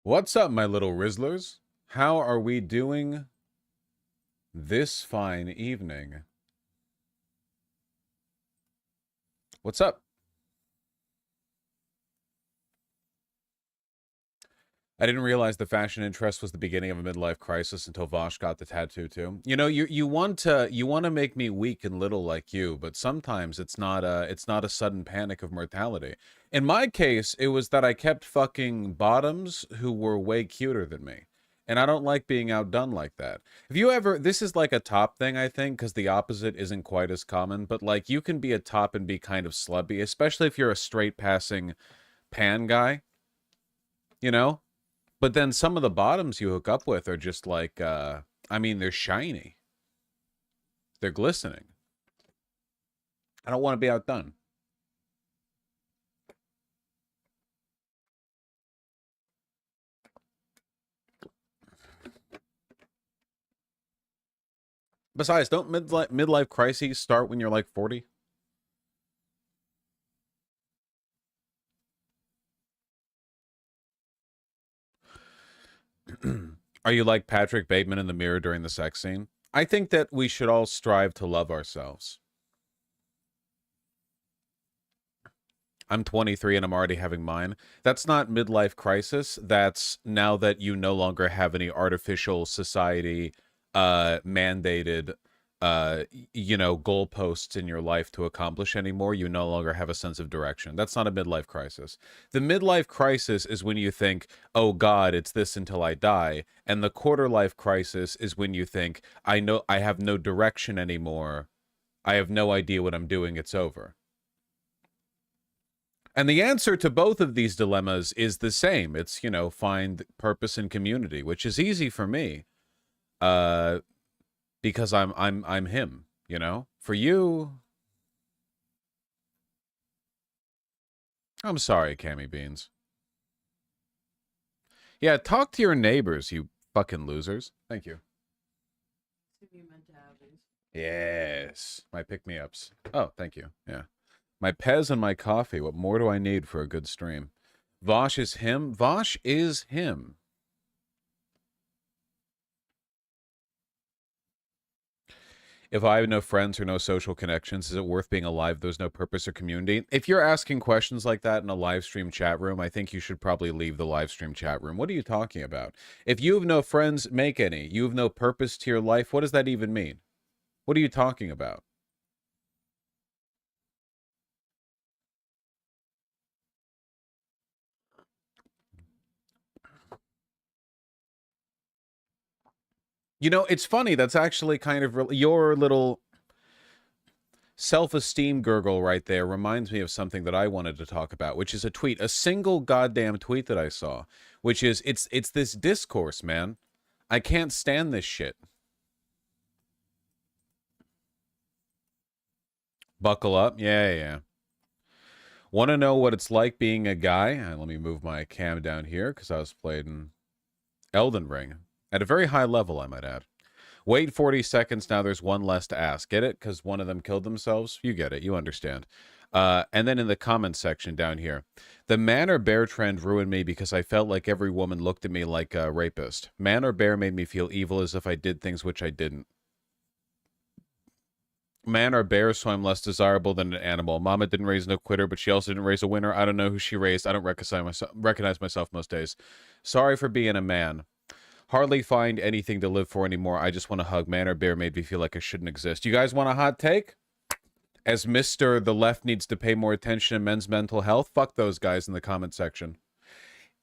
What's up, my little Rizzlers? How are we doing this fine evening? What's up? I didn't realize the fashion interest was the beginning of a midlife crisis until Vosh got the tattoo too. You know, you want to make me weak and little like you, but sometimes it's not a sudden panic of mortality. In my case, it was that I kept fucking bottoms who were way cuter than me. And I don't like being outdone like that. If you ever, this is like a top thing, I think, because the opposite isn't quite as common, but like you can be a top and be kind of slubby, especially if you're a straight passing pan guy, you know? But then some of the bottoms you hook up with are just like, I mean, they're shiny. They're glistening. I don't want to be outdone. Besides, don't midlife crises start when you're like 40? Are you like Patrick Bateman in the mirror during the sex scene? I think that we should all strive to love ourselves. I'm 23 and I'm already having mine. That's not midlife crisis. That's now that you no longer have any artificial society mandated goalposts in your life to accomplish anymore. You no longer have a sense of direction. That's not a midlife crisis. The midlife crisis is when you think, oh God, it's this until I die. And the quarter life crisis is when you think, I know I have no direction anymore. I have no idea what I'm doing. It's over. And the answer to both of these dilemmas is the same. It's, find purpose and community, which is easy for me. Because I'm him, For you, I'm sorry, Cammy Beans. Yeah, talk to your neighbors, you fucking losers. Thank you. Yes, my pick-me-ups. Oh, thank you. Yeah. My Pez and my coffee. What more do I need for a good stream? Vosh is him. Vosh is him. If I have no friends or no social connections, is it worth being alive? There's no purpose or community. If you're asking questions like that in a live stream chat room, I think you should probably leave the live stream chat room. What are you talking about? If you have no friends, make any. You have no purpose to your life. What does that even mean? What are you talking about? It's funny. That's actually kind of your little self-esteem gurgle right there reminds me of something that I wanted to talk about, which is a single goddamn tweet that I saw, which is it's this discourse, man. I can't stand this shit. Buckle up. Yeah. Want to know what it's like being a guy? Let me move my cam down here because I was playing Elden Ring at a very high level, I might add. Wait 40 seconds. Now there's one less to ask. Get it? Because one of them killed themselves? You get it. You understand. And then in the comments section down here, the man or bear trend ruined me because I felt like every woman looked at me like a rapist. Man or bear made me feel evil as if I did things which I didn't. Man or bear, so I'm less desirable than an animal. Mama didn't raise no quitter, but she also didn't raise a winner. I don't know who she raised. I don't recognize myself most days. Sorry for being a man. Hardly find anything to live for anymore. I just want to hug. Man or bear made me feel like I shouldn't exist. You guys want a hot take? As Mr. The left needs to pay more attention to men's mental health, fuck those guys in the comment section.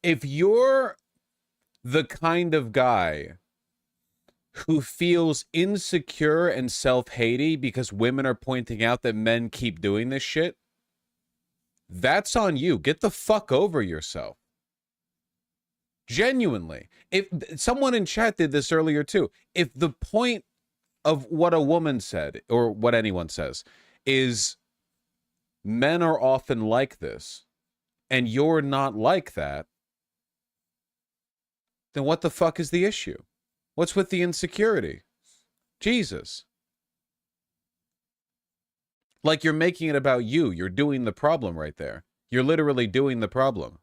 If you're the kind of guy who feels insecure and self-hating because women are pointing out that men keep doing this shit, that's on you. Get the fuck over yourself. Genuinely. If someone in chat did this earlier too, if the point of what a woman said, or what anyone says, is men are often like this, and you're not like that, then what the fuck is the issue? What's with the insecurity? Jesus. Like you're making it about you. You're doing the problem right there. You're literally doing the problem.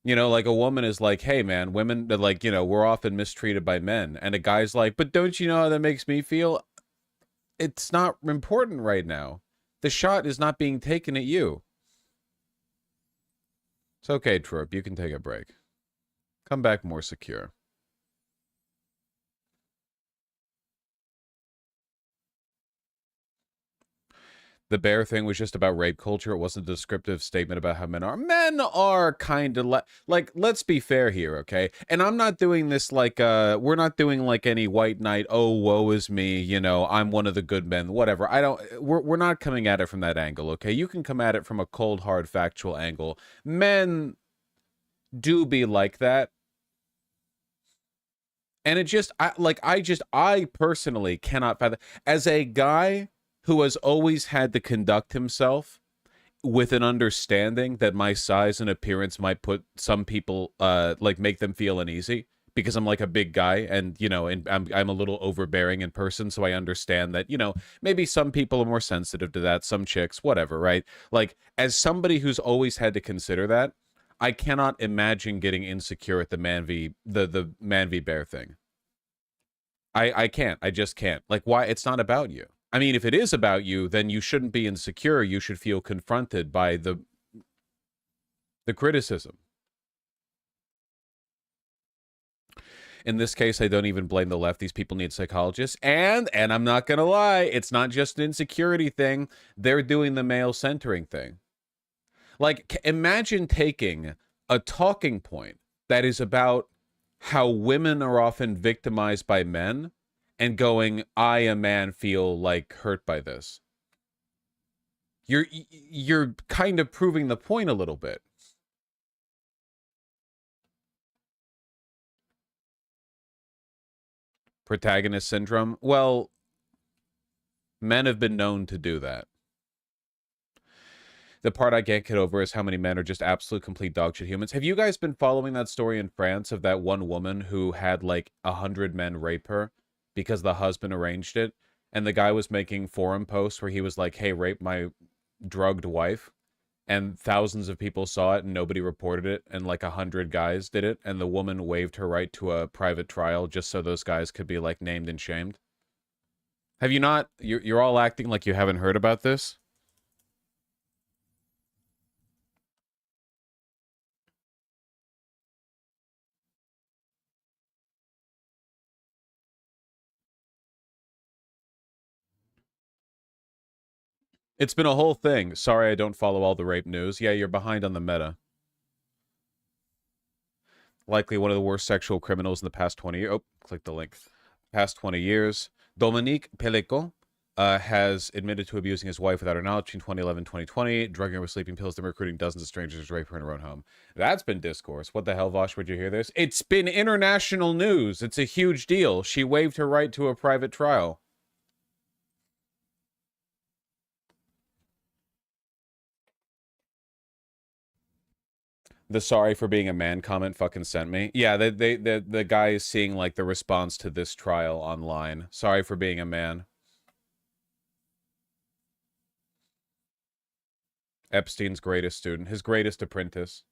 You know, like a woman is like, hey, man, women, like, we're often mistreated by men. And a guy's like, but don't you know how that makes me feel? It's not important right now. The shot is not being taken at you. It's okay, Troop. You can take a break. Come back more secure. The bear thing was just about rape culture. It wasn't a descriptive statement about how men are. Men are kind of like, let's be fair here, okay? And I'm not doing this like, we're not doing like any white knight, oh, woe is me, I'm one of the good men, whatever. We're not coming at it from that angle, okay? You can come at it from a cold, hard, factual angle. Men do be like that. And it just, I personally cannot fathom, as a guy who has always had to conduct himself with an understanding that my size and appearance might put some people, like make them feel uneasy because I'm like a big guy and, and I'm a little overbearing in person. So I understand that, maybe some people are more sensitive to that, some chicks, whatever, right? Like, as somebody who's always had to consider that, I cannot imagine getting insecure at the man v bear thing. I can't. I just can't. Like, why? It's not about you. I mean, if it is about you, then you shouldn't be insecure. You should feel confronted by the criticism. In this case, I don't even blame the left. These people need psychologists. And I'm not going to lie, it's not just an insecurity thing. They're doing the male centering thing. Like, imagine taking a talking point that is about how women are often victimized by men and going, I, a man, feel like hurt by this. You're kind of proving the point a little bit. Protagonist syndrome. Well, men have been known to do that. The part I can't get over is how many men are just absolute complete dogshit humans. Have you guys been following that story in France of that one woman who had like 100 men rape her because the husband arranged it? And the guy was making forum posts where he was like, hey, rape my drugged wife. And thousands of people saw it and nobody reported it. And like 100 guys did it. And the woman waived her right to a private trial just so those guys could be like named and shamed. Have you not? You're all acting like you haven't heard about this? It's been a whole thing. Sorry I don't follow all the rape news. Yeah, you're behind on the meta. Likely one of the worst sexual criminals in the past 20 years. Oh, click the link. Past 20 years. Dominique Peleco has admitted to abusing his wife without her knowledge between 2011 and 2020, drugging her with sleeping pills, then recruiting dozens of strangers to rape her in her own home. That's been discourse. What the hell, Vosh? Would you hear this? It's been international news. It's a huge deal. She waived her right to a private trial. The sorry for being a man comment fucking sent me. Yeah, the guy is seeing like the response to this trial online. Sorry for being a man. Epstein's greatest student, his greatest apprentice.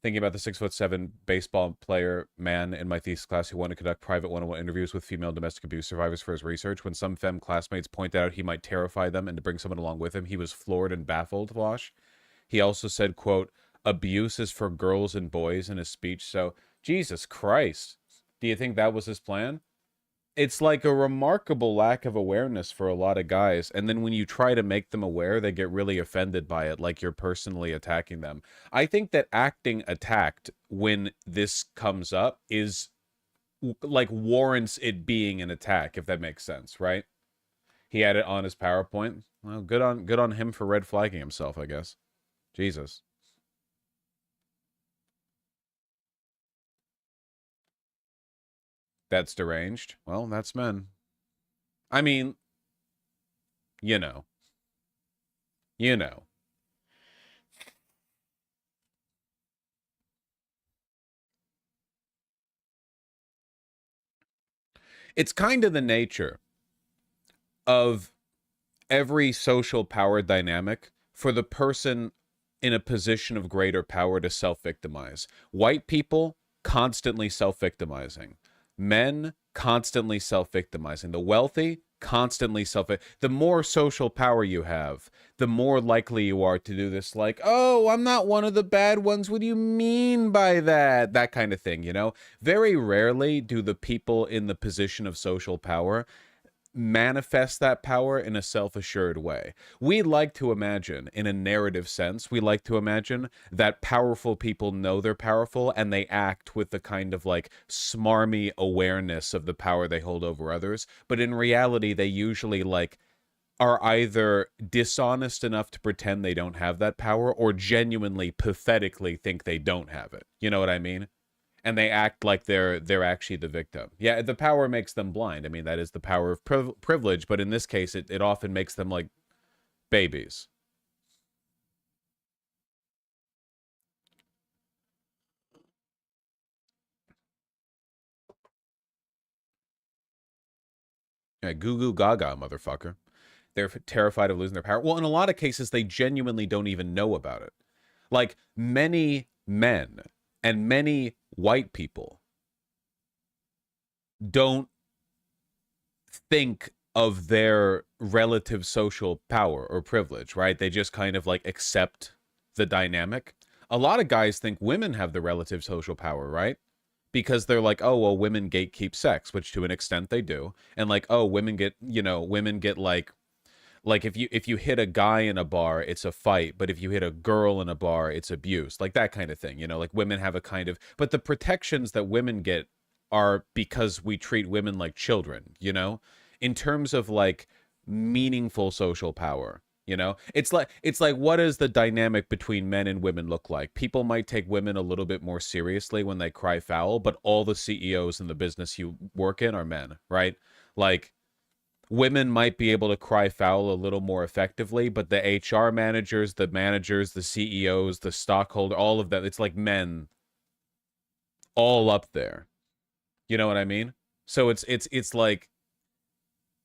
Thinking about the 6'7" baseball player man in my thesis class who wanted to conduct private one-on-one interviews with female domestic abuse survivors for his research. When some femme classmates pointed out he might terrify them and to bring someone along with him, he was floored and baffled. Wash. He also said, quote, abuse is for girls and boys in his speech. So, Jesus Christ. Do you think that was his plan? It's like a remarkable lack of awareness for a lot of guys. And then when you try to make them aware, they get really offended by it, like you're personally attacking them. I think that acting attacked when this comes up is like warrants it being an attack, if that makes sense, right? He had it on his PowerPoint. Well, good on him for red flagging himself, I guess. Jesus. That's deranged. Well, that's men. I mean, you know. You know. It's kind of the nature of every social power dynamic for the person in a position of greater power to self-victimize. White people constantly self-victimizing. Men constantly self-victimizing. The wealthy constantly self. The more social power you have, the more likely you are to do this, like, oh, I'm not one of the bad ones. What do you mean by that? That kind of thing, you know? Very rarely do the people in the position of social power manifest that power in a self-assured way. We like to imagine, in a narrative sense, we like to imagine that powerful people know they're powerful and they act with the kind of like smarmy awareness of the power they hold over others. But in reality, they usually like are either dishonest enough to pretend they don't have that power or genuinely pathetically think they don't have it. You know what I mean? And they act like they're actually the victim. Yeah, the power makes them blind. I mean, that is the power of privilege, but in this case, it often makes them like babies. Yeah, goo goo gaga, motherfucker. They're terrified of losing their power. Well, in a lot of cases, they genuinely don't even know about it. Like many men and many white people don't think of their relative social power or privilege, right? They just kind of like accept the dynamic. A lot of guys think women have the relative social power, right? Because they're like, oh, well, women gatekeep sex, which to an extent they do. And like, oh, women get, you know, women get like if you hit a guy in a bar, it's a fight, but if you hit a girl in a bar, it's abuse. Like that kind of thing, you know, like women have a kind of, but the protections that women get are because we treat women like children, you know, in terms of like meaningful social power. You know, it's like what does the dynamic between men and women look like? People might take women a little bit more seriously when they cry foul, but all the CEOs in the business you work in are men, right? Like women might be able to cry foul a little more effectively, but the HR managers, the CEOs, the stockholder, all of them, it's like men all up there. You know what I mean? So it's like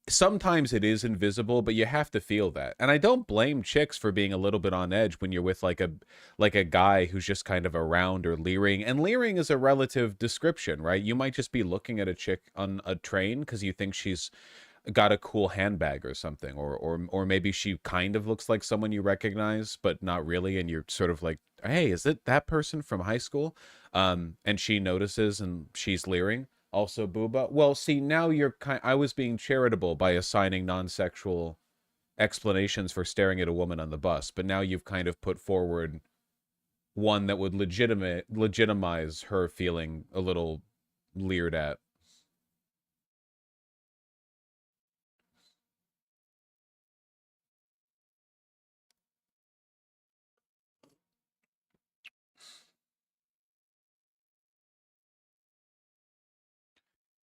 sometimes it is invisible, but you have to feel that. And I don't blame chicks for being a little bit on edge when you're with like a guy who's just kind of around or leering. And leering is a relative description, right? You might just be looking at a chick on a train because you think she's got a cool handbag or something, or maybe she kind of looks like someone you recognize but not really, and you're sort of like, hey, is it that person from high school? And she notices and she's leering, also booba. Well, see, now you're I was being charitable by assigning non-sexual explanations for staring at a woman on the bus, but now you've kind of put forward one that would legitimize her feeling a little leered at.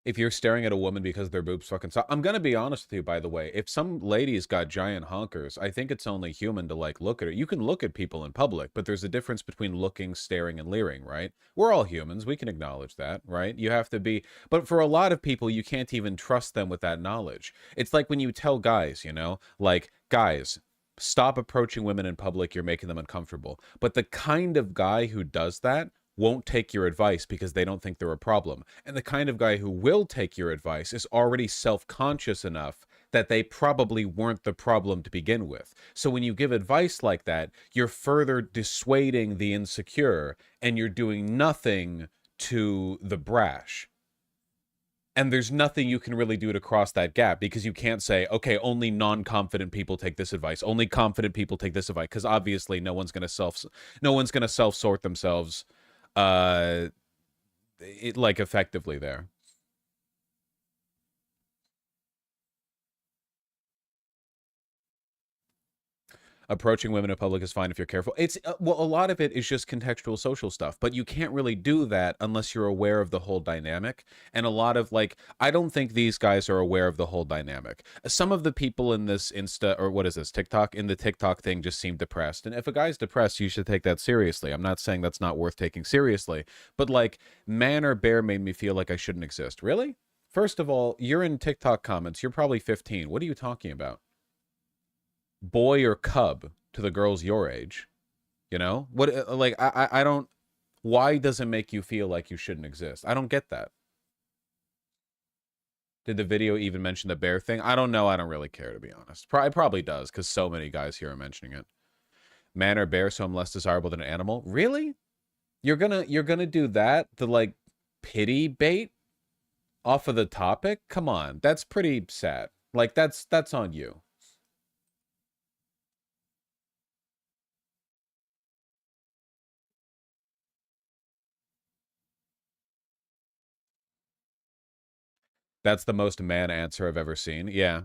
If you're staring at a woman because their boobs fucking suck, I'm gonna be honest with you, by the way. If some lady's got giant honkers, I think it's only human to like look at her. You can look at people in public, but there's a difference between looking, staring, and leering, right? We're all humans. We can acknowledge that, right? You have to be, but for a lot of people, you can't even trust them with that knowledge. It's like when you tell guys, you know, like, guys, stop approaching women in public, you're making them uncomfortable. But the kind of guy who does that won't take your advice because they don't think they're a problem. And the kind of guy who will take your advice is already self-conscious enough that they probably weren't the problem to begin with. So when you give advice like that, you're further dissuading the insecure and you're doing nothing to the brash. And there's nothing you can really do to cross that gap because you can't say, okay, only non-confident people take this advice. Only confident people take this advice, because obviously no one's going to self-sort themselves uh like effectively there. Approaching women in public is fine if you're careful. It's well, a lot of it is just contextual social stuff, but you can't really do that unless you're aware of the whole dynamic. And a lot of like, I don't think these guys are aware of the whole dynamic. Some of the people in this Insta, or what is this, TikTok, in the TikTok thing just seem depressed. And if a guy's depressed, you should take that seriously. I'm not saying that's not worth taking seriously, but like, man or bear made me feel like I shouldn't exist. Really? First of all, you're in TikTok comments. You're probably 15. What are you talking about? Boy or cub to the girls your age. You know what? Like I don't. Why does it make you feel like you shouldn't exist? I don't get that. Did the video even mention the bear thing? I don't know. I don't really care, to be honest. It probably does, because so many guys here are mentioning it. Man or bear, so I'm less desirable than an animal. Really? You're gonna do that? The like pity bait off of the topic? Come on, that's pretty sad. Like that's on you. That's the most man answer I've ever seen. Yeah.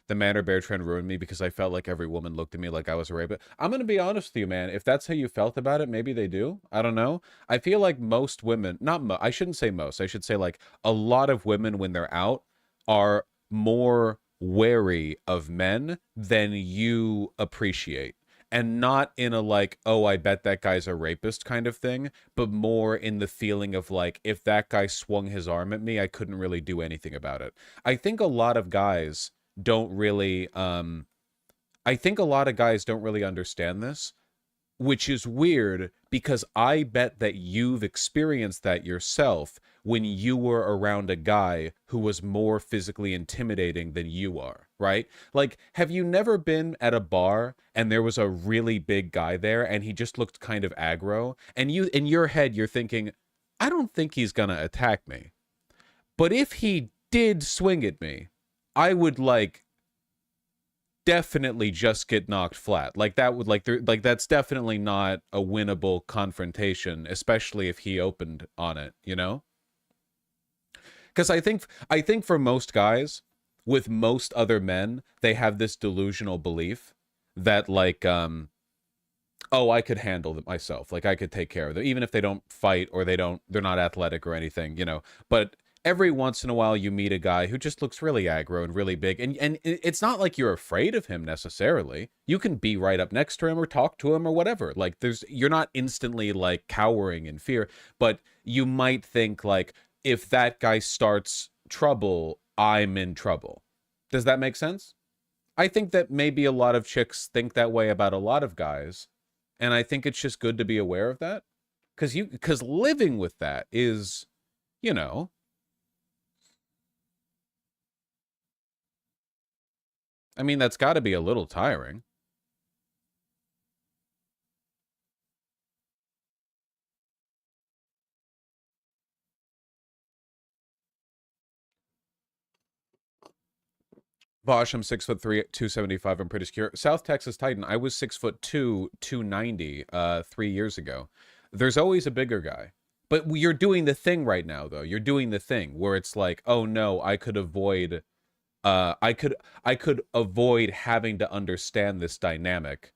The man or bear trend ruined me because I felt like every woman looked at me like I was a rapist. I'm gonna be honest with you, man. If that's how you felt about it, maybe they do. I don't know. I feel like most women, not I shouldn't say most. I should say like a lot of women when they're out are more wary of men than you appreciate. And not in a like, oh, I bet that guy's a rapist kind of thing, but more in the feeling of like, if that guy swung his arm at me, I couldn't really do anything about it. I think a lot of guys don't really I think a lot of guys don't really understand this, which is weird because I bet that you've experienced that yourself when you were around a guy who was more physically intimidating than you are, right? Like, have you never been at a bar and there was a really big guy there and he just looked kind of aggro, and you in your head you're thinking, I don't think he's gonna attack me. But if he did swing at me, I would like definitely just get knocked flat. Like that would like that's definitely not a winnable confrontation, especially if he opened on it, you know? Because I think for most guys, with most other men, they have this delusional belief that like oh, I could handle it myself. Like I could take care of them, even if they don't fight or they're not athletic or anything, you know. But every once in a while, you meet a guy who just looks really aggro and really big, and it's not like you're afraid of him necessarily. You can be right up next to him or talk to him or whatever. Like you're not instantly like cowering in fear, but you might think like, if that guy starts trouble, I'm in trouble. Does that make sense? I think that maybe a lot of chicks think that way about a lot of guys, and I think it's just good to be aware of that, because living with that is, you know, I mean, that's got to be a little tiring. Bosh, I'm 6'3", 275. I'm pretty secure. South Texas Titan. I was 6'2", 290, 3 years ago. There's always a bigger guy. But you're doing the thing right now, though. You're doing the thing where it's like, oh no, I could avoid I could avoid having to understand this dynamic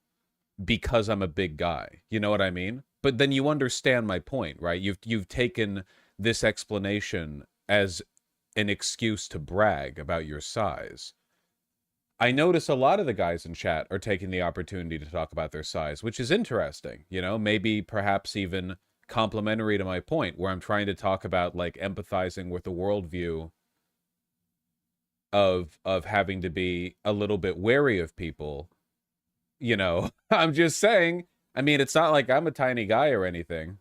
because I'm a big guy. You know what I mean? But then you understand my point, right? You've taken this explanation as an excuse to brag about your size. I notice a lot of the guys in chat are taking the opportunity to talk about their size, which is interesting. You know, maybe perhaps even complementary to my point, where I'm trying to talk about like empathizing with the worldview of having to be a little bit wary of people. You know, I'm just saying. I mean, it's not like I'm a tiny guy or anything.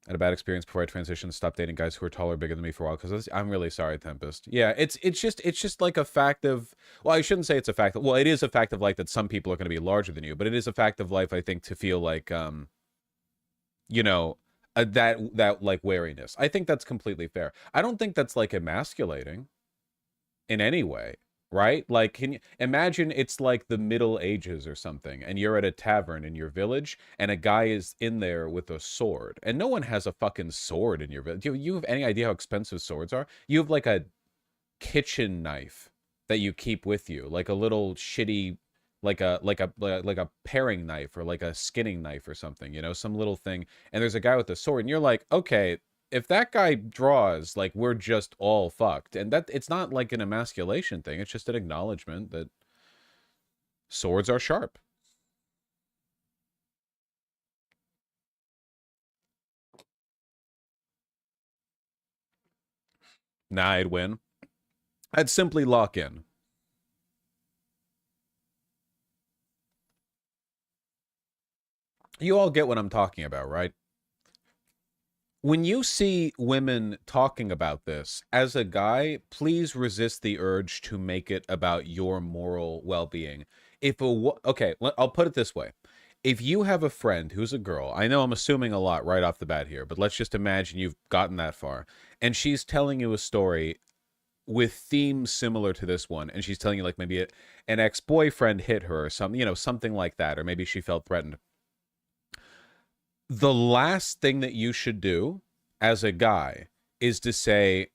I had a bad experience before I transitioned. Stopped dating guys who are taller, bigger than me for a while because I'm really sorry, Tempest. Yeah, it's just like a fact of, well, I shouldn't say it's a fact. Well, it is a fact of life that some people are going to be larger than you, but it is a fact of life, I think, to feel like you know, that like wariness. I think that's completely fair. I don't think that's like emasculating in any way, right? Like, can you imagine it's like the Middle Ages or something, and you're at a tavern in your village, and a guy is in there with a sword, and no one has a fucking sword in your village. Do you have any idea how expensive swords are? You have like a kitchen knife that you keep with you, like a little shitty, like a paring knife or like a skinning knife or something, you know, some little thing. And there's a guy with a sword, and you're like, okay, if that guy draws, like we're just all fucked. And that it's not like an emasculation thing. It's just an acknowledgement that swords are sharp. Nah, I'd win. I'd simply lock in. You all get what I'm talking about, right? When you see women talking about this, as a guy, please resist the urge to make it about your moral well-being. Okay, I'll put it this way. If you have a friend who's a girl, I know I'm assuming a lot right off the bat here, but let's just imagine you've gotten that far, and she's telling you a story with themes similar to this one, and she's telling you like maybe an ex-boyfriend hit her or something, something like that, or maybe she felt threatened. The last thing that you should do as a guy is to say,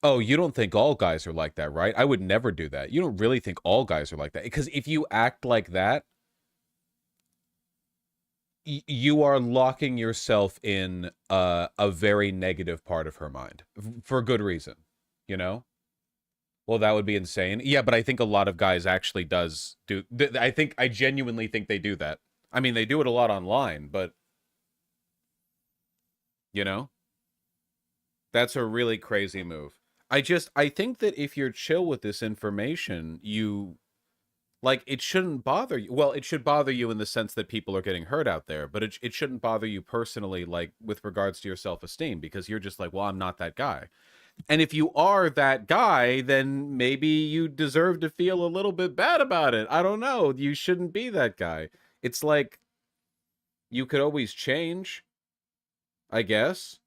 oh, you don't think all guys are like that, right? I would never do that. You don't really think all guys are like that. Because if you act like that, you are locking yourself in a very negative part of her mind for good reason, you know? Well, that would be insane. Yeah, but I think a lot of guys actually does do. I genuinely think they do that. I mean, they do it a lot online, but you know? That's a really crazy move. I think that if you're chill with this information, like, it shouldn't bother you. Well, it should bother you in the sense that people are getting hurt out there, but it shouldn't bother you personally, like, with regards to your self-esteem, because you're just like, well, I'm not that guy. And if you are that guy, then maybe you deserve to feel a little bit bad about it. I don't know. You shouldn't be that guy. It's like, you could always change, I guess.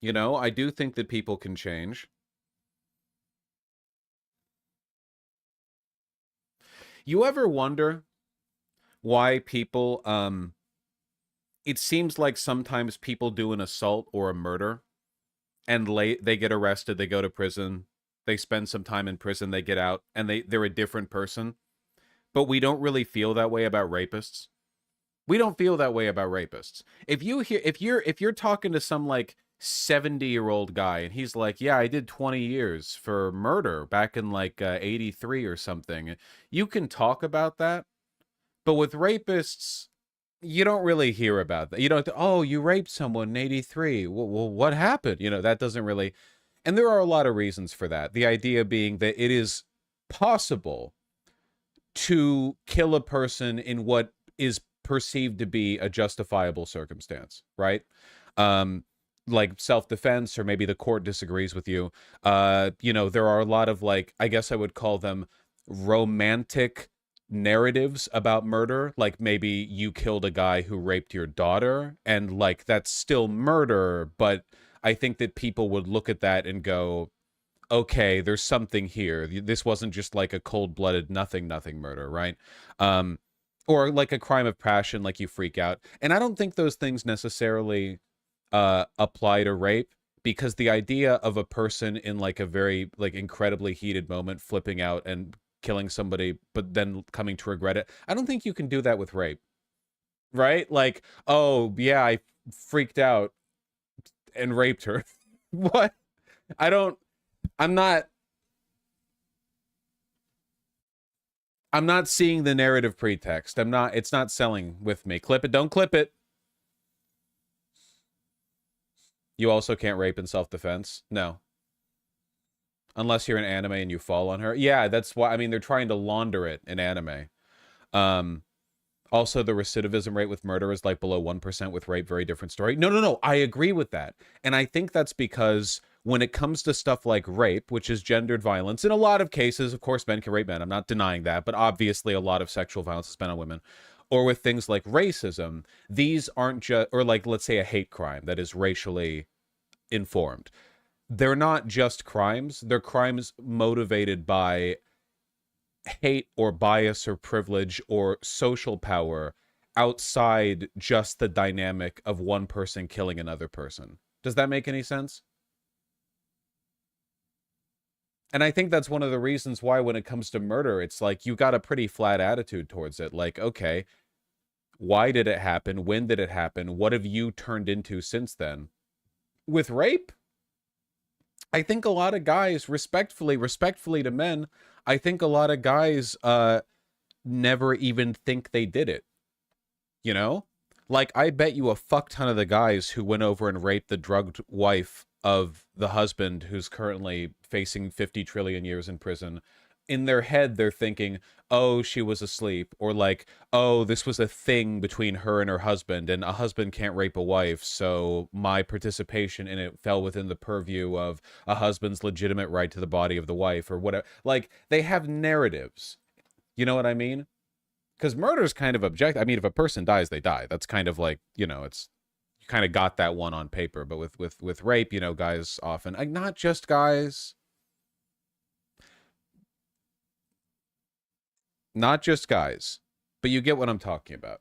I do think that people can change. You ever wonder why people, it seems like sometimes people do an assault or a murder and they get arrested, they go to prison, they spend some time in prison, they get out, and they're a different person. But we don't really feel that way about rapists. We don't feel that way about rapists. If you're talking to some like 70-year-old guy and he's like, yeah, I did 20 years for murder back in like 83 or something, you can talk about that. But with rapists, you don't really hear about that. You don't, oh, you raped someone in 83. Well, what happened? That doesn't really. And there are a lot of reasons for that. The idea being that it is possible to kill a person in what is perceived to be a justifiable circumstance, right? Like self-defense, or maybe the court disagrees with you. There are a lot of, like, I guess I would call them romantic narratives about murder. Like, maybe you killed a guy who raped your daughter, and like that's still murder, but I think that people would look at that and go, okay, there's something here. This wasn't just like a cold-blooded nothing murder, right? Or like a crime of passion, like you freak out. And I don't think those things necessarily apply to rape, because the idea of a person in like a very like incredibly heated moment flipping out and killing somebody but then coming to regret it, I don't think you can do that with rape, right? Like, oh yeah, I freaked out and raped her. What? I don't I'm not I'm not seeing the narrative pretext. It's not selling with me. Clip it, don't clip it. You also can't rape in self-defense. No. Unless you're in anime and you fall on her. Yeah, that's why, I mean, they're trying to launder it in anime. Also, the recidivism rate with murder is like below 1%. With rape, very different story. No. I agree with that. And I think that's because when it comes to stuff like rape, which is gendered violence, in a lot of cases, of course, men can rape men. I'm not denying that. But obviously, a lot of sexual violence is spent on women. Or with things like racism, these aren't just, or like, let's say, a hate crime that is racially informed. They're not just crimes. They're crimes motivated by hate or bias or privilege or social power outside just the dynamic of one person killing another person. Does that make any sense? And I think that's one of the reasons why when it comes to murder, it's like you got a pretty flat attitude towards it. Like, okay, why did it happen? When did it happen? What have you turned into since then? With rape, I think a lot of guys, respectfully to men, I think a lot of guys never even think they did it. You know? Like, I bet you a fuck ton of the guys who went over and raped the drugged wife of the husband who's currently facing 50 trillion years in prison in their head they're thinking, oh, she was asleep, or like, oh, this was a thing between her and her husband, and a husband can't rape a wife, so my participation in it fell within the purview of a husband's legitimate right to the body of the wife, or whatever. Like, they have narratives. You know what I mean? Because murder is kind of objective. I mean, if a person dies, they die. That's kind of like, it's, you kind of got that one on paper. But with rape, guys often, like, not just guys, not just guys, but you get what I'm talking about.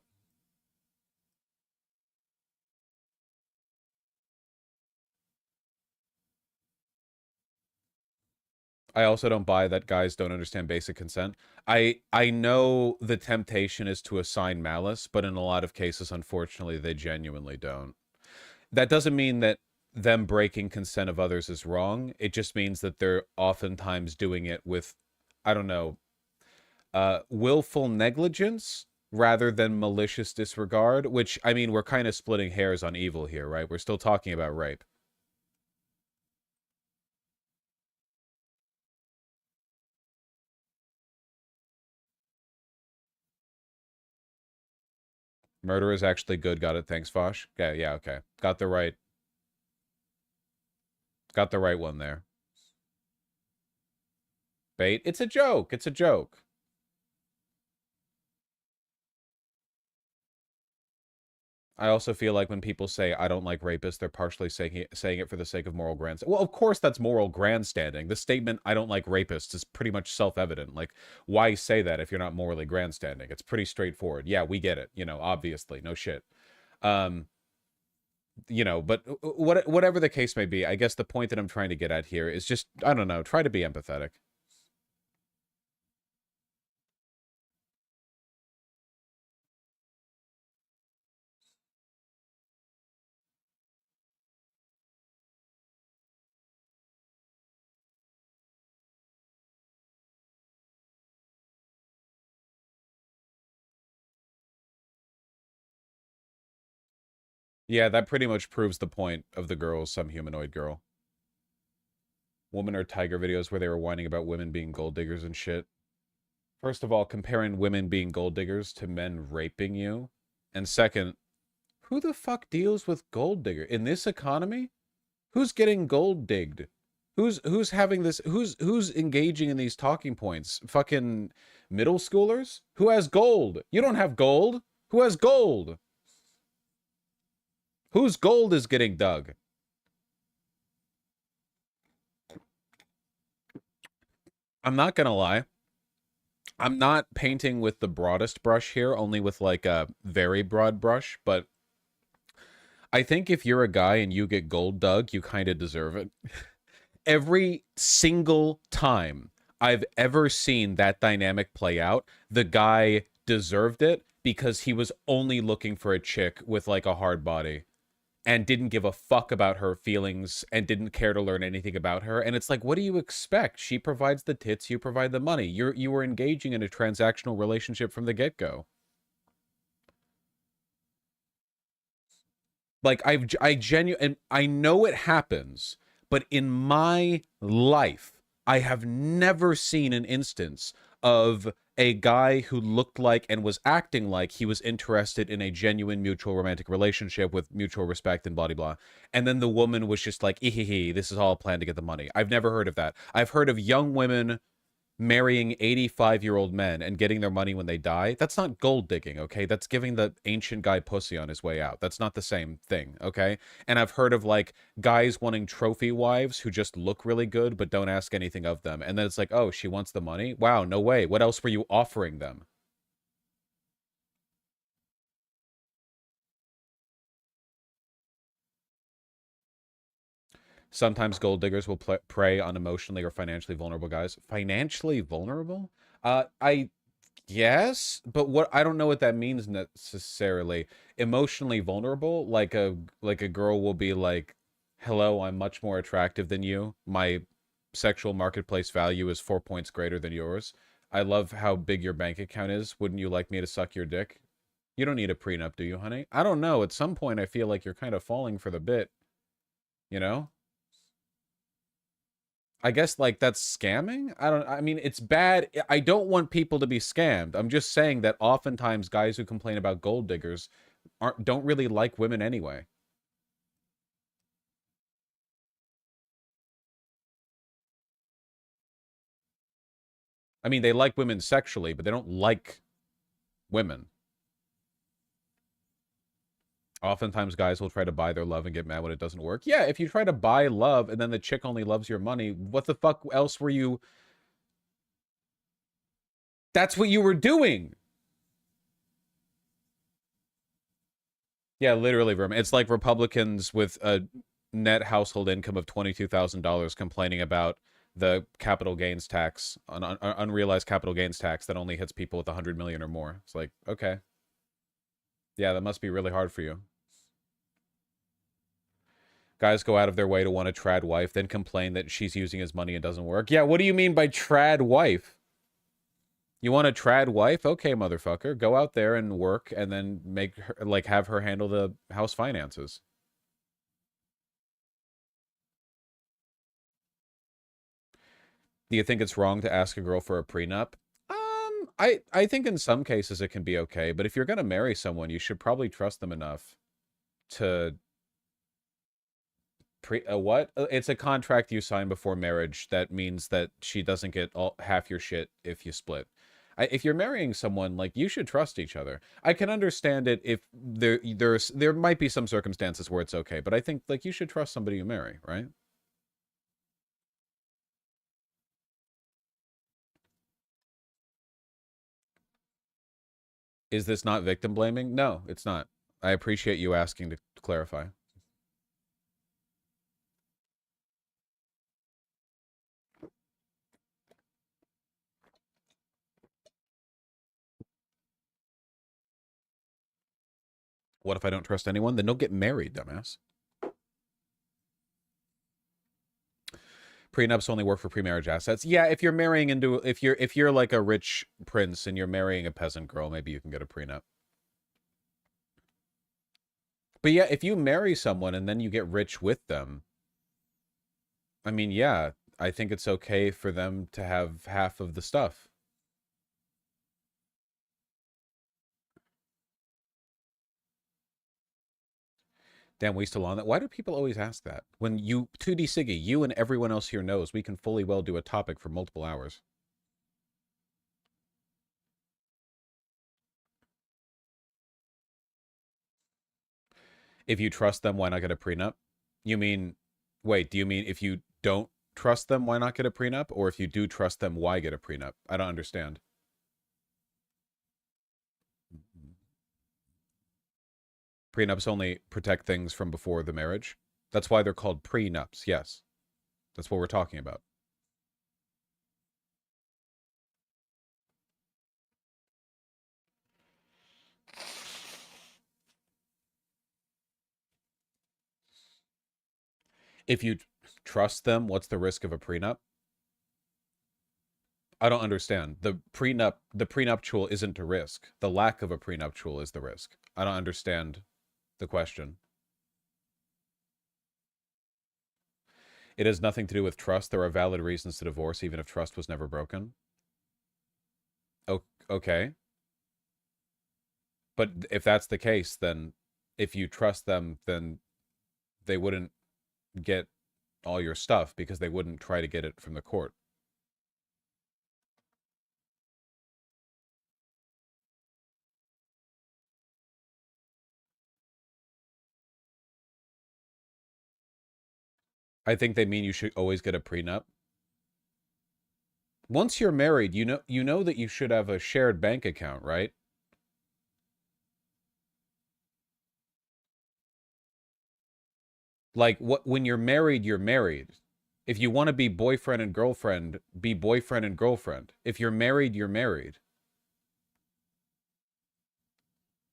I also don't buy that guys don't understand basic consent. I know the temptation is to assign malice, but in a lot of cases, unfortunately, they genuinely don't. That doesn't mean that them breaking consent of others is wrong. It just means that they're oftentimes doing it with, I don't know, willful negligence rather than malicious disregard, which, I mean, we're kind of splitting hairs on evil here, right? We're still talking about rape. Murder is actually good. Got it. Thanks, Fosh. Okay, yeah, okay. Got the right one there. Bait. It's a joke. It's a joke. I also feel like when people say I don't like rapists, they're partially saying it for the sake of moral grandstanding. Well, of course that's moral grandstanding. The statement I don't like rapists is pretty much self-evident. Like, why say that if you're not morally grandstanding? It's pretty straightforward. Yeah, we get it. Obviously, no shit. Um, but whatever the case may be, I guess the point that I'm trying to get at here is just, I don't know, try to be empathetic. Yeah, that pretty much proves the point of the girl, some humanoid girl. Woman or tiger videos where they were whining about women being gold diggers and shit. First of all, comparing women being gold diggers to men raping you. And second, who the fuck deals with gold digger in this economy? Who's getting gold digged? Who's having this, who's engaging in these talking points? Fucking middle schoolers? Who has gold? You don't have gold. Who has gold? Whose gold is getting dug? I'm not gonna lie. I'm not painting with the broadest brush here, only with like a very broad brush, but I think if you're a guy and you get gold dug, you kind of deserve it. Every single time I've ever seen that dynamic play out, the guy deserved it because he was only looking for a chick with like a hard body and didn't give a fuck about her feelings and didn't care to learn anything about her. And it's like, what do you expect? She provides the tits, you provide the money. You were engaging in a transactional relationship from the get-go. Like, I genuinely, and I know it happens, but in my life, I have never seen an instance of a guy who looked like and was acting like he was interested in a genuine mutual romantic relationship with mutual respect and blah blah blah. And then the woman was just like, "Ehehe, this is all a plan to get the money." I've never heard of that. I've heard of young women marrying 85-year-old men and getting their money when they die. That's not gold digging, okay? That's giving the ancient guy pussy on his way out. That's not the same thing, okay? And I've heard of like guys wanting trophy wives who just look really good but don't ask anything of them. And then it's like, oh, she wants the money? Wow, no way. What else were you offering them? Sometimes gold diggers will prey on emotionally or financially vulnerable guys. Financially vulnerable? I Yes, but what, I don't know what that means necessarily. Emotionally vulnerable, like a girl will be like, "Hello, I'm much more attractive than you. My sexual marketplace value is 4 points greater than yours. I love how big your bank account is. Wouldn't you like me to suck your dick?" You don't need a prenup, do you, honey? I don't know. At some point, I feel like you're kind of falling for the bit, you know? I guess like that's scamming. I mean, it's bad. I don't want people to be scammed. I'm just saying that oftentimes guys who complain about gold diggers don't really like women anyway. I mean, they like women sexually, but they don't like women. Oftentimes guys will try to buy their love and get mad when it doesn't work. Yeah, if you try to buy love and then the chick only loves your money, what the fuck else were you? That's what you were doing. Yeah, literally, Vermin. It's like Republicans with a net household income of $22,000 complaining about the capital gains tax, unrealized capital gains tax that only hits people with 100 million or more. It's like, okay. Yeah, that must be really hard for you. Guys go out of their way to want a trad wife, then complain that she's using his money and doesn't work. Yeah, what do you mean by trad wife? You want a trad wife? Okay, motherfucker. Go out there and work and then make her, like, have her handle the house finances. Do you think it's wrong to ask a girl for a prenup? I think in some cases it can be okay, but if you're gonna marry someone, you should probably trust them enough to what? It's a contract you sign before marriage that means that she doesn't get half your shit if you split. If you're marrying someone, like, you should trust each other. I can understand it if there might be some circumstances where it's okay, but I think like you should trust somebody you marry, right? Is this not victim blaming? No, it's not. I appreciate you asking to clarify. What if I don't trust anyone? Then don't get married, dumbass. Prenups only work for pre-marriage assets. Yeah, if you're marrying into if you're like a rich prince and you're marrying a peasant girl, maybe you can get a prenup. But yeah, if you marry someone and then you get rich with them, I mean, yeah, I think it's okay for them to have half of the stuff. Damn, we still on that? Why do people always ask that? When you, 2D Siggy, you and everyone else here knows we can fully well do a topic for multiple hours. If you trust them, why not get a prenup? You mean, wait, do you mean if you don't trust them, why not get a prenup? Or if you do trust them, why get a prenup? I don't understand. Prenups only protect things from before the marriage. That's why they're called prenups. Yes. That's what we're talking about. If you trust them, what's the risk of a prenup? I don't understand. The prenuptial isn't a risk. The lack of a prenuptial is the risk. I don't understand the question. It has nothing to do with trust. There are valid reasons to divorce even if trust was never broken. Okay. But if that's the case, then if you trust them, then they wouldn't get all your stuff because they wouldn't try to get it from the court. I think they mean you should always get a prenup. Once you're married, you know that you should have a shared bank account, right? Like what when you're married, you're married. If you want to be boyfriend and girlfriend, be boyfriend and girlfriend. If you're married, you're married.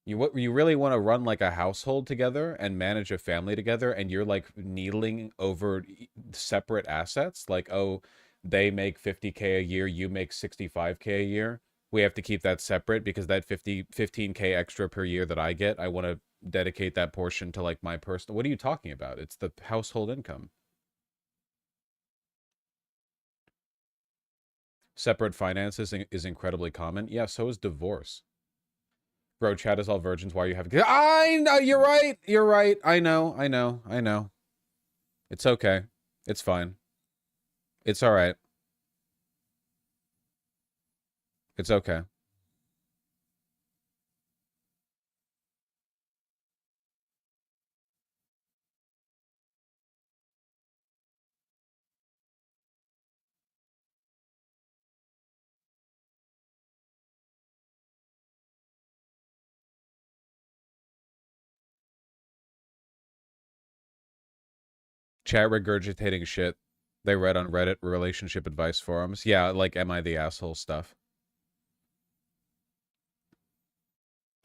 You really want to run like a household together and manage a family together and you're like needling over separate assets like, oh, they make 50K a year, you make 65K a year. We have to keep that separate because that 15K extra per year that I get, I want to dedicate that portion to like my personal. What are you talking about? It's the household income. Separate finances is incredibly common. Yeah, so is divorce. Bro, chat is all virgins. Why are you having kids? I know, you're right. You're right. I know, I know, I know. It's okay. It's fine. It's all right. It's okay. Chat regurgitating shit they read on Reddit relationship advice forums. Yeah, like am I the asshole stuff.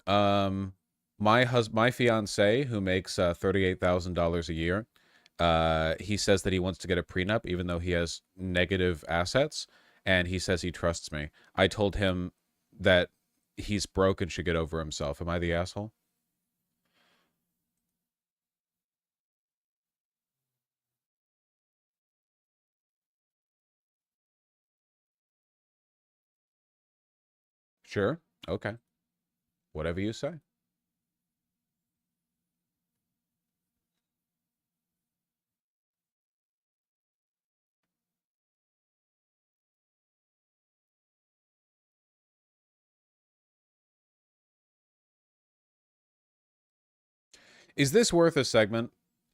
My fiance who makes $38,000 a year, he says that he wants to get a prenup even though he has negative assets, and he says he trusts me. I told him that he's broke and should get over himself. Am I the asshole? Sure. Okay. Whatever you say. Is this worth a segment?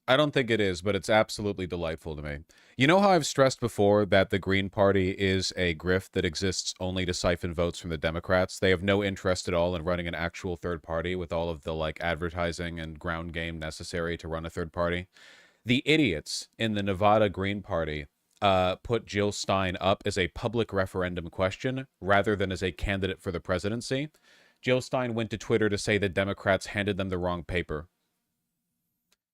I don't think it is, but it's absolutely delightful to me. You know how I've stressed before that the Green Party is a grift that exists only to siphon votes from the Democrats? They have no interest at all in running an actual third party with all of the like advertising and ground game necessary to run a third party. The idiots in the Nevada Green Party put Jill Stein up as a public referendum question rather than as a candidate for the presidency. Jill Stein went to Twitter to say that Democrats handed them the wrong paper.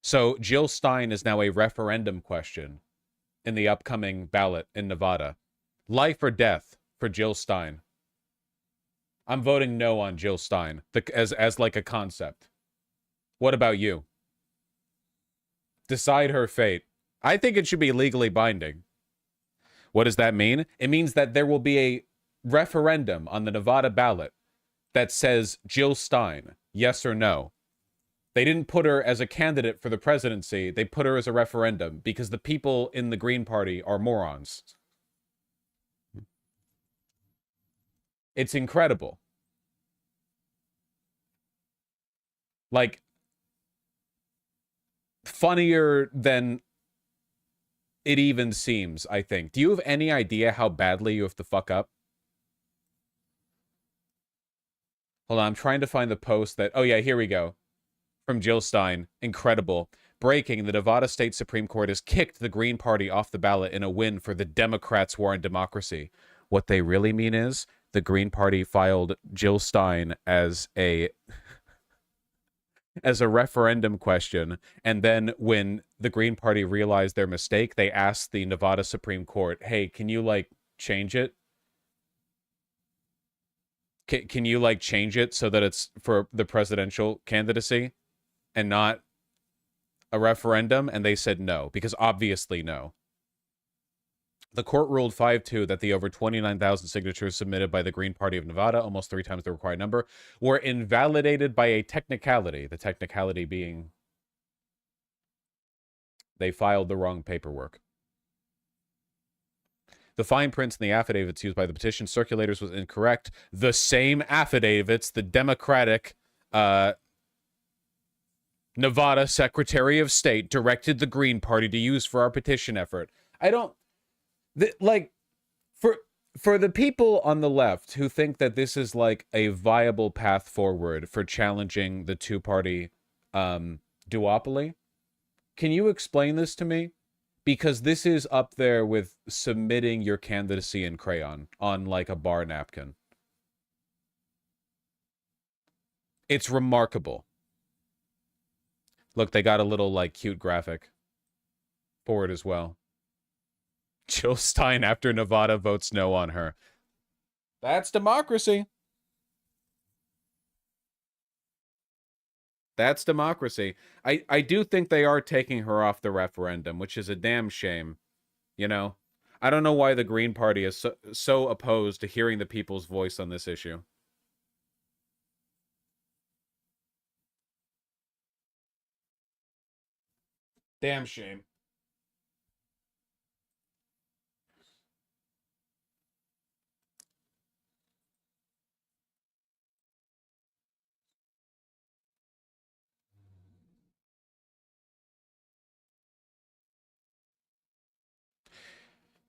So Jill Stein is now a referendum question in the upcoming ballot in Nevada. Life or death for Jill Stein. I'm voting no on Jill Stein as like a concept. What about you? Decide her fate. I think it should be legally binding. What does that mean? It means that there will be a referendum on the Nevada ballot that says Jill Stein, yes or no. They didn't put her as a candidate for the presidency. They put her as a referendum because the people in the Green Party are morons. It's incredible. Like, funnier than it even seems, I think. Do you have any idea how badly you have to fuck up? Hold on, I'm trying to find the post that... Oh, yeah, here we go. From Jill Stein. Incredible. Breaking, the Nevada State Supreme Court has kicked the Green Party off the ballot in a win for the Democrats' war on democracy. What they really mean is the Green Party filed Jill Stein as a referendum question, and then when the Green Party realized their mistake, they asked the Nevada Supreme Court, hey, can you, like, change it? Can you, like, change it so that it's for the presidential candidacy and not a referendum? And they said no, because obviously no. The court ruled 5-2 that the over 29,000 signatures submitted by the Green Party of Nevada, almost 3 times the required number, were invalidated by a technicality. The technicality being they filed the wrong paperwork. The fine print in the affidavits used by the petition circulators was incorrect. The same affidavits the Democratic Nevada Secretary of State directed the Green Party to use for our petition effort. I don't... like, for the people on the left who think that this is like a viable path forward for challenging the two-party duopoly, can you explain this to me? Because this is up there with submitting your candidacy in crayon on like a bar napkin. It's remarkable. Look, they got a little like cute graphic for it as well. Jill Stein after Nevada votes no on her. That's democracy. That's democracy. I do think they are taking her off the referendum, which is a damn shame. You know, I don't know why the Green Party is so opposed to hearing the people's voice on this issue. Damn shame.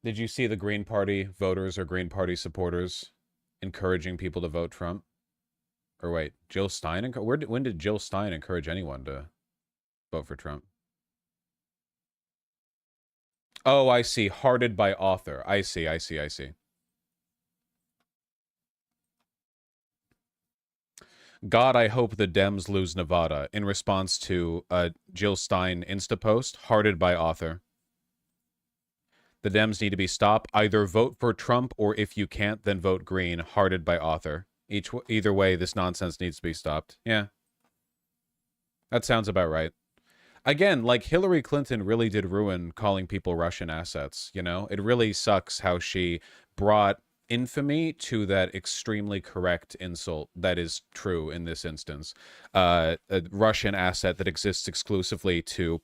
Did you see the Green Party voters or Green Party supporters encouraging people to vote Trump? Or wait, Jill Stein? When did Jill Stein encourage anyone to vote for Trump? Oh, I see. Hearted by author. I see, I see, I see. God, I hope the Dems lose Nevada in response to a Jill Stein Insta post, hearted by author. The Dems need to be stopped. Either vote for Trump, or if you can't, then vote Green, hearted by author. Either way, this nonsense needs to be stopped. Yeah, that sounds about right. Again, like Hillary Clinton really did ruin calling people Russian assets, you know? It really sucks how she brought infamy to that extremely correct insult that is true in this instance. A Russian asset that exists exclusively to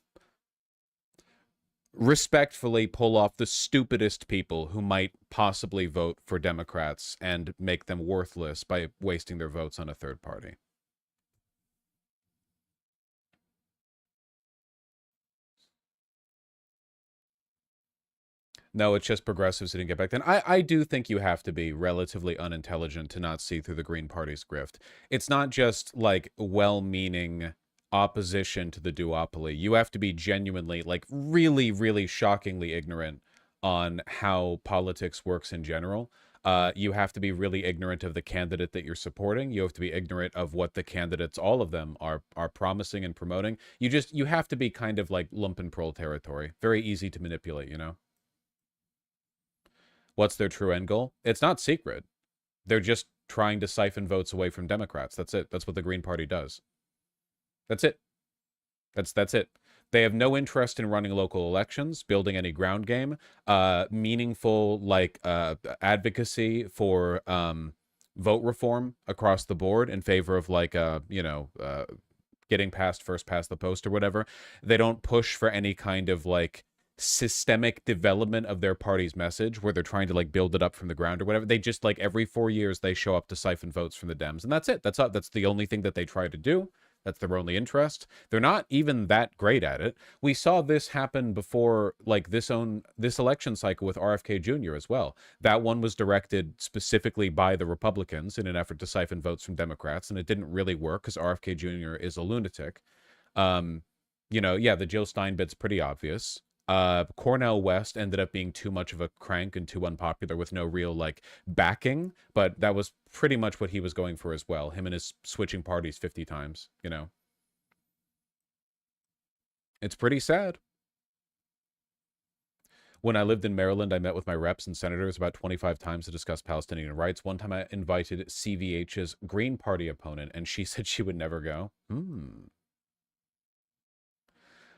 respectfully pull off the stupidest people who might possibly vote for Democrats and make them worthless by wasting their votes on a third party. No, it's just progressives who didn't get back then. I do think you have to be relatively unintelligent to not see through the Green Party's grift. It's not just like well-meaning opposition to the duopoly. You have to be genuinely, like, really, really shockingly ignorant on how politics works in general. You have to be really ignorant of the candidate that you're supporting. You have to be ignorant of what the candidates, all of them, are promising and promoting. You have to be kind of like lumpenproll territory. Very easy to manipulate, you know? What's their true end goal? It's not secret. They're just trying to siphon votes away from Democrats. That's it. That's what the Green Party does. That's it. That's it. They have no interest in running local elections, building any ground game, meaningful like advocacy for vote reform across the board in favor of like getting first past the post or whatever. They don't push for any kind of like systemic development of their party's message where they're trying to like build it up from the ground or whatever. They just like every 4 years they show up to siphon votes from the Dems, and that's it. That's the only thing that they try to do. That's their only interest. They're not even that great at it. We saw this happen before, like this election cycle with RFK Jr. as well. That one was directed specifically by the Republicans in an effort to siphon votes from Democrats, and it didn't really work because RFK Jr. is a lunatic. Yeah, the Jill Stein bit's pretty obvious. Cornel West ended up being too much of a crank and too unpopular with no real like backing, but that was pretty much what he was going for as well. Him and his switching parties 50 times, you know. It's pretty sad. When I lived in Maryland, I met with my reps and senators about 25 times to discuss Palestinian rights. One time I invited CVH's Green Party opponent, and she said she would never go.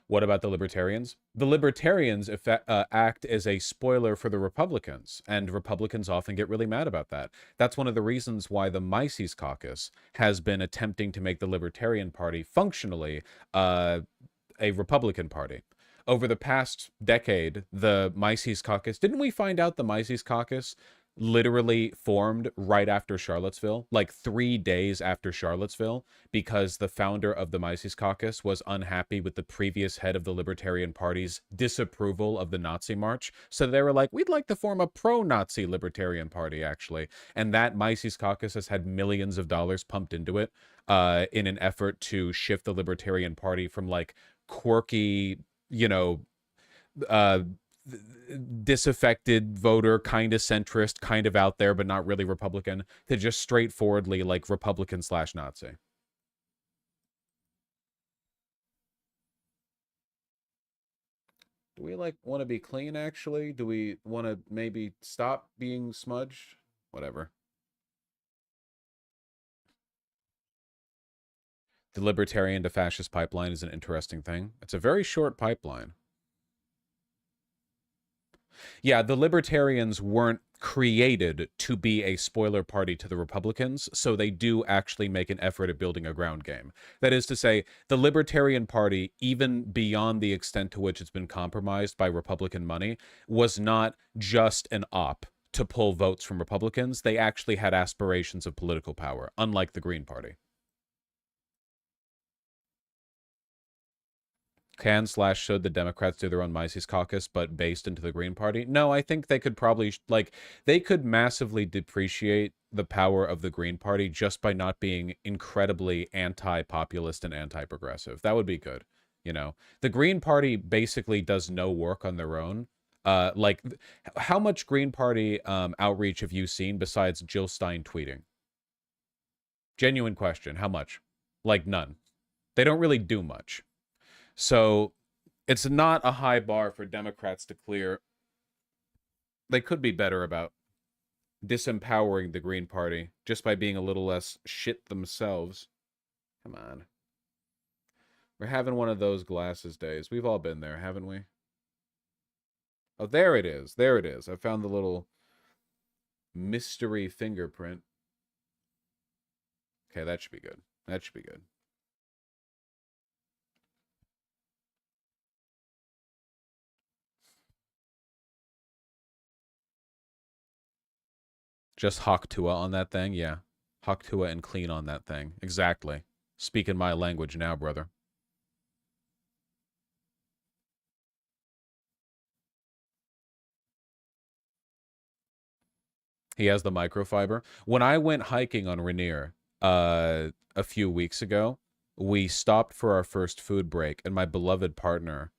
What about the Libertarians? The Libertarians act as a spoiler for the Republicans, and Republicans often get really mad about that. That's one of the reasons why the Mises Caucus has been attempting to make the Libertarian Party functionally a Republican Party. Over the past decade, the Mises Caucus, didn't we find out the Mises Caucus literally formed right after Charlottesville, like 3 days after Charlottesville, because the founder of the Mises Caucus was unhappy with the previous head of the Libertarian Party's disapproval of the Nazi March. So they were like, we'd like to form a pro-Nazi Libertarian Party, actually. And that Mises Caucus has had millions of dollars pumped into it in an effort to shift the Libertarian Party from like quirky, uh, disaffected voter, kind of centrist, kind of out there, but not really Republican, to just straightforwardly like Republican/Nazi. Do we like want to be clean actually? Do we want to maybe stop being smudged? Whatever. The libertarian to fascist pipeline is an interesting thing. It's a very short pipeline. Yeah, the Libertarians weren't created to be a spoiler party to the Republicans, so they do actually make an effort at building a ground game. That is to say, the Libertarian Party, even beyond the extent to which it's been compromised by Republican money, was not just an op to pull votes from Republicans. They actually had aspirations of political power, unlike the Green Party. Can/should the Democrats do their own Mises caucus, but based into the Green Party? No, I think they could probably, like, they could massively depreciate the power of the Green Party just by not being incredibly anti-populist and anti-progressive. That would be good. You know, the Green Party basically does no work on their own. Like, how much Green Party outreach have you seen besides Jill Stein tweeting? Genuine question. How much? Like, none. They don't really do much. So it's not a high bar for Democrats to clear. They could be better about disempowering the Green Party just by being a little less shit themselves. Come on. We're having one of those glasses days. We've all been there, haven't we? Oh, there it is. There it is. I found the little mystery fingerprint. Okay, that should be good. That should be good. Just Hawk Tua on that thing? Yeah. Hawk Tua and clean on that thing. Exactly. Speaking my language now, brother. He has the microfiber. When I went hiking on Rainier a few weeks ago, we stopped for our first food break, and my beloved partner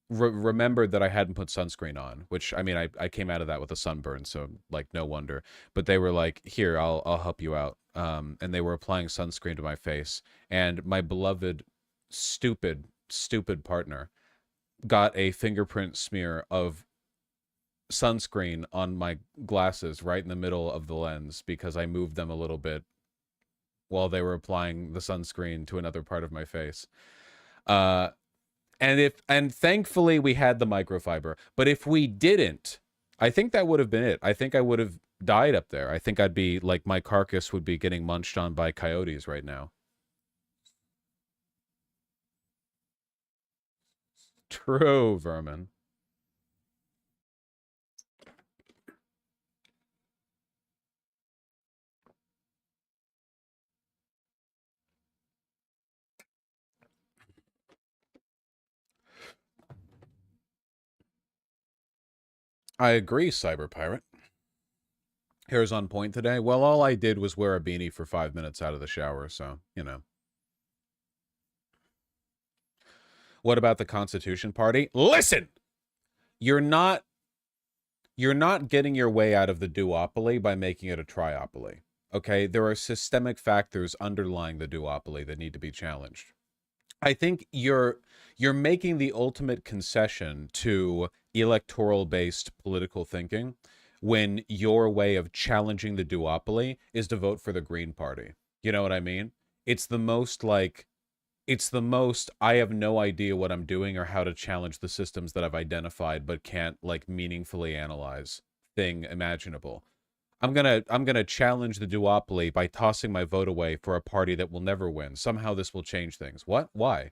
remembered that I hadn't put sunscreen on, which, I mean, I came out of that with a sunburn, so, like, no wonder. But they were like, here, I'll help you out. And they were applying sunscreen to my face. And my beloved, stupid partner got a fingerprint smear of sunscreen on my glasses right in the middle of the lens because I moved them a little bit while they were applying the sunscreen to another part of my face. And thankfully we had the microfiber. But if we didn't, I think that would have been it. I think I would have died up there. I think I'd be like, my carcass would be getting munched on by coyotes right now. True, vermin. I agree, Cyber Pirate. Hair's on point today. Well, all I did was wear a beanie for 5 minutes out of the shower, so, you know. What about the Constitution Party? Listen! You're not getting your way out of the duopoly by making it a triopoly. Okay? There are systemic factors underlying the duopoly that need to be challenged. I think you're making the ultimate concession to electoral-based political thinking when your way of challenging the duopoly is to vote for the Green Party. You know what I mean? It's the most I have no idea what I'm doing or how to challenge the systems that I've identified but can't, like, meaningfully analyze thing imaginable. I'm gonna challenge the duopoly by tossing my vote away for a party that will never win. Somehow this will change things. What? Why?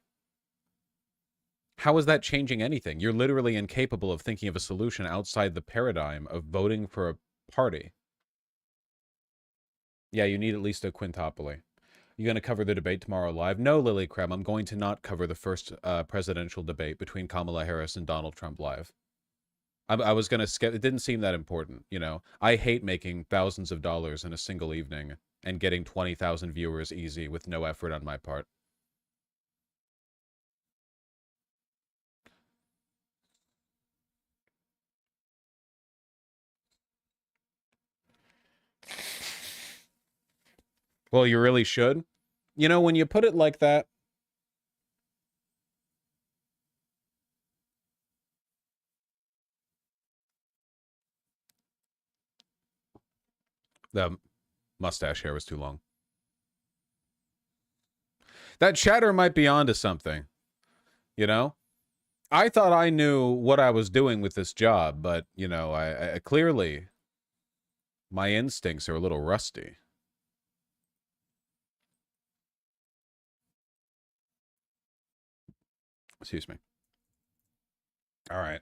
How is that changing anything? You're literally incapable of thinking of a solution outside the paradigm of voting for a party. Yeah, you need at least a quintuple. You going to cover the debate tomorrow live? No, Lily Krem, I'm going to not cover the first presidential debate between Kamala Harris and Donald Trump live. I was going to skip. It didn't seem that important, you know. I hate making thousands of dollars in a single evening and getting 20,000 viewers easy with no effort on my part. Well, you really should. You know, when you put it like that, the mustache hair was too long. That chatter might be onto something, you know? I thought I knew what I was doing with this job, but, you know, I clearly my instincts are a little rusty. Excuse me. All right.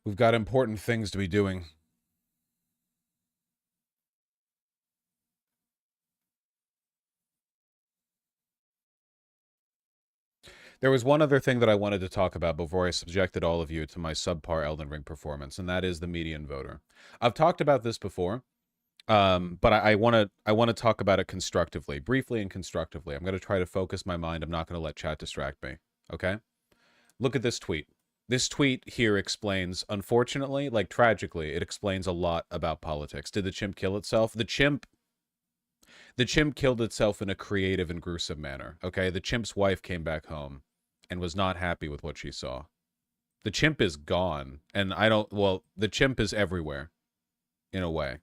We've got important things to be doing. There was one other thing that I wanted to talk about before I subjected all of you to my subpar Elden Ring performance, and that is the median voter. I've talked about this before, but I want to talk about it constructively, briefly and constructively. I'm going to try to focus my mind. I'm not going to let chat distract me. Okay? Look at this tweet. This tweet here explains, unfortunately, like tragically, it explains a lot about politics. Did the chimp kill itself? The chimp killed itself in a creative and gruesome manner. Okay? The chimp's wife came back home and was not happy with what she saw. The chimp is gone, and well, the chimp is everywhere in a way,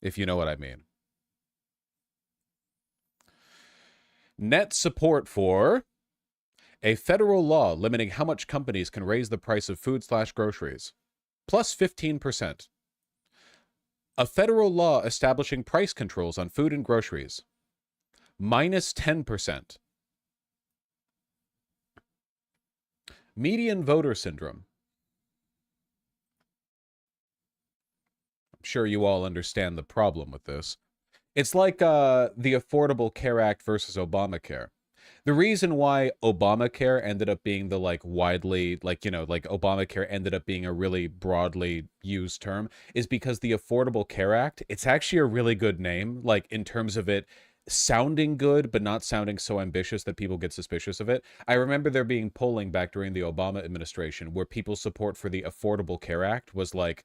if you know what I mean. Net support for a federal law limiting how much companies can raise the price of food/groceries, plus 15%. A federal law establishing price controls on food and groceries, minus 10%. Median voter syndrome. I'm sure you all understand the problem with this. It's like the Affordable Care Act versus Obamacare. The reason why Obamacare ended up being the like widely like Obamacare ended up being a really broadly used term is because the Affordable Care Act, it's actually a really good name, like in terms of it sounding good but not sounding so ambitious that people get suspicious of it. I remember there being polling back during the Obama administration where people's support for the Affordable Care Act was like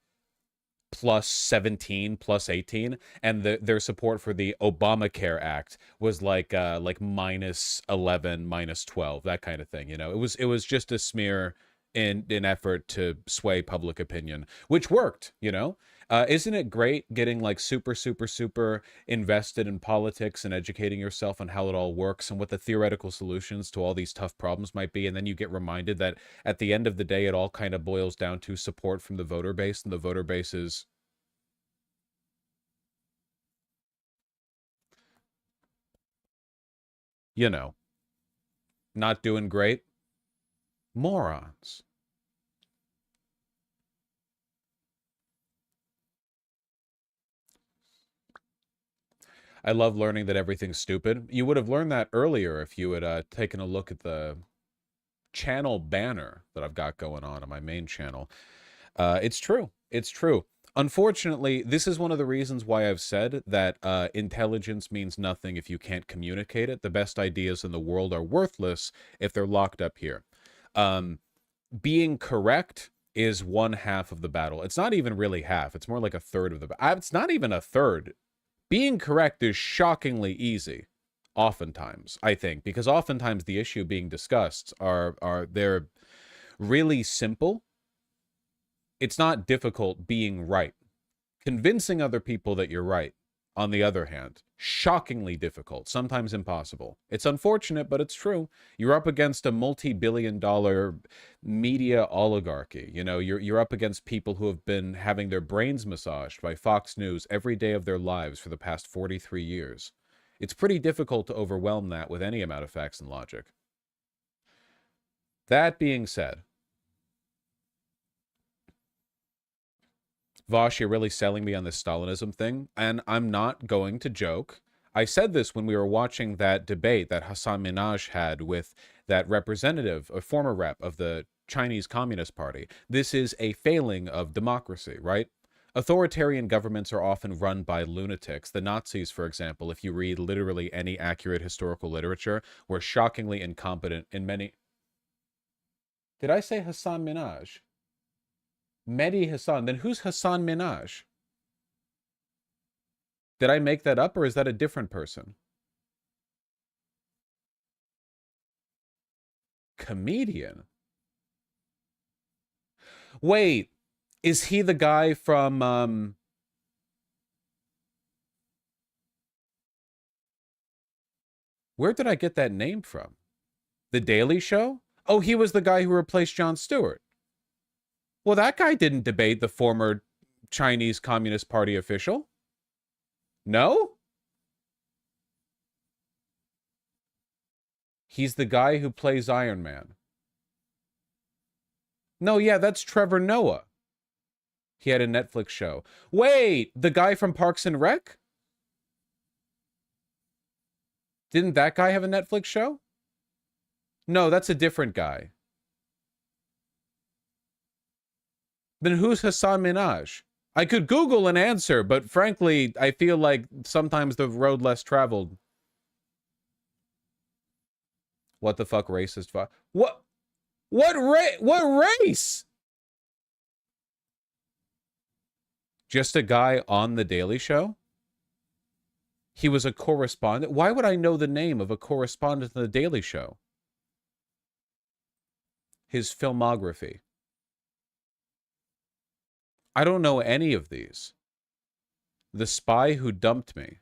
plus 17, plus 18, and their support for the Obamacare Act was like minus 11, minus 12, that kind of thing. You know, it was just a smear in an effort to sway public opinion, which worked. You know, isn't it great getting like super super super invested in politics and educating yourself on how it all works and what the theoretical solutions to all these tough problems might be, and then you get reminded that at the end of the day it all kind of boils down to support from the voter base, and the voter base is, you know, not doing great. Morons. I love learning that everything's stupid. You would have learned that earlier if you had taken a look at the channel banner that I've got going on my main channel. It's true. It's true. Unfortunately, this is one of the reasons why I've said that intelligence means nothing if you can't communicate it. The best ideas in the world are worthless if they're locked up here. Being correct is one half of the battle. It's not even really half. It's more like a third of the battle. It's not even a third. Being correct is shockingly easy, oftentimes, I think, because oftentimes the issue being discussed they're really simple. It's not difficult being right. Convincing other people that you're right, on the other hand, shockingly difficult, sometimes impossible. It's unfortunate, but it's true. You're up against a multi-billion-dollar media oligarchy. You know, you're up against people who have been having their brains massaged by Fox News every day of their lives for the past 43 years. It's pretty difficult to overwhelm that with any amount of facts and logic. That being said, Vosh, you're really selling me on this Stalinism thing, and I'm not going to joke. I said this when we were watching that debate that Hassan Minhaj had with that representative, a former rep of the Chinese Communist Party. This is a failing of democracy, right? Authoritarian governments are often run by lunatics. The Nazis, for example, if you read literally any accurate historical literature, were shockingly incompetent in many... Did I say Hassan Minhaj? Mehdi Hassan. Then who's Hassan Minhaj? Did I make that up, or is that a different person? Comedian? Wait, is he the guy from, where did I get that name from? The Daily Show? Oh, he was the guy who replaced Jon Stewart. Well, that guy didn't debate the former Chinese Communist Party official. No? He's the guy who plays Iron Man. No, yeah, that's Trevor Noah. He had a Netflix show. Wait, the guy from Parks and Rec? Didn't that guy have a Netflix show? No, that's a different guy. Then who's Hassan Minhaj? I could Google an answer, but frankly, I feel like sometimes the road less traveled. What the fuck, racist fuck? What race? Just a guy on The Daily Show? He was a correspondent. Why would I know the name of a correspondent on The Daily Show? His filmography. I don't know any of these. The Spy Who Dumped Me.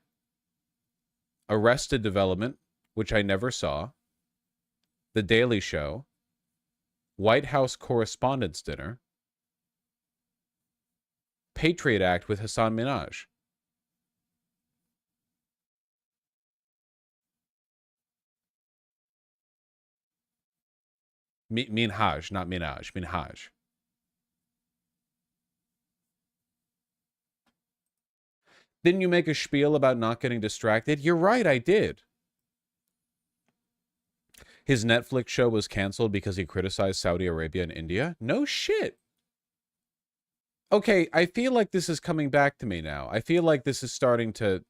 Arrested Development, which I never saw. The Daily Show. White House Correspondents' Dinner. Patriot Act with Hassan Minhaj. Minhaj, not Minhaj. Minhaj. Didn't you make a spiel about not getting distracted? You're right, I did. His Netflix show was canceled because he criticized Saudi Arabia and India? No shit. Okay, I feel like this is coming back to me now. I feel like this is starting to...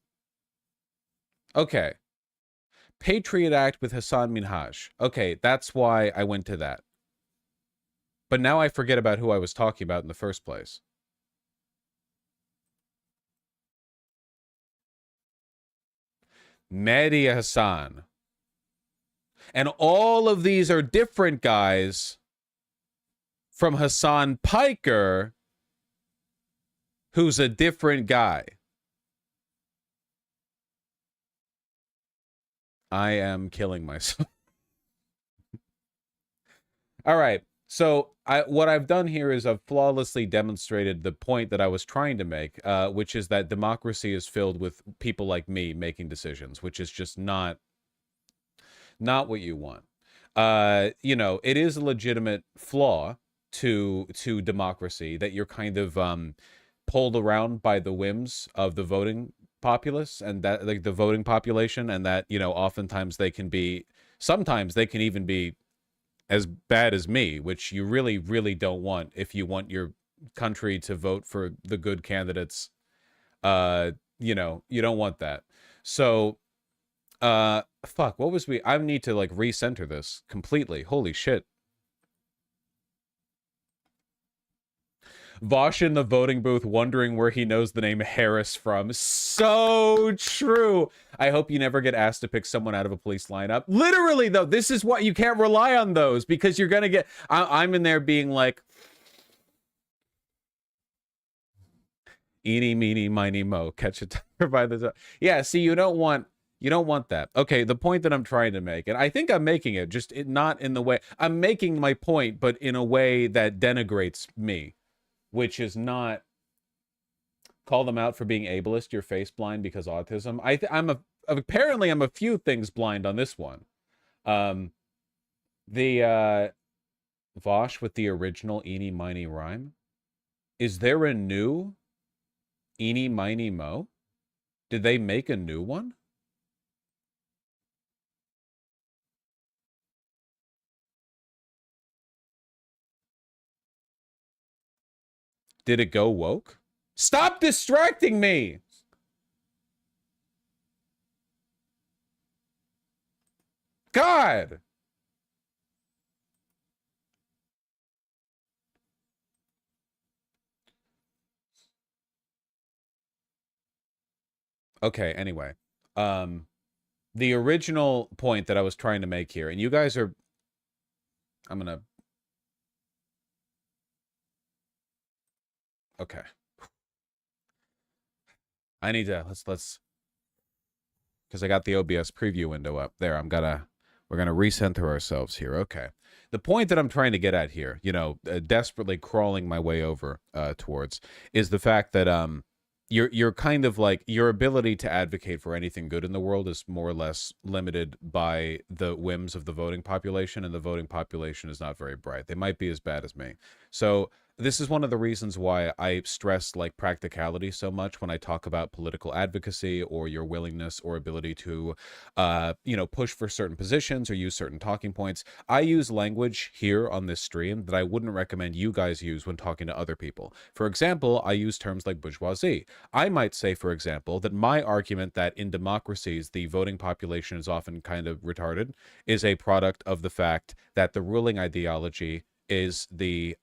Okay. Patriot Act with Hassan Minhaj. Okay, that's why I went to that. But now I forget about who I was talking about in the first place. Mehdi Hassan. And all of these are different guys from Hassan Piker, who's a different guy. I am killing myself. All right. So what I've done here is I've flawlessly demonstrated the point that I was trying to make, which is that democracy is filled with people like me making decisions, which is just not what you want. You know, it is a legitimate flaw to democracy that you're kind of pulled around by the whims of the voting populace and that like the voting population, and that, you know, oftentimes they can be, sometimes they can even be as bad as me, which you really, really don't want if you want your country to vote for the good candidates. You know, you don't want that. So, fuck, what was I need to like recenter this completely. Holy shit. Vosh in the voting booth wondering where he knows the name Harris from. So true. I hope you never get asked to pick someone out of a police lineup. Literally, though, this is what you can't rely on those, because you're going to get... I'm in there being like... Eeny, meeny, miny, mo. Catch a tiger by the... Yeah, see, you don't want that. Okay, the point that I'm trying to make, and I think I'm making it, just not in the way... I'm making my point, but in a way that denigrates me. Which is not call them out for being ableist. You're face blind because autism. Apparently I'm a few things blind on this one. The Vosh with the original eeny miny rhyme. Is there a new eeny miny mo? Did they make a new one? Did it go woke? Stop distracting me! God! Okay, anyway. The original point that I was trying to make here, and you guys are... I'm gonna... Okay. I need to... Let's... Because I got the OBS preview window up. There, I'm gonna... We're going to recenter ourselves here. Okay. The point that I'm trying to get at here, desperately crawling my way over towards, is the fact that you're kind of like, your ability to advocate for anything good in the world is more or less limited by the whims of the voting population, and the voting population is not very bright. They might be as bad as me. So this is one of the reasons why I stress like practicality so much when I talk about political advocacy, or your willingness or ability to push for certain positions or use certain talking points. I use language here on this stream that I wouldn't recommend you guys use when talking to other people. For example, I use terms like bourgeoisie. I might say, for example, that my argument that in democracies the voting population is often kind of retarded is a product of the fact that the ruling ideology is the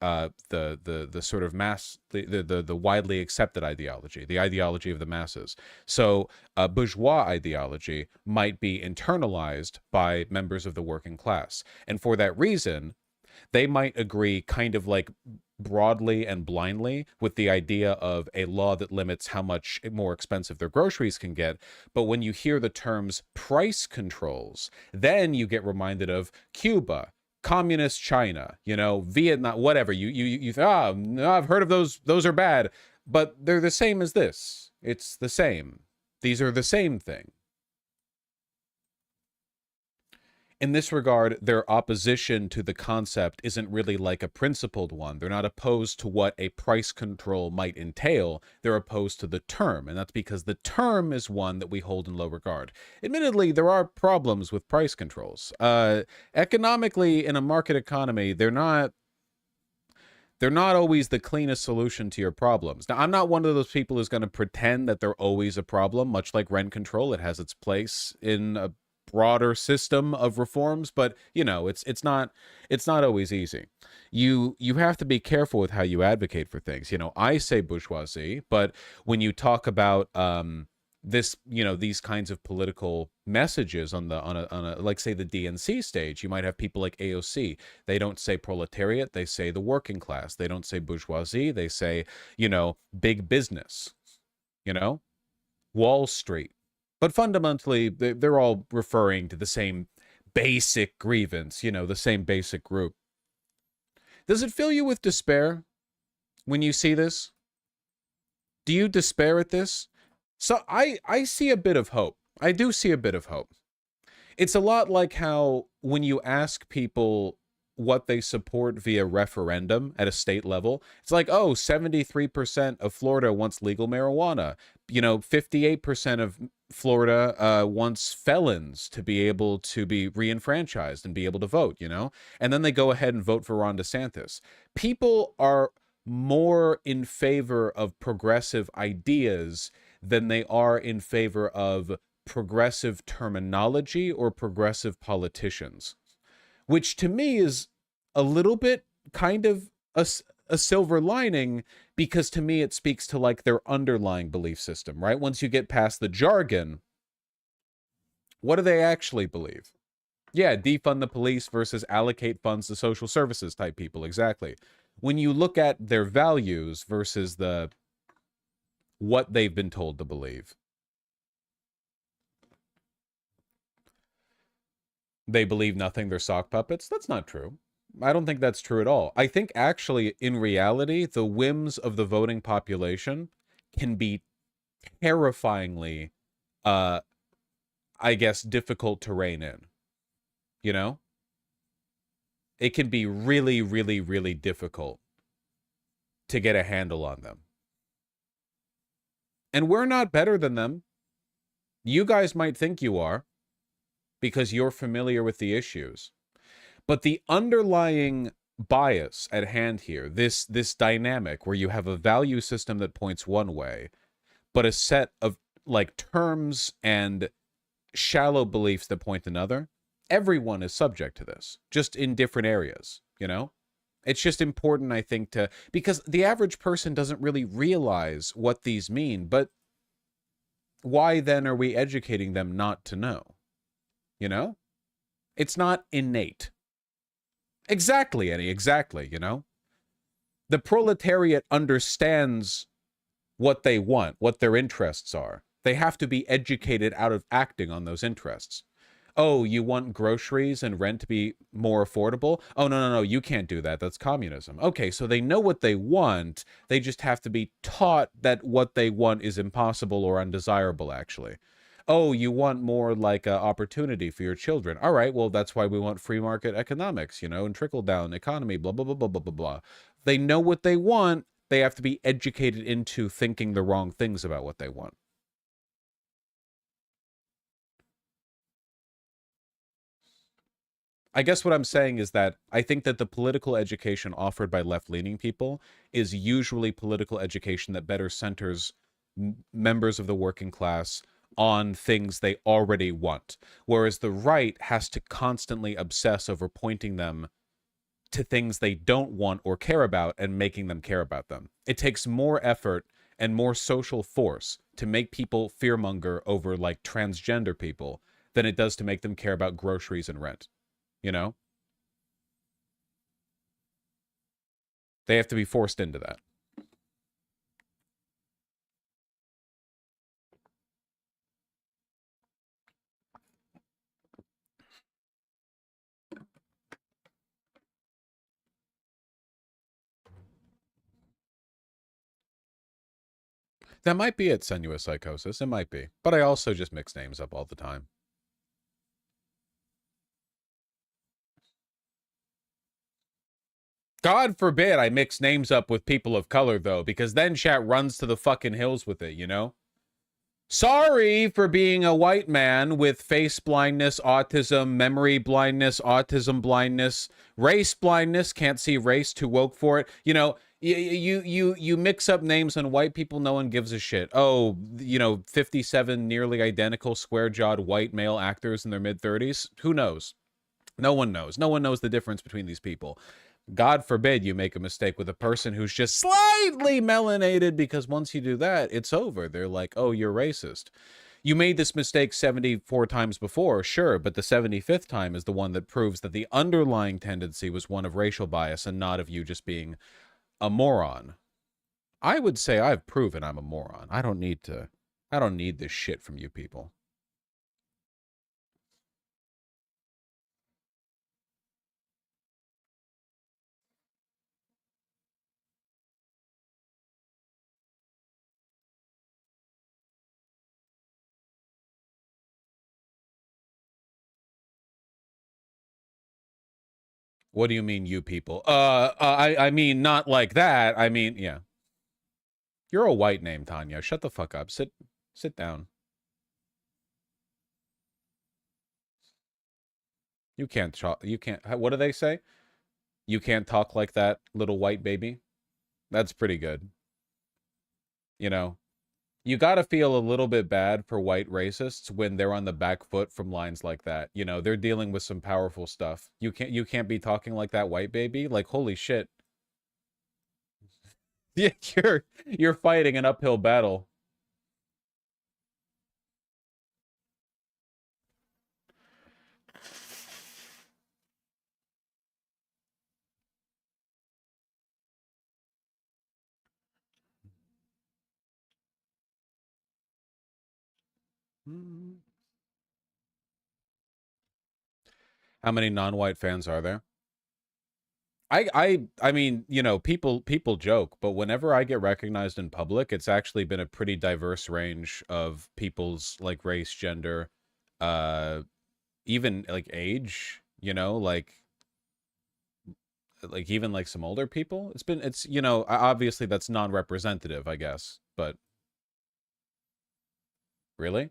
sort of mass, the widely accepted ideology, the ideology of the masses. So bourgeois ideology might be internalized by members of the working class, and for that reason, they might agree kind of like broadly and blindly with the idea of a law that limits how much more expensive their groceries can get. But when you hear the terms price controls, then you get reminded of Cuba, communist China, Vietnam, whatever. No, I've heard of those. Those are bad, but they're the same as this. It's the same. These are the same thing. In this regard, their opposition to the concept isn't really like a principled one. They're not opposed to what a price control might entail. They're opposed to the term, and that's because the term is one that we hold in low regard. Admittedly, there are problems with price controls. Economically, in a market economy, they're not always the cleanest solution to your problems. Now, I'm not one of those people who's going to pretend that they're always a problem. Much like rent control, it has its place in a broader system of reforms, but it's not always easy. You have to be careful with how you advocate for things. I say bourgeoisie, but when you talk about these kinds of political messages on a like, say, the DNC stage, you might have people like AOC. They don't say proletariat, they say the working class. They don't say bourgeoisie, they say big business, Wall Street. But fundamentally, they're all referring to the same basic grievance, the same basic group. Does it fill you with despair when you see this? Do you despair at this? So I see a bit of hope. I do see a bit of hope. It's a lot like how when you ask people what they support via referendum at a state level, it's like, 73% of Florida wants legal marijuana. 58% of Florida wants felons to be able to be reenfranchised and be able to vote, and then they go ahead and vote for Ron DeSantis. People are more in favor of progressive ideas than they are in favor of progressive terminology or progressive politicians, which to me is a little bit kind of a silver lining, because to me it speaks to like their underlying belief system, right? Once you get past the jargon, what do they actually believe? Yeah, defund the police versus allocate funds to social services type people, exactly. When you look at their values versus what they've been told to believe, they believe nothing, they're sock puppets. That's not true. I don't think that's true at all. I think actually, in reality, the whims of the voting population can be terrifyingly, I guess, difficult to rein in. It can be really, really, really difficult to get a handle on them. And we're not better than them. You guys might think you are, because you're familiar with the issues. But the underlying bias at hand here, this dynamic where you have a value system that points one way, but a set of like terms and shallow beliefs that point another, everyone is subject to this, just in different areas, It's just important, I think, because the average person doesn't really realize what these mean, but why then are we educating them not to know? It's not innate. Exactly, Eddie, exactly, The proletariat understands what they want, what their interests are. They have to be educated out of acting on those interests. Oh, you want groceries and rent to be more affordable? Oh, no, no, no, you can't do that. That's communism. Okay, so they know what they want. They just have to be taught that what they want is impossible or undesirable, actually. Oh, you want more like opportunity for your children. All right, well, that's why we want free market economics, you know, and trickle down economy, blah, blah, blah, blah, blah, blah, blah. They know what they want. They have to be educated into thinking the wrong things about what they want. I guess what I'm saying is that I think that the political education offered by left-leaning people is usually political education that better centers members of the working class on things they already want, whereas the right has to constantly obsess over pointing them to things they don't want or care about and making them care about them. It takes more effort and more social force to make people fearmonger over like transgender people than it does to make them care about groceries and rent. You know, they have to be forced into that. That might be it, sensuous psychosis. It might be. But I also just mix names up all the time. God forbid I mix names up with people of color, though, because then chat runs to the fucking hills with it, you know? Sorry for being a white man with face blindness, autism, memory blindness, autism blindness, race blindness, can't see race, too woke for it. You know, you mix up names and white people, no one gives a shit. Oh, you know, 57 nearly identical square-jawed white male actors in their mid-30s. Who knows? No one knows. No one knows the difference between these people. God forbid you make a mistake with a person who's just slightly melanated, because once you do that, it's over. They're like, oh, you're racist. You made this mistake 74 times before, sure, but the 75th time is the one that proves that the underlying tendency was one of racial bias and not of you just being a moron. I would say I've proven I'm a moron. I don't need this shit from you people. What do you mean, you people? I mean, not like that. I mean, yeah. You're a white name, Tanya. Shut the fuck up. Sit down. You can't talk. You can't. What do they say? You can't talk like that, little white baby. That's pretty good. You know, you got to feel a little bit bad for white racists when they're on the back foot from lines like that. You know, they're dealing with some powerful stuff. You can't be talking like that, white baby. Like, holy shit. Yeah, you're fighting an uphill battle. How many non-white fans are there? I mean, you know, people joke, but whenever I get recognized in public, it's actually been a pretty diverse range of people's like race, gender, uh even like age, you know, like even like some older people. It's you know, obviously that's non-representative, I guess, but really?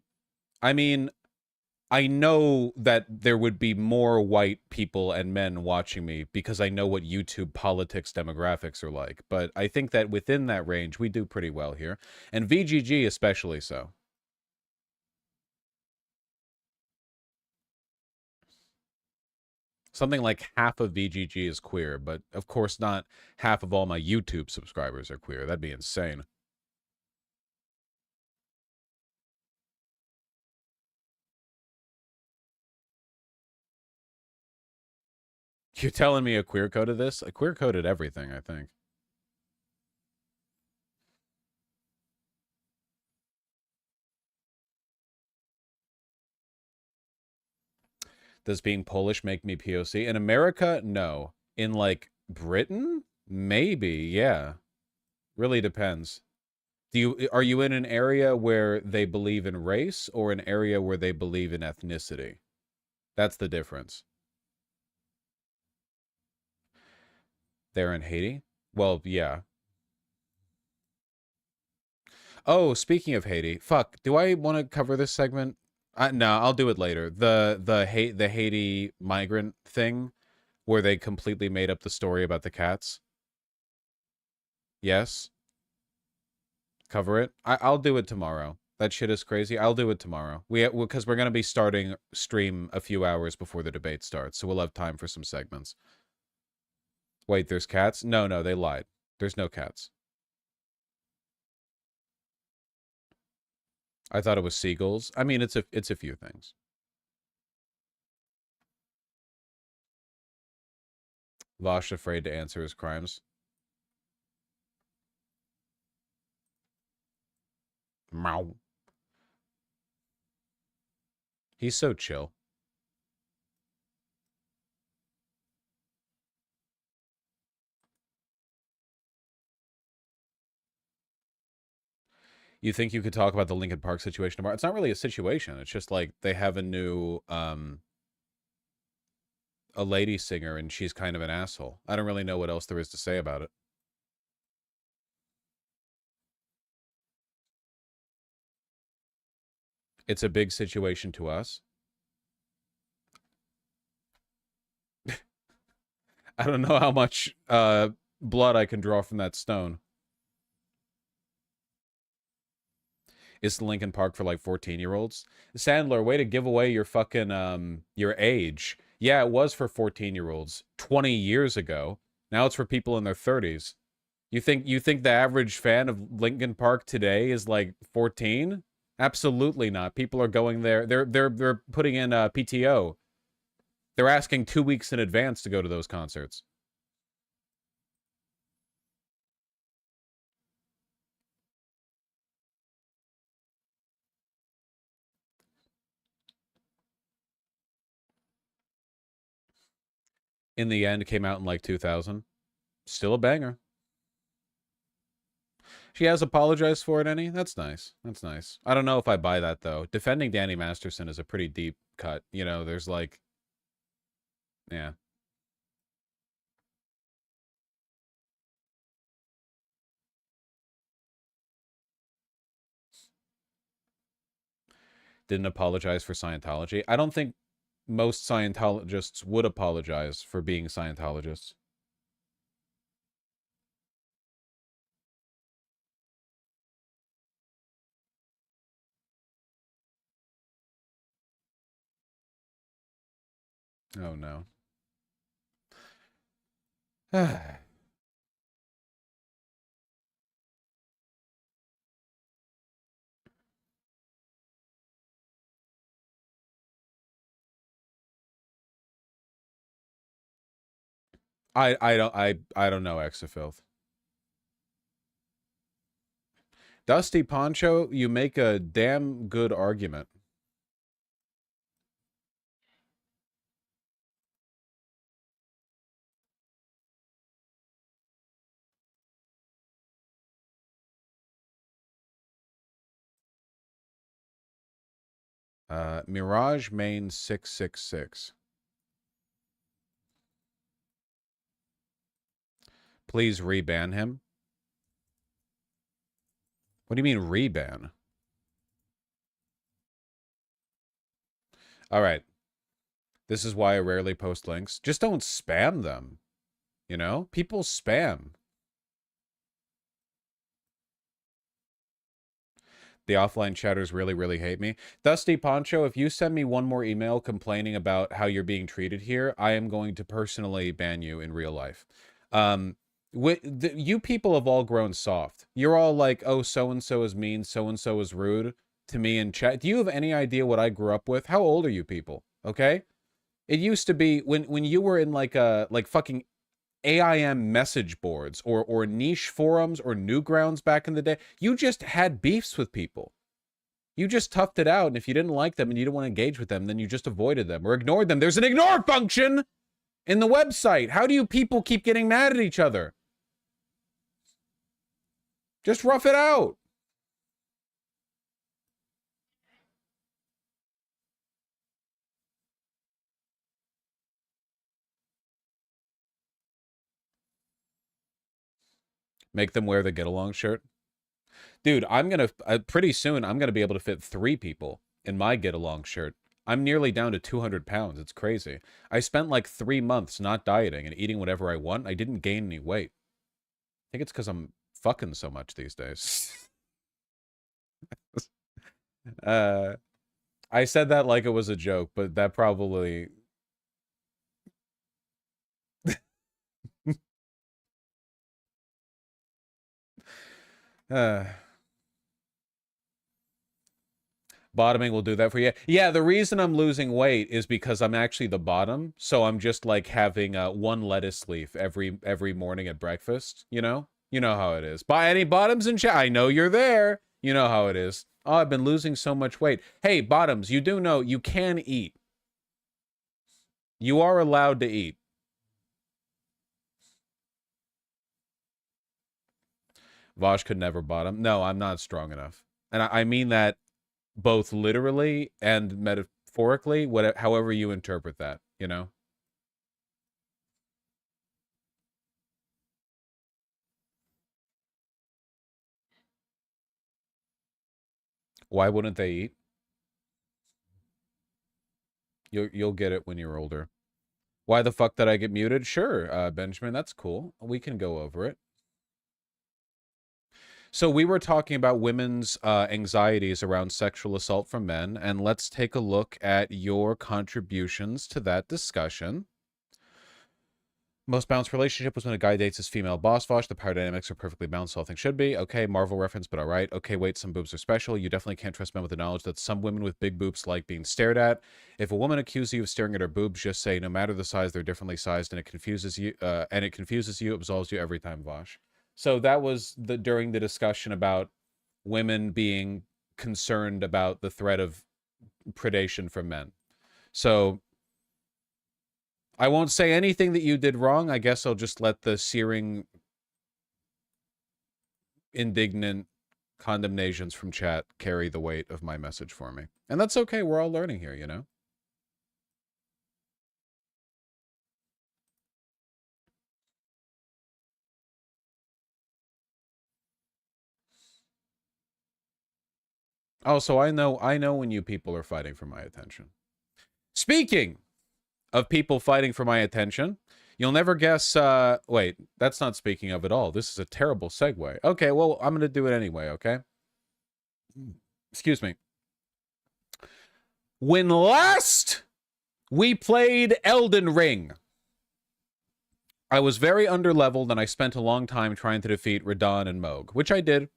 I mean, I know that there would be more white people and men watching me because I know what YouTube politics demographics are like. But I think that within that range, we do pretty well here. And VGG especially so. Something like half of VGG is queer, but of course not half of all my YouTube subscribers are queer. That'd be insane. You're telling me a queer coded this? A queer coded everything, I think. Does being Polish make me POC? In America, no. In, like, Britain? Maybe, yeah. Really depends. Are you in an area where they believe in race or an area where they believe in ethnicity? That's the difference. They're in Haiti? Well, yeah. Oh, speaking of Haiti, fuck, do I want to cover this segment? No, I'll do it later. The Haiti migrant thing where they completely made up the story about the cats. Yes. Cover it. I'll do it tomorrow. That shit is crazy. I'll do it tomorrow. Because we're going to be starting stream a few hours before the debate starts, so we'll have time for some segments. Wait, there's cats? No, they lied. There's no cats. I thought it was seagulls. I mean, it's a few things. Vosh afraid to answer his crimes. Meow. He's so chill. You think you could talk about the Lincoln Park situation tomorrow? It's not really a situation. It's just like they have a new a lady singer and she's kind of an asshole. I don't really know what else there is to say about it. It's a big situation to us. I don't know how much blood I can draw from that stone. It's the Lincoln Park for like 14-year-olds. Sandler, way to give away your fucking your age. Yeah, it was for 14-year-olds 20 years ago. Now it's for people in their 30s. You think the average fan of Lincoln Park today is like 14? Absolutely not. People are going there. They're putting in PTO. They're asking 2 weeks in advance to go to those concerts. In the end, it came out in like 2000. Still a banger. She has apologized for it, any? That's nice. That's nice. I don't know if I buy that, though. Defending Danny Masterson is a pretty deep cut. You know, there's like... Yeah. Didn't apologize for Scientology. I don't think most Scientologists would apologize for being Scientologists. Oh, no. I don't know Exafilth. Dusty Poncho, you make a damn good argument. Mirage main 666. Please reban him. What do you mean reban? All right. This is why I rarely post links. Just don't spam them. You know? People spam. The offline chatters really hate me. Dusty Poncho, if you send me one more email complaining about how you're being treated here, I am going to personally ban you in real life. You people have all grown soft. You're all like, oh, so-and-so is mean, so-and-so is rude to me in chat. Do you have any idea what I grew up with? How old are you people? Okay? It used to be when you were in like fucking AIM message boards or niche forums or Newgrounds back in the day, you just had beefs with people. You just toughed it out, and if you didn't like them and you didn't want to engage with them, then you just avoided them or ignored them. There's an ignore function in the website. How do you people keep getting mad at each other? Just rough it out. Make them wear the get along shirt. Dude, I'm gonna pretty soon I'm gonna be able to fit 3 people in my get along shirt. I'm nearly down to 200 pounds. It's crazy. I spent like 3 months not dieting and eating whatever I want. I didn't gain any weight. I think it's because I'm fucking so much these days. I said that like it was a joke, but that probably... Bottoming will do that for you. Yeah, the reason I'm losing weight is because I'm actually the bottom, so I'm just like having 1 lettuce leaf every morning at breakfast, you know? You know how it is. Buy any bottoms in chat? I know you're there. You know how it is. Oh, I've been losing so much weight. Hey, bottoms, you do know you can eat. You are allowed to eat. Vosh could never bottom. No, I'm not strong enough. And I mean that both literally and metaphorically, whatever, however you interpret that, you know? Why wouldn't they eat? You'll get it when you're older. Why the fuck did I get muted? Sure, Benjamin, that's cool. We can go over it. So we were talking about women's anxieties around sexual assault from men, and let's take a look at your contributions to that discussion. Most balanced relationship was when a guy dates his female boss. Vosh. The power dynamics are perfectly balanced, so all things should be. Okay, Marvel reference, but all right. Okay, wait, some boobs are special. You definitely can't trust men with the knowledge that some women with big boobs like being stared at. If a woman accuses you of staring at her boobs, just say, no matter the size, they're differently sized, and it confuses you, absolves you every time, Vosh. So that was during the discussion about women being concerned about the threat of predation from men. So I won't say anything that you did wrong. I guess I'll just let the searing, indignant condemnations from chat carry the weight of my message for me. And that's okay. We're all learning here, you know? Oh, so I know when you people are fighting for my attention. Speaking of people fighting for my attention, you'll never guess, wait, that's not speaking of at all. This is a terrible segue. Okay, well, I'm going to do it anyway, okay? Excuse me. When last we played Elden Ring, I was very underleveled and I spent a long time trying to defeat Radahn and Mohg, which I did.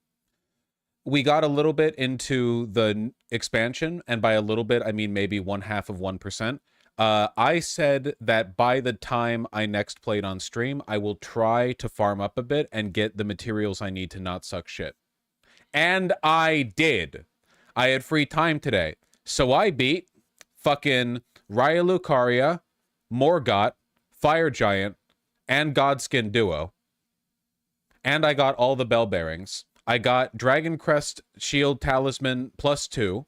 We got a little bit into the expansion, and by a little bit, I mean maybe 0.5%. I said that by the time I next played on stream, I will try to farm up a bit and get the materials I need to not suck shit. And I did. I had free time today. So I beat fucking Raya Lucaria, Morgott, Fire Giant, and Godskin Duo. And I got all the bell bearings. I got Dragon Crest Shield Talisman +2.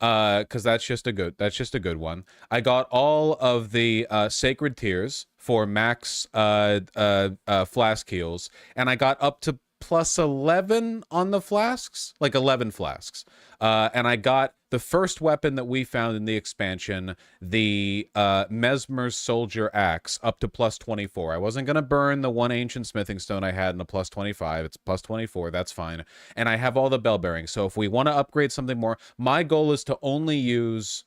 Because that's just a good one. I got all of the Sacred Tears for max flask heals, and I got up to +11 on the flasks, like 11 flasks. And I got the first weapon that we found in the expansion, the Mesmer's Soldier Axe, up to +24. I wasn't going to burn the one ancient smithing stone I had in a +25. It's +24. That's fine. And I have all the bell bearings. So if we want to upgrade something more, my goal is to only use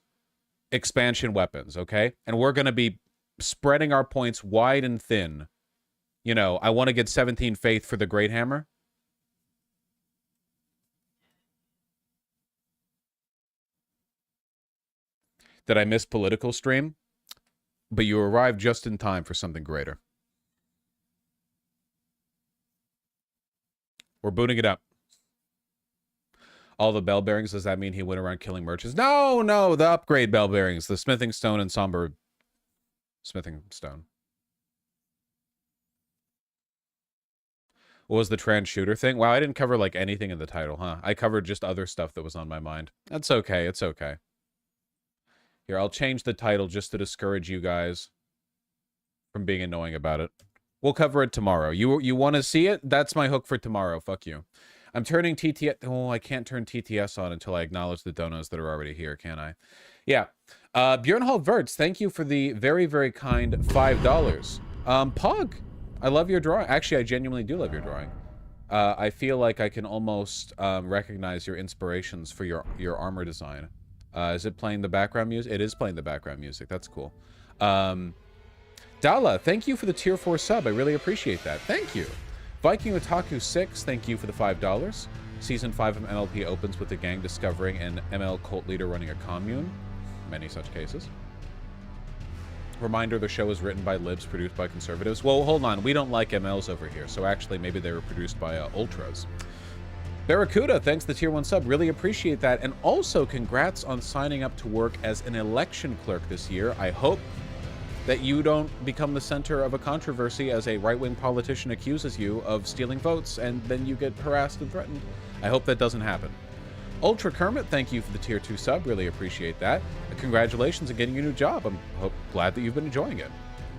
expansion weapons, okay? And we're going to be spreading our points wide and thin. You know, I want to get 17 Faith for the Great Hammer. Did I miss political stream? But you arrived just in time for something greater. We're booting it up. All the bell bearings, does that mean he went around killing merchants? No, no, the upgrade bell bearings, the smithing stone and somber smithing stone. What was the trans shooter thing? Wow, I didn't cover like anything in the title, huh? I covered just other stuff that was on my mind. That's okay, it's okay. Here, I'll change the title just to discourage you guys from being annoying about it. We'll cover it tomorrow. You want to see it? That's my hook for tomorrow. Fuck you. I'm turning TTS... Oh, I can't turn TTS on until I acknowledge the donos that are already here, can I? Yeah. Bjorn Hall Verts, thank you for the very, very kind $5. Pog, I love your drawing. Actually, I genuinely do love your drawing. I feel like I can almost recognize your inspirations for your armor design. Is it playing the background music? It is playing the background music. That's cool. Dala, thank you for the tier 4 sub. I really appreciate that. Thank you. Viking Otaku 6, thank you for the $5. Season 5 of MLP opens with the gang discovering an ML cult leader running a commune. Many such cases. Reminder, the show is written by libs, produced by conservatives. Well, hold on. We don't like MLs over here, so actually maybe they were produced by ultras. Barracuda, thanks the tier 1 sub. Really appreciate that. And also, congrats on signing up to work as an election clerk this year. I hope that you don't become the center of a controversy as a right-wing politician accuses you of stealing votes and then you get harassed and threatened. I hope that doesn't happen. Ultra Kermit, thank you for the tier 2 sub. Really appreciate that. Congratulations on getting your new job. I'm glad that you've been enjoying it.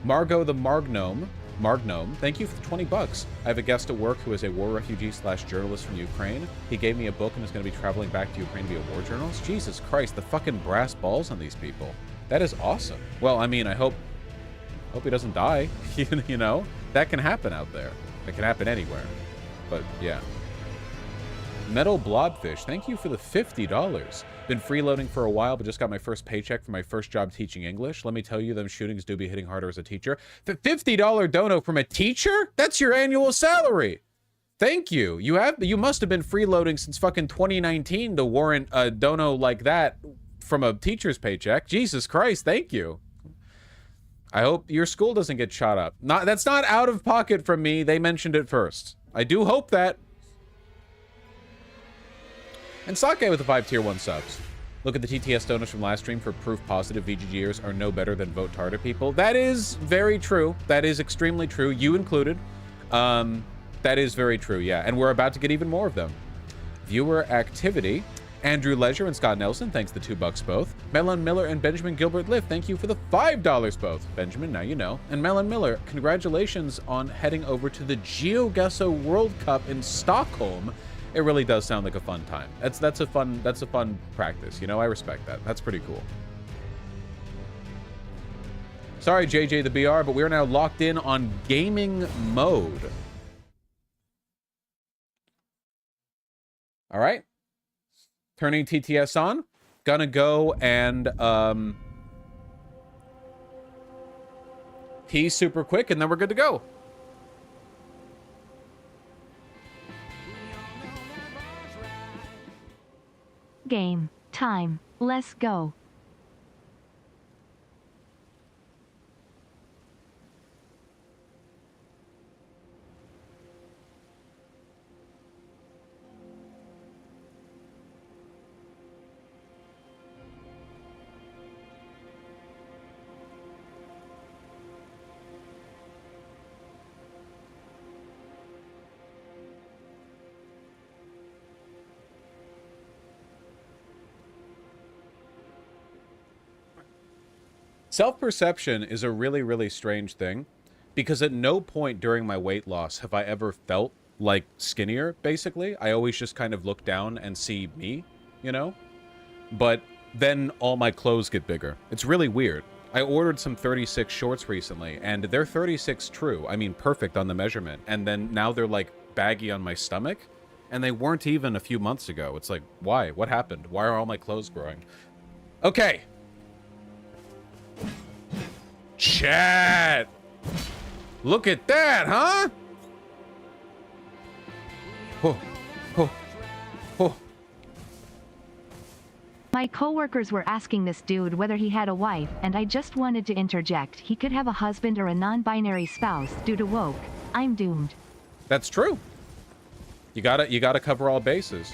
Margot the Margnome, thank you for the $20. I have a guest at work who is a war refugee / journalist from Ukraine. He gave me a book and is going to be traveling back to Ukraine to be a war journalist. Jesus Christ, the fucking brass balls on these people. That is awesome. Well, I mean, I hope he doesn't die. You know, that can happen out there. That can happen anywhere. But yeah. Metal Blobfish, thank you for the $50. Been freeloading for a while, but just got my first paycheck for my first job teaching English. Let me tell you, them shootings do be hitting harder as a teacher. The $50 dono from a teacher? That's your annual salary. Thank you. You must have been freeloading since fucking 2019 to warrant a dono like that from a teacher's paycheck. Jesus Christ, thank you. I hope your school doesn't get shot up. That's not out of pocket from me. They mentioned it first. I do hope that. And Sake with the 5 tier 1 subs. Look at the TTS donors from last stream for proof positive VGGers are no better than vote Tarda people. That is very true. That is extremely true. You included. That is very true, yeah. And we're about to get even more of them. Viewer activity. Andrew Leisure and Scott Nelson, thanks the $2 both. Melon Miller and Benjamin Gilbert Lift, thank you for the $5 both. Benjamin, now you know. And Melon Miller, congratulations on heading over to the GeoGuessr World Cup in Stockholm. It really does sound like a fun time. That's a fun practice, you know. I respect that. That's pretty cool. Sorry, JJ the BR, but we're now locked in on gaming mode. All right. Turning TTS on. Gonna go and pee super quick, and then we're good to go. Game time. Let's go. Self-perception is a really, really strange thing because at no point during my weight loss have I ever felt like skinnier, basically. I always just kind of look down and see me, you know? But then all my clothes get bigger. It's really weird. I ordered some 36 shorts recently, and they're 36 true. I mean, perfect on the measurement. And then now they're like baggy on my stomach, and they weren't even a few months ago. It's like, why? What happened? Why are all my clothes growing? Okay. Chat! Look at that, huh? Oh, oh, oh. My coworkers were asking this dude whether he had a wife, and I just wanted to interject. He could have a husband or a non-binary spouse due to woke. I'm doomed. That's true. You gotta cover all bases.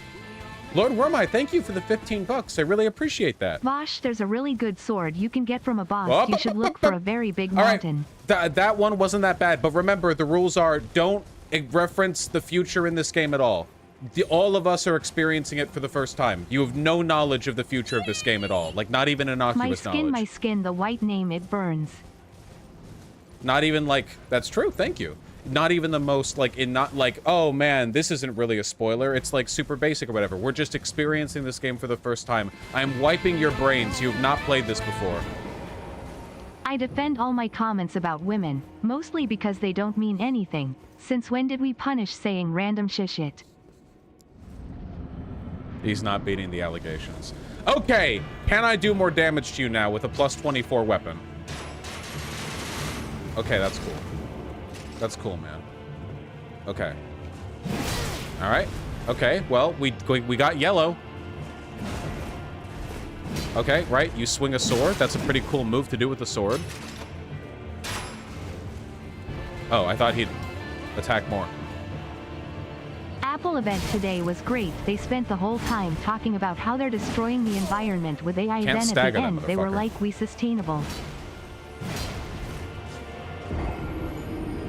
Lord Wormeye, thank you for the 15 bucks. I really appreciate that. Vosh, there's a really good sword you can get from a boss. Oh, You should look for a very big all right. mountain. That one wasn't that bad, but remember, the rules are don't reference the future in this game at all. All of us are experiencing it for the first time. You have no knowledge of the future of this game at all. Like, not even innocuous knowledge. My skin, the white name, it burns. Not even like, that's true, thank you. Not even the most, like, not like, oh man, this isn't really a spoiler. It's like super basic or whatever. We're just experiencing this game for the first time. I'm wiping your brains. You have not played this before. I defend all my comments about women, mostly because they don't mean anything. Since when did we punish saying random shit? He's not beating the allegations. Okay, can I do more damage to you now with a plus 24 weapon? Okay, that's cool. That's cool, man. Okay. All right. Okay, well, we got yellow. Okay, right, you swing a sword. That's a pretty cool move to do with the sword. Oh, I thought he'd attack more. Apple event today was great. They spent the whole time talking about how they're destroying the environment with AI. Can't Then at the end, they were like, we sustainable.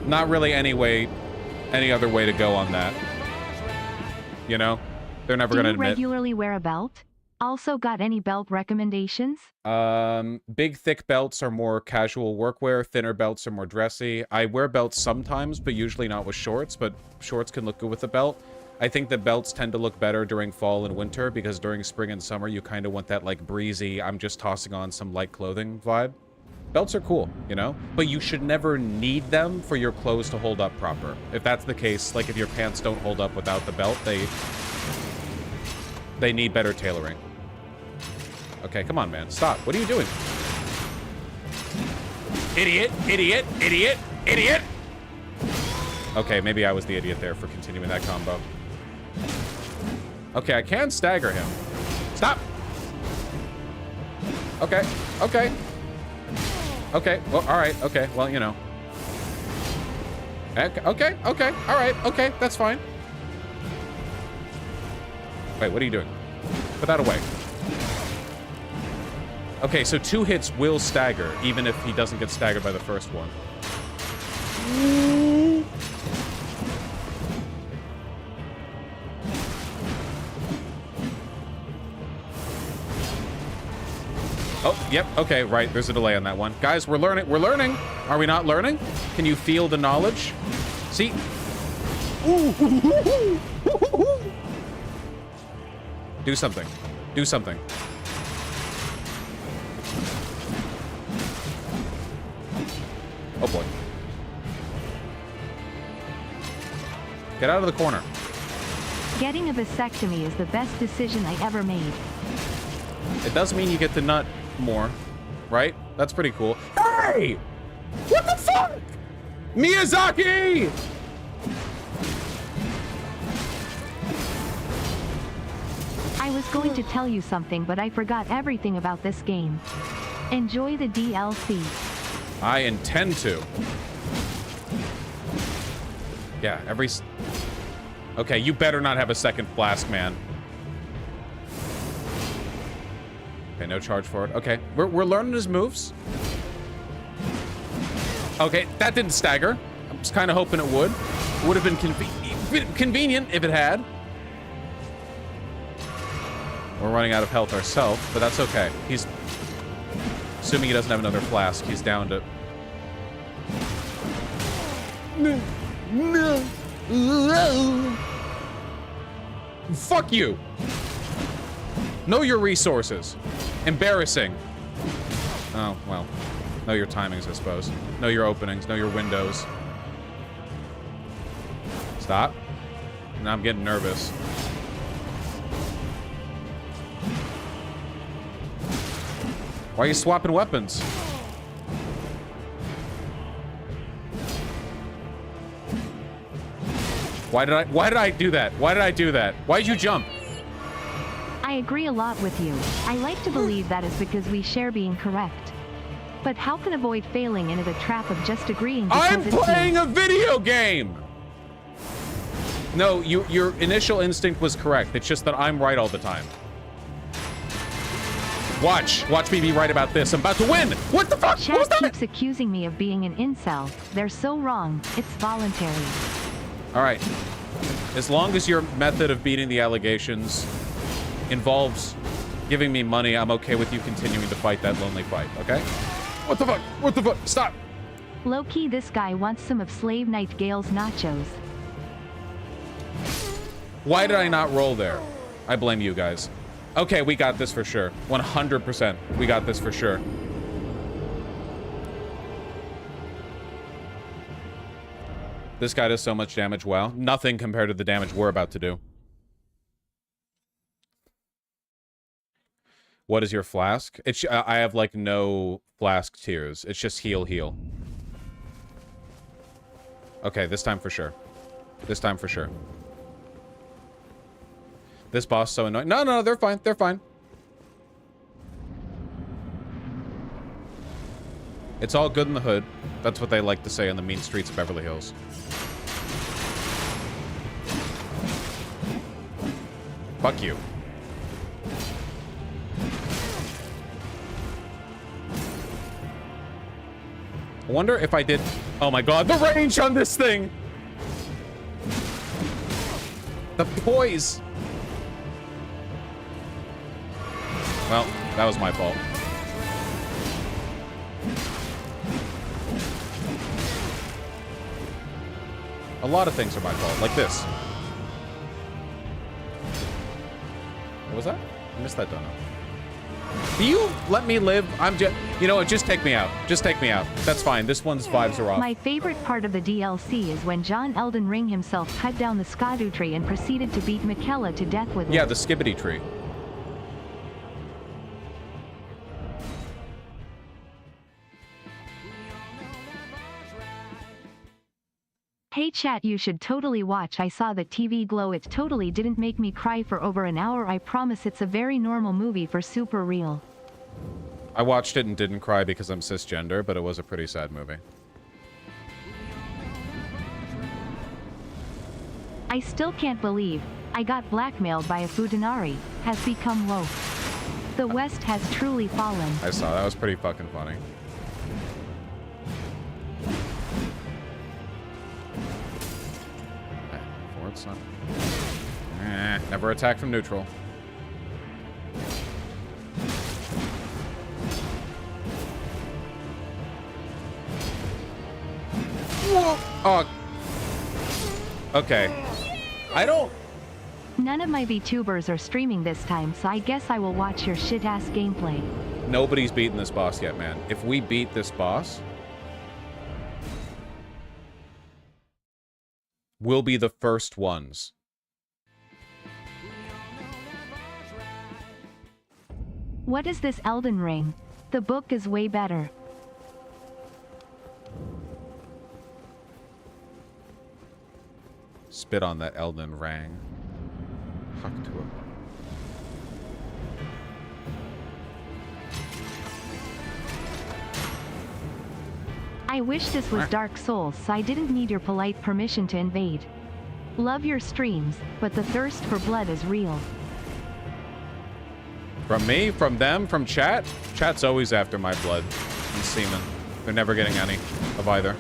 Not really any other way to go on that. You know? They're never gonna admit. Do you regularly wear a belt? Also got any belt recommendations? Big thick belts are more casual workwear, thinner belts are more dressy. I wear belts sometimes, but usually not with shorts, but shorts can look good with a belt. I think the belts tend to look better during fall and winter because during spring and summer you kind of want that like breezy, I'm just tossing on some light clothing vibe. Belts are cool, you know? But you should never need them for your clothes to hold up proper. If that's the case, like if your pants don't hold up without the belt, they need better tailoring. Okay, come on, man. Stop. What are you doing? Idiot, idiot, idiot, idiot! Okay, maybe I was the idiot there for continuing that combo. Okay, I can stagger him. Stop! Okay, okay. Okay, well, alright, okay, well, you know. Okay, okay, alright, okay, that's fine. Wait, what are you doing? Put that away. Okay, so 2 hits will stagger, even if he doesn't get staggered by the first one. Oh, yep, okay, right, there's a delay on that one. Guys, we're learning, Are we not learning? Can you feel the knowledge? See? Do something. Do something. Oh boy. Get out of the corner. Getting a vasectomy is the best decision I ever made. It does mean you get to nut more, right? That's pretty cool. Hey! What the fuck? Miyazaki! I was going to tell you something, but I forgot everything about this game. Enjoy the DLC. I intend to. Yeah, Okay, you better not have a second flask, man. Okay, no charge for it. Okay, we're learning his moves. Okay, that didn't stagger. I was kind of hoping it would. It would have been convenient if it had. We're running out of health ourselves, but that's okay. He's... Assuming he doesn't have another flask, he's down to... No. Fuck you! Know your resources. Embarrassing. Oh, well. Know your timings, I suppose. Know your openings. Know your windows. Stop. Now I'm getting nervous. Why are you swapping weapons? Why did I do that? Why did I do that? Why did you jump? I agree a lot with you. I like to believe that is because we share being correct. But how can avoid failing into the trap of just agreeing because I'm playing a video game! No, your initial instinct was correct. It's just that I'm right all the time. Watch me be right about this. I'm about to win. What the fuck? What was Chat that? keeps accusing me of being an incel. They're so wrong. It's voluntary. All right. As long as your method of beating the allegations involves giving me money, I'm okay with you continuing to fight that lonely fight, okay? What the fuck? What the fuck? Stop. Low-key, this guy wants some of Slave Night Gale's nachos. Why did I not roll there? I blame you guys. Okay, we got this for sure. 100%. We got this for sure. This guy does so much damage. Wow. Nothing compared to the damage we're about to do. What is your flask? I have, like, no flask tiers. It's just heal, heal. Okay, this time for sure. This time for sure. This boss so annoying. No, no, they're fine. They're fine. It's all good in the hood. That's what they like to say on the mean streets of Beverly Hills. Fuck you. I wonder if I did... Oh my god, the range on this thing! The poise! Well, that was my fault. A lot of things are my fault, like this. What was that? I missed that donut. Do you let me live? I'm just... You know what? Just take me out. Just take me out. That's fine. This one's vibes are off. My favorite part of the DLC is when John Elden Ring himself cut down the Skadu tree and proceeded to beat Michaela to death with it. Yeah, the skibbity tree. Hey chat, you should totally watch. I saw the TV glow. It totally didn't make me cry for over an hour. I promise it's a very normal movie for super real. I watched it and didn't cry because I'm cisgender, but it was a pretty sad movie. I still can't believe I got blackmailed by a Futanari. Has become woke. The West has truly fallen. I saw that. Was pretty fucking funny. Forward, son. Never attack from neutral. Whoa. Oh. Okay. I don't... None of my VTubers are streaming this time, so I guess I will watch your shit-ass gameplay. Nobody's beaten this boss yet, man. If we beat this boss, we'll be the first ones. What is this Elden Ring? The book is way better. Spit on that Elden Ring. Huck to it. I wish this was Dark Souls, so I didn't need your polite permission to invade. Love your streams, but the thirst for blood is real. From me? From them? From chat? Chat's always after my blood and semen. They're never getting any of either.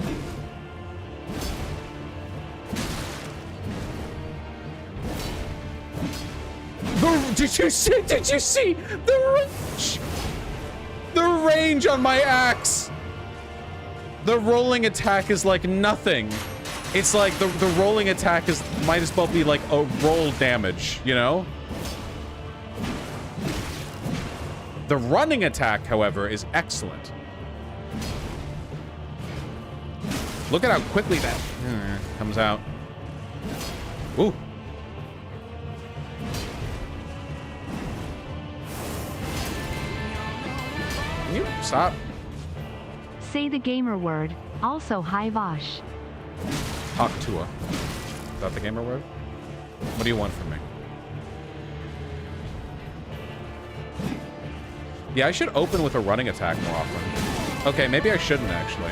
Did you see? Did you see the range? The range on my axe. The rolling attack is like nothing. It's like the rolling attack is might as well be like a roll damage, you know? The running attack, however, is excellent. Look at how quickly that comes out. Ooh. Can you stop? Say the gamer word. Also, hi Vosh. Talk to her. Is that the gamer word? What do you want from me? Yeah, I should open with a running attack more often. Okay, maybe I shouldn't actually.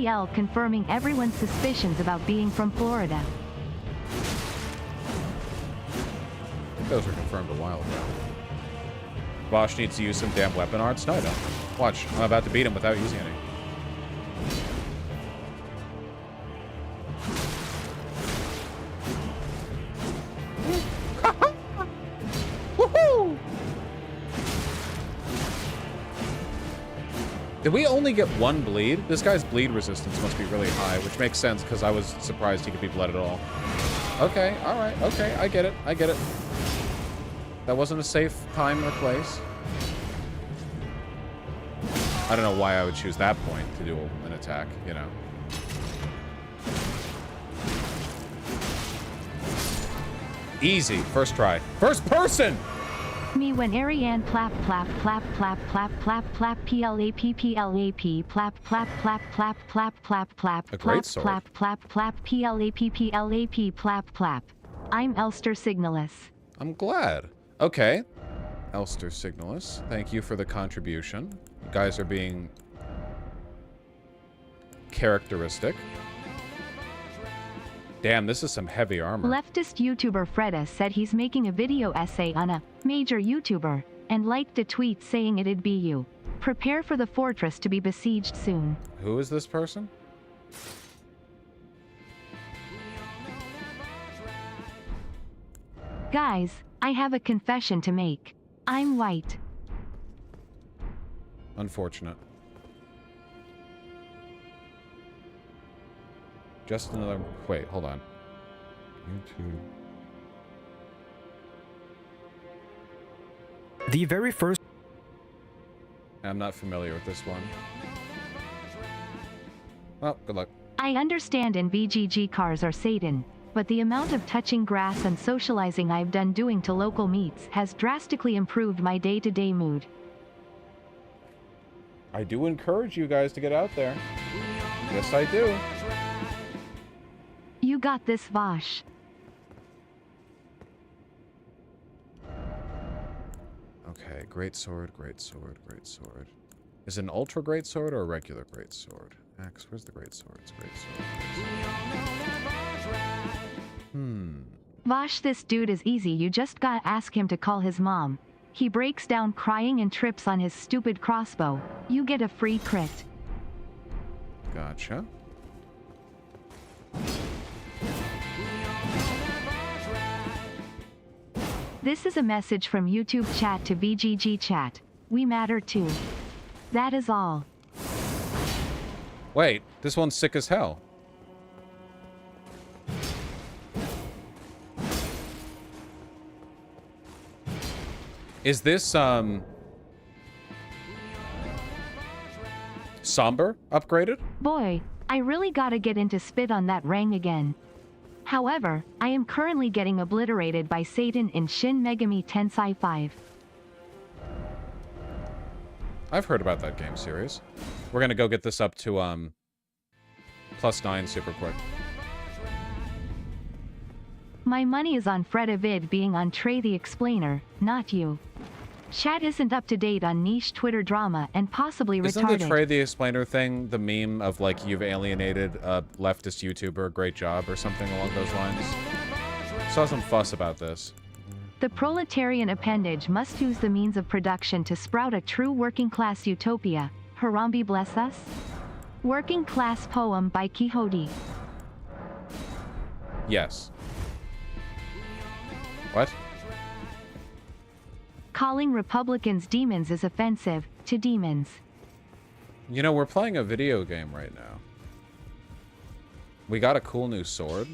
TTL confirming everyone's suspicions about being from Florida. Those were confirmed a while ago. Bosch needs to use some damn weapon arts? No, I don't. Watch, I'm about to beat him without using any. Woohoo! Did we only get one bleed? This guy's bleed resistance must be really high, which makes sense because I was surprised he could be bled at all. Okay, alright, okay, I get it, I get it. That wasn't a safe time or place. I don't know why I would choose that point to do an attack, you know. Easy, first try. First person! Me when Ariane plap plap plap plap plap plap plap plap plap plap plap plap plap plap plap A great sword. plap plap plap plap plap plap. I'm Elster Signalis. I'm glad. Okay. Elster Signalis, thank you for the contribution. You guys are being characteristic. Damn, this is some heavy armor. Leftist YouTuber Freda said he's making a video essay on a major YouTuber and liked a tweet saying it'd be you. Prepare for the fortress to be besieged soon. Who is this person? Guys, I have a confession to make. I'm white. Unfortunate. Just another... Wait, hold on. YouTube. The very first... I'm not familiar with this one. Well, good luck. I understand in VGG cars are Satan, but the amount of touching grass and socializing I've done doing to local meets has drastically improved my day-to-day mood. I do encourage you guys to get out there. Yes, I do. You got this, Vosh. Okay, great sword, great sword, great sword. Is it an ultra great sword or a regular great sword? Axe, where's the great sword? It's great sword. Vosh, this dude is easy. You just gotta ask him to call his mom. He breaks down crying and trips on his stupid crossbow. You get a free crit. Gotcha. This is a message from YouTube chat to VGG chat. We matter too. That is all. Wait, this one's sick as hell. Is this, Somber upgraded? Boy, I really gotta get into spit on that rang again. However, I am currently getting obliterated by Satan in Shin Megami Tensei 5. I've heard about that game series. We're gonna go get this up to, +9 super quick. My money is on Freda being on Trey the Explainer, not you. Chat isn't up to date on niche Twitter drama and possibly Isn't retarded. the Trey the Explainer thing the meme of, like, you've alienated a leftist YouTuber, great job, or something along those lines? Saw some fuss about this. The proletarian appendage must use the means of production to sprout a true working-class utopia. Harambe bless us? Working Class Poem by Quixote. Yes. What? Calling Republicans demons is offensive to demons. You know, we're playing a video game right now. We got a cool new sword.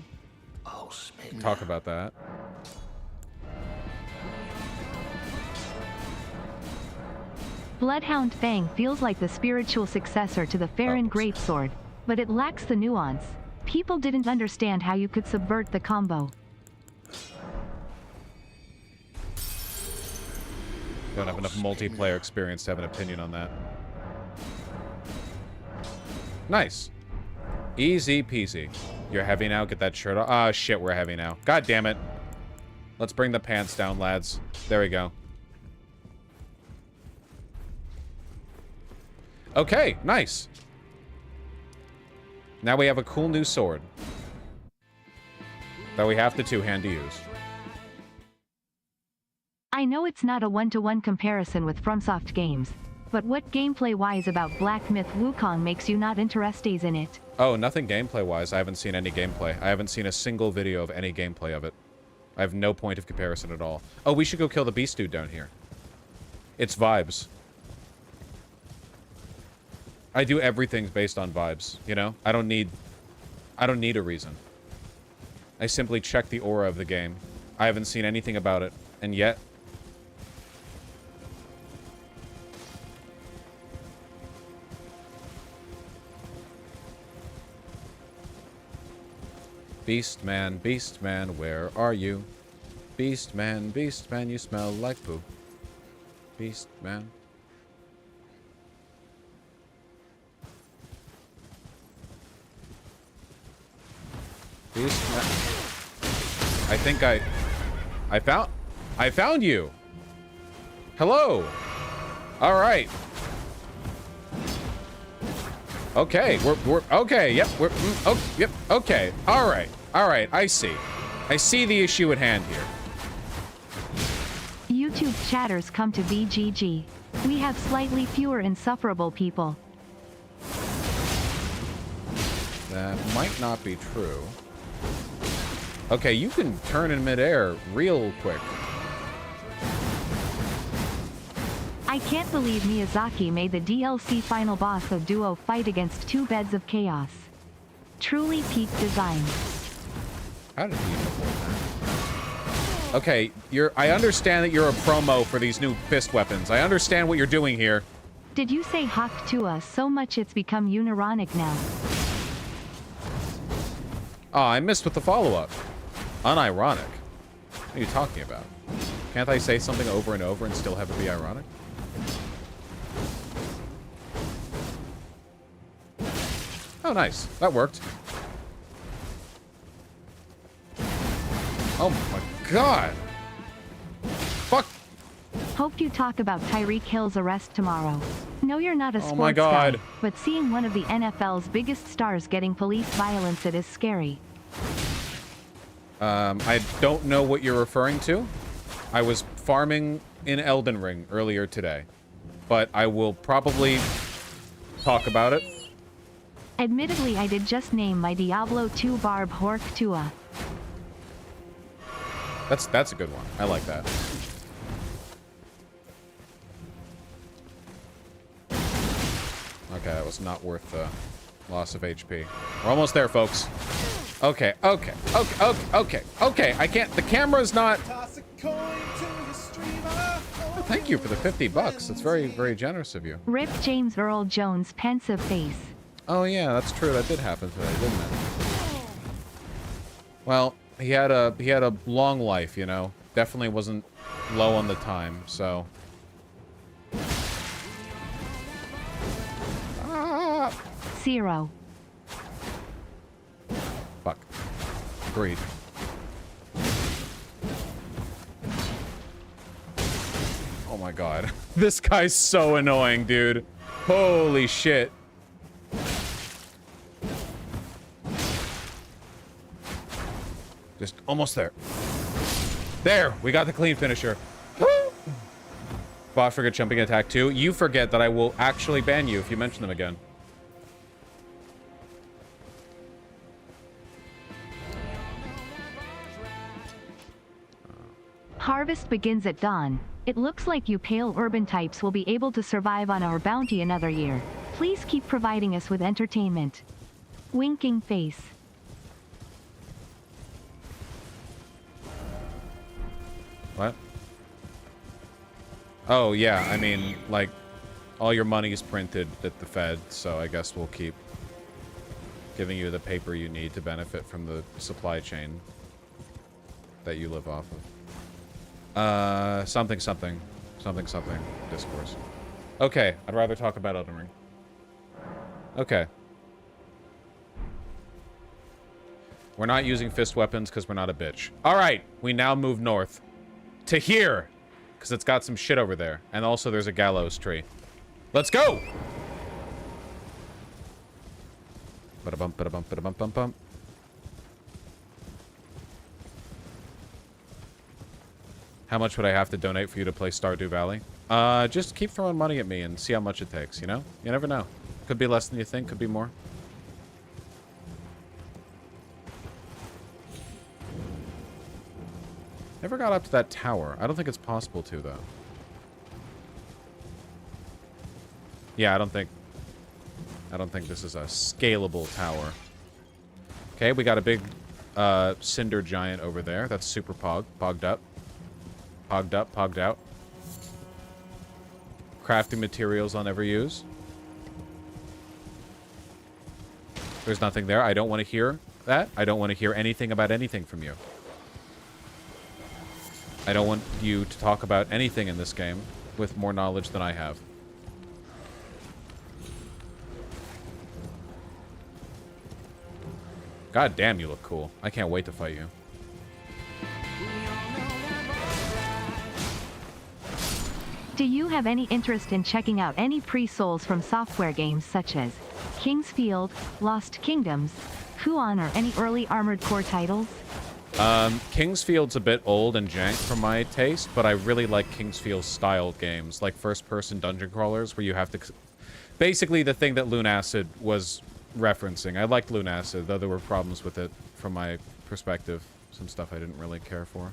Oh, Talk about that. Bloodhound Fang feels like the spiritual successor to the Farron Greatsword, but it lacks the nuance. People didn't understand how you could subvert the combo. Don't have enough multiplayer experience to have an opinion on that. Nice. Easy peasy. You're heavy now? Get that shirt off. Ah, shit, we're heavy now. God damn it. Let's bring the pants down, lads. There we go. Okay, nice. Now we have a cool new sword that we have to two-hand to use. I know it's not a one-to-one comparison with FromSoft games, but what gameplay-wise about Black Myth Wukong makes you not interested in it? Oh, nothing gameplay-wise. I haven't seen any gameplay. I haven't seen a single video of any gameplay of it. I have no point of comparison at all. Oh, we should go kill the beast dude down here. It's vibes. I do everything based on vibes, you know? I don't need a reason. I simply check the aura of the game. I haven't seen anything about it, and yet... Beast man, where are you? Beast man, you smell like poo. Beast man. Beast man. I think I found you. Hello. All right. Okay, we're okay. Yep, oh, yep. Okay. All right. I see. I see the issue at hand here. YouTube chatters come to BGG. We have slightly fewer insufferable people. That might not be true. Okay, you can turn in midair real quick. I can't believe Miyazaki made the DLC final boss of Duo fight against two beds of chaos. Truly peak design. How did he afford that? Okay, I understand that you're a promo for these new fist weapons. I understand what you're doing here. Did you say Hawk to us so much it's become unironic now? Oh, I missed with the follow-up. Unironic. What are you talking about? Can't I say something over and over and still have it be ironic? Oh, nice. That worked. Oh my god! Fuck! Hope you talk about Tyreek Hill's arrest tomorrow. No, you're not a sports Oh my god. guy, but seeing one of the NFL's biggest stars getting police violence, it is scary. I don't know what you're referring to. I was farming in Elden Ring earlier today, but I will probably talk about it. Admittedly, I did just name my Diablo 2 Barb Hork Tua. That's a good one. I like that. Okay, that was not worth the loss of HP. We're almost there, folks. Okay. I can't. The camera's not. Oh, thank you for the $50. That's very, very generous of you. Rip James Earl Jones' pensive face. Oh yeah, that's true. That did happen today, didn't it? Well, he had a long life, you know. Definitely wasn't low on the time, so. Zero. Fuck. Agreed. Oh my god. This guy's so annoying, dude. Holy shit. Just almost there. There! We got the clean finisher. Woo! Boss forget jumping attack too. You forget that I will actually ban you if you mention them again. Harvest begins at dawn. It looks like you pale urban types will be able to survive on our bounty another year. Please keep providing us with entertainment. Winking face. What? Oh, yeah, I mean, like, all your money is printed at the Fed, so I guess we'll keep giving you the paper you need to benefit from the supply chain that you live off of. Something discourse. Okay, I'd rather talk about Elden Ring. Okay. We're not using fist weapons because we're not a bitch. Alright, we now move north. To here! Because it's got some shit over there. And also there's a gallows tree. Let's go! Ba-da-bump, ba-da-bump, ba-da-bump, bump, bump. How much would I have to donate for you to play Stardew Valley? Just keep throwing money at me and see how much it takes, you know? You never know. Could be less than you think, could be more. Never got up to that tower. I don't think it's possible to, though. Yeah, I don't think this is a scalable tower. Okay, we got a big cinder giant over there. That's super pogged up. Pogged up, pogged out. Crafting materials I'll never use. There's nothing there. I don't want to hear that. I don't want to hear anything about anything from you. I don't want you to talk about anything in this game with more knowledge than I have. God damn, you look cool. I can't wait to fight you. Do you have any interest in checking out any pre-souls from software games such as Kingsfield, Lost Kingdoms, Kuon, or any early Armored Core titles? Kingsfield's a bit old and jank for my taste, but I really like Kingsfield-styled games, like first-person dungeon crawlers, where you have to... Basically, the thing that Lunacid was referencing. I liked Lunacid, though there were problems with it from my perspective. Some stuff I didn't really care for.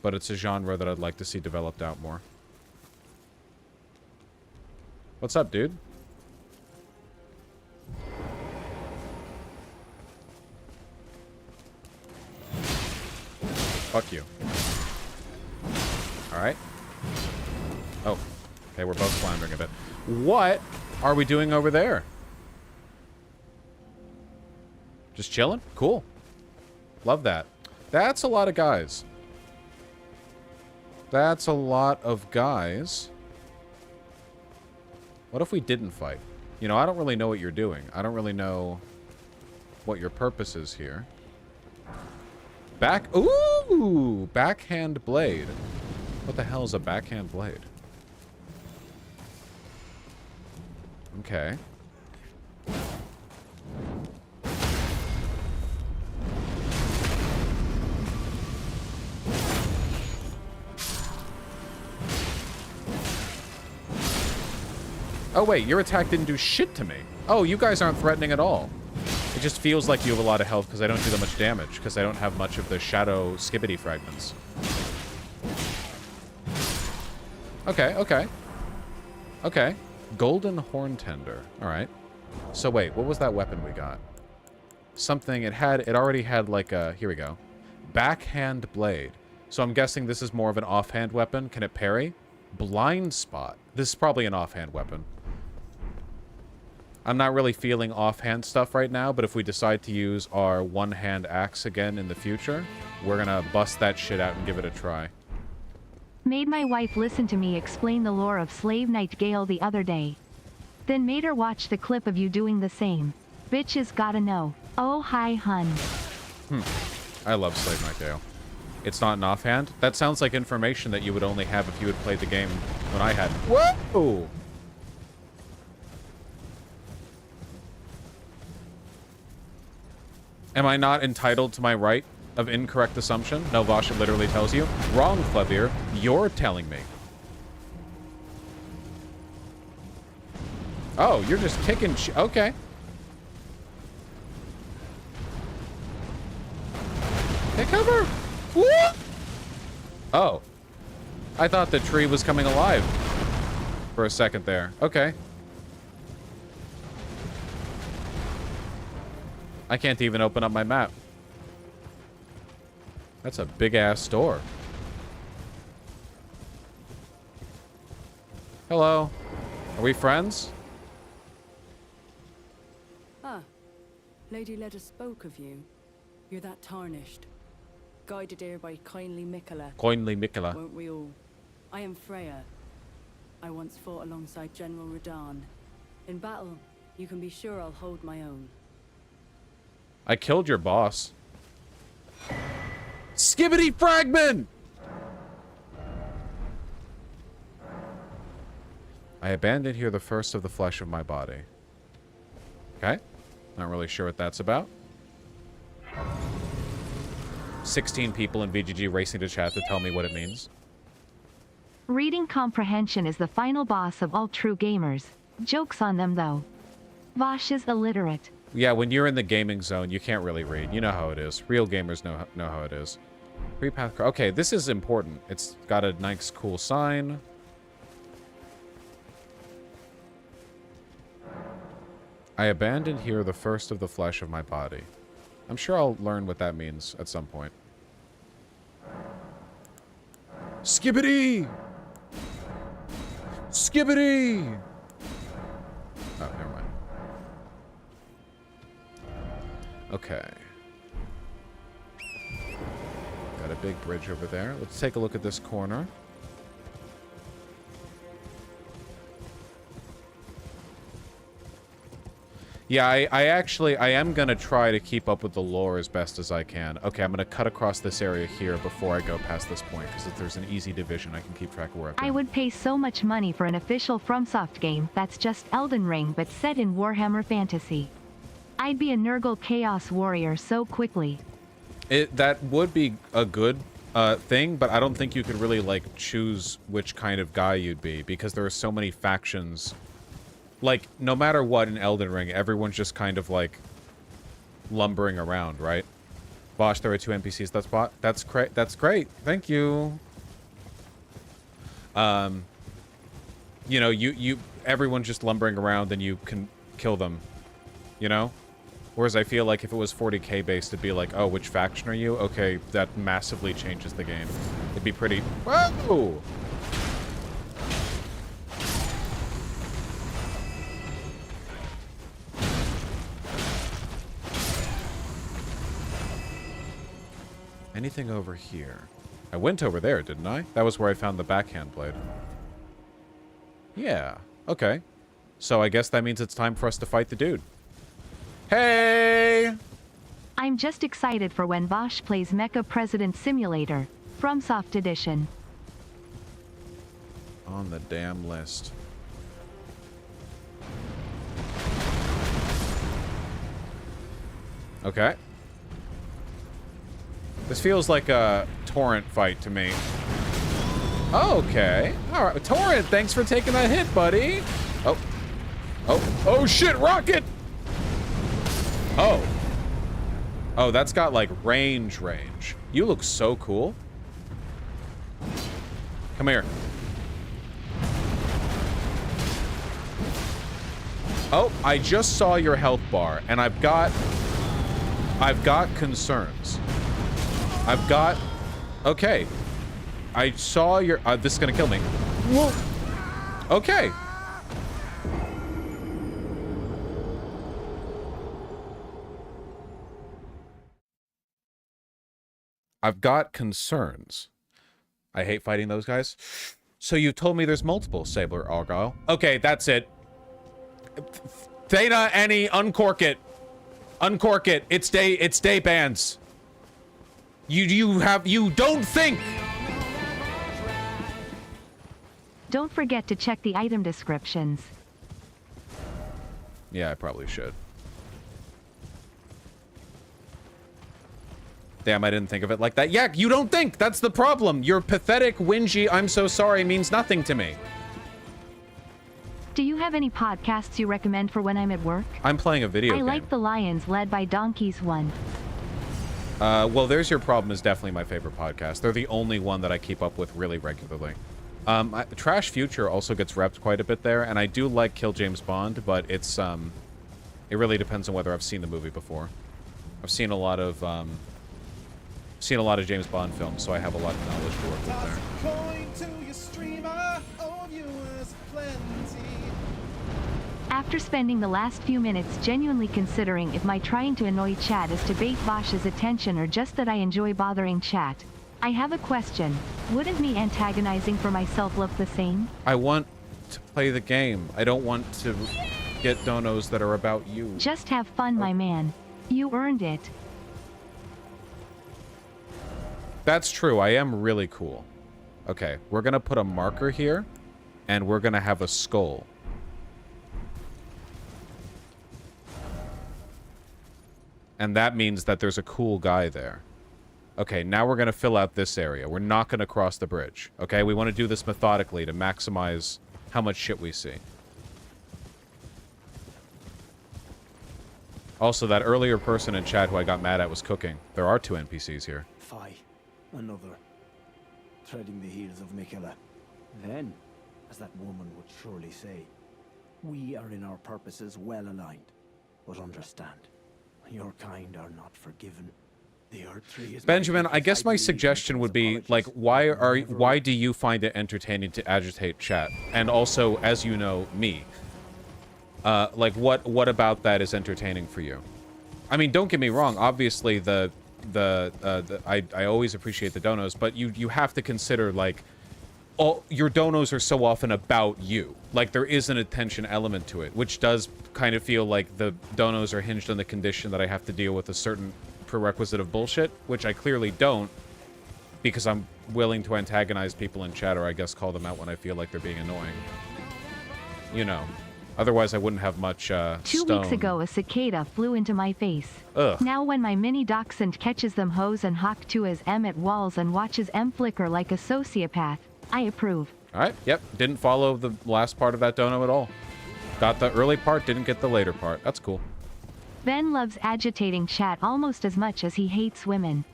But it's a genre that I'd like to see developed out more. What's up, dude? Fuck you. Alright. Oh. Okay, we're both floundering a bit. What are we doing over there? Just chilling? Cool. Love that. That's a lot of guys. That's a lot of guys. What if we didn't fight? You know, I don't really know what you're doing. I don't really know what your purpose is here. Ooh! Backhand blade. What the hell is a backhand blade? Okay. Oh, wait, your attack didn't do shit to me. Oh, you guys aren't threatening at all. It just feels like you have a lot of health because I don't do that much damage, because I don't have much of the shadow skibbity fragments. Okay, okay. Okay. Golden Horn Tender. Alright. So wait, what was that weapon we got? Something, it already had like a, here we go. Backhand blade. So I'm guessing this is more of an offhand weapon. Can it parry? Blind spot. This is probably an offhand weapon. I'm not really feeling offhand stuff right now, but if we decide to use our one-hand axe again in the future, we're gonna bust that shit out and give it a try. Made my wife listen to me explain the lore of Slave Knight Gale the other day. Then made her watch the clip of you doing the same. Bitches gotta know. Oh hi hun. I love Slave Knight Gale. It's not an offhand? That sounds like information that you would only have if you had played the game when I had. Whoa! Am I not entitled to my right of incorrect assumption? No, Vasha literally tells you. Wrong, Flavir. You're telling me. Oh, you're just kicking okay. Take cover! What? Oh. I thought the tree was coming alive for a second there. Okay. I can't even open up my map. That's a big-ass store. Hello. Are we friends? Ah. Lady Leda spoke of you. You're that tarnished. Guided here by kindly Mikola. Kindly Mikola. Won't we all? I am Freya. I once fought alongside General Radahn. In battle, you can be sure I'll hold my own. I killed your boss. Skibbity fragment! I abandoned here the first of the flesh of my body. Okay? Not really sure what that's about. 16 people in VGG racing to chat to tell me what it means. Reading comprehension is the final boss of all true gamers. Joke's on them, though. Vosh is illiterate. Yeah, when you're in the gaming zone, you can't really read. You know how it is. Real gamers know how it is. Free path. Okay, this is important. It's got a nice, cool sign. I abandoned here the first of the flesh of my body. I'm sure I'll learn what that means at some point. Skibbity! Skibbity! Oh, never mind. Okay. Got a big bridge over there. Let's take a look at this corner. Yeah, I am going to try to keep up with the lore as best as I can. Okay, I'm going to cut across this area here before I go past this point, because if there's an easy division, I can keep track of where I've been. I would pay so much money for an official FromSoft game that's just Elden Ring but set in Warhammer Fantasy. I'd be a Nurgle Chaos Warrior so quickly. That would be a good thing, but I don't think you could really, like, choose which kind of guy you'd be, because there are so many factions. Like, no matter what in Elden Ring, everyone's just kind of, like, lumbering around, right? Bosh, there are 2 NPCs that spot. That's great. That's great. Thank you. You know, everyone's just lumbering around and you can kill them, you know? Whereas I feel like if it was 40k based, it'd be like, oh, which faction are you? Okay, that massively changes the game. It'd be pretty... Whoa! Anything over here? I went over there, didn't I? That was where I found the backhand blade. Yeah, okay. So I guess that means it's time for us to fight the dude. Hey! I'm just excited for when Vosh plays Mecha President Simulator, FromSoft Edition. On the damn list. Okay. This feels like a Torrent fight to me. Okay. Alright, Torrent, thanks for taking that hit, buddy. Oh. Oh shit, rocket! Oh. Oh, that's got, like, range. You look so cool. Come here. Oh, I just saw your health bar, and I've got concerns. Okay. I saw your... this is gonna kill me. Whoa. Okay. I've got concerns. I hate fighting those guys. So you told me there's multiple Sabler Argyle. Okay, that's it. Theta, Annie, uncork it. Uncork it. It's day bands. You don't think. Don't forget to check the item descriptions. Yeah, I probably should. Damn, I didn't think of it like that. Yeah, you don't think. That's the problem. Your pathetic, whingy, I'm so sorry means nothing to me. Do you have any podcasts you recommend for when I'm at work? I'm playing a video game. I like The Lions Led by Donkeys one. Well, There's Your Problem is definitely my favorite podcast. They're the only one that I keep up with really regularly. Trash Future also gets repped quite a bit there, and I do like Kill James Bond, but it's, it really depends on whether I've seen the movie before. I've seen a lot of James Bond films, so I have a lot of knowledge to work with there. After spending the last few minutes genuinely considering if my trying to annoy chat is to bait Vosh's attention or just that I enjoy bothering chat, I have a question. Wouldn't me antagonizing for myself look the same? I want to play the game. I don't want to get donos that are about you. Just have fun, my man. You earned it. That's true. I am really cool. Okay, we're gonna put a marker here, and we're gonna have a skull. And that means that there's a cool guy there. Okay, now we're going to fill out this area. We're not going to cross the bridge. Okay, we want to do this methodically to maximize how much shit we see. Also, that earlier person in chat who I got mad at was cooking. There are 2 NPCs here. Fie, another. Treading the heels of Mikela. Then, as that woman would surely say, we are in our purposes well aligned. But understand, your kind are not forgiven. The ERDTREE is Benjamin, I guess my suggestion would be, like, why do you find it entertaining to agitate chat? And also, as you know, me. Like, what about that is entertaining for you? I mean, don't get me wrong. Obviously, I always appreciate the donos, but you have to consider, like, your donos are so often about you. Like, there is an attention element to it, which does kind of feel like the donos are hinged on the condition that I have to deal with a certain prerequisite of bullshit, which I clearly don't, because I'm willing to antagonize people in chat, or I guess call them out when I feel like they're being annoying. You know. Otherwise, I wouldn't have much, 2 weeks ago, a cicada flew into my face. Ugh. Now when my mini dachshund catches them hoes and hawk to his M at walls and watches M flicker like a sociopath, I approve. Alright, yep. Didn't follow the last part of that dono at all. Got the early part, didn't get the later part. That's cool. Ben loves agitating chat almost as much as he hates women.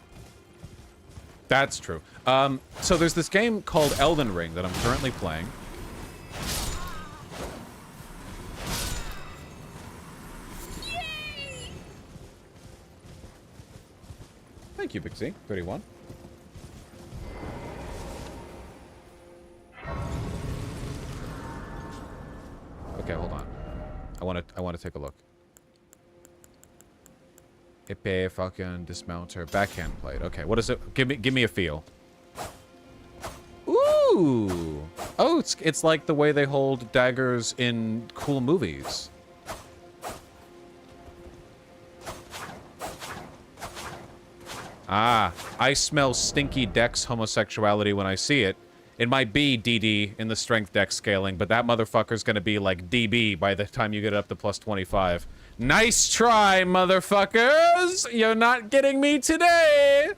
That's true. So there's this game called Elden Ring that I'm currently playing. Thank you, Big Z. 31. Okay, hold on. I want to take a look. Ipe fucking dismounter backhand blade. Okay, what is it? Give me a feel. Ooh. Oh, it's like the way they hold daggers in cool movies. Ah, I smell stinky Dex homosexuality when I see it. It might be DD in the strength Dex scaling, but that motherfucker's gonna be like DB by the time you get it up to plus 25. Nice try, motherfuckers! You're not getting me today!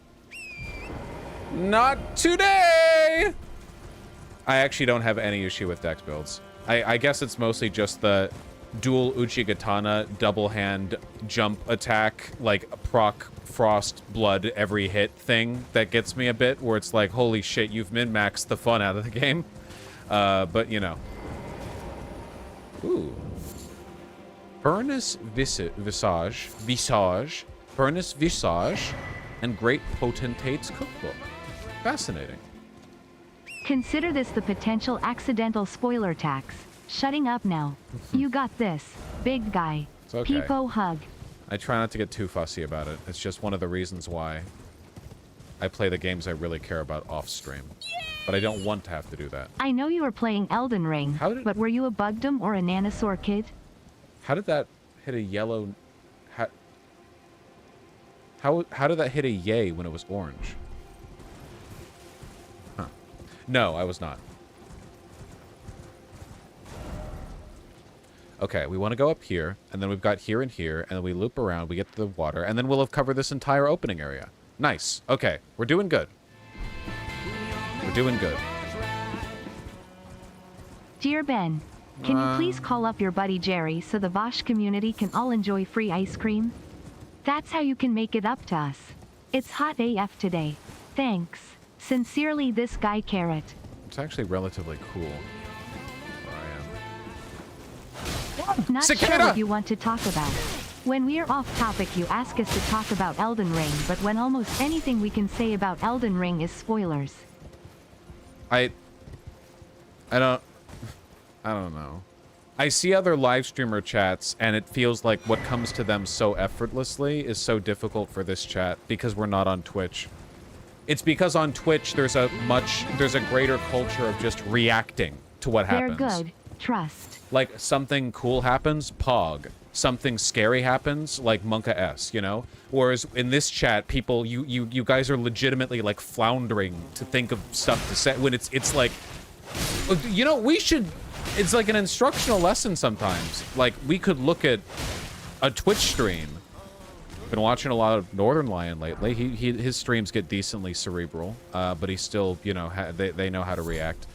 Not today! I actually don't have any issue with Dex builds. I guess it's mostly just the dual Uchigatana double hand jump attack, like proc frost blood every hit thing that gets me a bit, where it's like, holy shit, you've min-maxed the fun out of the game. But you know. Ooh. Furnace Visage, Furnace Visage, and Great Potentate's Cookbook. Fascinating. Consider this the potential accidental spoiler tax. Shutting up now. You got this, big guy. It's okay. Peepo hug. I try not to get too fussy about it. It's just one of the reasons why I play the games I really care about off stream. But I don't want to have to do that. I know you were playing Elden Ring, but were you a Bugdom or a Nanosaur kid? How did that hit a yellow... How did that hit a yay when it was orange? Huh. No, I was not. Okay, we want to go up here, and then we've got here and here, and then we loop around, we get to the water, and then we'll have covered this entire opening area. Nice. Okay, we're doing good. We're doing good. Dear Ben, can you please call up your buddy Jerry so the Vosh community can all enjoy free ice cream? That's how you can make it up to us. It's hot AF today. Thanks. Sincerely, this guy Carrot. It's actually relatively cool. Not sure what you want to talk about. When we're off topic, you ask us to talk about Elden Ring, but when almost anything we can say about Elden Ring is spoilers. I don't know. I see other live streamer chats, and it feels like what comes to them so effortlessly is so difficult for this chat because we're not on Twitch. It's because on Twitch there's a greater culture of just reacting to what happens. They're good. Trust. Like, something cool happens, Pog. Something scary happens, like Monka S, you know? Whereas in this chat, people, you guys are legitimately, like, floundering to think of stuff to say, when it's like, you know, it's like an instructional lesson sometimes. Like, we could look at a Twitch stream Been watching a lot of Northern Lion lately. His streams get decently cerebral, but he's still, you know, they know how to react.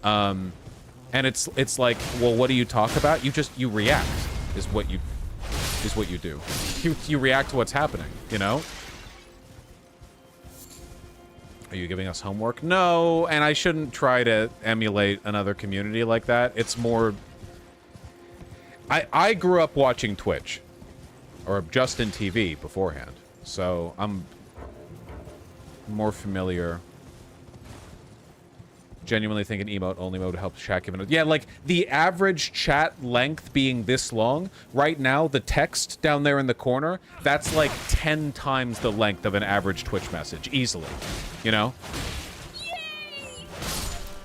And it's like, well, what do you talk about? You react is what you do. You react to what's happening, you know? Are you giving us homework? No, and I shouldn't try to emulate another community like that. It's more... I grew up watching Twitch. Or Justin TV beforehand. So I'm more familiar. Genuinely think an emote-only mode helps chat given... Yeah, like, the average chat length being this long, right now, the text down there in the corner, that's like 10 times the length of an average Twitch message, easily. You know?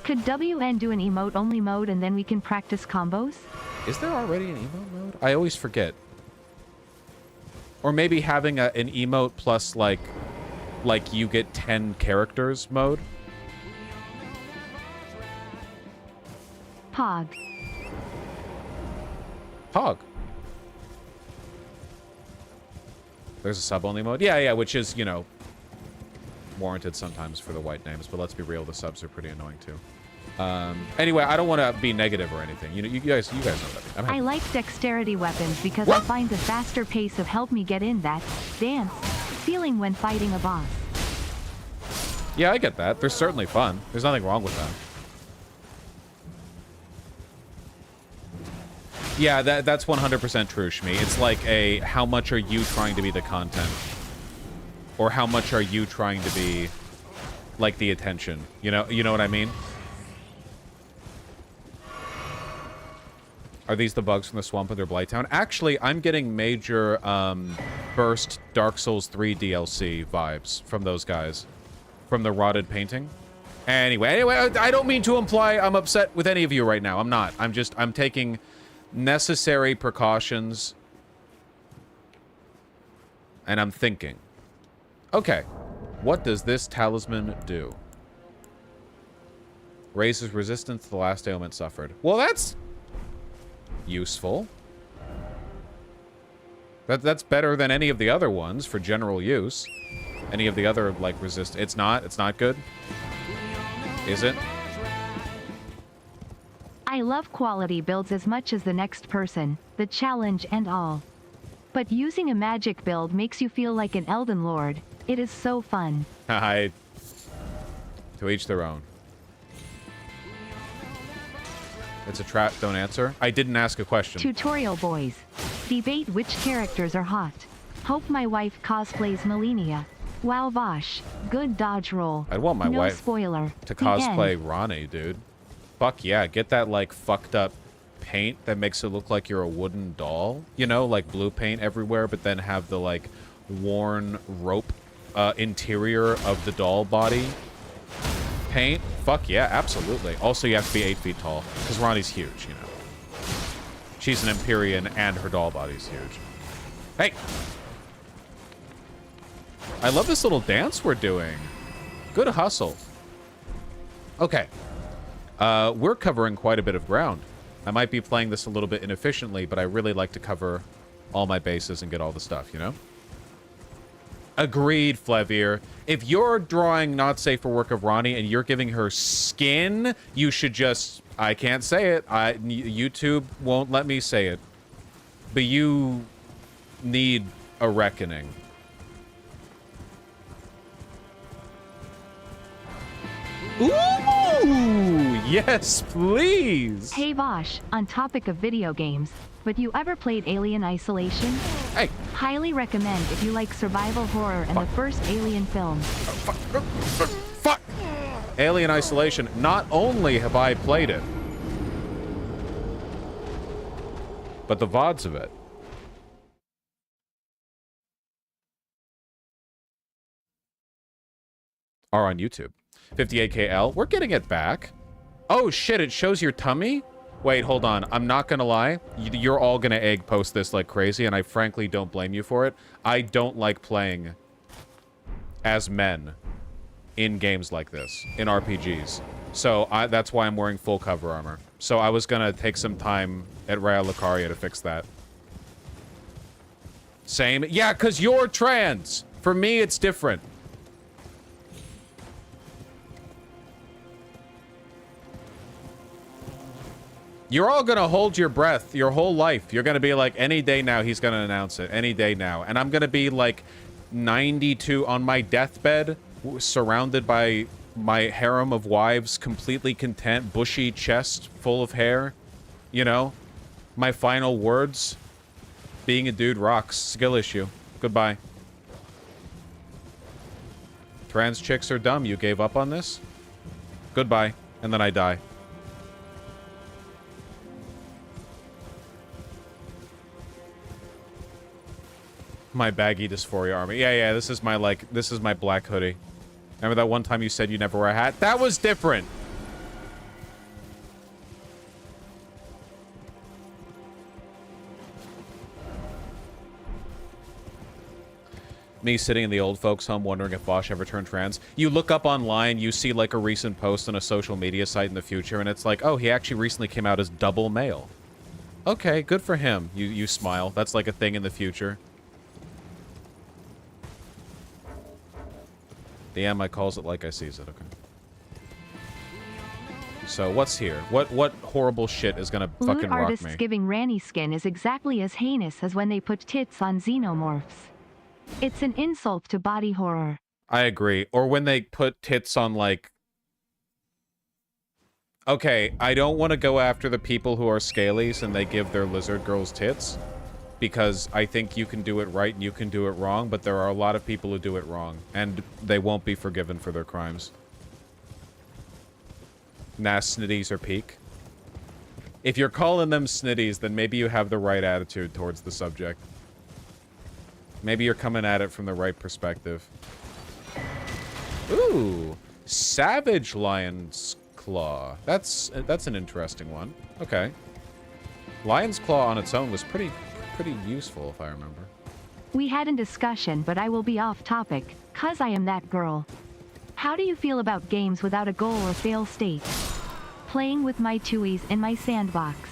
Could WN do an emote-only mode and then we can practice combos? Is there already an emote mode? I always forget. Or maybe having an emote plus, like you get 10 characters mode? Pog. Pog. There's a sub-only mode? Yeah, which is, you know, warranted sometimes for the white names, but let's be real, the subs are pretty annoying too. Anyway, I don't want to be negative or anything. You know, you guys know that. I like dexterity weapons because I find the faster pace of help me get in that dance feeling when fighting a boss. Yeah, I get that. They're certainly fun. There's nothing wrong with that. Yeah, that's 100% true, Shmi. It's like a, how much are you trying to be the content? Or how much are you trying to be, like, the attention? You know what I mean? Are these the bugs from the swamp under Blighttown? Actually, I'm getting major burst Dark Souls 3 DLC vibes from those guys. From the rotted painting. Anyway, I don't mean to imply I'm upset with any of you right now. I'm not. I'm taking necessary precautions. And I'm thinking. Okay. What does this talisman do? Raises resistance to the last ailment suffered. Well, that's useful. That's better than any of the other ones for general use. Any of the other, like, resist... It's not good? Is it? I love quality builds as much as the next person, the challenge and all. But using a magic build makes you feel like an Elden Lord. It is so fun. To each their own. It's a trap, don't answer. I didn't ask a question. Tutorial boys. Debate which characters are hot. Hope my wife cosplays Melania. Wow, Vosh. Good dodge roll. I'd want my no wife spoiler. to The cosplay end. Ronnie, dude. Fuck yeah. Get that, like, fucked up paint that makes it look like you're a wooden doll. You know, like blue paint everywhere, but then have the, like, worn rope interior of the doll body paint. Fuck yeah, absolutely. Also, you have to be 8 feet tall, because Ronnie's huge, you know. She's an Empyrean, and her doll body's huge. Hey! I love this little dance we're doing. Good hustle. Okay. We're covering quite a bit of ground. I might be playing this a little bit inefficiently, but I really like to cover all my bases and get all the stuff, you know? Agreed, Flevier. If you're drawing not safe for work of Ronnie and you're giving her skin, you should just... I can't say it. YouTube won't let me say it. But you need a reckoning. Ooh! Yes, please! Hey Vosh, on topic of video games, but you ever played Alien Isolation? Hey! Highly recommend if you like survival horror and the first Alien film. Fuck! Alien Isolation. Not only have I played it, but the VODs of it. Are on YouTube. 58KL. We're getting it back. Oh shit, it shows your tummy? Wait, hold on. I'm not gonna lie. You're all gonna egg post this like crazy, and I frankly don't blame you for it. I don't like playing as men in games like this, in RPGs. So that's why I'm wearing full cover armor. So I was gonna take some time at Raya Lucaria to fix that. Same. Yeah, because you're trans. For me, it's different. You're all going to hold your breath your whole life. You're going to be like, any day now, he's going to announce it. Any day now. And I'm going to be like 92 on my deathbed, surrounded by my harem of wives, completely content, bushy chest, full of hair. You know? My final words. Being a dude rocks. Skill issue. Goodbye. Trans chicks are dumb. You gave up on this? Goodbye. And then I die. My baggy dysphoria army. Yeah, this is my, like, this is my black hoodie. Remember that one time you said you never wear a hat? That was different! Me sitting in the old folks' home wondering if Vosh ever turned trans. You look up online, you see, like, a recent post on a social media site in the future, and it's like, oh, he actually recently came out as double male. Okay, good for him. You smile. That's, like, a thing in the future. The MI calls it like I sees it. Okay. So what's here? What horrible shit is gonna fucking Lewd rock artists me? giving Ranny skin is exactly as heinous as when they put tits on xenomorphs. It's an insult to body horror. I agree. Or when they put tits on, like... Okay, I don't want to go after the people who are scalies and they give their lizard girls tits. Because I think you can do it right and you can do it wrong, but there are a lot of people who do it wrong. And they won't be forgiven for their crimes. Nah, snitties are peak. If you're calling them snitties, then maybe you have the right attitude towards the subject. Maybe you're coming at it from the right perspective. Ooh, Savage Lion's Claw. That's an interesting one. Okay. Lion's Claw on its own was pretty useful, if I remember. We had a discussion, but I will be off topic, 'cause I am that girl. How do you feel about games without a goal or fail state? Playing with my toys in my sandbox.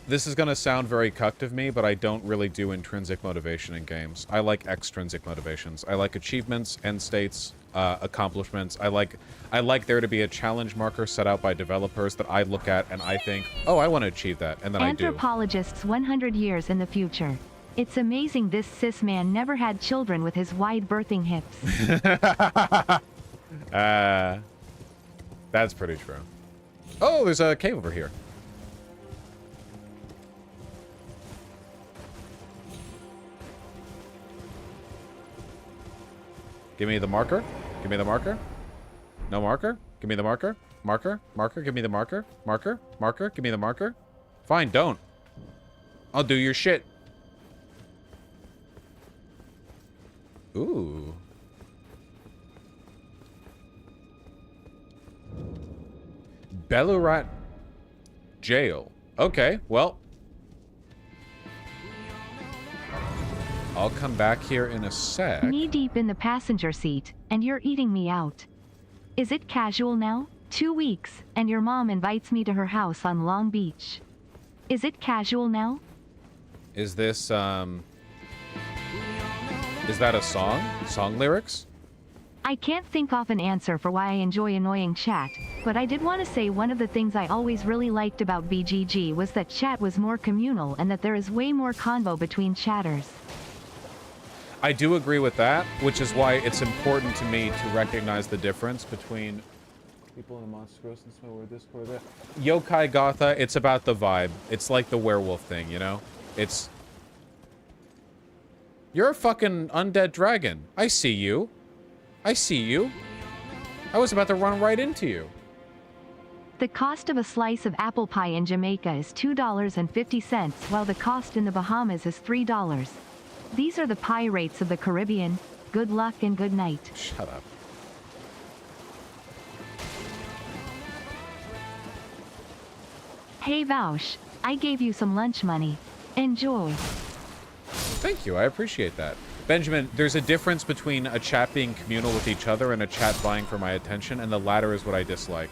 This is gonna sound very cucked of me, but I don't really do intrinsic motivation in games. I like extrinsic motivations. I like achievements, end states, accomplishments. I like there to be a challenge marker set out by developers that I look at and I think, oh, I want to achieve that, and then I do. Anthropologists 100 years in the future. It's amazing this cis man never had children with his wide birthing hips. That's pretty true. Oh, there's a cave over here. Give me the marker. Give me the marker. No marker. Give me the marker. Marker. Marker. Give me the marker. Marker. Marker. Give me the marker. Fine, don't. I'll do your shit. Ooh. Belurat Jail. Okay, well. I'll come back here in a sec. Knee deep in the passenger seat, and you're eating me out. Is it casual now? 2 weeks, and your mom invites me to her house on Long Beach. Is it casual now? Is this, is that a song? Song lyrics? I can't think of an answer for why I enjoy annoying chat, but I did want to say one of the things I always really liked about BGG was that chat was more communal and that there is way more convo between chatters. I do agree with that, which is why it's important to me to recognize the difference between people in the Monster Ghost and Snow or Discord. Yokai Gotha, it's about the vibe. It's like the werewolf thing, you know? It's... You're a fucking undead dragon. I see you. I see you. I was about to run right into you. The cost of a slice of apple pie in Jamaica is $2.50, while the cost in the Bahamas is $3. These are the pie rates of the Caribbean. Good luck and good night. Shut up. Hey Vaush, I gave you some lunch money. Enjoy. Thank you, I appreciate that. Benjamin, there's a difference between a chat being communal with each other and a chat vying for my attention, and the latter is what I dislike.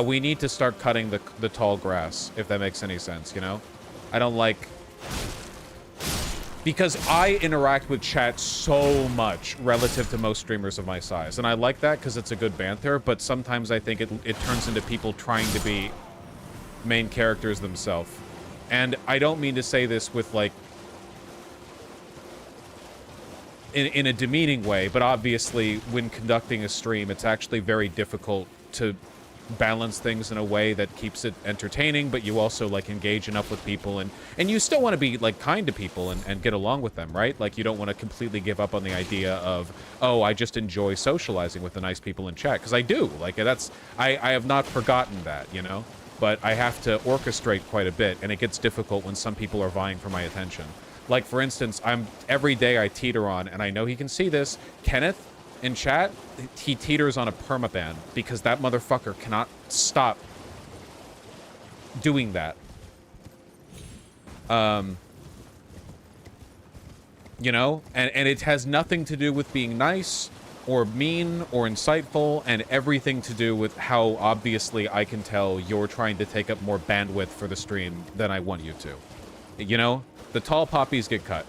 We need to start cutting the tall grass, if that makes any sense, you know? I don't like... because I interact with chat so much relative to most streamers of my size. And I like that because it's a good banter, but sometimes I think it turns into people trying to be main characters themselves. And I don't mean to say this with, like, in a demeaning way, but obviously when conducting a stream, it's actually very difficult to balance things in a way that keeps it entertaining, but you also, like, engage enough with people, and you still want to be, like, kind to people and get along with them, right? Like, you don't want to completely give up on the idea of, oh, I just enjoy socializing with the nice people in chat, because I do. Like, that's, I have not forgotten that, you know? But I have to orchestrate quite a bit, and it gets difficult when some people are vying for my attention. Like, for instance, every day I teeter on, and I know he can see this, Kenneth, in chat, he teeters on a permaban because that motherfucker cannot stop doing that. You know? And it has nothing to do with being nice or mean or insightful, and everything to do with how obviously I can tell you're trying to take up more bandwidth for the stream than I want you to. You know? The tall poppies get cut.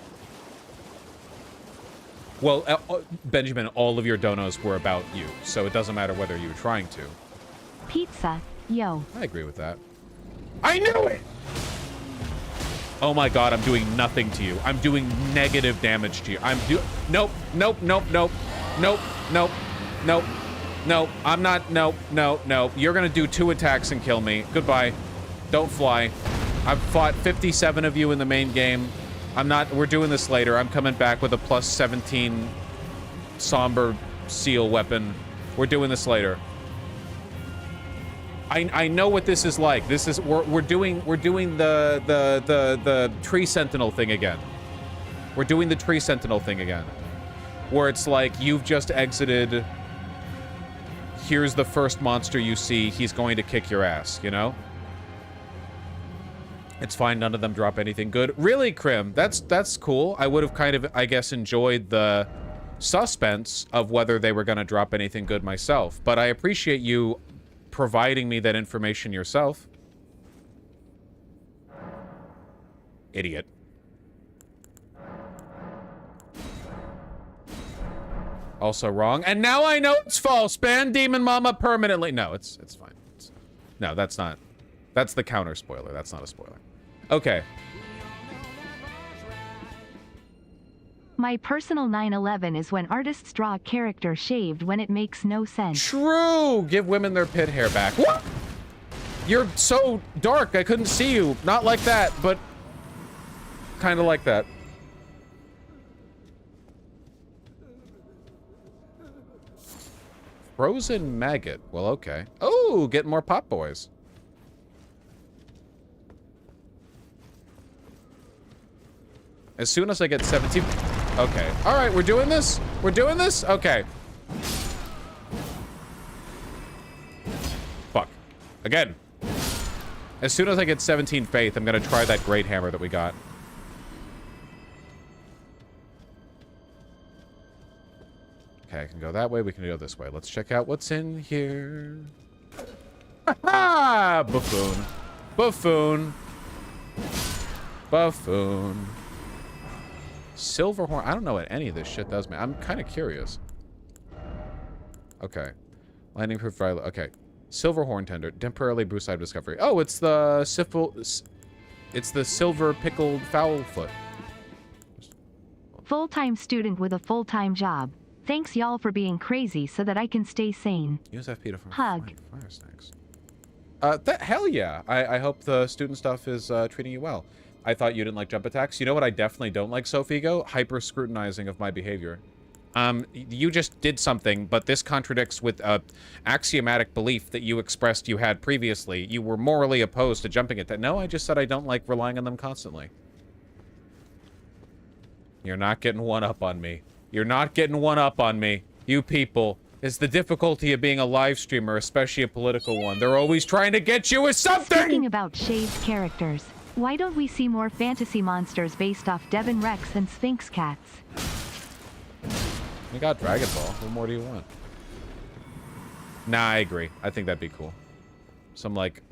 Well, Benjamin, all of your donos were about you, so it doesn't matter whether you were trying to. Pizza, yo. I agree with that. I knew it! Oh my god, I'm doing nothing to you. I'm doing negative damage to you. Nope, nope, nope, nope, nope, nope, nope, nope. I'm not, nope, no, no. You're gonna do 2 attacks and kill me. Goodbye. Don't fly. I've fought 57 of you in the main game. We're doing this later. I'm coming back with a plus 17 somber seal weapon. We're doing this later. I know what this is like. This is, we're doing the tree sentinel thing again. We're doing the tree sentinel thing again. Where it's like, you've just exited. Here's the first monster you see. He's going to kick your ass, you know? It's fine, none of them drop anything good. Really, Krim? That's cool. I would have kind of, I guess, enjoyed the suspense of whether they were going to drop anything good myself. But I appreciate you providing me that information yourself. Idiot. Also wrong. And now I know it's false. Ban Demon Mama permanently. No, it's fine. No, that's not. That's the counter spoiler. That's not a spoiler. Okay. My personal 9/11 is when artists draw a character shaved when it makes no sense. True! Give women their pit hair back. What? You're so dark, I couldn't see you. Not like that, but kind of like that. Frozen maggot. Well, okay. Oh, getting more pop boys. As soon as I get 17... Okay. All right, we're doing this? We're doing this? Okay. Fuck. Again. As soon as I get 17 faith, I'm going to try that great hammer that we got. Okay, I can go that way. We can go this way. Let's check out what's in here. Ha-ha! Buffoon. Buffoon. Buffoon. Silverhorn. I don't know what any of this shit does, man. I'm kind of curious. Okay. Lightning proof violet. Okay. Silverhorn tender. Temporarily boost side discovery. Oh, it's the silver pickled foul foot. Full-time student with a full-time job. Thanks y'all for being crazy so that I can stay sane. Use FP to hug. Fire snacks. Hell yeah. I hope the student stuff is treating you well. I thought you didn't like jump attacks. You know what I definitely don't like, Sophigo? Hyper-scrutinizing of my behavior. You just did something, but this contradicts with axiomatic belief that you expressed you had previously. You were morally opposed to jumping at that. No, I just said I don't like relying on them constantly. You're not getting one up on me. You're not getting one up on me. You people. It's the difficulty of being a live streamer, especially a political one. They're always trying to get you with something! Speaking about shaved characters, why don't we see more fantasy monsters based off Devon Rex and Sphinx cats? We got Dragon Ball. What more do you want? Nah, I agree. I think that'd be cool. Some, like,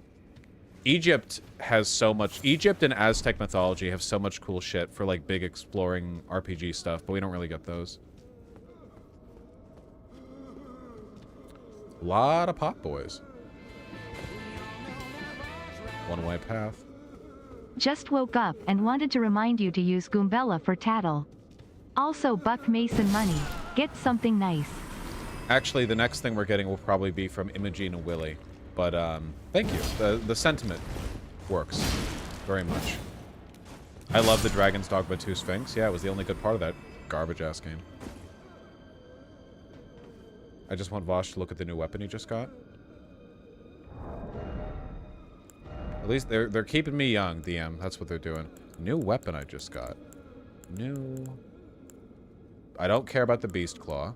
Egypt has so much... Egypt and Aztec mythology have so much cool shit for, like, big exploring RPG stuff, but we don't really get those. A lot of pot boys. One-way path. Just woke up and wanted to remind you to use Goombella for tattle. Also Buck Mason money. Get something nice. Actually, the next thing we're getting will probably be from Imogene and Willie. But, thank you. The sentiment works very much. I love the Dragon's Dogma 2 Sphinx. Yeah, it was the only good part of that garbage-ass game. I just want Vosh to look at the new weapon he just got. At least they're keeping me young, DM. That's what they're doing. New weapon I just got. New... I don't care about the Beast Claw.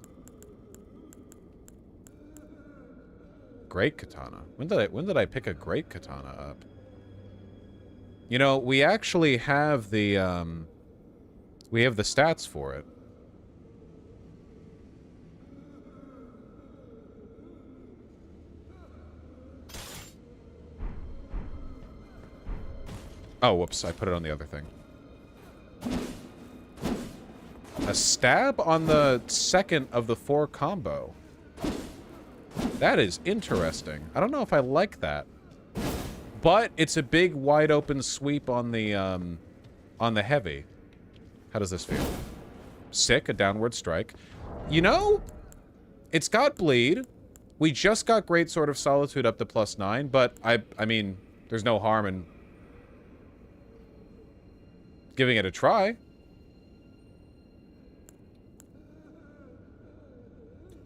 Great Katana. When did I pick a Great Katana up? You know, we actually have the stats for it. Oh, whoops, I put it on the other thing. A stab on the second of the 4 combo. That is interesting. I don't know if I like that. But it's a big, wide open sweep on the heavy. How does this feel? Sick, a downward strike. You know, it's got bleed. We just got Great Sword of Solitude up to +9, but I mean, there's no harm in giving it a try.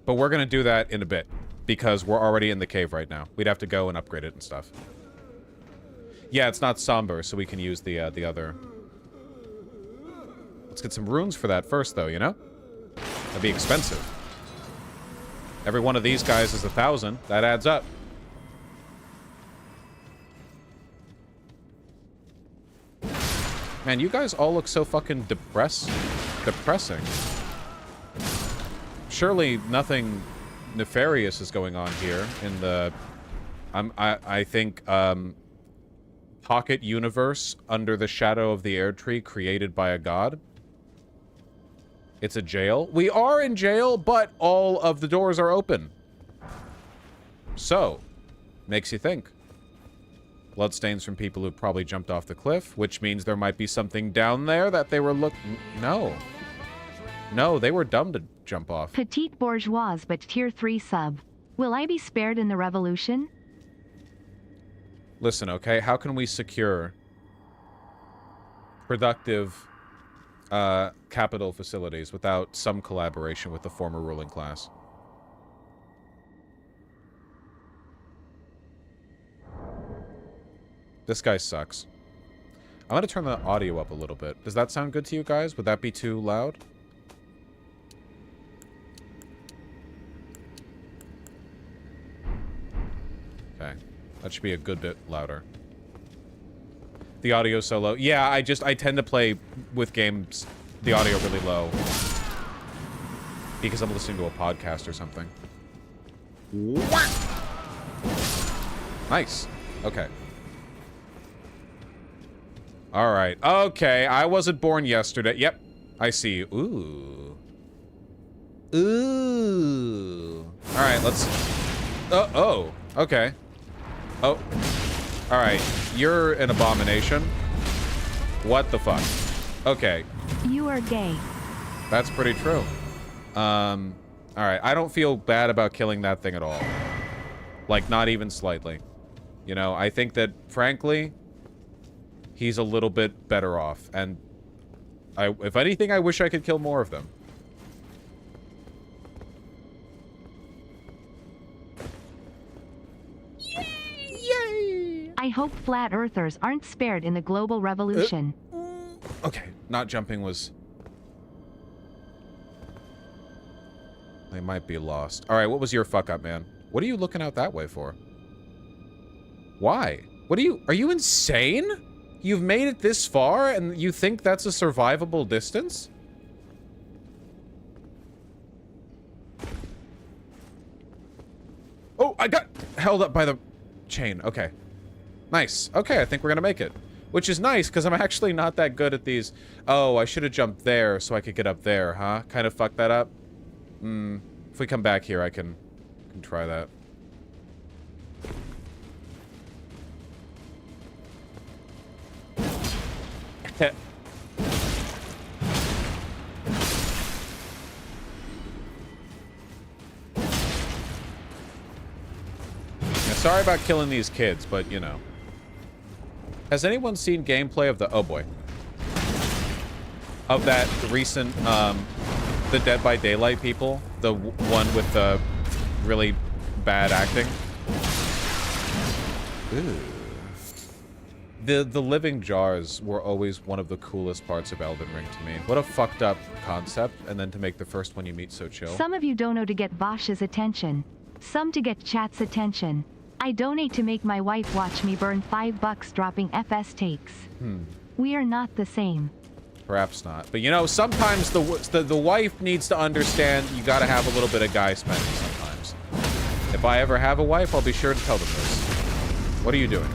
But we're gonna do that in a bit, because we're already in the cave right now. We'd have to go and upgrade it and stuff. Yeah, it's not somber, so we can use the other. Let's get some runes for that first, though, you know? That'd be expensive. Every one of these guys is 1,000. That adds up. Man, you guys all look so fucking depressing. Surely nothing nefarious is going on here in the... I think, pocket universe under the shadow of the Erdtree created by a god. It's a jail. We are in jail, but all of the doors are open. So, makes you think. Bloodstains from people who probably jumped off the cliff, which means there might be something down there that they were No. No, they were dumb to jump off. Petite bourgeois but tier 3 sub. Will I be spared in the revolution? Listen, okay? How can we secure productive capital facilities without some collaboration with the former ruling class? This guy sucks. I'm gonna turn the audio up a little bit. Does that sound good to you guys? Would that be too loud? Okay. That should be a good bit louder. The audio so low. Yeah, I tend to play with games the audio really low. Because I'm listening to a podcast or something. Nice. Okay. Alright. Okay, I wasn't born yesterday. Yep. I see you. Ooh. Ooh. Alright, let's... Oh. Okay. Oh. Alright. You're an abomination. What the fuck? Okay. You are gay. That's pretty true. Alright. I don't feel bad about killing that thing at all. Like, not even slightly. You know, I think that, frankly, he's a little bit better off. And if anything, I wish I could kill more of them. I hope flat earthers aren't spared in the global revolution. Okay, not jumping was... They might be lost. Alright, what was your fuck up, man? What are you looking out that way for? Why? Are you insane? You've made it this far and you think that's a survivable distance? Oh, I got held up by the chain. Okay. Nice. Okay, I think we're gonna make it. Which is nice, because I'm actually not that good at these. Oh, I should have jumped there so I could get up there, huh? Kind of fucked that up. If we come back here, I can try that. Sorry about killing these kids, but, you know. Has anyone seen gameplay of the... Oh, boy. Of that recent, the Dead by Daylight people? The one with the really bad acting? Ooh. The living jars were always one of the coolest parts of Elden Ring to me. What a fucked up concept, and then to make the first one you meet so chill. Some of you dono to get Vosh's attention. Some to get chat's attention. I donate to make my wife watch me burn $5 dropping FS takes. We are not the same. Perhaps not. But you know, sometimes the wife needs to understand you gotta have a little bit of guy spending sometimes. If I ever have a wife, I'll be sure to tell them this. What are you doing?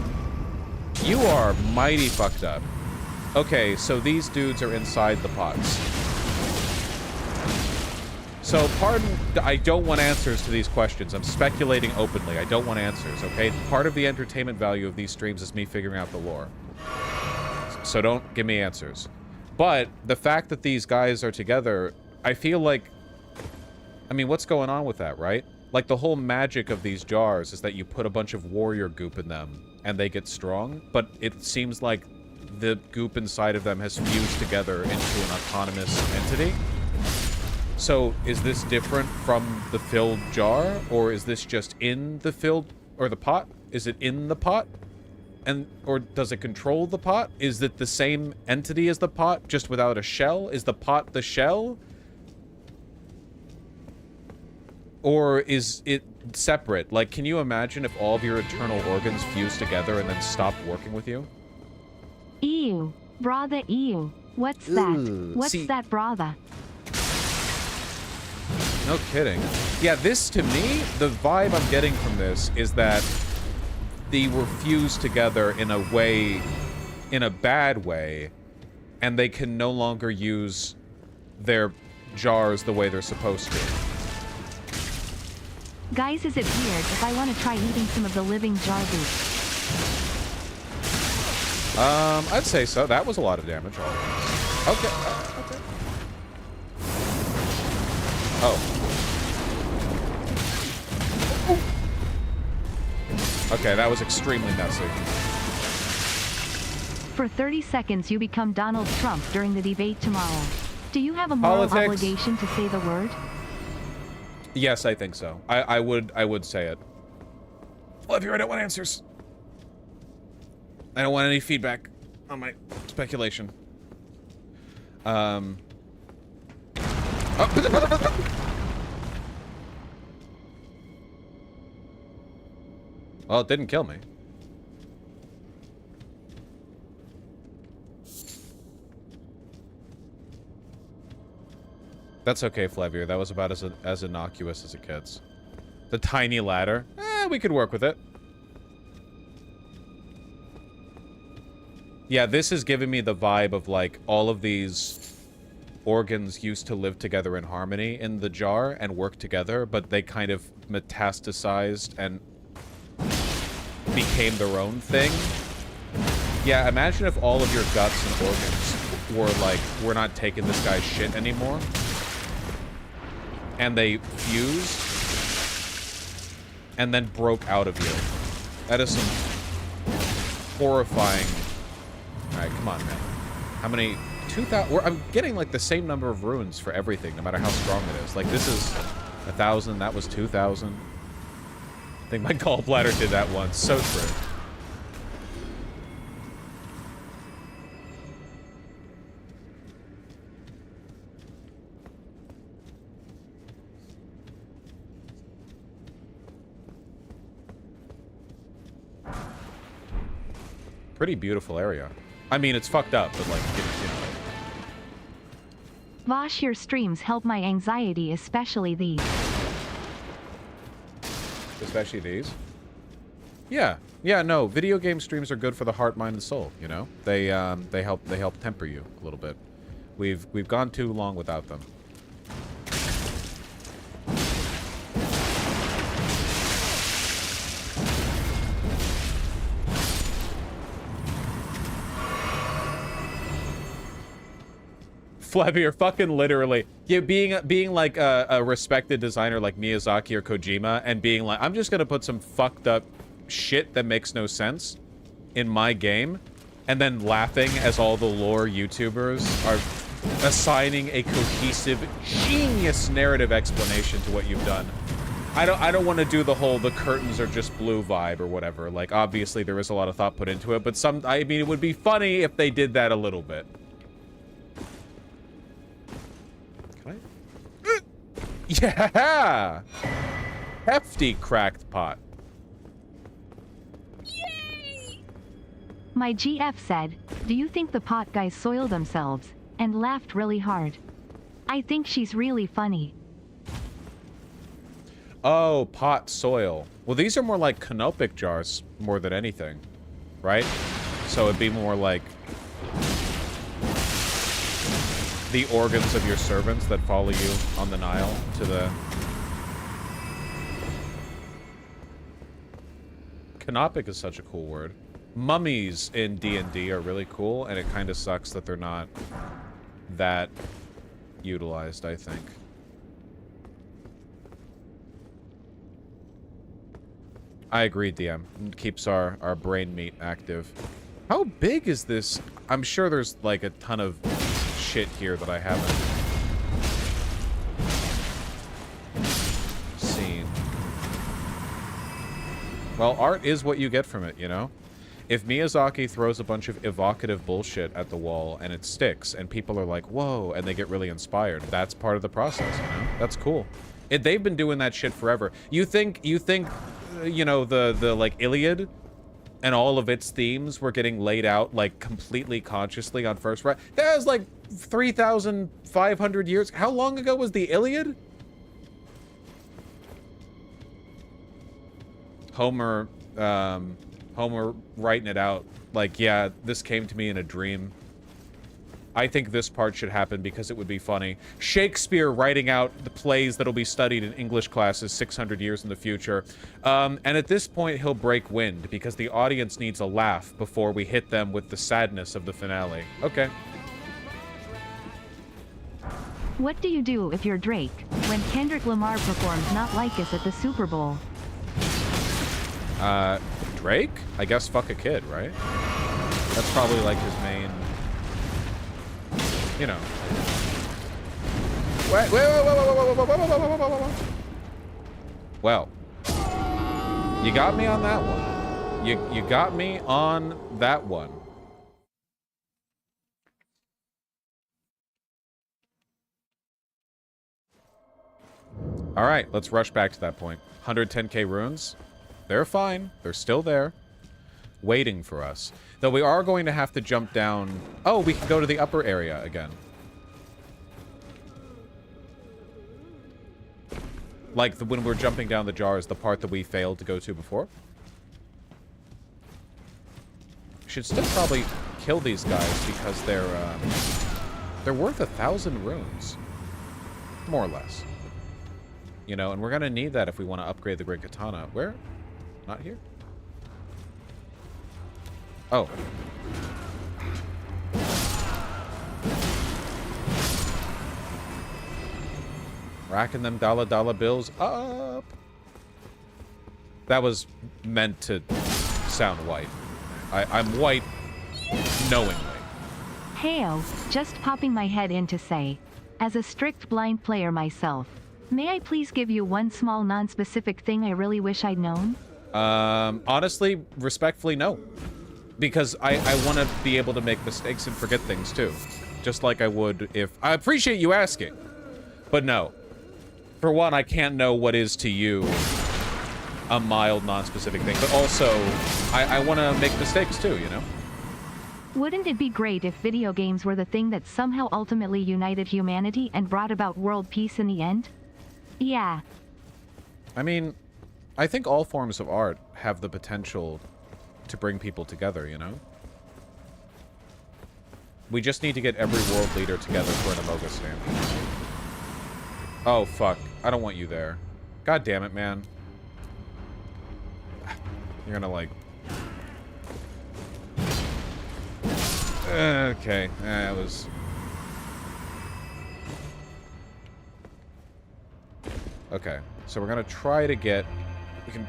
You are mighty fucked up. Okay, so these dudes are inside the pots. So, pardon, I don't want answers to these questions. I'm speculating openly. I don't want answers, okay? Part of the entertainment value of these streams is me figuring out the lore. So don't give me answers. But the fact that these guys are together, I feel like... I mean, what's going on with that, right? Like, the whole magic of these jars is that you put a bunch of warrior goop in them, and they get strong. But it seems like the goop inside of them has fused together into an autonomous entity. So, is this different from the filled jar? Or is this just in the filled... or the pot? Is it in the pot? And... or does it control the pot? Is it the same entity as the pot, just without a shell? Is the pot the shell? Or is it separate? Like, can you imagine if all of your internal organs fused together and then stopped working with you? Ew. Brother, ew. What's that? What's that, brother? No kidding. Yeah, this, to me, the vibe I'm getting from this is that they were fused together in a way, in a bad way, and they can no longer use their jars the way they're supposed to. Guys, is it weird if I want to try eating some of the living jar goop? I'd say so. That was a lot of damage. Okay. Okay. Oh. Okay, that was extremely messy. For 30 seconds you become Donald Trump during the debate tomorrow. Do you have a moral obligation to say the word? Yes, I think so. I would say it. Love you, I don't want answers. I don't want any feedback on my speculation. Oh. Well, it didn't kill me. That's okay, Flavier. That was about as innocuous as it gets. The tiny ladder. We could work with it. Yeah, this is giving me the vibe of, like, all of these organs used to live together in harmony in the jar and work together, but they kind of metastasized and became their own thing. Yeah, imagine if all of your guts and organs were like, we're not taking this guy's shit anymore. And they fused and then broke out of you. That is some horrifying... Alright, come on, man. How many... 2,000... I'm getting, like, the same number of runes for everything, no matter how strong it is. Like, this is 1,000, that was 2,000. I think my gallbladder did that once. So true. Pretty beautiful area. I mean, it's fucked up, but like, you know. Vosh, your streams help my anxiety, especially these. Especially these? Yeah, yeah, no, video game streams are good for the heart, mind, and soul, you know? They help temper you a little bit. We've gone too long without them. Flabby, or fucking literally. Yeah, being like a respected designer like Miyazaki or Kojima and being like, I'm just gonna put some fucked up shit that makes no sense in my game, and then laughing as all the lore YouTubers are assigning a cohesive, genius narrative explanation to what you've done. I don't want to do the whole the curtains are just blue vibe or whatever. Like, obviously there is a lot of thought put into it, but I mean, it would be funny if they did that a little bit. Can I? Yeah! Hefty cracked pot. My GF said, do you think the pot guys soil themselves? And laughed really hard. I think she's really funny. Oh, pot soil. Well, these are more like canopic jars more than anything, right? So it'd be more like the organs of your servants that follow you on the Nile to the... Canopic is such a cool word. Mummies in D&D are really cool, and it kind of sucks that they're not that utilized, I think. I agree, DM. It keeps our brain meat active. How big is this? I'm sure there's like a ton of shit here that I haven't seen. Well, art is what you get from it, you know? If Miyazaki throws a bunch of evocative bullshit at the wall and it sticks and people are like, whoa, and they get really inspired, that's part of the process, you know? That's cool. They've been doing that shit forever. You think, you know, the like Iliad and all of its themes were getting laid out like completely consciously on first right? That was like 3,500 years. How long ago was the Iliad? Homer writing it out like, yeah, this came to me in a dream. I think this part should happen because it would be funny. Shakespeare writing out the plays that'll be studied in English classes 600 years in the future. And at this point, he'll break wind because the audience needs a laugh before we hit them with the sadness of the finale. Okay. What do you do if you're Drake when Kendrick Lamar performs Not Like Us at the Super Bowl? Drake? I guess fuck a kid, right? That's probably like his main... You know. Wait. Well, you got me on that one. You got me on that one. All right, let's rush back to that point. 110k runes. They're fine. They're still there. Waiting for us. Though we are going to have to jump down... Oh, we can go to the upper area again. Like when we're jumping down the jars, the part that we failed to go to before. Should still probably kill these guys because they're worth 1,000 runes. More or less. You know, and we're going to need that if we want to upgrade the Great Katana. Where? Not here? Oh. Racking them dollar bills up. That was meant to sound white. I'm white knowingly. Heyo, just popping my head in to say, as a strict blind player myself, may I please give you one small non-specific thing I really wish I'd known? Honestly, respectfully, no. Because I want to be able to make mistakes and forget things, too. Just like I would if... I appreciate you asking. But no. For one, I can't know what is to you a mild, non-specific thing. But also, I want to make mistakes, too, you know? Wouldn't it be great if video games were the thing that somehow ultimately united humanity and brought about world peace in the end? Yeah. I mean, I think all forms of art have the potential to bring people together, you know? We just need to get every world leader together for an Amoga stand. Oh, fuck. I don't want you there. God damn it, man. You're gonna, like... Okay. That was... Okay. So we're gonna try to get... We can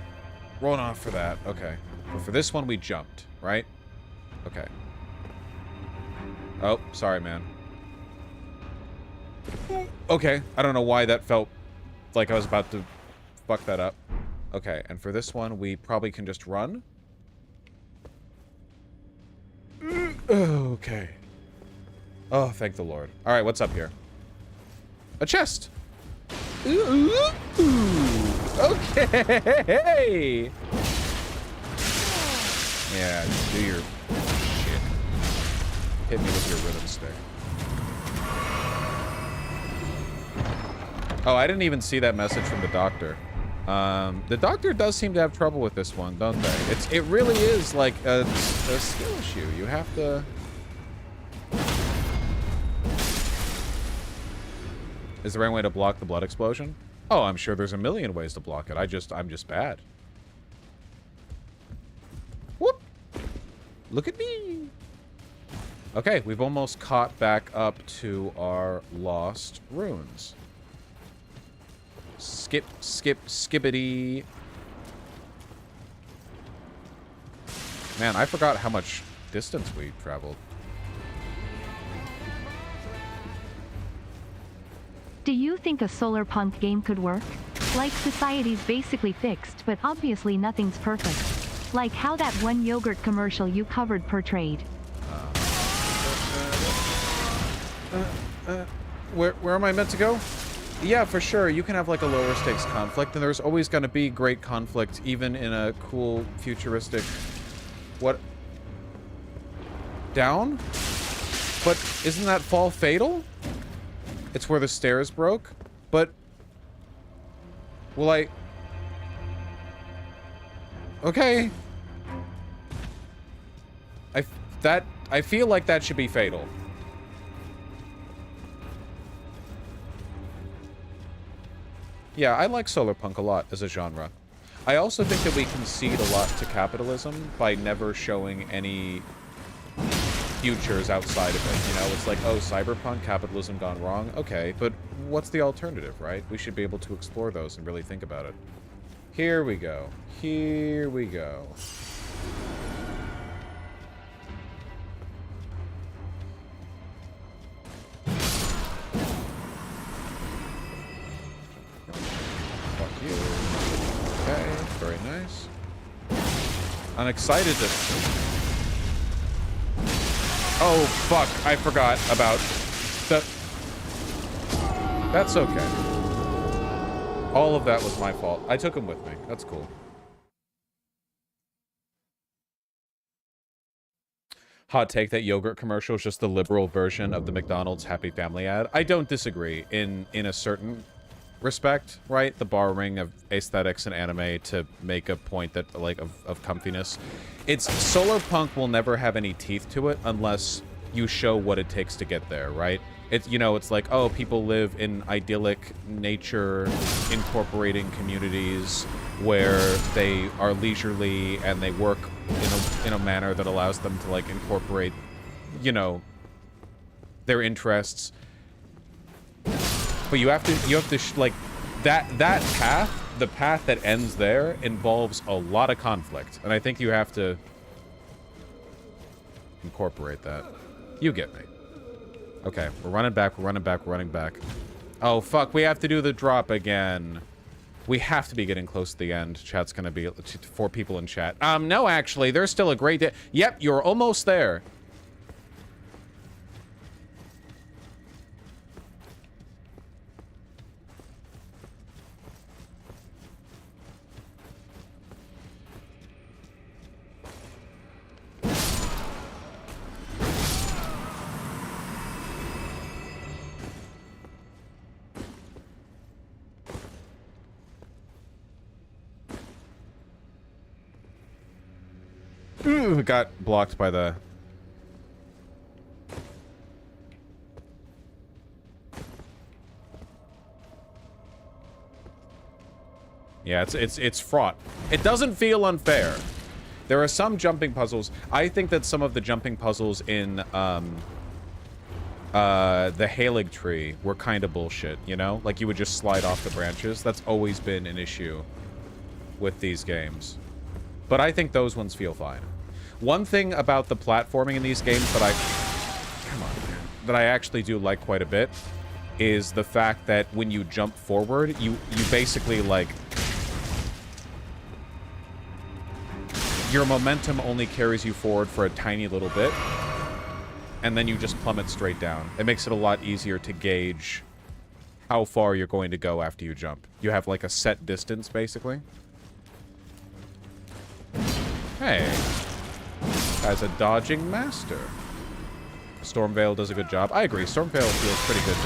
run off for that. Okay. But for this one, we jumped, right? Okay. Oh, sorry, man. Okay. I don't know why that felt like I was about to fuck that up. Okay, and for this one, we probably can just run. Okay. Oh, thank the Lord. All right, what's up here? A chest. Ooh, okay. Yeah, just do your shit. Hit me with your rhythm stick. Oh, I didn't even see that message from the doctor. The doctor does seem to have trouble with this one, don't they? It really is like a skill issue. You have to... Is there any way to block the blood explosion? Oh, I'm sure there's a million ways to block it. I'm just bad. Whoop! Look at me! Okay, we've almost caught back up to our lost runes. Skip, skip, skippity. Man, I forgot how much distance we traveled. Do you think a solar punk game could work? Like society's basically fixed, but obviously nothing's perfect. Like how that one yogurt commercial you covered portrayed. Where am I meant to go? Yeah, for sure. You can have like a lower stakes conflict, and there's always going to be great conflict, even in a cool, futuristic... What? Down? But isn't that fall fatal? It's where the stairs broke? But... Will I... Okay. I feel like that should be fatal. Yeah, I like solar punk a lot as a genre. I also think that we concede a lot to capitalism by never showing any futures outside of it, you know? It's like, oh, cyberpunk, capitalism gone wrong? Okay, but what's the alternative, right? We should be able to explore those and really think about it. Here we go. Here we go. Fuck you. Okay, very nice. I'm excited to... Oh, fuck. I forgot about that. That's okay. All of that was my fault. I took him with me. That's cool. Hot take that yogurt commercial is just the liberal version of the McDonald's Happy Family ad. I don't disagree in a certain respect, right? The borrowing of aesthetics and anime to make a point that like of comfiness. It's solar punk will never have any teeth to it unless you show what it takes to get there, right? It's, you know, it's like, oh, people live in idyllic nature incorporating communities where they are leisurely and they work in a manner that allows them to like incorporate, you know, their interests. But you have to like that path, the path that ends there involves a lot of conflict, and I think you have to incorporate that. You get me. Okay, we're running back, we're running back, we're running back. Oh fuck, we have to do the drop again. We have to be getting close to the end. Chat's gonna be 4 people in chat. No, actually, there's still a great day. Yep, you're almost there. Ooh, got blocked by the... Yeah, it's fraught. It doesn't feel unfair. There are some jumping puzzles. I think that some of the jumping puzzles in the ERDTREE were kind of bullshit, you know? Like you would just slide off the branches. That's always been an issue with these games. But I think those ones feel fine. One thing about the platforming in these games that I actually do like quite a bit is the fact that when you jump forward, you basically like your momentum only carries you forward for a tiny little bit, and then you just plummet straight down. It makes it a lot easier to gauge how far you're going to go after you jump. You have like a set distance, basically. Hey. As a dodging master. Stormveil does a good job. I agree. Stormveil feels pretty good.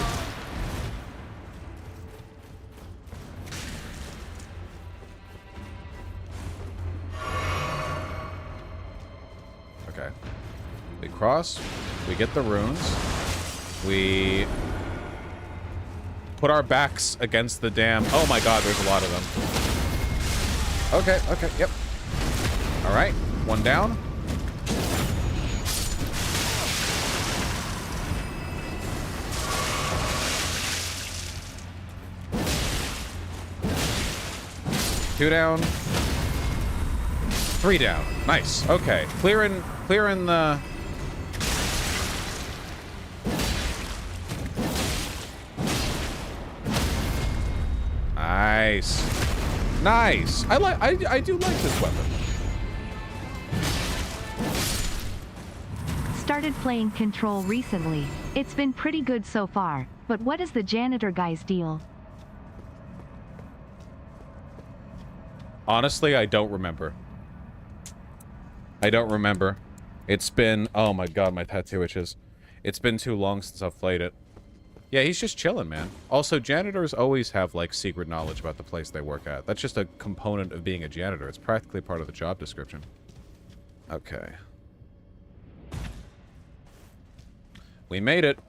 Okay. We cross. We get the runes. We put our backs against the dam. Oh my god, there's a lot of them. Okay, okay, yep. Alright, one down. Two down. Three down. Nice. Okay. Clearing the... Nice. Nice. I do like this weapon. Started playing Control recently. It's been pretty good so far, but what is the janitor guy's deal? Honestly, I don't remember. I don't remember. It's been... Oh my god, my tattoo itches. It's been too long since I've played it. Yeah, he's just chilling, man. Also, janitors always have, like, secret knowledge about the place they work at. That's just a component of being a janitor. It's practically part of the job description. Okay. We made it.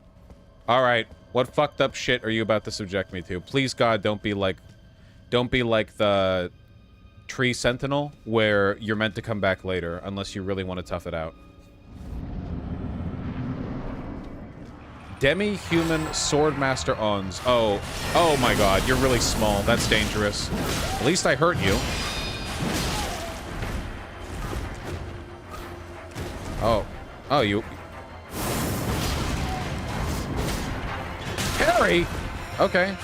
Alright, what fucked up shit are you about to subject me to? Please, God, don't be like the tree sentinel, where you're meant to come back later, unless you really want to tough it out. Demi-human swordmaster Ons. Oh my god, you're really small. That's dangerous. At least I hurt you. Oh, you... Harry! Okay.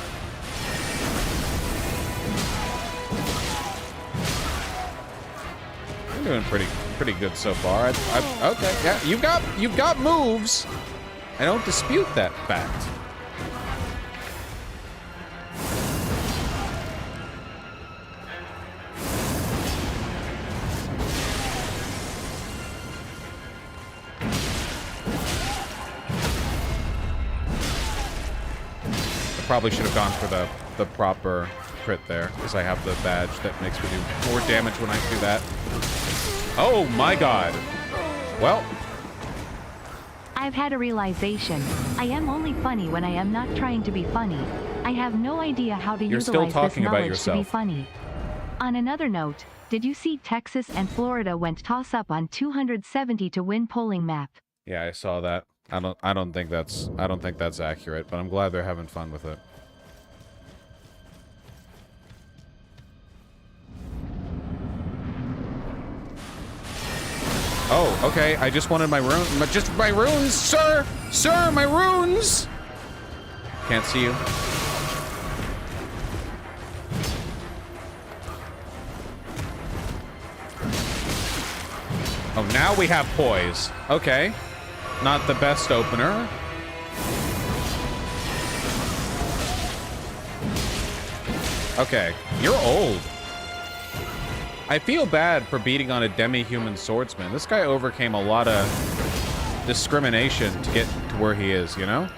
I'm doing pretty good so far. Okay, yeah, you've got moves. I don't dispute that fact. Probably should have gone for the proper crit there, because I have the badge that makes me do more damage when I do that. Oh my god. Well. I've had a realization. I am only funny when I am not trying to be funny. I have no idea how to You're utilize still this talking about knowledge to be yourself. funny. On another note, did you see Texas and Florida went toss-up on 270 to win polling map? Yeah, I saw that. I don't think that's accurate, but I'm glad they're having fun with it. Oh, okay. I just wanted my runes. Just my runes, sir! Sir, my runes! Can't see you. Oh, now we have poise. Okay. Not the best opener. Okay, you're old. I feel bad for beating on a demi-human swordsman. This guy overcame a lot of discrimination to get to where he is, you know?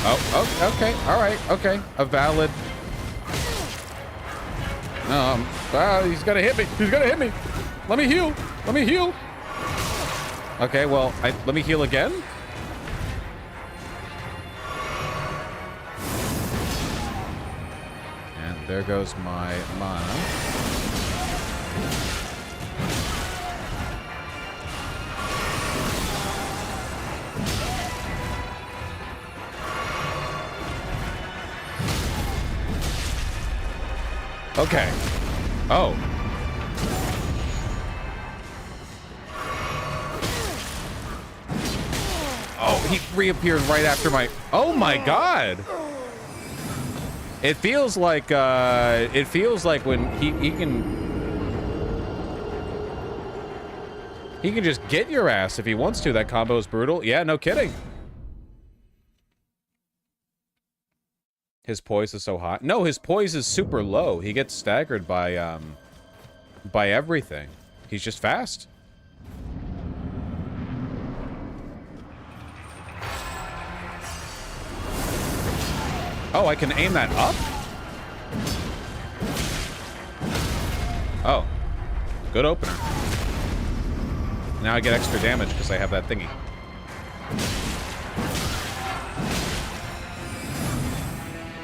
Oh, okay, all right, okay. A valid... he's gonna hit me. He's gonna hit me. Let me heal. Let me heal. Okay, well, let me heal again. And there goes my mana. Okay. Oh. Oh, he reappeared right after my... Oh my god! It feels like when he can just get your ass if he wants to. That combo is brutal. Yeah, no kidding. His poise is so high. No, his poise is super low. He gets staggered by everything. He's just fast. Oh, I can aim that up? Oh. Good opener. Now I get extra damage because I have that thingy.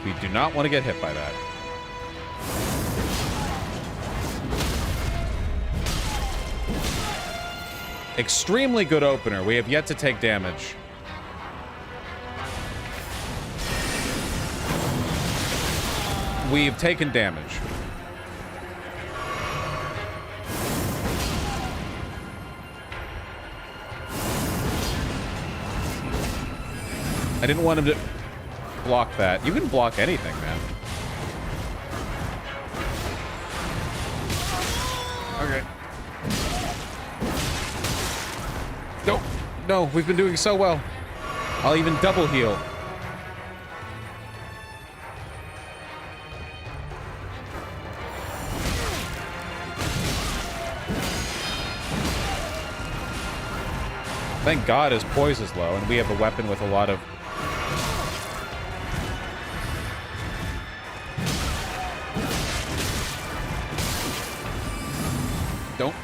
We do not want to get hit by that. Extremely good opener. We have yet to take damage. We've taken damage. I didn't want him to block that. You can block anything, man. Okay. No, no, we've been doing so well. I'll even double heal. Thank God his poise is low, and we have a weapon with a lot of... Don't.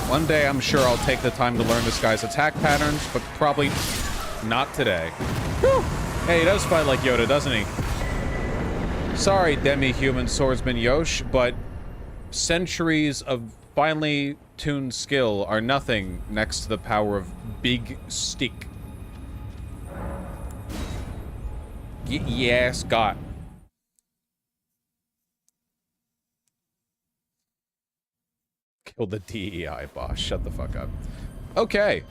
One day I'm sure I'll take the time to learn this guy's attack patterns, but probably not today. Whew. Hey, he does fight like Yoda, doesn't he? Sorry, demi-human swordsman Yosh, but centuries of finely tuned skill are nothing next to the power of big stick. Yes, God. Kill the DEI boss. Shut the fuck up. Okay.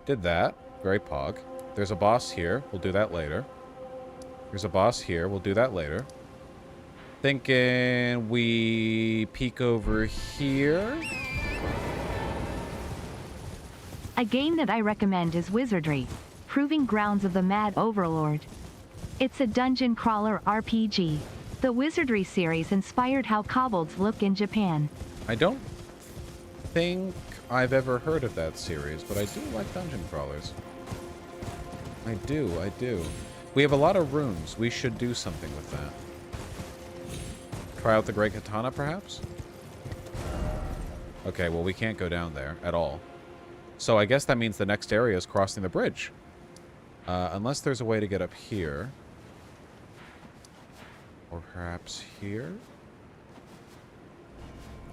Did that. Very pog. There's a boss here. We'll do that later. There's a boss here. We'll do that later. Thinking we peek over here. A game that I recommend is Wizardry, Proving Grounds of the Mad Overlord. It's a dungeon crawler RPG. The Wizardry series inspired how kobolds look in Japan. I don't think I've ever heard of that series, but I do like dungeon crawlers. I do, I do. We have a lot of rooms. We should do something with that. Try out the Great Katana, perhaps? Okay, well, we can't go down there at all. So I guess that means the next area is crossing the bridge. Unless there's a way to get up here. Or perhaps here?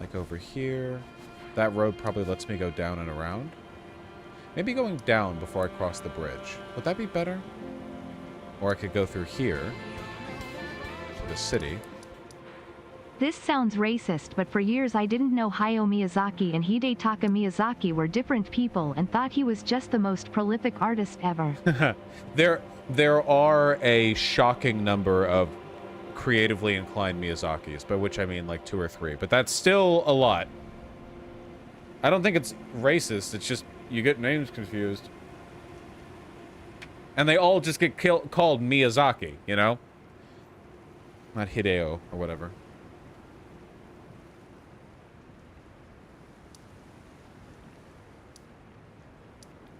Like over here. That road probably lets me go down and around. Maybe going down before I cross the bridge. Would that be better? Or I could go through here. To the city. This sounds racist, but for years I didn't know Hayao Miyazaki and Hidetaka Miyazaki were different people and thought he was just the most prolific artist ever. There are a shocking number of creatively inclined Miyazakis, by which I mean like 2 or 3, but that's still a lot. I don't think it's racist, it's just you get names confused. And they all just get called Miyazaki, you know? Not Hideo or whatever.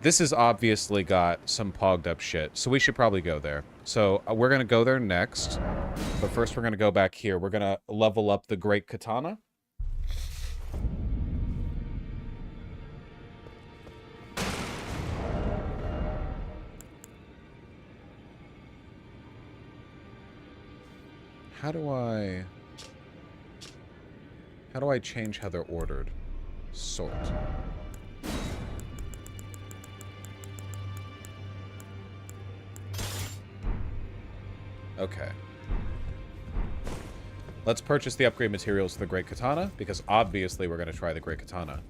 This has obviously got some pogged up shit, so we should probably go there. So we're going to go there next, but first we're going to go back here. We're going to level up the Great Katana. How do I change how they're ordered? Sort. Okay. Let's purchase the upgrade materials for the Great Katana, because obviously we're going to try the Great Katana.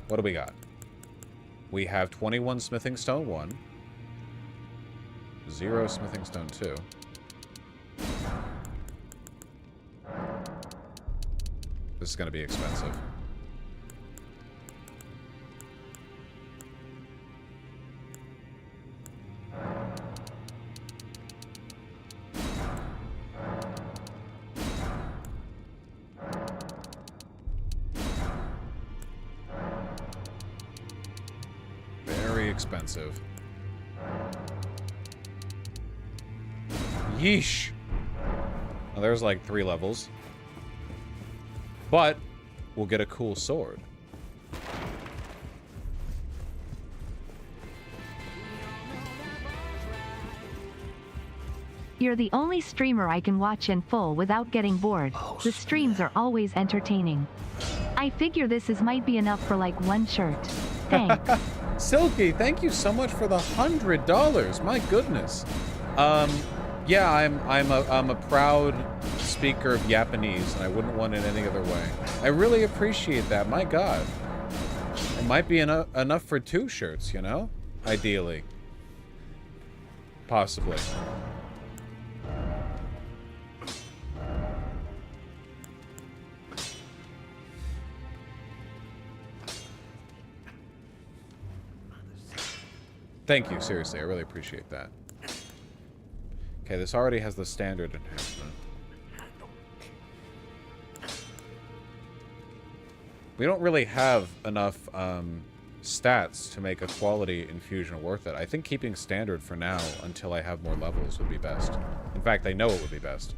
What do we got? We have 21 Smithing Stone 1. 0 Smithing Stone 2. This is going to be expensive. Very expensive. Yeesh. Well, there's like 3 levels. But we'll get a cool sword. You're the only streamer I can watch in full without getting bored. The streams are always entertaining. I figure this might be enough for like 1 shirt. Thanks. Silky, thank you so much for the $100. My goodness. Yeah, I'm a proud speaker of Japanese, and I wouldn't want it any other way. I really appreciate that. My God, it might be enough for 2 shirts, you know? Ideally, possibly. Thank you, seriously, I really appreciate that. Okay, this already has the standard enhancement. We don't really have enough stats to make a quality infusion worth it. I think keeping standard for now until I have more levels would be best. In fact, I know it would be best.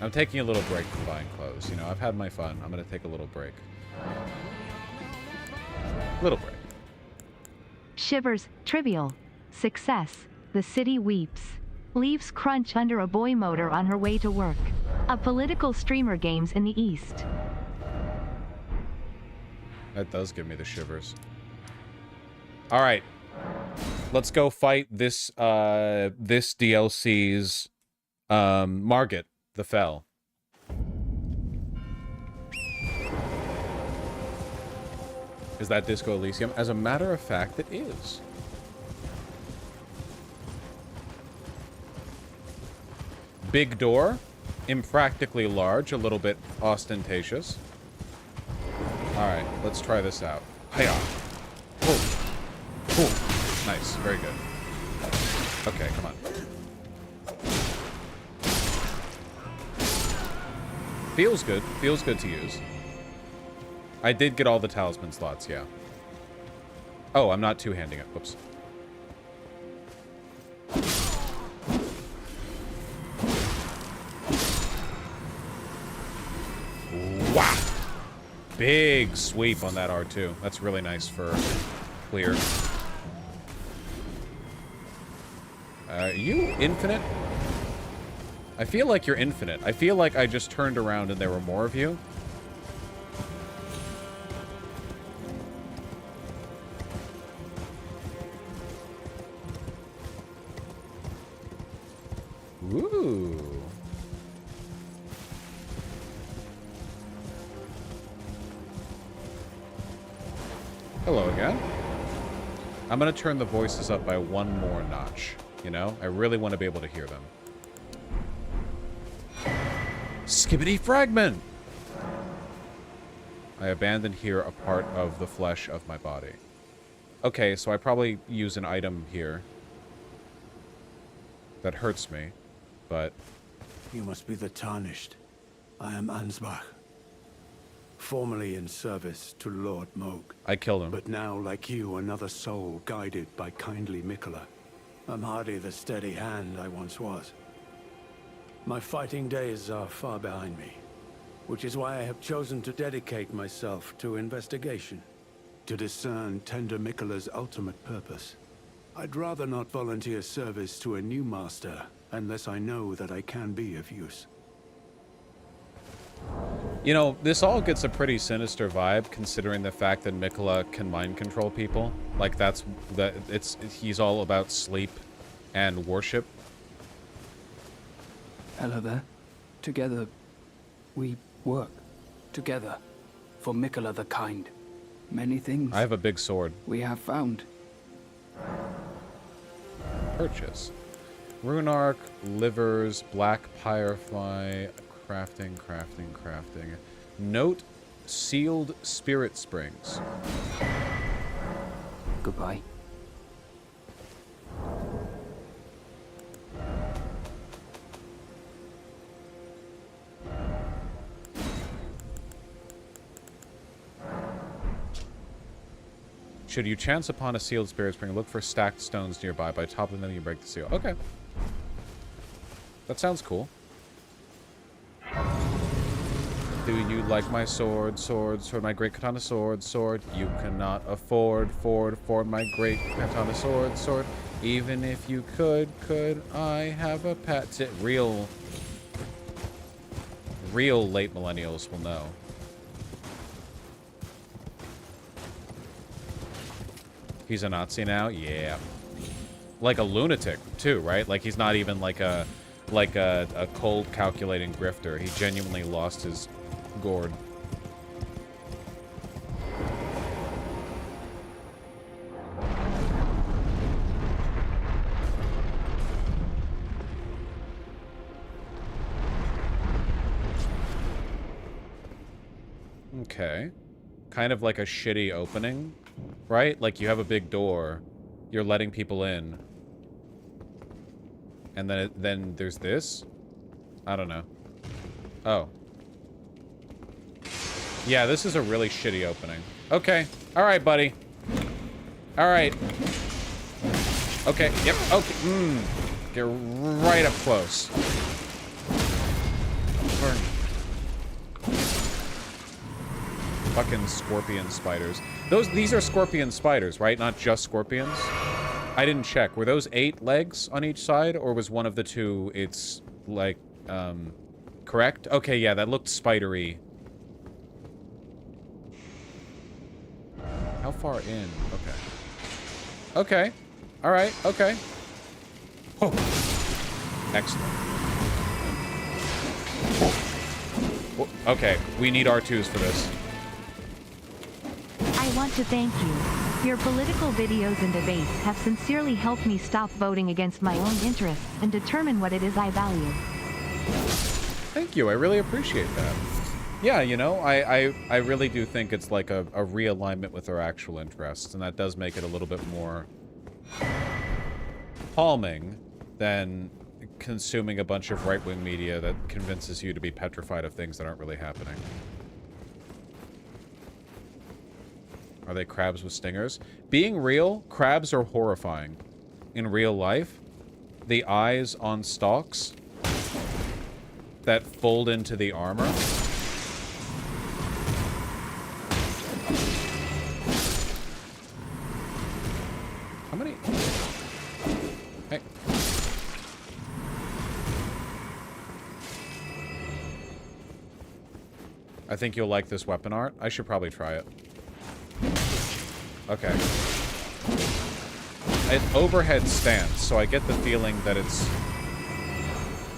I'm taking a little break from buying clothes. You know, I've had my fun. I'm going to take a little break. Little break. Shivers, trivial. Success. The city weeps. Leaves crunch under a boy motor on her way to work. A political streamer games in the East. That does give me the shivers. All right. Let's go fight this this DLC's Margit, the Fell. Is that Disco Elysium? As a matter of fact, it is. Big door. Impractically large. A little bit ostentatious. Alright, let's try this out. Hiya. Oh. Oh. Nice. Very good. Okay, come on. Feels good. Feels good to use. I did get all the talisman slots, yeah. Oh, I'm not two-handing it. Whoops. Wow! Big sweep on that R2. That's really nice for clear. Are you infinite? I feel like you're infinite. I feel like I just turned around and there were more of you. Ooh. Hello again. I'm gonna turn the voices up by 1 more notch. You know? I really want to be able to hear them. Skibbity fragment! I abandoned here a part of the flesh of my body. Okay, so I probably use an item here that hurts me, but You must be the Tarnished. I am Ansbach. Formerly in service to Lord Moog. I killed him. But now, like you, another soul guided by kindly Mikola. I'm hardly the steady hand I once was. My fighting days are far behind me, which is why I have chosen to dedicate myself to investigation, to discern Tender Mikola's ultimate purpose. I'd rather not volunteer service to a new master unless I know that I can be of use. You know, this all gets a pretty sinister vibe, considering the fact that Mikola can mind control people. Like, he's all about sleep and worship. Hello there. Together, we work. Together. For Mikola the Kind. Many things I have a big sword. we have found. Purchase. Rune Arc, livers, black firefly, crafting. Note, sealed spirit springs. Goodbye. Should you chance upon a sealed spirit spring, look for stacked stones nearby. By toppling them, you break the seal. Okay. That sounds cool. Do you like my sword, my great katana sword? You cannot afford my great katana sword. Even if you could I have a pet? Real late millennials will know. He's a Nazi now? Yeah. Like a lunatic, too, right? Like, he's not even like a cold, calculating grifter. He genuinely lost his gourd. Okay. Kind of like a shitty opening, right? Like, you have a big door, you're letting people in, and then there's this? I don't know. Oh. Yeah, this is a really shitty opening. Okay. Alright, buddy. Alright. Okay. Yep. Okay. Get right up close. Burn. Fucking scorpion spiders. These are scorpion spiders, right? Not just scorpions? I didn't check. Were those 8 legs on each side, or was one of the two, it's, like, correct? Okay, yeah, that looked spidery. How far in? Okay. Okay. Alright, okay. Oh. Excellent. Oh. Okay, we need R2s for this. I want to thank you. Your political videos and debates have sincerely helped me stop voting against my own interests and determine what it is I value. Thank you, I really appreciate that. Yeah, you know, I really do think it's like a realignment with our actual interests, and that does make it a little bit more calming than consuming a bunch of right-wing media that convinces you to be petrified of things that aren't really happening. Are they crabs with stingers? Being real, crabs are horrifying. In real life, the eyes on stalks that fold into the armor. How many? Hey. I think you'll like this weapon art. I should probably try it. Okay. It's overhead stance, so I get the feeling that it's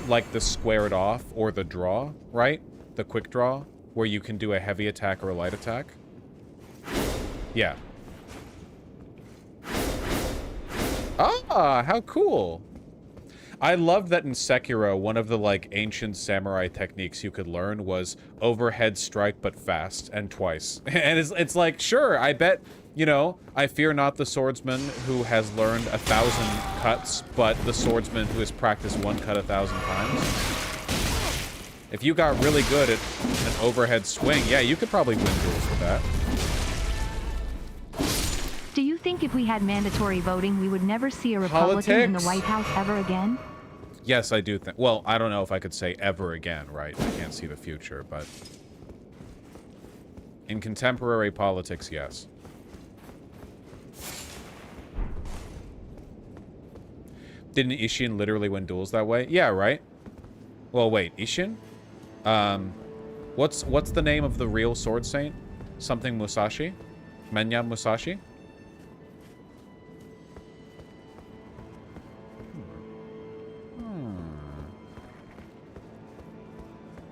like the squared off or the draw, right? The quick draw, where you can do a heavy attack or a light attack. Yeah. Ah, how cool. I love that in Sekiro, one of the, like, ancient samurai techniques you could learn was overhead strike but fast, and twice. And it's like, sure, I bet, you know, I fear not the swordsman who has learned 1,000 cuts, but the swordsman who has practiced one cut 1,000 times. If you got really good at an overhead swing, yeah, you could probably win duels with that. Do you think if we had mandatory voting, we would never see a Republican in the White House ever again? Yes, I do think. Well, I don't know if I could say ever again, right? I can't see the future, but in contemporary politics, yes. Didn't Ishin literally win duels that way? Yeah, right? Well, wait, Ishin? What's the name of the real sword saint? Something Musashi? Menya Musashi?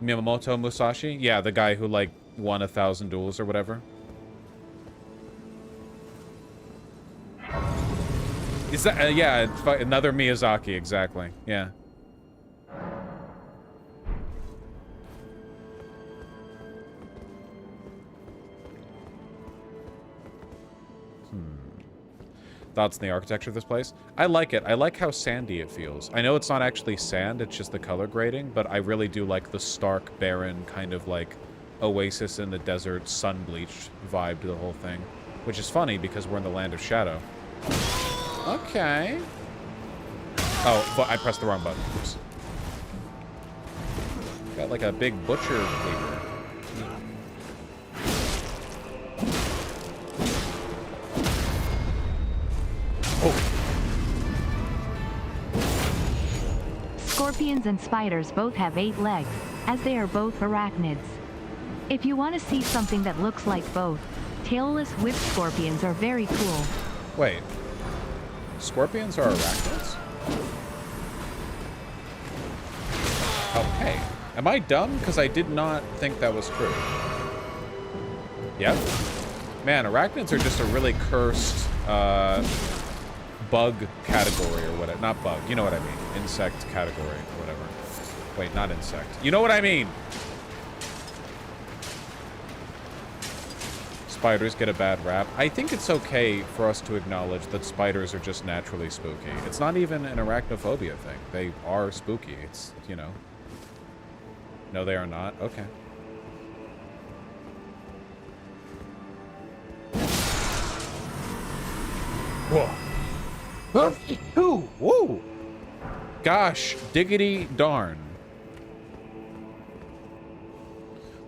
Miyamoto Musashi? Yeah, the guy who, like, won 1,000 duels or whatever. Is that... yeah, it's another Miyazaki, exactly. Yeah. Thoughts on the architecture of this place? I like it. I like how sandy it feels. I know it's not actually sand, it's just the color grading, but I really do like the stark, barren, kind of like oasis in the desert, sun-bleached vibe to the whole thing. Which is funny because we're in the land of shadow. Okay. Oh, but I pressed the wrong button. Oops. Got like a big butcher cleaver. Scorpions and spiders both have 8 legs, as they are both arachnids. If you want to see something that looks like both, tailless whip scorpions are very cool. Wait. Scorpions are arachnids? Okay. Am I dumb? Because I did not think that was true. Yep. Man, arachnids are just a really cursed, bug category or whatever. Not bug, you know what I mean. Insect category or whatever. Wait, not insect. You know what I mean! Spiders get a bad rap. I think it's okay for us to acknowledge that spiders are just naturally spooky. It's not even an arachnophobia thing. They are spooky. It's, you know. No, they are not? Okay. Whoa. Whoa! Gosh, diggity darn.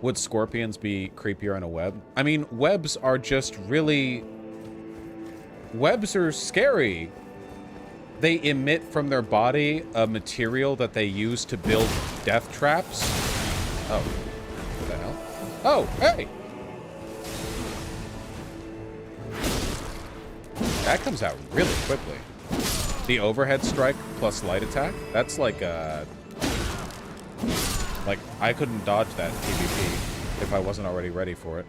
Would scorpions be creepier on a web? I mean, webs are just really... Webs are scary. They emit from their body a material that they use to build death traps. Oh. What the hell? Oh, hey! That comes out really quickly. The overhead strike plus light attack? That's like a... Like, I couldn't dodge that PvP if I wasn't already ready for it.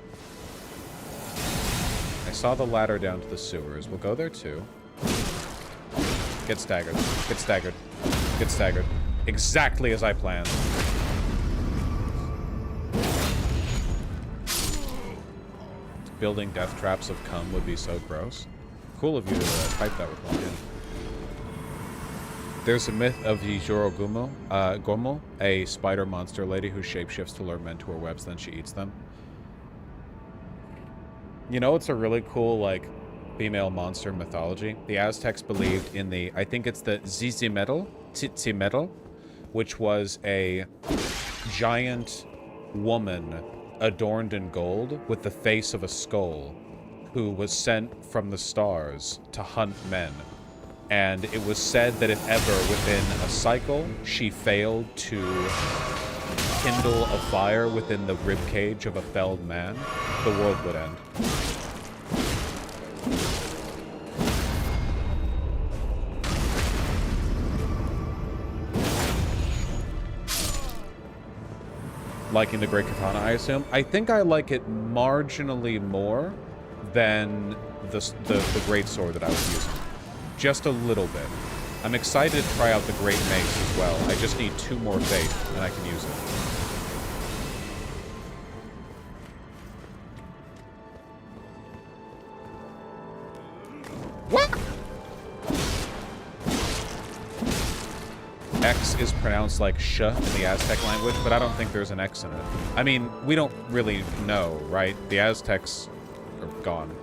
I saw the ladder down to the sewers. We'll go there too. Get staggered. Get staggered. Get staggered. Exactly as I planned. Building death traps of cum would be so gross. Cool of you to type that with one in. There's a myth of the Gomo, a spider monster lady who shapeshifts to lure men to her webs, then she eats them. You know, it's a really cool, like, female monster mythology. The Aztecs believed in the, I think it's the Tzitzimel, which was a giant woman adorned in gold with the face of a skull who was sent from the stars to hunt men. And it was said that if ever within a cycle she failed to kindle a fire within the ribcage of a felled man, the world would end. Liking the Great Katana, I assume? I think I like it marginally more than the Great Sword that I was using. Just a little bit. I'm excited to try out the Great Mace as well. I just need 2 more faith, and I can use it. What? X is pronounced like sh in the Aztec language, but I don't think there's an X in it. I mean, we don't really know, right? The Aztecs are gone.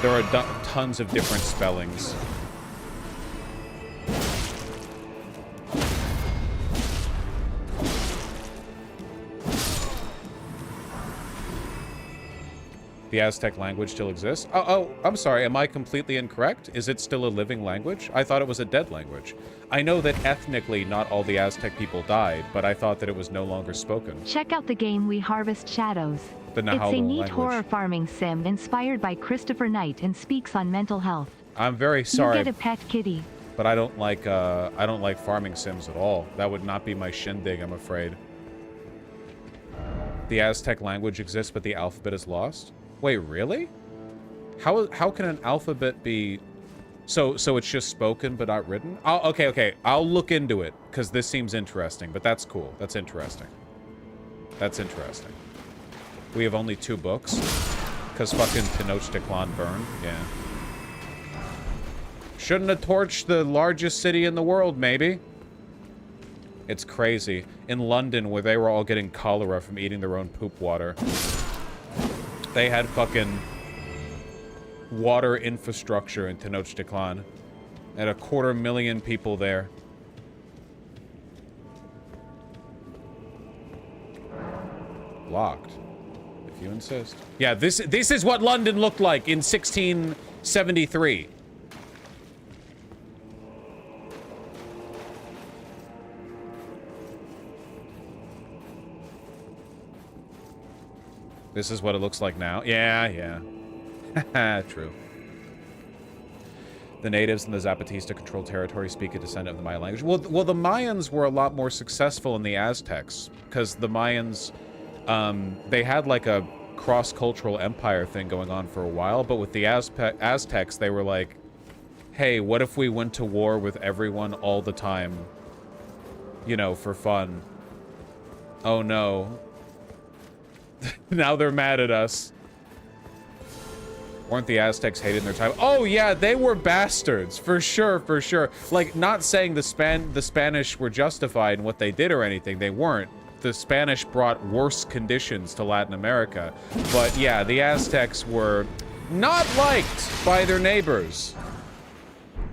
There are tons of different spellings. The Aztec language still exists? Oh, I'm sorry. Am I completely incorrect? Is it still a living language? I thought it was a dead language. I know that ethnically not all the Aztec people died, but I thought that it was no longer spoken. Check out the game We Harvest Shadows. The It's a Nahuatl neat language. horror farming sim inspired by Christopher Knight and speaks on mental health. I'm very sorry, You get a pet kitty. but I don't like farming sims at all. That would not be my shindig, I'm afraid. The Aztec language exists, but the alphabet is lost? Wait, really? How can an alphabet be... So it's just spoken but not written? Okay. I'll look into it, because this seems interesting, but that's cool. That's interesting. That's interesting. We have only 2 books, because fucking Tenochtitlan burned. Yeah. Shouldn't have torched the largest city in the world, maybe. It's crazy. In London, where they were all getting cholera from eating their own poop water, they had fucking water infrastructure in Tenochtitlan. They had 250,000 people there. Locked. If you insist. Yeah, this is what London looked like in 1673. This is what it looks like now. Yeah. True. The natives in the Zapatista-controlled territory speak a descendant of the Maya language. Well, the Mayans were a lot more successful than the Aztecs, because the Mayans, they had like a cross-cultural empire thing going on for a while, but with the Aztecs, they were like, hey, what if we went to war with everyone all the time? You know, for fun. Oh no. Now they're mad at us. Weren't the Aztecs hated in their time? Oh yeah, they were bastards, for sure. Like, not saying the Spanish were justified in what they did or anything. They weren't. The Spanish brought worse conditions to Latin America. But yeah, the Aztecs were not liked by their neighbors.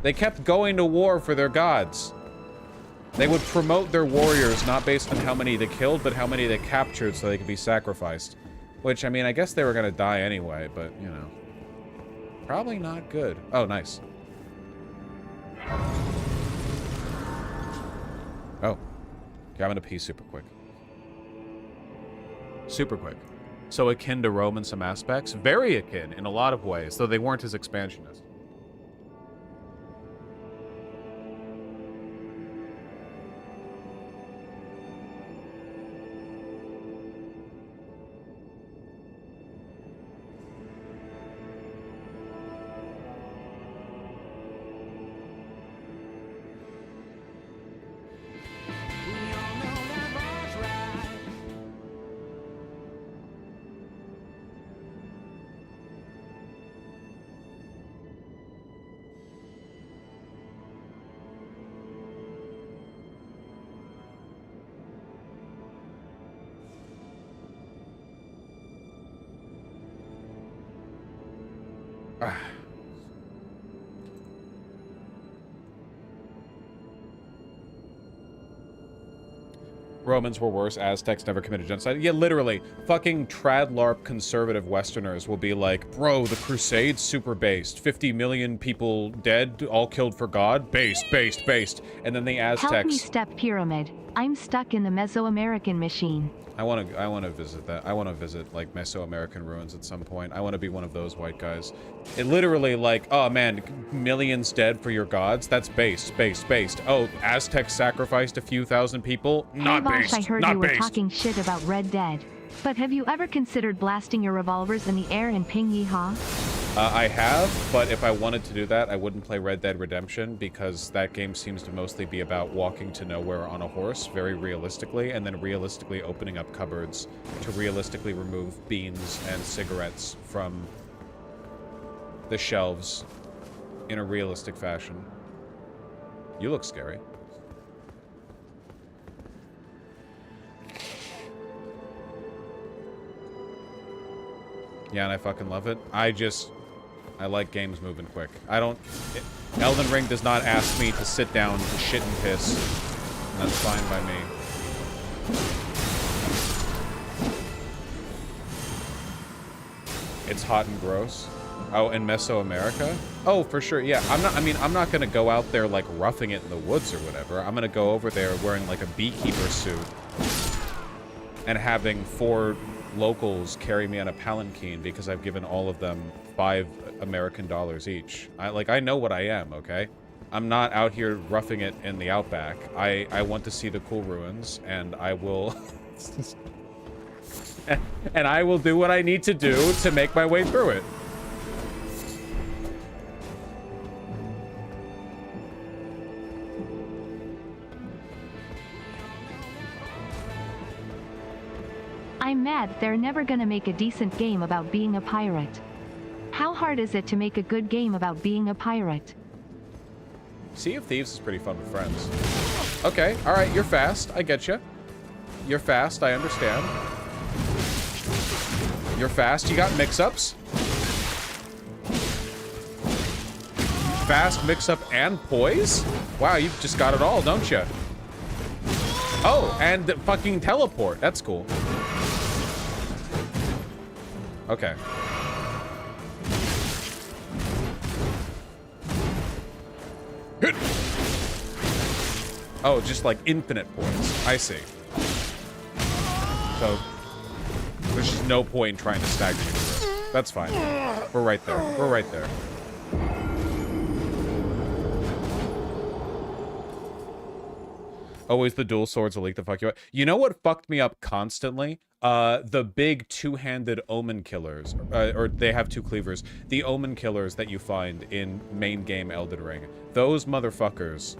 They kept going to war for their gods. They would promote their warriors not based on how many they killed, but how many they captured so they could be sacrificed. Which, I mean, I guess they were gonna die anyway, but, you know. Probably not good. Oh, nice. Oh. Okay, I'm gonna pee super quick. Super quick. So akin to Rome in some aspects. Very akin in a lot of ways, though they weren't as expansionist. Romans were worse. Aztecs never committed genocide. Yeah, literally. Fucking trad-larp conservative Westerners will be like, bro, the Crusades, super based. 50 million people dead, all killed for God. Based. And then the Aztecs... Help me step pyramid. I'm stuck in the Mesoamerican machine. I want to visit that. I want to visit, like, Mesoamerican ruins at some point. I want to be one of those white guys. It literally, like, oh, man, millions dead for your gods? That's based. Oh, Aztecs sacrificed a few thousand people? Not Hey, based. Vosh, I heard Not you were based. talking shit about Red Dead. But have you ever considered blasting your revolvers in the air and ping yeehaw? I have, but if I wanted to do that, I wouldn't play Red Dead Redemption, because that game seems to mostly be about walking to nowhere on a horse, very realistically, and then realistically opening up cupboards to realistically remove beans and cigarettes from the shelves in a realistic fashion. You look scary. Yeah, and I fucking love it. I like games moving quick. Elden Ring does not ask me to sit down to shit and piss. That's fine by me. It's hot and gross. Oh, in Mesoamerica? Oh, for sure. Yeah, I'm not gonna go out there like roughing it in the woods or whatever. I'm gonna go over there wearing like a beekeeper suit and having 4 locals carry me on a palanquin because I've given all of them $5 American each. I know what I am, okay? I'm not out here roughing it in the outback. I want to see the cool ruins, and I will... and I will do what I need to do to make my way through it. I'm mad they're never gonna make a decent game about being a pirate. How hard is it to make a good game about being a pirate? Sea of Thieves is pretty fun with friends. Okay, alright, you're fast. I get you. You're fast, I understand. You're fast, you got mix-ups. Fast, mix-up, and poise? Wow, you've just got it all, don't you? Oh, and fucking teleport. That's cool. Okay. Oh, just like infinite points. I see. So, there's just no point in trying to stagger you through it. That's fine. We're right there. We're right there. Always the dual swords will leak the fuck you out. You know what fucked me up constantly? The big two-handed omen killers. Or they have 2 cleavers. The omen killers that you find in main game Elden Ring. Those motherfuckers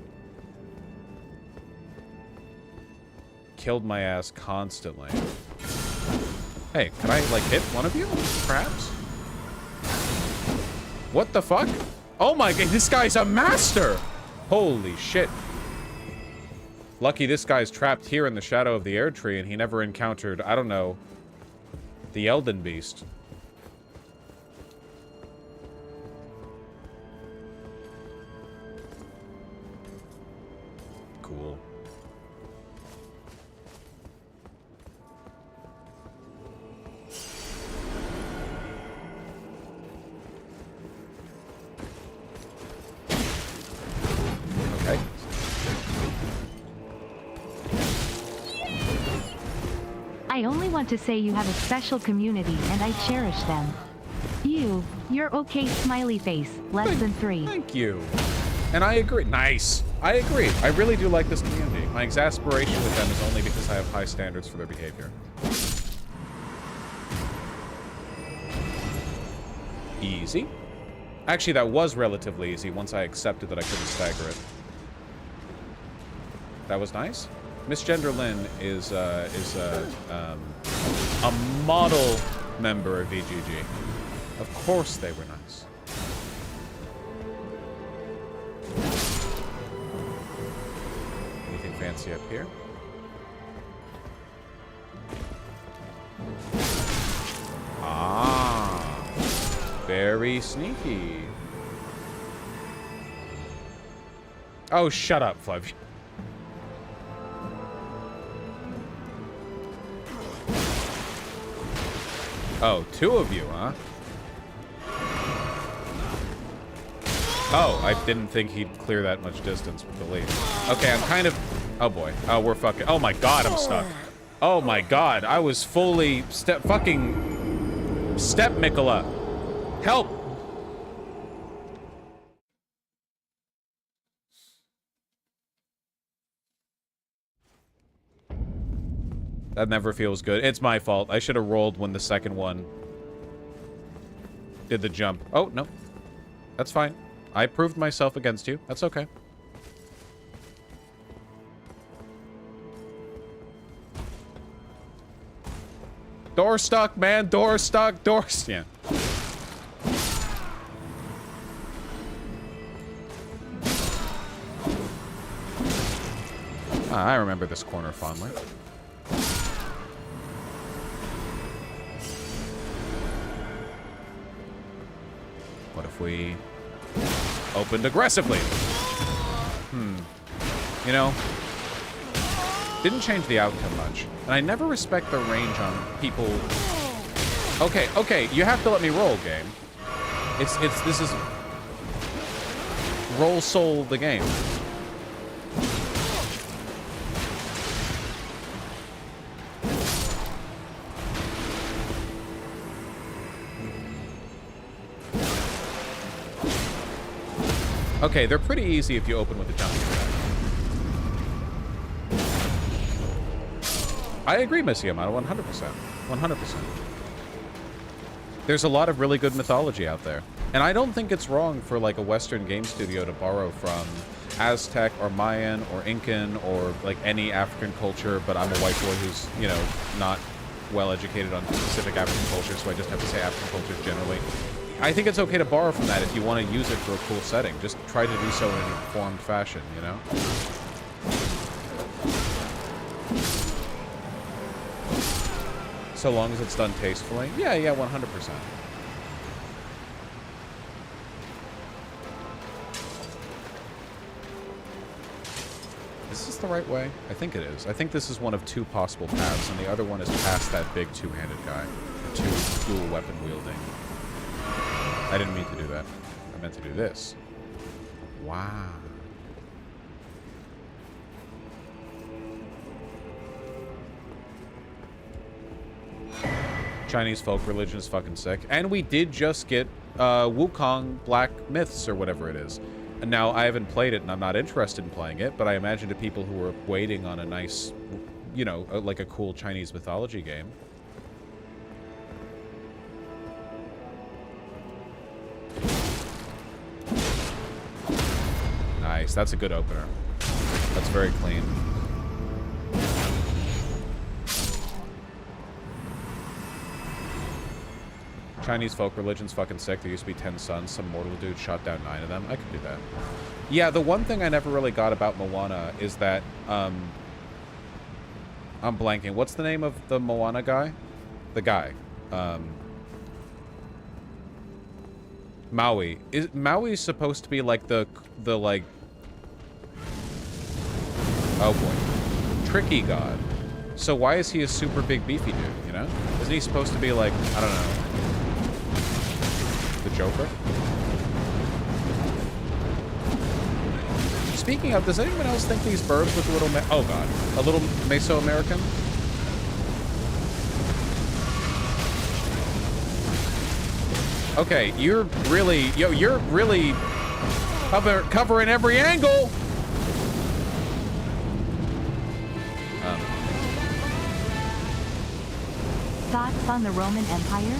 killed my ass constantly. Hey, can I, like, hit one of you? Perhaps? What the fuck? Oh my god, this guy's a master! Holy shit. Lucky this guy's trapped here in the shadow of the Erdtree and he never encountered, I don't know, the Elden Beast. Cool. Okay. I only want to say you have a special community and I cherish them. You're okay, smiley face, less than 3. Thank you. And I agree. Nice. I agree. I really do like this community. My exasperation with them is only because I have high standards for their behavior. Easy. Actually, that was relatively easy once I accepted that I couldn't stagger it. That was nice. Miss Genderlin is a model member of VGG. Of course they were nice. Anything fancy up here? Ah, very sneaky. Oh, shut up, Flav. Oh, 2 of you, huh? Oh, I didn't think he'd clear that much distance with the lead. Okay, I'm kind of... Oh, boy. Oh, we're fucking... Oh, my God, I'm stuck. Oh, my God. I was fully... Fucking... Step Mikola. Help! That never feels good. It's my fault. I should have rolled when the second one did the jump. Oh, no. That's fine. I proved myself against you. That's okay. Door stuck, man. Door stuck. Doors. Yeah. I remember this corner fondly. if we opened aggressively? You know, didn't change the outcome much. And I never respect the range on people. Okay, okay, you have to let me roll, game. This is roll soul the game. Okay, they're pretty easy if you open with a jumping attack. I agree, Miss Yamato, 100%. 100%. There's a lot of really good mythology out there. And I don't think it's wrong for, like, a Western game studio to borrow from Aztec or Mayan or Incan or, like, any African culture, but I'm a white boy who's, you know, not well-educated on specific African cultures, so I just have to say African cultures generally. I think it's okay to borrow from that if you want to use it for a cool setting. Just try to do so in an informed fashion, you know? So long as it's done tastefully. Yeah, 100%. Is this the right way? I think it is. I think this is one of two possible paths, and the other one is past that big two-handed guy. Two dual weapon wielding. I didn't mean to do that. I meant to do this. Wow. Chinese folk religion is fucking sick. And we did just get Wukong Black Myths or whatever it is. And now I haven't played it and I'm not interested in playing it, but I imagine to people who are waiting on a nice, you know, like a cool Chinese mythology game. Nice, that's a good opener. That's very clean. Chinese folk religion's fucking sick. There used to be 10 sons. Some mortal dude shot down 9 of them. I could do that. Yeah, the one thing I never really got about Moana is that, I'm blanking. What's the name of the Moana guy? The guy. Maui. Is Maui supposed to be like the like... Oh boy. Tricky god. So why is he a super big beefy dude, you know? Isn't he supposed to be like, I don't know, the Joker? Speaking of, does anyone else think these birds with a little, oh god, a little Mesoamerican? Okay, you're really, you're really covering every angle. Thoughts on the Roman Empire?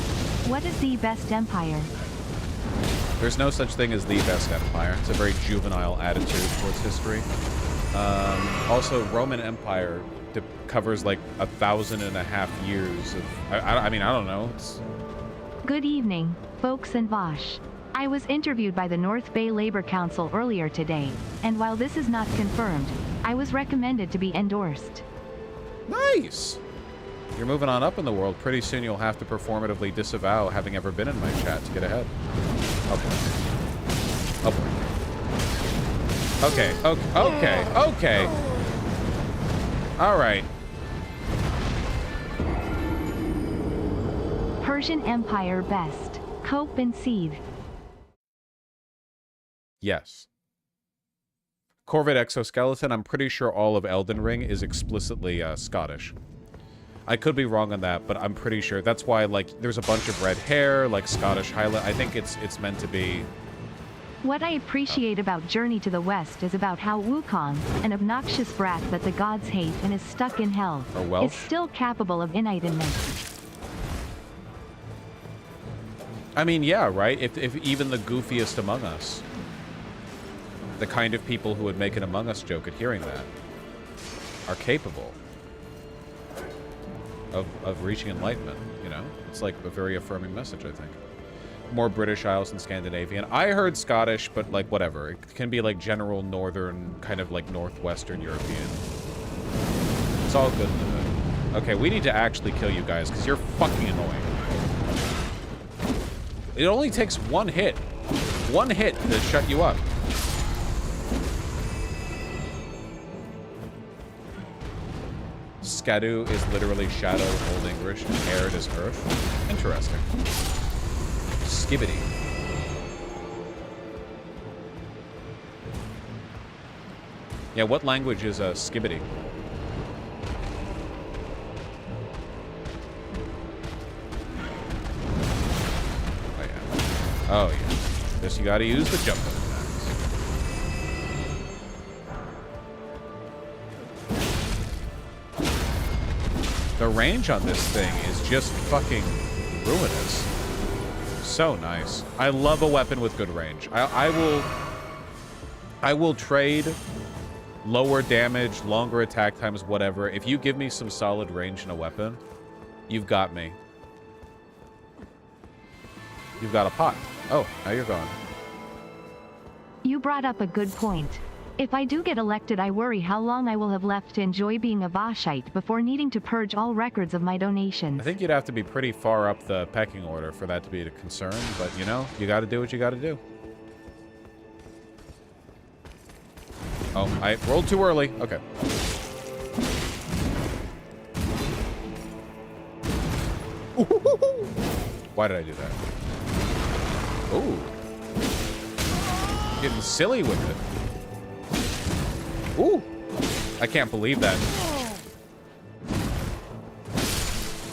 What is the best empire? There's no such thing as the best empire. It's a very juvenile attitude towards history. Also, Roman Empire covers like 1,500 years of, I mean, I don't know. Good evening, folks and Vosh. I was interviewed by the North Bay Labor Council earlier today, and while this is not confirmed, I was recommended to be endorsed. Nice! You're moving on up in the world. Pretty soon you'll have to performatively disavow having ever been in my chat to get ahead. Oh boy. Oh boy. Okay, okay. Alright. Persian Empire best. Cope and Seed. Yes. Corvid Exoskeleton, I'm pretty sure all of Elden Ring is explicitly Scottish. I could be wrong on that, but I'm pretty sure. That's why, like, there's a bunch of red hair, like Scottish Highland. I think it's meant to be... What I appreciate about Journey to the West is about how Wukong, an obnoxious brat that the gods hate and is stuck in hell, is still capable of enlightenment. I mean, yeah, right? If even the goofiest among us, the kind of people who would make an Among Us joke at hearing that, are capable of reaching enlightenment, you know? It's like a very affirming message, I think. More British Isles than Scandinavian. I heard Scottish, but like whatever. It can be like general northern, kind of like northwestern European. It's all good in the hood. Okay, we need to actually kill you guys, because you're fucking annoying. It only takes one hit. One hit to shut you up. Skadu is literally shadow in Old English, and Arid is earth. Interesting. Skibbity. Yeah, what language is skibbity? Oh yeah. Oh yeah. Just you gotta use the jump attacks. The range on this thing is just fucking ruinous. So nice. I love a weapon with good range. I will trade lower damage, longer attack times, whatever. If you give me some solid range in a weapon, you've got me. You've got a pot. Oh, now you're gone. You brought up a good point. If I do get elected, I worry how long I will have left to enjoy being a Vashite before needing to purge all records of my donations. I think you'd have to be pretty far up the pecking order for that to be a concern, but you know, you gotta do what you gotta do. Oh, I rolled too early. Okay. Why did I do that? Ooh. Getting silly with it. Ooh. I can't believe that.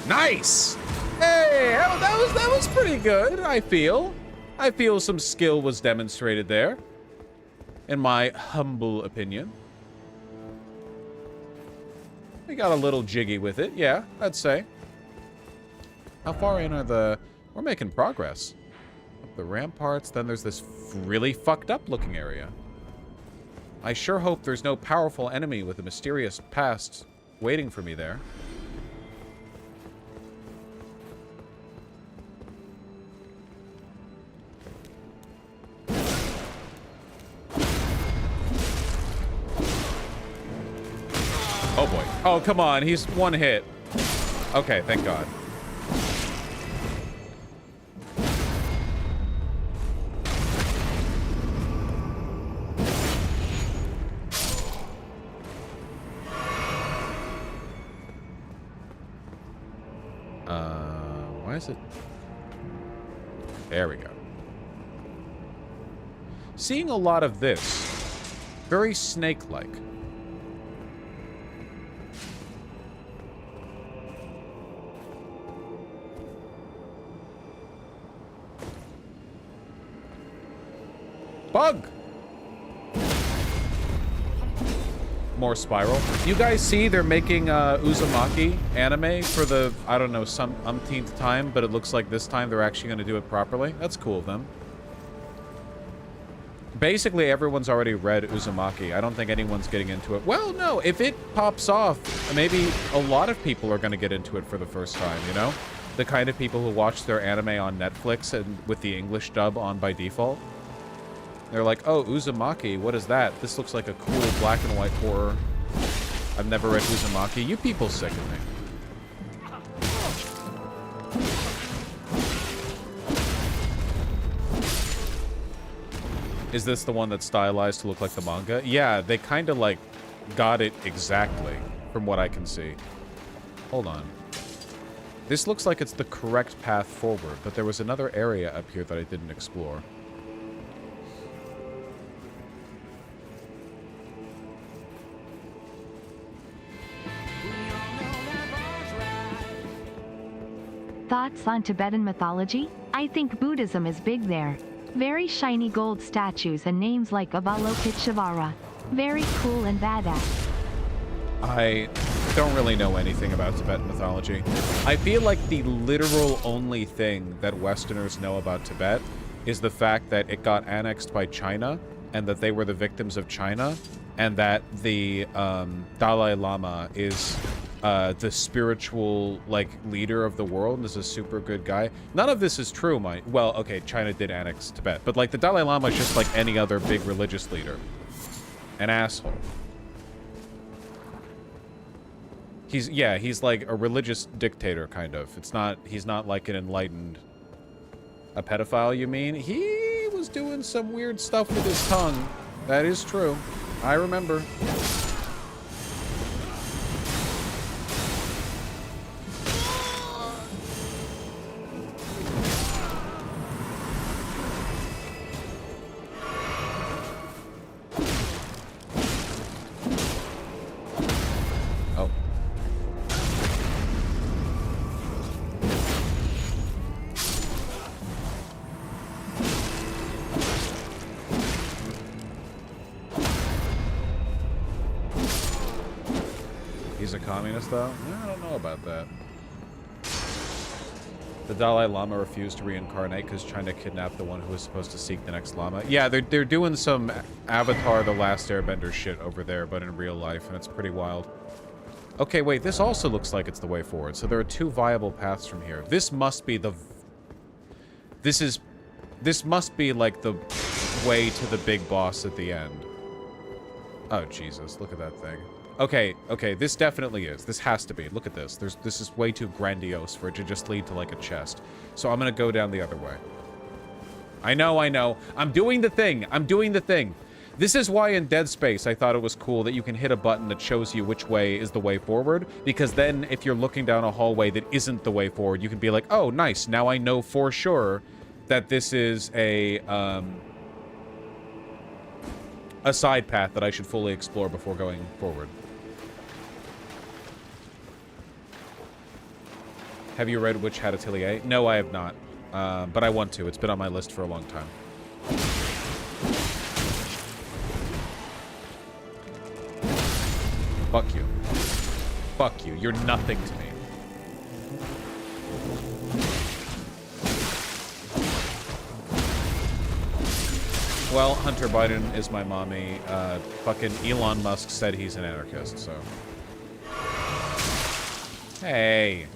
Nice! Hey, that was pretty good, I feel. I feel some skill was demonstrated there. In my humble opinion. We got a little jiggy with it, yeah, I'd say. How far in are the... We're making progress. Up the ramparts, then there's this really fucked up looking area. I sure hope there's no powerful enemy with a mysterious past waiting for me there. Oh boy. Oh, come on. He's one hit. Okay, thank God. Why is it? There we go. Seeing a lot of this. Very snake-like. Bug! More Spiral. You guys see they're making Uzumaki anime for the, I don't know, some umpteenth time, but it looks like this time they're actually going to do it properly. That's cool of them. Basically, everyone's already read Uzumaki. I don't think anyone's getting into it. Well, no, if it pops off, maybe a lot of people are going to get into it for the first time, you know? The kind of people who watch their anime on Netflix and with the English dub on by default. They're like, oh, Uzumaki, what is that? This looks like a cool black and white horror. I've never read Uzumaki. You people sicken me. Is this the one that's stylized to look like the manga? Yeah, they kind of like got it exactly from what I can see. Hold on. This looks like it's the correct path forward, but there was another area up here that I didn't explore. Thoughts on Tibetan mythology? I think Buddhism is big there. Very shiny gold statues and names like Avalokiteshvara. Very cool and badass. I don't really know anything about Tibetan mythology. I feel like the literal only thing that Westerners know about Tibet is the fact that it got annexed by China and that they were the victims of China and that the Dalai Lama is the spiritual, like, leader of the world and is a super good guy. None of this is true, well, okay, China did annex Tibet, but, like, the Dalai Lama is just like any other big religious leader. An asshole. He's like a religious dictator, kind of. He's not like an enlightened... A pedophile, you mean? He was doing some weird stuff with his tongue. That is true. I remember. He's a communist, though? I don't know about that. The Dalai Lama refused to reincarnate because China kidnapped the one who was supposed to seek the next Lama. Yeah, they're doing some Avatar The Last Airbender shit over there, but in real life, and it's pretty wild. Okay, wait, this also looks like it's the way forward. So there are two viable paths from here. This must be the... This must be, like, the way to the big boss at the end. Oh, Jesus, look at that thing. Okay, okay, this definitely is. This has to be. Look at this. This is way too grandiose for it to just lead to, like, a chest. So I'm gonna go down the other way. I know, I know. I'm doing the thing. I'm doing the thing. This is why in Dead Space I thought it was cool that you can hit a button that shows you which way is the way forward, because then if you're looking down a hallway that isn't the way forward, you can be like, oh, nice, now I know for sure that this is a side path that I should fully explore before going forward. Have you read Witch Hat Atelier? No, I have not. But I want to. It's been on my list for a long time. Fuck you. Fuck you. You're nothing to me. Well, Hunter Biden is my mommy. Fucking Elon Musk said he's an anarchist, so... Hey.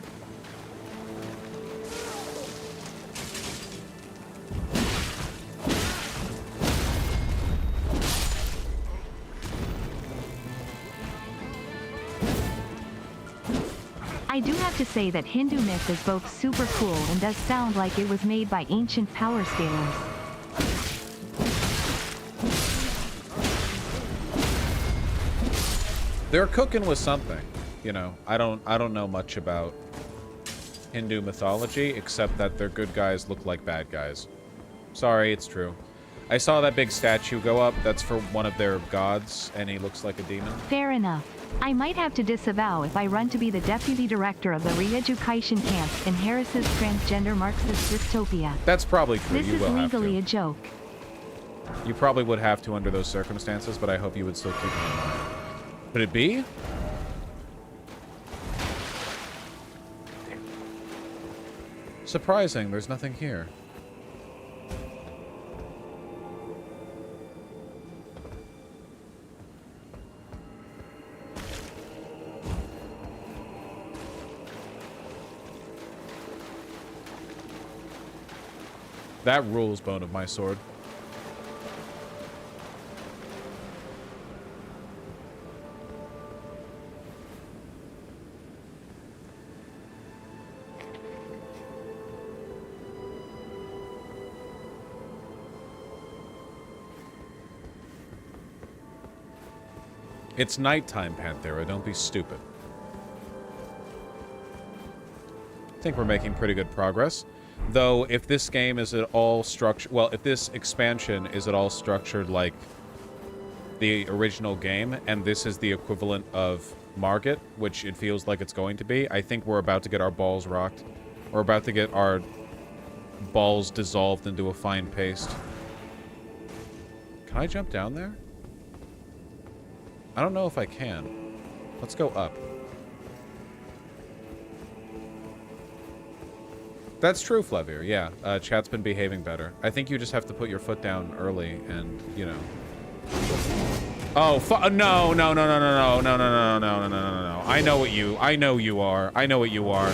I do have to say that Hindu myth is both super cool and does sound like it was made by ancient power scalers. They're cooking with something, you know. I don't know much about Hindu mythology, except that their good guys look like bad guys. Sorry, it's true. I saw that big statue go up. That's for one of their gods, and he looks like a demon. Fair enough. I might have to disavow if I run to be the deputy director of the re-education camps in Harris's transgender Marxist dystopia. That's probably true. This You is will have legally to. a joke. You probably would have to under those circumstances, but I hope you would still keep me in mind. Could it be? Surprising, there's nothing here. That rules, bone of my sword. It's nighttime, Panthera. Don't be stupid. I think we're making pretty good progress. Though, if this game is at all structured... Well, if this expansion is at all structured like the original game, and this is the equivalent of Margit, which it feels like it's going to be, I think we're about to get our balls rocked. We're about to get our balls dissolved into a fine paste. Can I jump down there? I don't know if I can. Let's go up. That's true, Flavier. Yeah, chat's been behaving better. I think you just have to put your foot down early and, you know. Oh, no, no, no, no, no, no, no, no, no, no, no, no, no, no. I know what you are. I know what you are.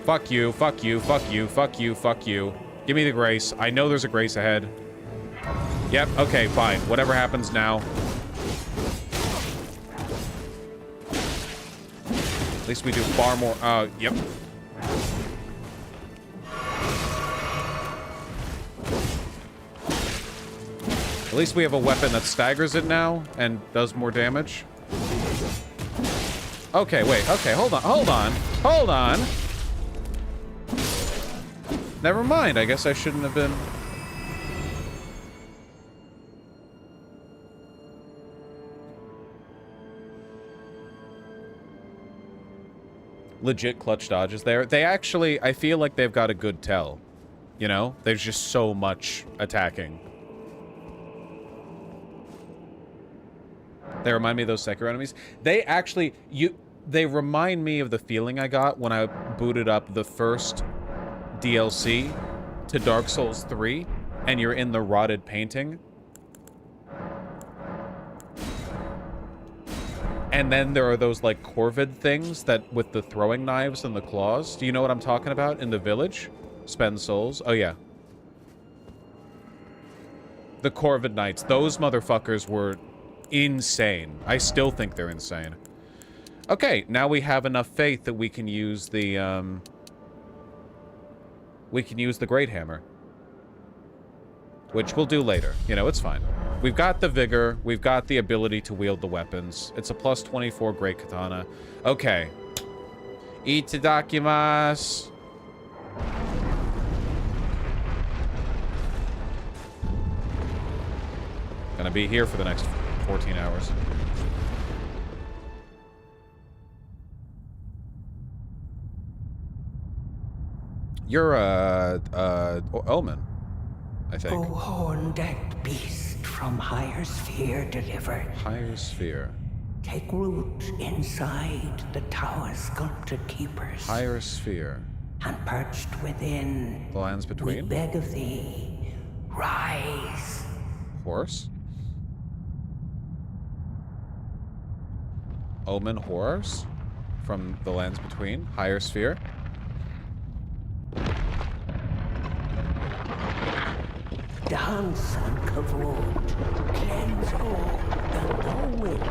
Fuck you, fuck you, fuck you, fuck you, fuck you. Give me the grace. I know there's a grace ahead. Yep, okay, fine. Whatever happens now. At least we do far more. Yep. At least we have a weapon that staggers it now and does more damage. Okay, wait. Okay, hold on. Hold on. Hold on. Never mind. I guess I shouldn't have been... Legit clutch dodges there. They actually... I feel like they've got a good tell. You know? There's just so much attacking. They remind me of those Sekiro enemies. They actually... They remind me of the feeling I got when I booted up the first DLC to Dark Souls 3, and you're in the rotted painting. And then there are those, like, Corvid things that with the throwing knives and the claws. Do you know what I'm talking about? In the village? Spend souls. Oh, yeah. The Corvid Knights. Those motherfuckers were insane. I still think they're insane. Okay, now we have enough faith that we can use the, we can use the Great Hammer. Which we'll do later. You know, it's fine. We've got the vigor. We've got the ability to wield the weapons. It's a plus 24 Great Katana. Okay. Itadakimasu. Gonna be here for the next 14 hours. You're, Omen, I think. O horn-decked beast from higher sphere delivered. Higher sphere. Take root inside the tower's sculpted keepers. Higher sphere. And perched within, The lands we between. beg of thee, rise. Horse. Omen horrors from the lands between. Higher sphere. Dance and kavod, cleanse all that thou wilt.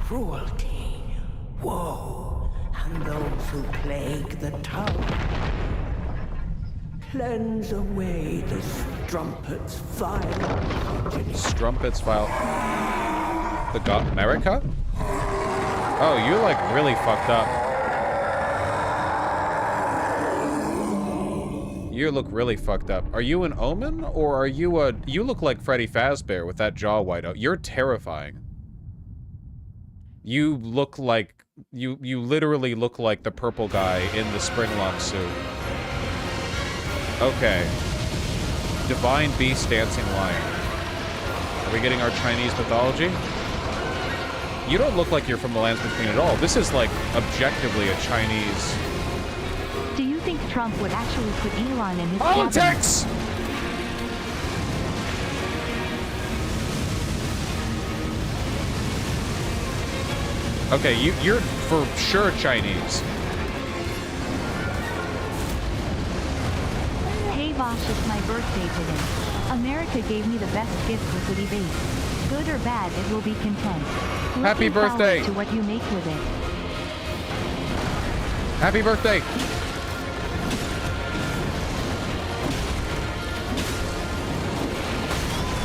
Cruelty, woe, and those who plague the tower. Cleanse away the strumpet's vile. Strumpet's vile. The god America? Oh, you're like really fucked up. You look really fucked up. Are you an Omen, or are you a... You look like Freddy Fazbear with that jaw wide out. You're terrifying. You look like... You literally look like the purple guy in the Springlock suit. Okay. Divine Beast Dancing Lion. Are we getting our Chinese mythology? You don't look like you're from the lands between at all. This is like objectively a Chinese... Do you think Trump would actually put Elon in his Politics! Okay, you're for sure Chinese. Hey Vosh, it's my birthday today. America gave me the best gift with Woody Base. Good or bad, it will be content. Happy Looking forward birthday. to what you make with it. Happy birthday!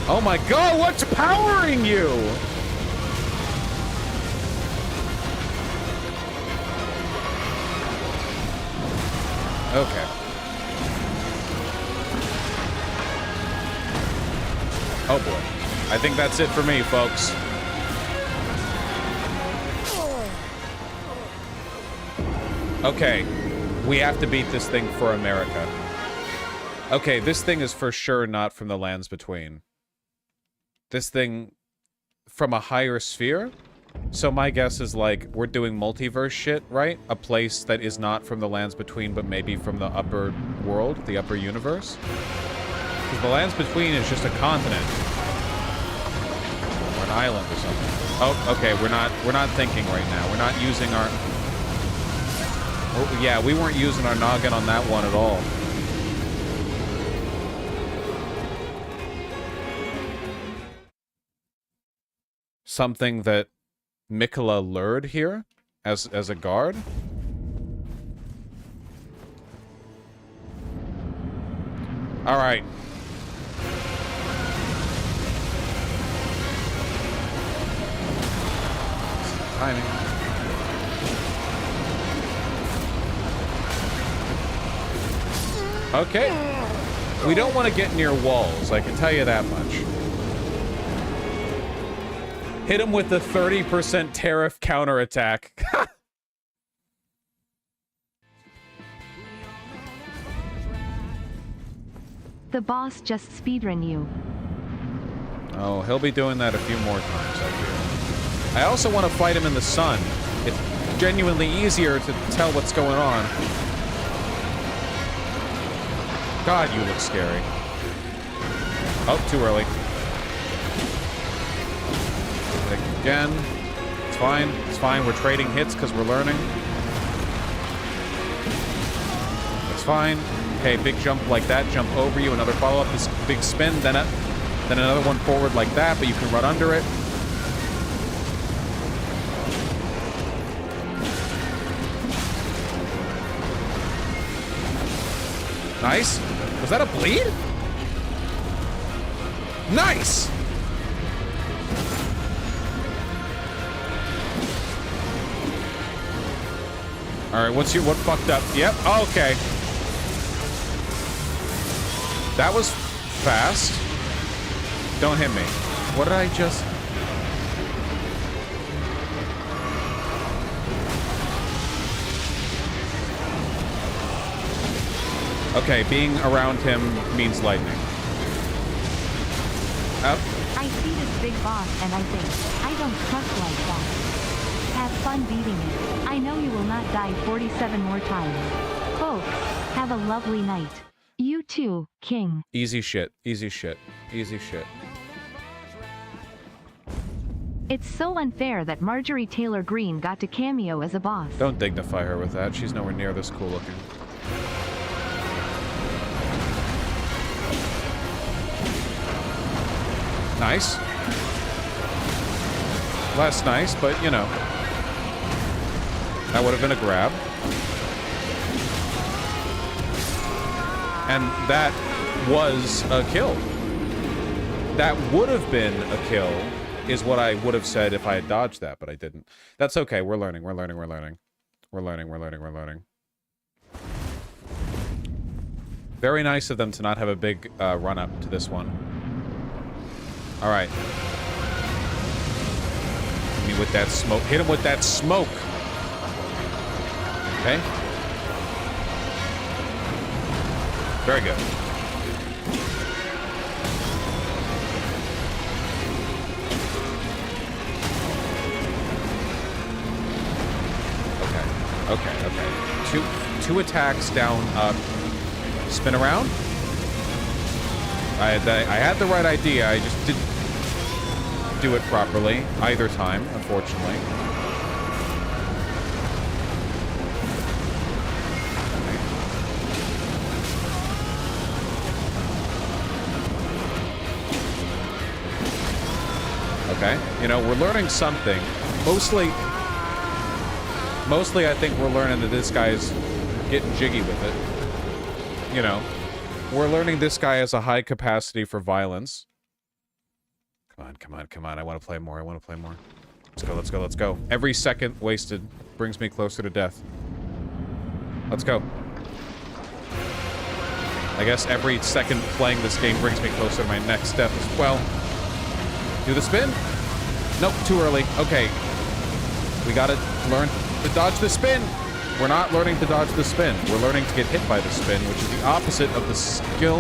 Oh my god, what's powering you? Okay. Oh boy. I think that's it for me, folks. Okay. We have to beat this thing for America. Okay, this thing is for sure not from the lands between. This thing from a higher sphere? So my guess is like, we're doing multiverse shit, right? A place that is not from the lands between, but maybe from the upper world, the upper universe? Because the lands between is just a continent. Or an island or something. Oh, okay, we're not thinking right now. We're not using our... Oh, yeah, we weren't using our noggin on that one at all. Something that Mikola lured here as a guard. All right. timing. Okay. We don't want to get near walls, I can tell you that much. Hit him with the 30% tariff counterattack. The boss just speedrun you. Oh, he'll be doing that a few more times, I fear. I also want to fight him in the sun. It's genuinely easier to tell what's going on. God, you look scary. Oh, too early. Again. It's fine. It's fine. We're trading hits because we're learning. It's fine. Okay, big jump like that. Jump over you. Another follow-up. This big spin. Then another one forward like that, but you can run under it. Nice. Was that a bleed? Nice! Alright, what fucked up? Yep, okay. That was fast. Don't hit me. What did I just... Okay, being around him means lightning. Up. I see this big boss and I think, I don't trust like that. Have fun beating it. I know you will not die 47 more times. Folks, have a lovely night. You too, King. Easy shit. Easy shit. Easy shit. It's so unfair that Marjorie Taylor Greene got to cameo as a boss. Don't dignify her with that. She's nowhere near this cool looking. Nice. Less nice, but you know. That would have been a grab. And that was a kill. That would have been a kill, is what I would have said if I had dodged that, but I didn't. That's okay. We're learning. We're learning. We're learning. We're learning. We're learning. We're learning. Very nice of them to not have a big run up to this one. All right. Hit me with that smoke. Hit him with that smoke. Okay. Very good. Okay. Two attacks down, up, spin around. I had the right idea. I just didn't do it properly either time, unfortunately. Okay, you know, we're learning something. Mostly I think we're learning that this guy's getting jiggy with it. You know, we're learning this guy has a high capacity for violence. Come on, come on, come on. I want to play more. I want to play more. Let's go, let's go, let's go. Every second wasted brings me closer to death. Let's go. I guess every second playing this game brings me closer to my next death as well. Do the spin? Nope, too early. Okay. We gotta learn to dodge the spin. We're not learning to dodge the spin. We're learning to get hit by the spin, which is the opposite of the skill.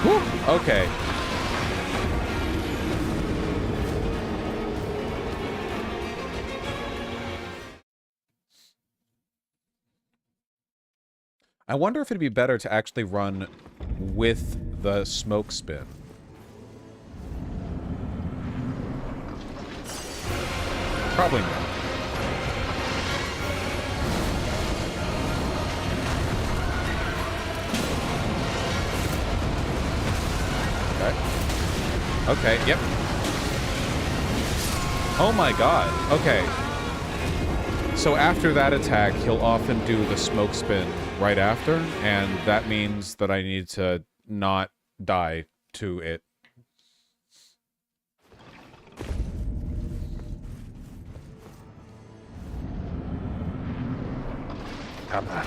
Whew. Okay. I wonder if it'd be better to actually run with the smoke spin. Probably not. Okay. Okay, yep. Oh my god. Okay. So after that attack, he'll often do the smoke spin right after, and that means that I need to not die to it. Papa.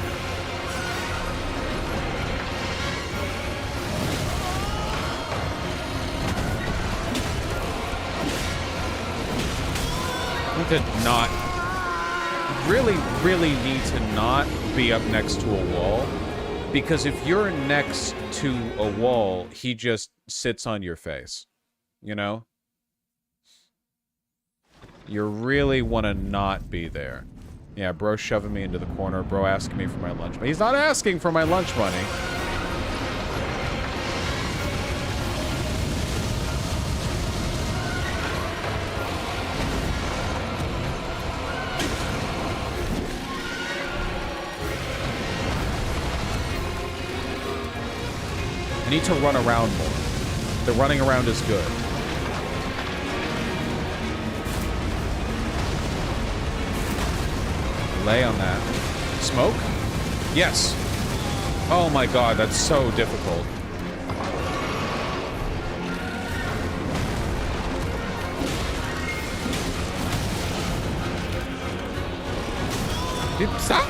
Need to not really need to not be up next to a wall, because if you're next to a wall, he just sits on your face, you know? You really want to not be there. Yeah, bro shoving me into the corner, bro asking me for my lunch money. He's not asking for my lunch money. I need to run around more. The running around is good. Lay on that. Smoke? Yes. Oh my god, that's so difficult. Stop!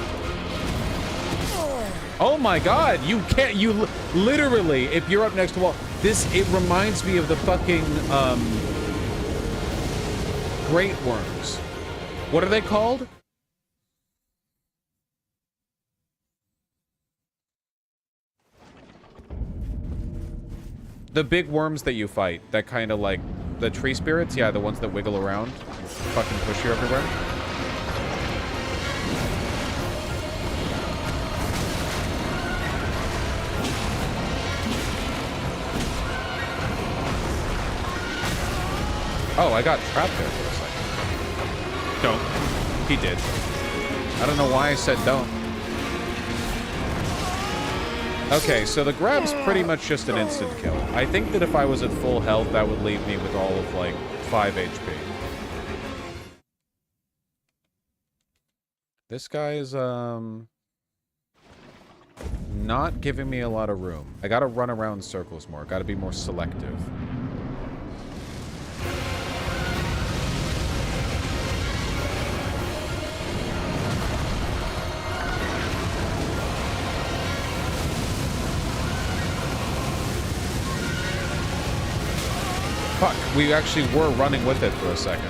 Oh my god, you can't, you literally, if you're up next to a wall, it reminds me of the fucking, great worms. What are they called? The big worms that you fight, that kind of like, the tree spirits? Yeah, the ones that wiggle around, fucking push you everywhere. Oh, I got trapped there for a second. Don't. He did. I don't know why I said don't. Okay, so the grab's pretty much just an instant kill. I think that if I was at full health, that would leave me with all of, like, 5 HP. This guy is, not giving me a lot of room. I gotta run around circles more. Gotta be more selective. Fuck, we actually were running with it for a second.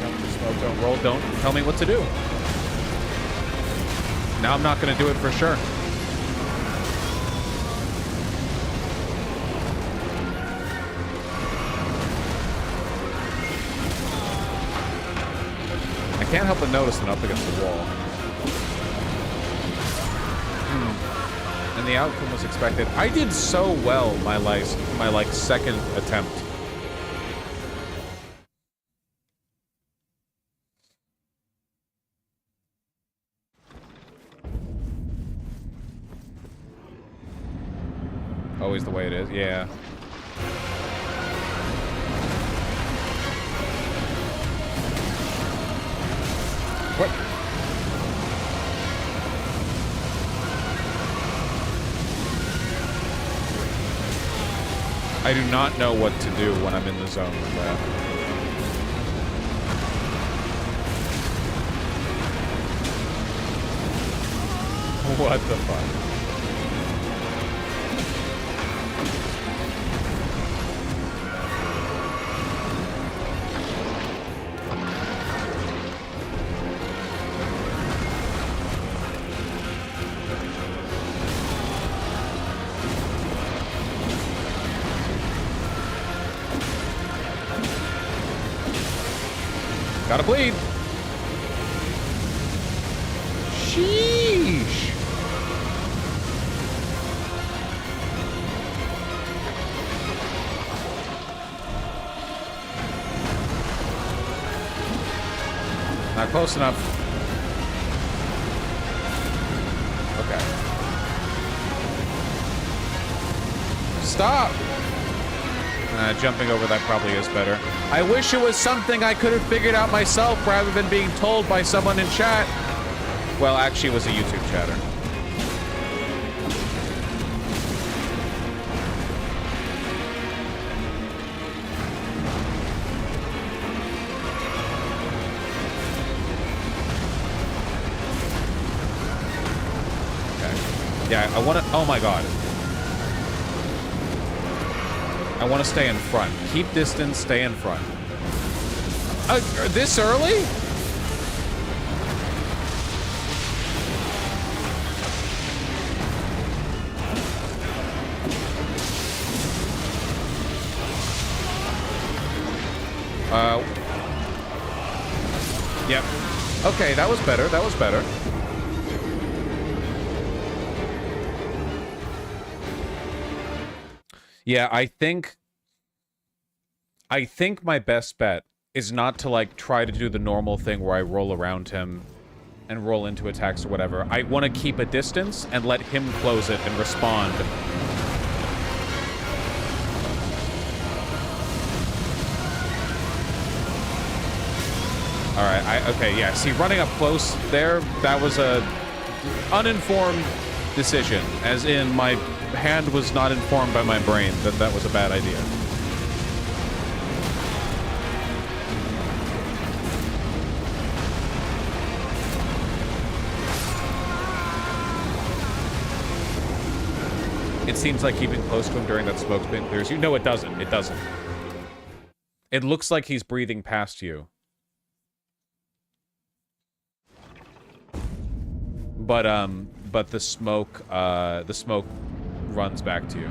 Don't smoke, don't roll, don't tell me what to do. Now I'm not gonna do it for sure. I can't help but notice that I'm up against the wall. And the outcome was expected. I did so well my second attempt. Always the way it is, yeah. What? I do not know what to do when I'm in the zone with that. What the fuck? Gotta bleed. Sheesh. Not close enough. Okay. Stop. Jumping over that probably is better. I wish it was something I could have figured out myself rather than being told by someone in chat. Well, actually, it was a YouTube chatter. Yeah, I want to... Oh, my God. I want to stay in front. Keep distance, stay in front. This early? Yep. Okay, that was better. That was better. Yeah, I think my best bet is not to, like, try to do the normal thing where I roll around him and roll into attacks or whatever. I want to keep a distance and let him close it and respond. Alright, okay, yeah. See, running up close there, that was a uninformed decision. As in, my hand was not informed by my brain that that was a bad idea. It seems like keeping close to him during that smoke spin clears you. No, it doesn't. It doesn't. It looks like he's breathing past you. But the smoke runs back to you.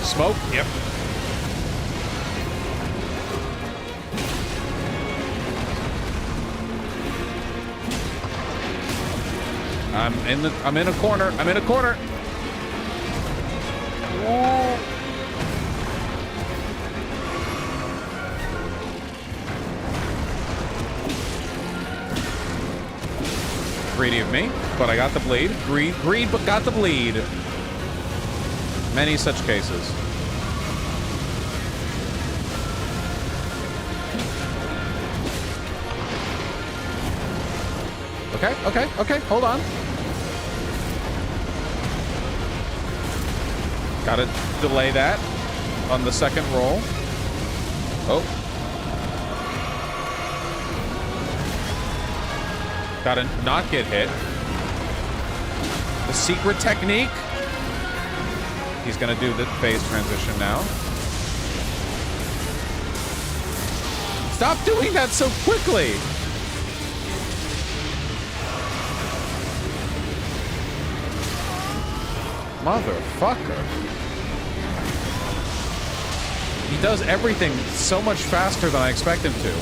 Smoke? Yep. I'm in a corner. I'm in a corner. Whoa. Greedy of me, but I got the bleed. Greed, but got the bleed. Many such cases. Okay, hold on. Gotta delay that on the second roll. Oh. Gotta not get hit. The secret technique. He's gonna do the phase transition now. Stop doing that so quickly! Motherfucker. He does everything so much faster than I expect him to.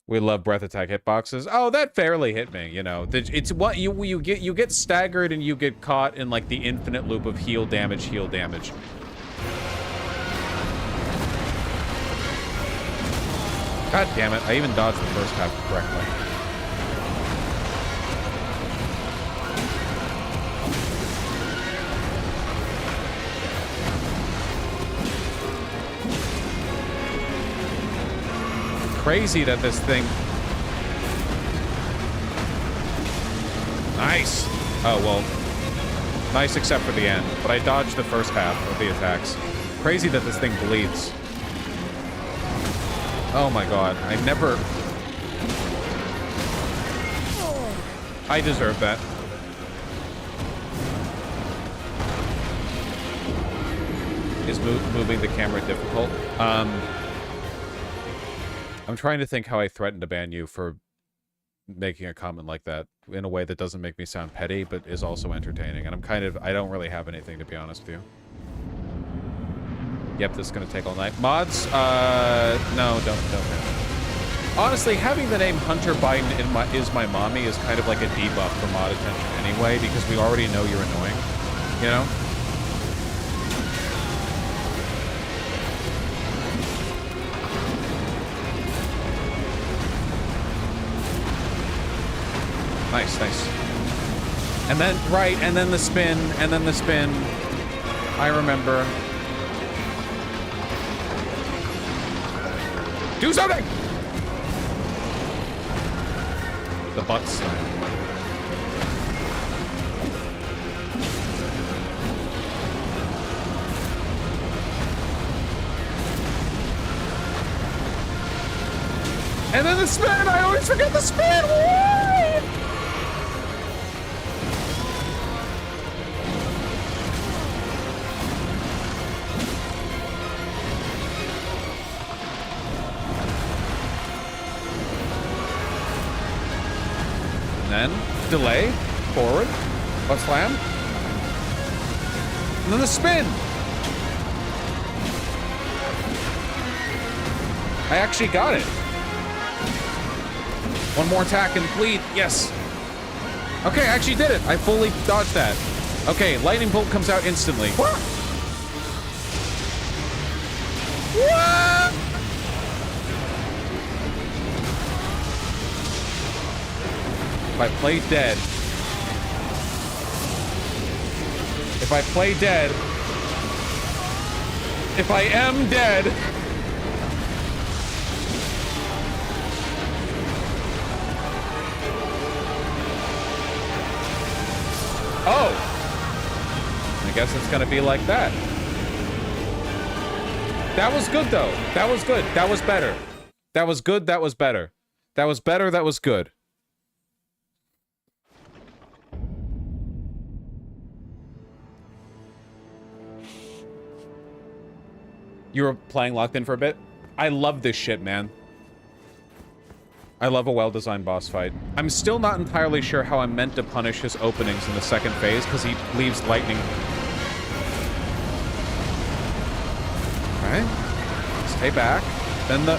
We love breath attack hitboxes. Oh, that fairly hit me, you know. It's what you get staggered and you get caught in like the infinite loop of heal damage, heal damage. God damn it, I even dodged the first half correctly. Crazy that this thing... Nice! Oh, well... Nice except for the end. But I dodged the first half of the attacks. Crazy that this thing bleeds. Oh my god. I never... I deserve that. Is moving the camera difficult? I'm trying to think how I threatened to ban you for making a comment like that in a way that doesn't make me sound petty, but is also entertaining. And I don't really have anything, to be honest with you. Yep, this is going to take all night. Mods, no, don't. Honestly, having the name Hunter Biden is my mommy is kind of like a debuff for mod attention anyway, because we already know you're annoying, you know? Nice. And then, right, and then the spin, and then the spin. I remember. Do something! The butt slam. And then the spin! I always forget the spin! Why? And then delay, forward, butt slam, and then the spin. I actually got it. One more attack and bleed. Yes. Okay, I actually did it. I fully dodged that. Okay, lightning bolt comes out instantly. What? What? If I play dead. If I play dead. If I am dead. Oh! I guess it's gonna be like that. That was good, though. That was good. That was better. That was good. That was better. That was better. That was good. You were playing locked in for a bit? I love this shit, man. I love a well-designed boss fight. I'm still not entirely sure how I'm meant to punish his openings in the second phase, because he leaves lightning. Alright. Stay back. Then the...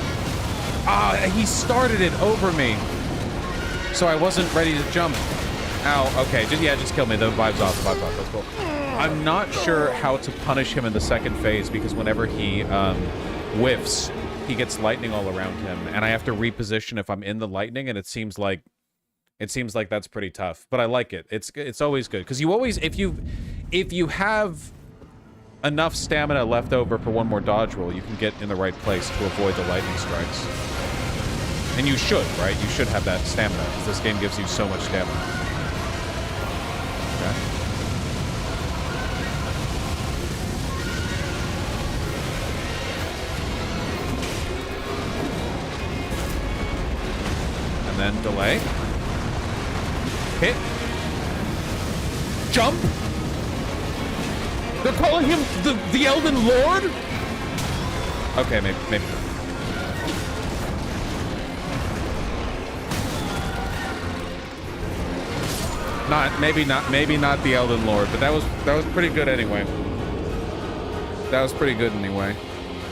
Ah, he started it over me. So I wasn't ready to jump. Ow, okay. Just kill me. The vibe's off. The vibe's off. That's cool. I'm not sure how to punish him in the second phase, because whenever he, whiffs, he gets lightning all around him, and I have to reposition if I'm in the lightning, and it seems like that's pretty tough. But I like it. It's always good, because you always, if you have enough stamina left over for one more dodge roll, you can get in the right place to avoid the lightning strikes. And you should, right? You should have that stamina, because this game gives you so much stamina. Okay. And then delay. Hit. Jump. They're calling him the Elden Lord? Okay, maybe. Maybe not the Elden Lord, but that was pretty good anyway. That was pretty good anyway.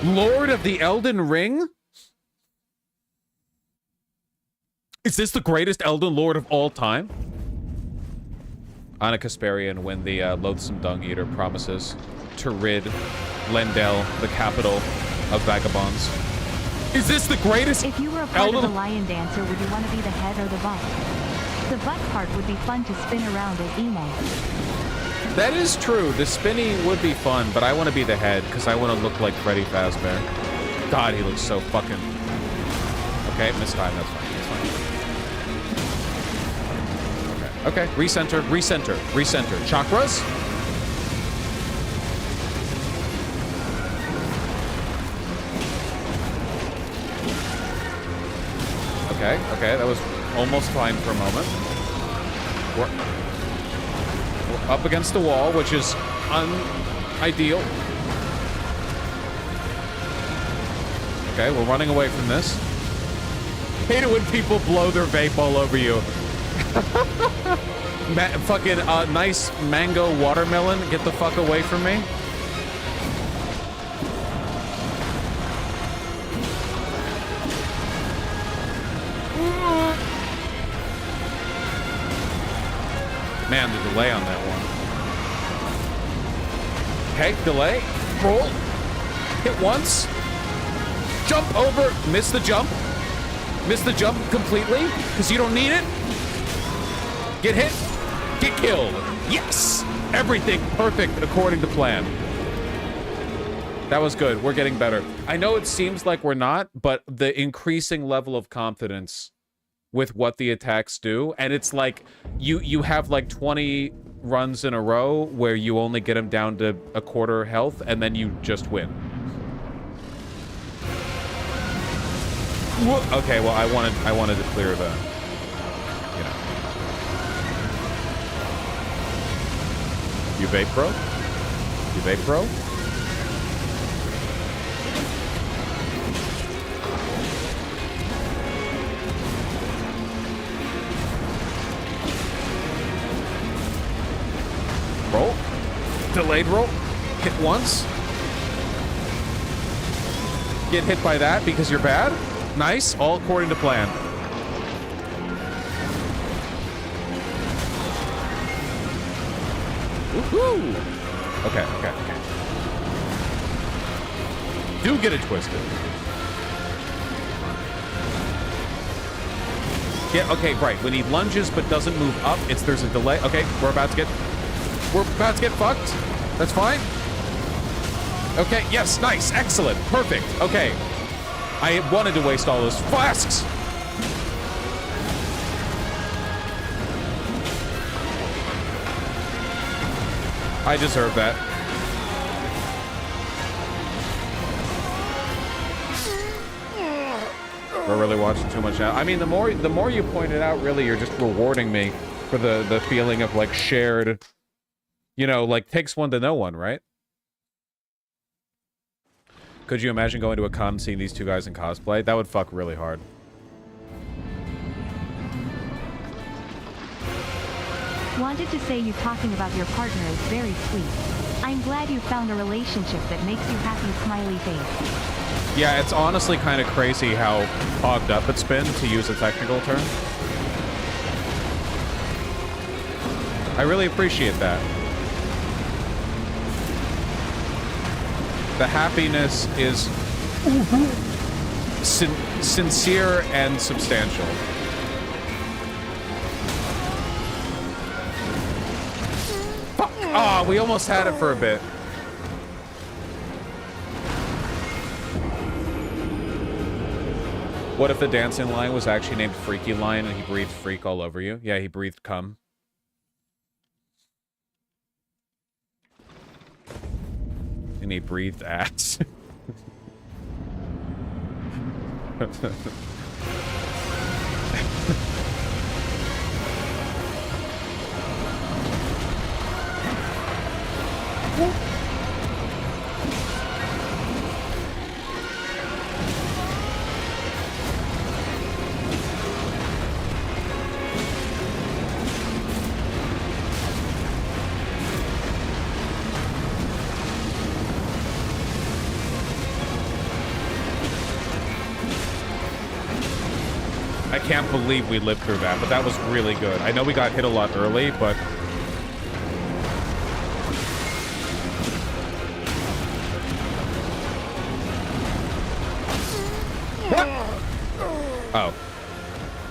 Lord of the Elden Ring? Is this the greatest Elden Lord of all time? Anna Kasparian, when the loathsome dung eater promises to rid Lendel, the capital of vagabonds. Is this the greatest? If you were a part of the lion dancer, would you want to be the head or the butt? The butt part would be fun to spin around as emo. That is true. The spinny would be fun, but I want to be the head because I want to look like Freddy Fazbear. God, he looks so fucking... Okay, missed time. That's fine. Okay, recenter. Chakras? Okay, that was almost fine for a moment. We're up against the wall, which is unideal. Okay, we're running away from this. Hate it when people blow their vape all over you. Fucking nice mango watermelon. Get the fuck away from me. Man, the delay on that one. Okay, delay. Roll. Hit once. Jump over. Miss the jump. Miss the jump completely, because you don't need it. Get hit. Get killed. Yes! Everything perfect according to plan. That was good. We're getting better. I know it seems like we're not, but the increasing level of confidence with what the attacks do, and it's like you have like 20 runs in a row where you only get them down to a quarter health, and then you just win. Okay, well, I wanted to clear the, you know. You vape, bro? You vape, bro? Roll. Delayed roll. Hit once. Get hit by that because you're bad. Nice. All according to plan. Woohoo! Okay. Do get it twisted. Yeah, okay, right. We need lunges but doesn't move up. There's a delay. Okay, we're about to get fucked. That's fine. Okay, yes, nice, excellent, perfect. Okay. I wanted to waste all those flasks. I deserve that. We're really watching too much now. I mean, the more you point it out, really, you're just rewarding me for the feeling of like shared, you know, like takes one to know one, right? Could you imagine going to a con and seeing these two guys in cosplay? That would fuck really hard. Wanted to say you talking about your partner is very sweet. I'm glad you found a relationship that makes you happy, smiley face. Yeah, it's honestly kind of crazy how hogged up it's been, to use a technical term. I really appreciate that. The happiness is sincere and substantial. Fuck! Ah, we almost had it for a bit. What if the dancing lion was actually named Freaky Lion and he breathed freak all over you? Yeah, he breathed cum. And he breathed ass. I can't believe we lived through that, but that was really good. I know we got hit a lot early, but... What? Oh.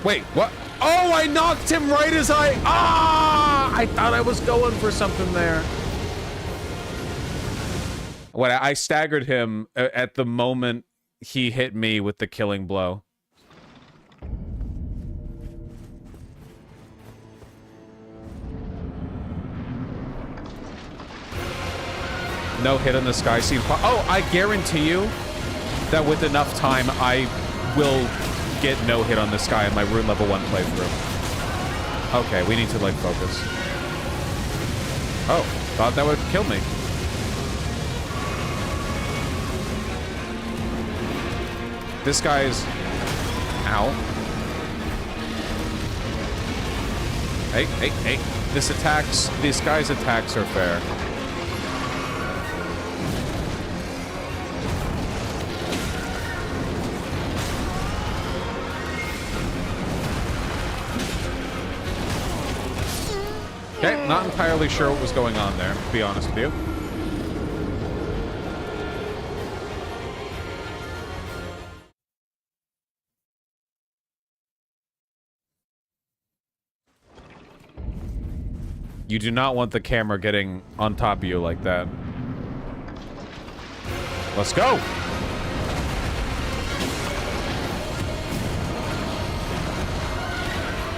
Wait, what? Oh, I knocked him right as I... Ah! I thought I was going for something there. When I staggered him at the moment he hit me with the killing blow. No hit on the sky scene. Oh, I guarantee you that with enough time, I will get no hit on the sky in my Rune level 1 playthrough. Okay, we need to, like, focus. Oh, thought that would kill me. This guy's... Ow. Hey. These guys' attacks are fair. Okay, not entirely sure what was going on there, to be honest with you. You do not want the camera getting on top of you like that. Let's go.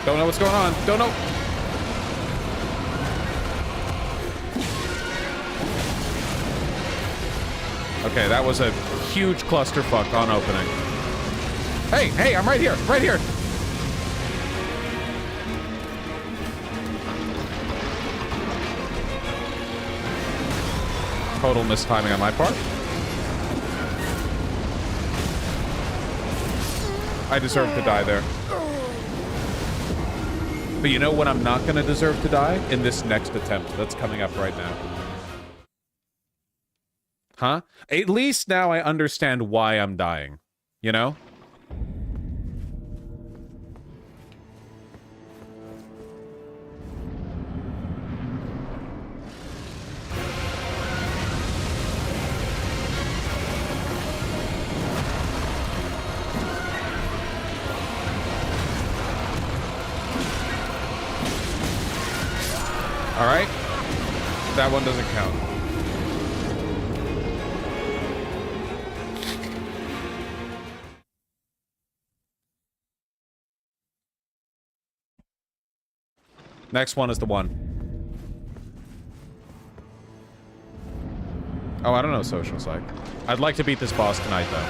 Don't know what's going on. Don't know. Okay, that was a huge clusterfuck on opening. Hey, hey, I'm right here, right here. Total mistiming on my part. I deserve to die there. But you know when I'm not gonna deserve to die? In this next attempt that's coming up right now. Huh? At least now I understand why I'm dying. You know? All right. That one doesn't count. Next one is the one. Oh, I don't know social psych. I'd like to beat this boss tonight, though.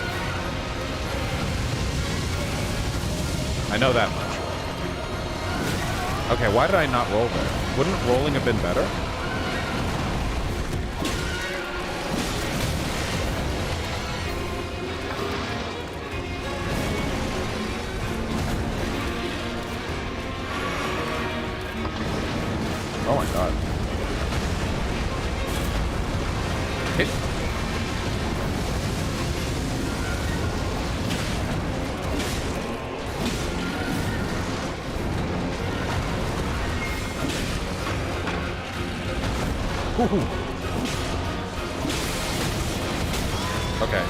I know that much. Okay, why did I not roll there? Wouldn't rolling have been better? Oh my god. Hit. Woohoo. Okay.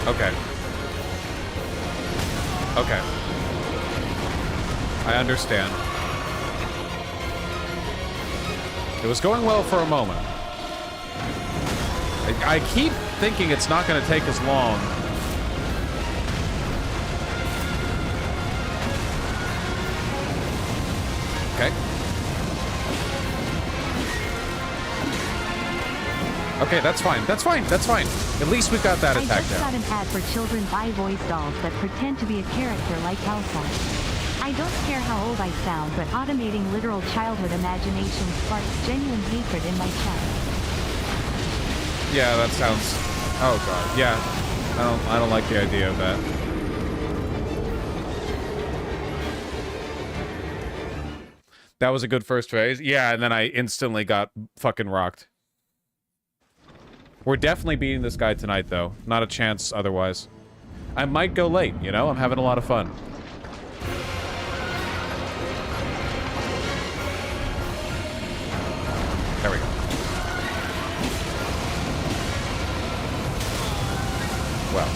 Okay. Okay. I understand. It was going well for a moment. I keep thinking it's not going to take as long. Okay. Okay, that's fine. That's fine. That's fine. At least we've got that attack down. I just got an ad for children's iVoice dolls that pretend to be a character like Elsa. I don't care how old I sound, but automating literal childhood imagination sparks genuine hatred in my chest. Yeah, that sounds... Oh god. Yeah. I don't like the idea of that. That was a good first phase. Yeah, and then I instantly got fucking rocked. We're definitely beating this guy tonight, though. Not a chance otherwise. I might go late, you know? I'm having a lot of fun. There we go. Well.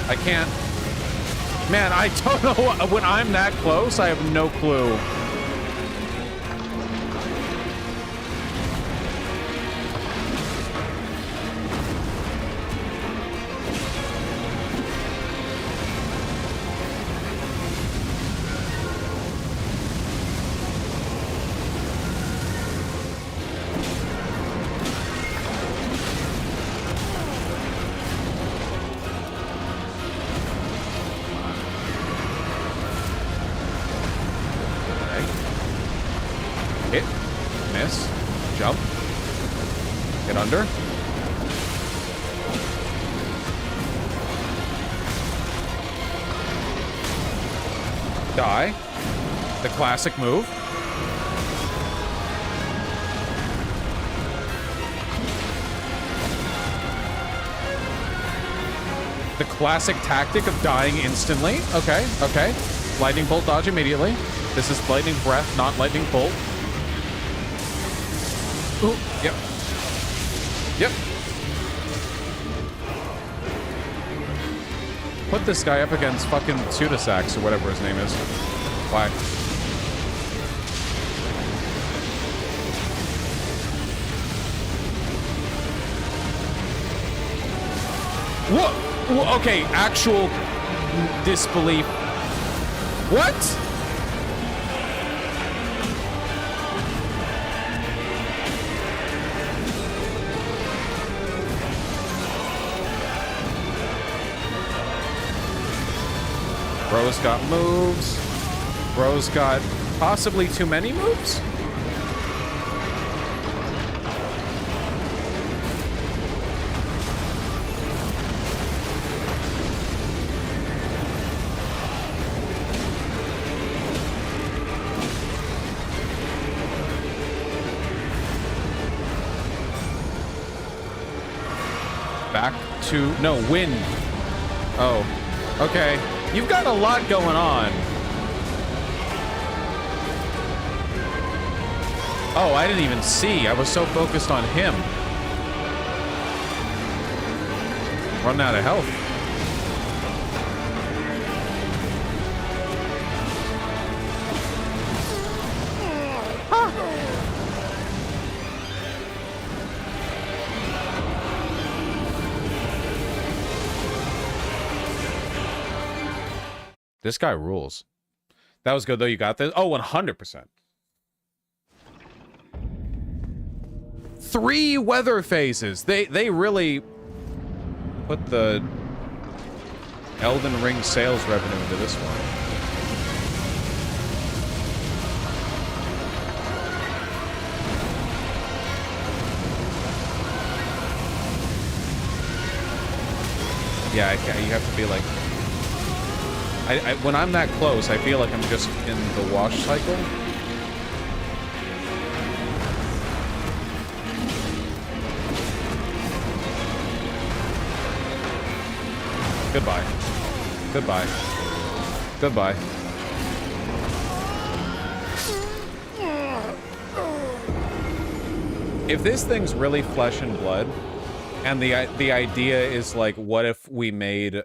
I can't... Man, I don't know. When I'm that close, I have no clue. Hit. Miss. Jump. Get under. Die. The classic move. The classic tactic of dying instantly. Okay, okay. Lightning bolt dodge immediately. This is lightning breath, not lightning bolt. Ooh, yep. Yep. Put this guy up against fucking Pseudosax or whatever his name is. Why? What? Okay, actual disbelief. What? Bro's got moves. Bro's got possibly too many moves? Back to... No, wind. Oh, okay. You've got a lot going on. Oh, I didn't even see. I was so focused on him. Running out of health. This guy rules. That was good, though. You got this? Oh, 100%. 3 weather phases. They really put the Elden Ring sales revenue into this one. Yeah, you have to be like... when I'm that close, I feel like I'm just in the wash cycle. Goodbye. Goodbye. Goodbye. If this thing's really flesh and blood, and the idea is like, what if we made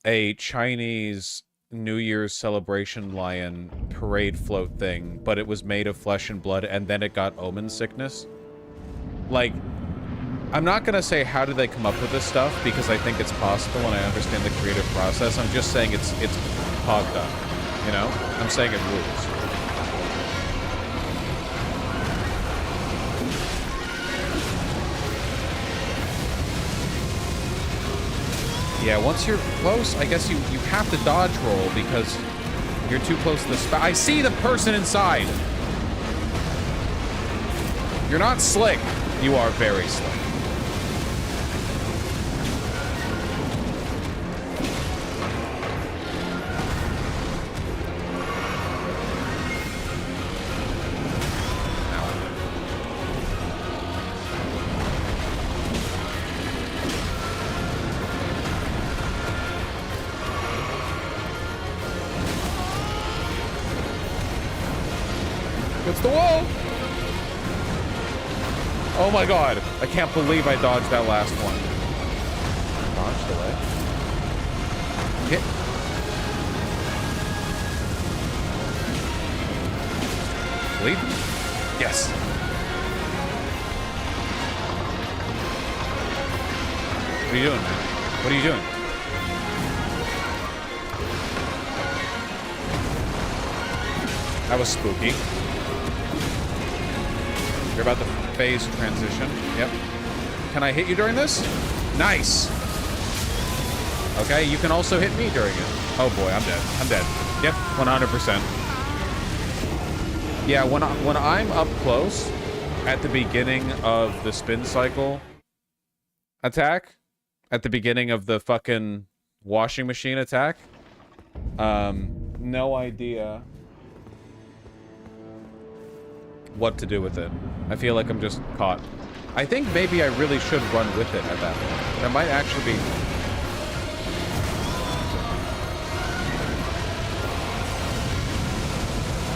a Chinese New Year's celebration lion parade float thing, but it was made of flesh and blood, and then it got omen sickness? Like, I'm not gonna say how did they come up with this stuff, because I think it's possible and I understand the creative process. I'm just saying it's pogged up, you know? I'm saying it rules. Yeah, once you're close, I guess you have to dodge roll because you're too close to the spot. I see the person inside. You're not slick. You are very slick. It's the wall! Oh my god. I can't believe I dodged that last one. Dodged away. Hit. Bleed? Yes. What are you doing? What are you doing? That was spooky. You're about to phase transition. Yep. Can I hit you during this? Nice. Okay, you can also hit me during it. Oh boy, I'm dead. I'm dead. Yep, 100%. Yeah, when I'm up close at the beginning of the spin cycle attack, at the beginning of the fucking washing machine attack, no idea what to do with it. I feel like I'm just caught. I think maybe I really should run with it at that point. That might actually be...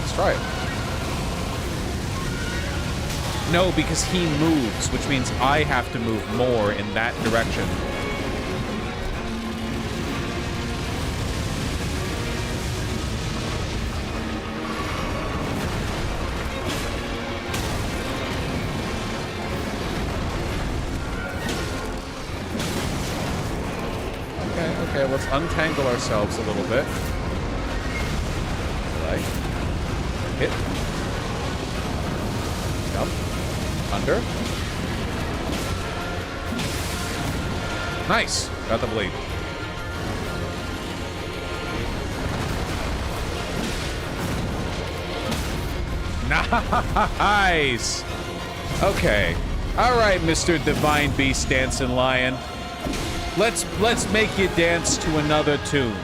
Let's try it. No, because he moves, which means I have to move more in that direction. Okay, let's untangle ourselves a little bit. Right. Hit. Jump. Under. Nice. Got the bleed. Nice. Okay. All right, Mr. Divine Beast Dancing Lion. Let's make you dance to another tune.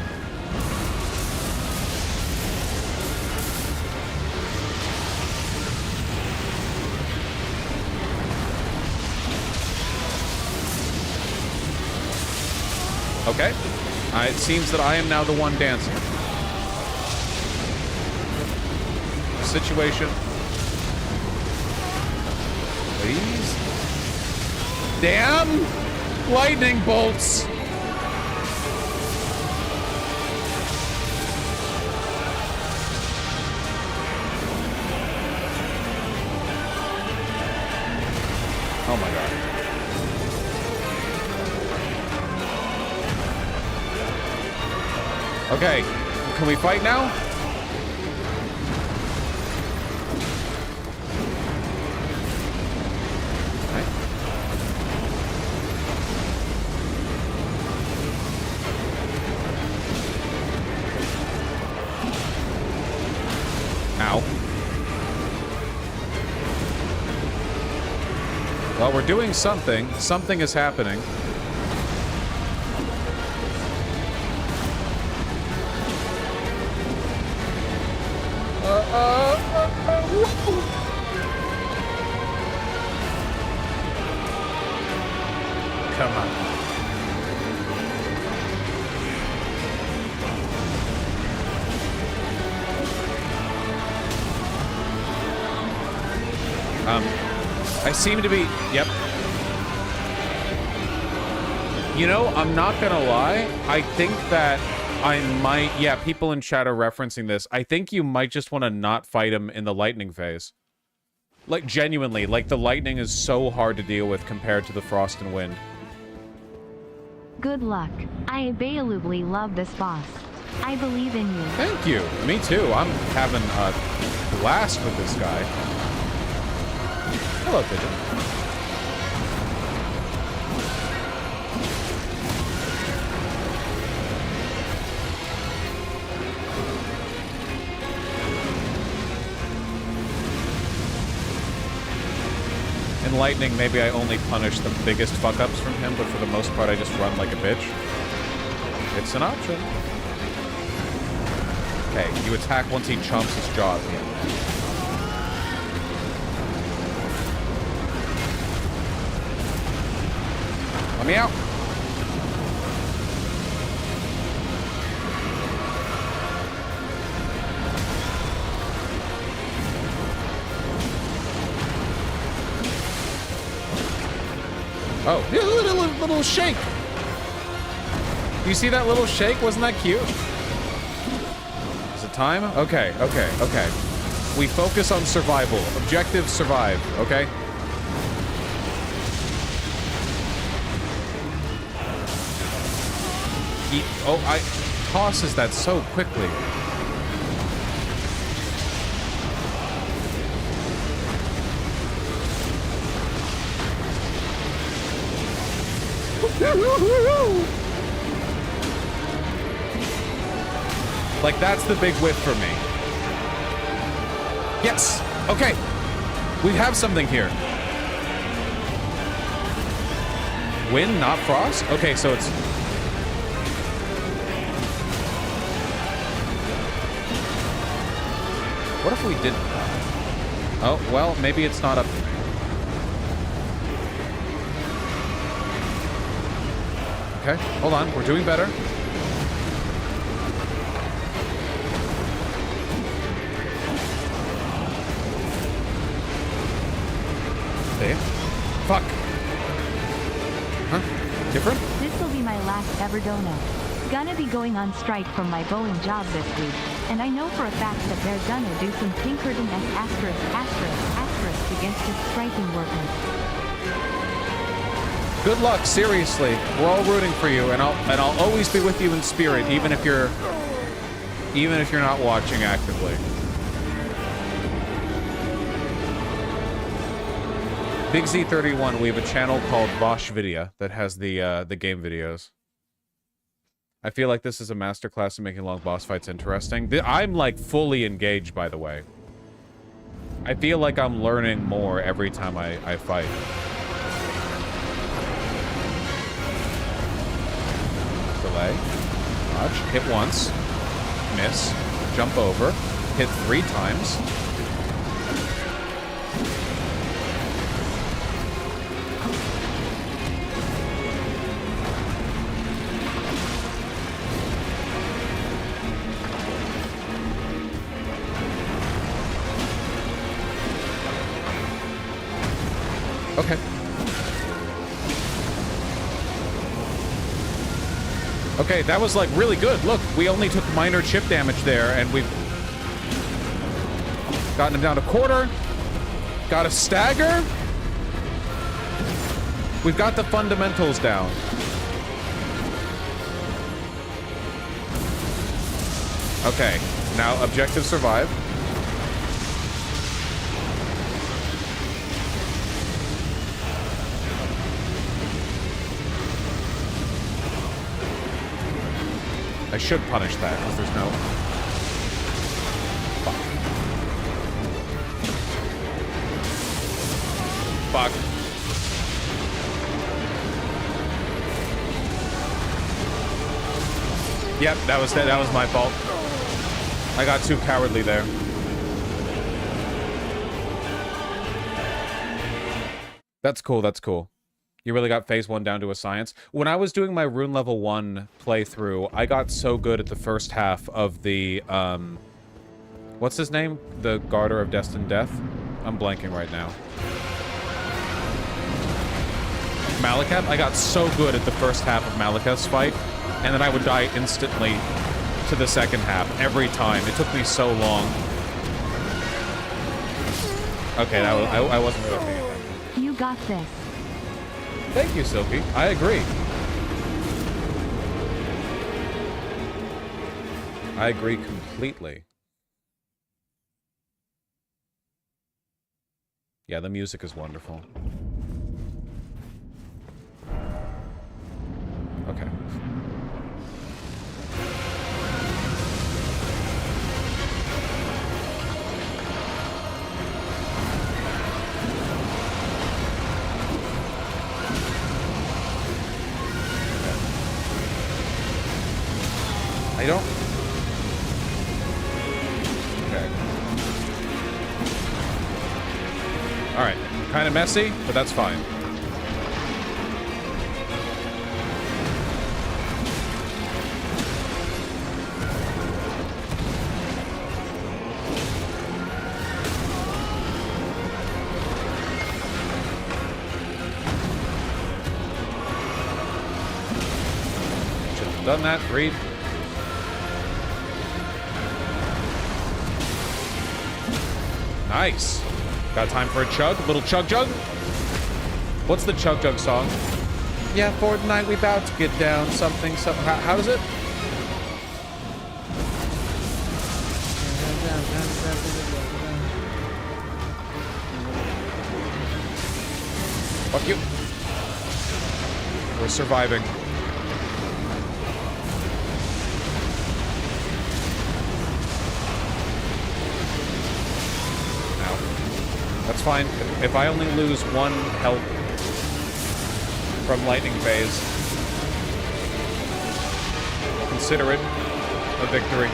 Okay. It seems that I am now the one dancing. Situation. Please. Damn! Lightning bolts! Oh my god. Okay, can we fight now? Okay. Ow. Well, we're doing something. Something is happening. Come on. I seem to be... Yep. You know, I'm not gonna lie. I think that I might... Yeah, people in chat are referencing this. I think you might just want to not fight him in the lightning phase. Like, genuinely. Like, the lightning is so hard to deal with compared to the frost and wind. Good luck. I invaluably love this boss. I believe in you. Thank you. Me too. I'm having a blast with this guy. Hello, Pigeon. In Lightning, maybe I only punish the biggest fuck-ups from him, but for the most part, I just run like a bitch. It's an option. Okay, you attack once he chomps his jaws. Let me out. Oh, little shake. You see that little shake? Wasn't that cute? Is it time? Okay. We focus on survival. Objective survive, okay? I tosses that so quickly. Like, that's the big whiff for me. Yes! Okay! We have something here. Wind, not frost? Okay, so it's... What if we did... Oh, well, maybe it's not up... Okay, hold on. We're doing better. Hey. Fuck. Huh? Different? This will be my last ever dono. Gonna be going on strike from my bowling job this week, and I know for a fact that they're gonna do some Pinkerton **** against his striking workers. good luck, seriously. We're all rooting for you, and I'll always be with you in spirit, even if you're not watching actively. Big Z31, we have a channel called Vosh Video that has the game videos. I feel like this is a masterclass in making long boss fights interesting. I'm like fully engaged, by the way. I feel like I'm learning more every time I fight. Delay. Dodge. Hit once. Miss. Jump over. Hit 3 times. Okay. Okay, that was like really good. Look, we only took minor chip damage there, and we've gotten him down to quarter. Got a stagger. We've got the fundamentals down. Okay, now objective survive. I should punish that, because there's no... Fuck. Fuck. Yep, that was my fault. I got too cowardly there. That's cool, that's cool. You really got phase 1 down to a science. When I was doing my rune level 1 playthrough, I got so good at the first half of the, what's his name? The Garter of Destined Death? I'm blanking right now. Malekith? I got so good at the first half of Malekith's fight, and then I would die instantly to the second half, every time. It took me so long. Okay, I wasn't really paying attention. You got this. Thank you, Silky. I agree. I agree completely. Yeah, the music is wonderful. Okay. I don't... Okay. Alright. Kind of messy, but that's fine. Should have done that. Read. Nice. Got time for a chug? Little chug jug? What's the chug jug song? Yeah, Fortnite, we about to get down. Something. How does it? Fuck you. We're surviving. That's fine. If I only lose 1 health from lightning phase, consider it a victory.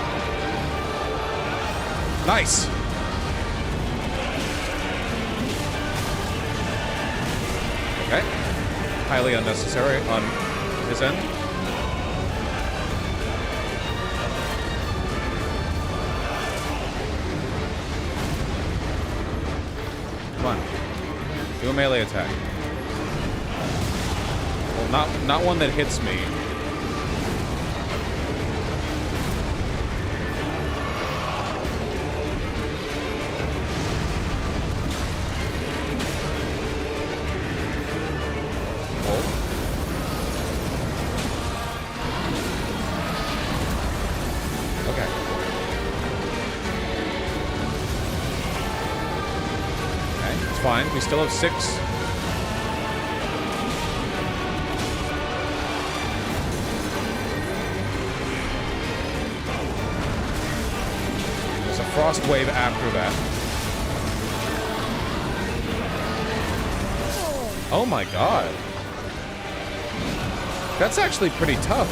Nice! Okay. Highly unnecessary on his end. Come on. Do a melee attack. Well, not one that hits me. Hold. fine. We still have 6. There's a frost wave after that. Oh my god. That's actually pretty tough.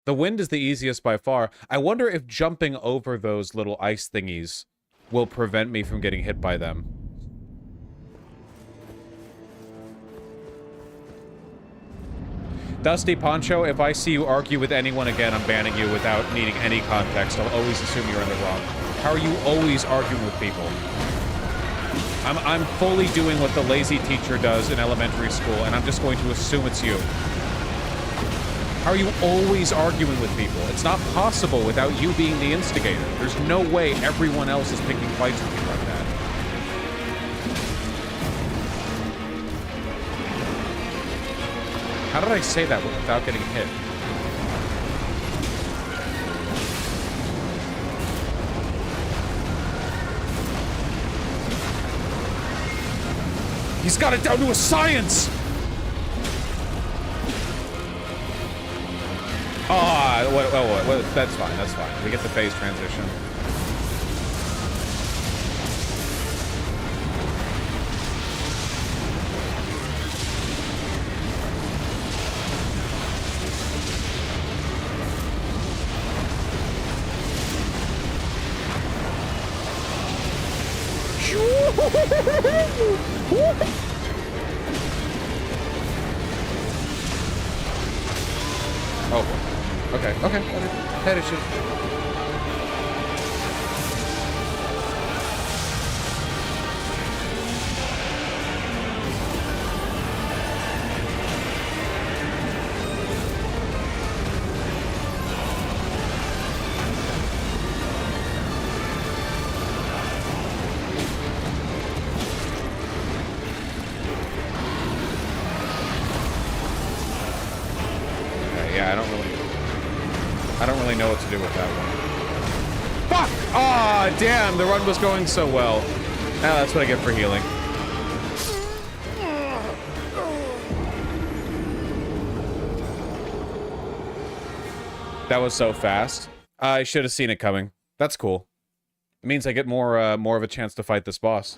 The wind is the easiest by far. I wonder if jumping over those little ice thingies will prevent me from getting hit by them. Dusty Poncho, if I see you argue with anyone again, I'm banning you without needing any context. I'll always assume you're in the wrong. How are you always arguing with people? I'm fully doing what the lazy teacher does in elementary school, and I'm just going to assume it's you. How are you always arguing with people? It's not possible without you being the instigator. There's no way everyone else is picking fights with you like that. How did I say that without getting hit? He's got it down to a science! Oh, that's fine, that's fine. We get the phase transition. Oh boy. Okay. Head issue. I don't really know what to do with that one. Fuck! Aw, damn, the run was going so well. Now that's what I get for healing. That was so fast. I should have seen it coming. That's cool. It means I get more of a chance to fight this boss.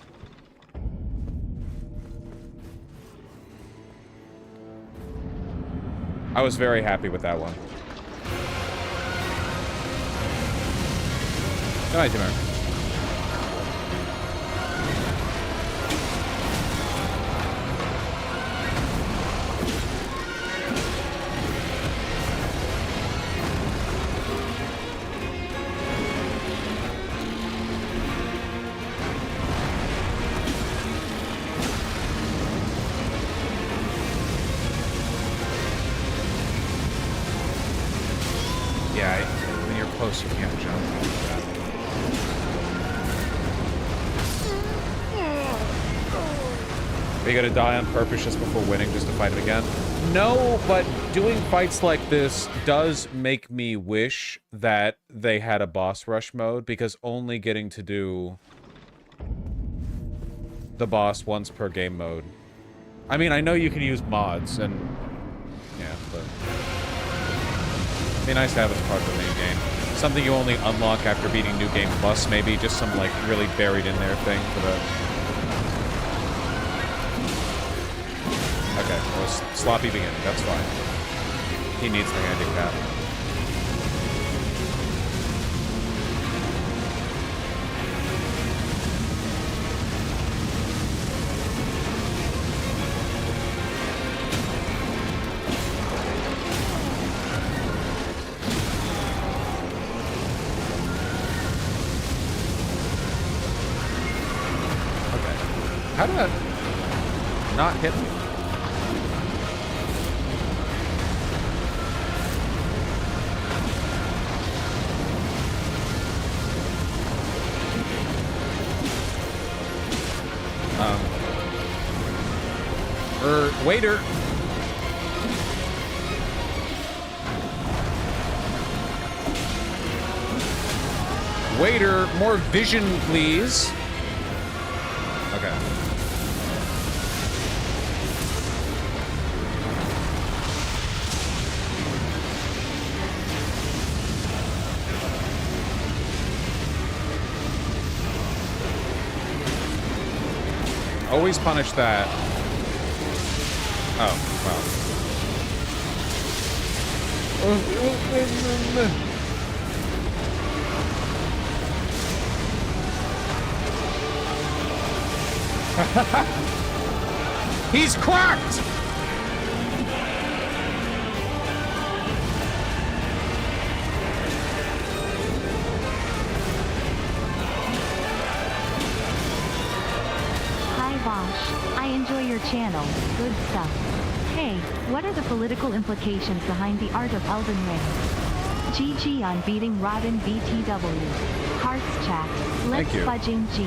I was very happy with that one. Good night, Timur. Yeah, when you're close, you can't jump. Are you gonna die on purpose just before winning, just to fight it again? No, but doing fights like this does make me wish that they had a boss rush mode, because only getting to do the boss once per game mode. I mean, I know you can use mods, and yeah, but it'd be nice to have as part of the main game. Something you only unlock after beating New Game Plus, maybe, just some, like, really buried in there thing for the... Okay, well, sloppy beginning, that's fine. He needs the handicap. Okay. How did that not hit me? Waiter. Waiter, more vision, please. Okay. Always punish that. Oh, wow. He's cracked! Hi Bosch, I enjoy your channel, good stuff. Hey, what are the political implications behind the art of Elden Ring? GG on beating Rodden BTW. Hearts chat, let's Thank you. fudging G.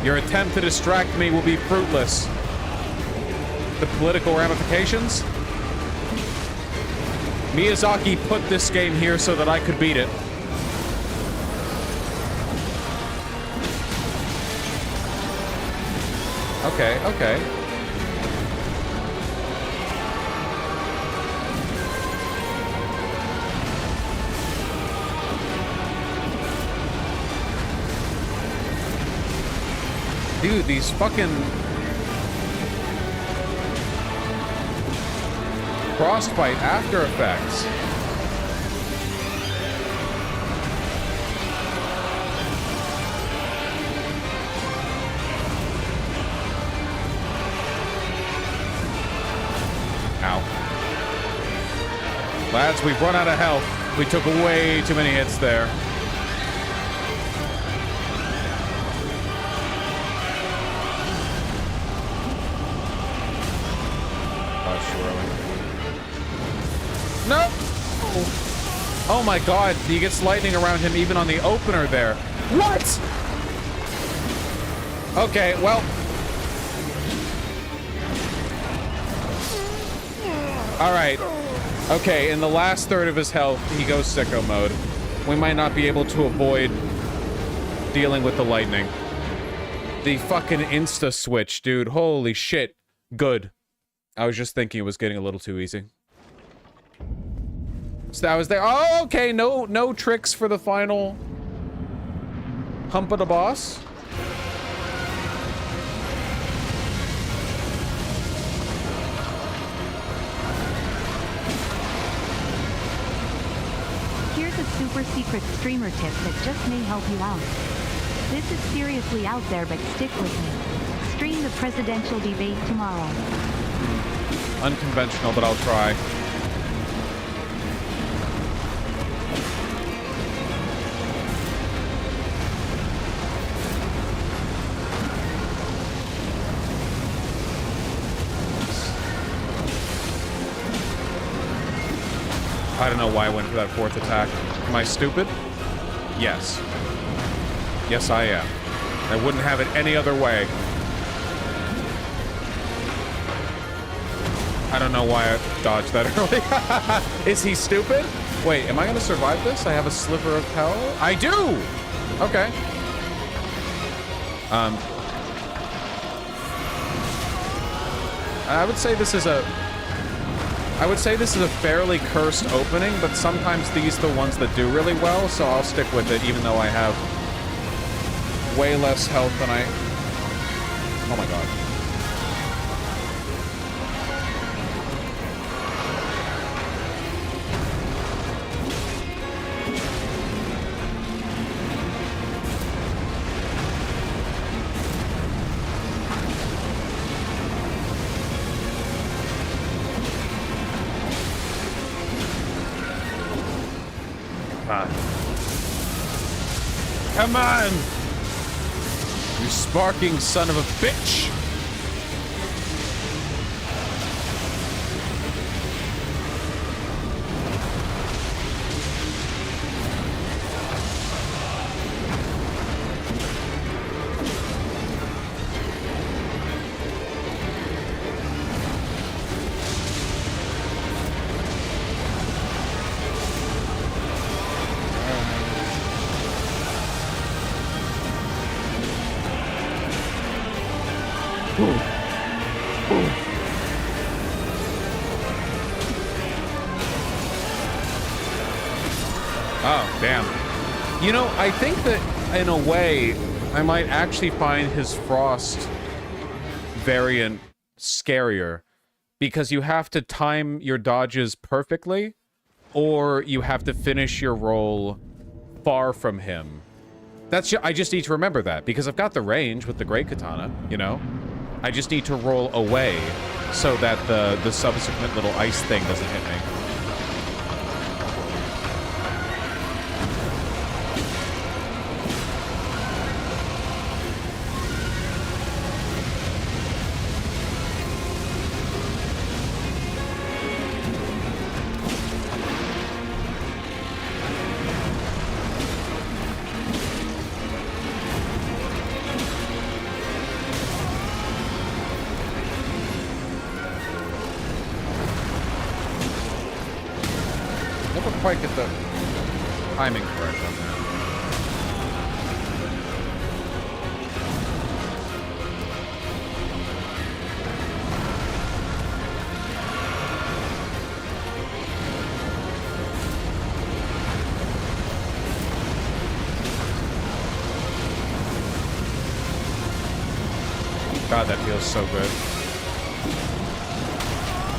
Your attempt to distract me will be fruitless. The political ramifications? Miyazaki put this game here so that I could beat it. Okay, okay. Dude, these fucking frostbite after effects. Ow. Lads, we've run out of health. We took way too many hits there. No! Oh my god, he gets lightning around him even on the opener there. What? Okay, well. Alright. Okay, in the last third of his health, he goes sicko mode. We might not be able to avoid dealing with the lightning. The fucking insta switch, dude. Holy shit. Good. I was just thinking it was getting a little too easy. So that was there. Oh, okay. No tricks for the final hump of the boss. Here's a super secret streamer tip that just may help you out. This is seriously out there, but stick with me. Stream the presidential debate tomorrow. Unconventional, but I'll try. I don't know why I went for that fourth attack. Am I stupid? Yes. Yes, I am. I wouldn't have it any other way. I don't know why I dodged that early. Is he stupid? Wait, am I gonna survive this? I have a sliver of hell? I do! Okay. I would say this is a fairly cursed opening, but sometimes these are the ones that do really well, so I'll stick with it even though I have way less health than I... Oh my god. Come on! You sparking son of a bitch! Damn. You know, I think that in a way, I might actually find his Frost variant scarier because you have to time your dodges perfectly, or you have to finish your roll far from him. I just need to remember that because I've got the range with the Great Katana, you know? I just need to roll away so that the subsequent little ice thing doesn't hit me. Quite get the timing correct on that. God, that feels so good.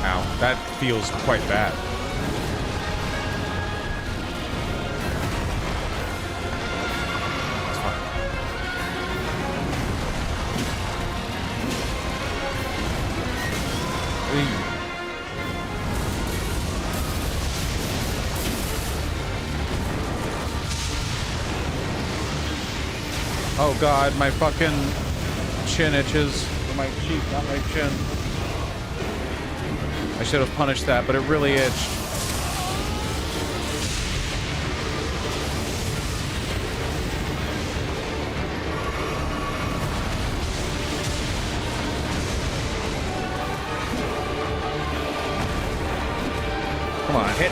Ow, that feels quite bad. Oh god, my fucking chin itches. Or my cheek, not my chin. I should have punished that, but it really itched. Come on, hit.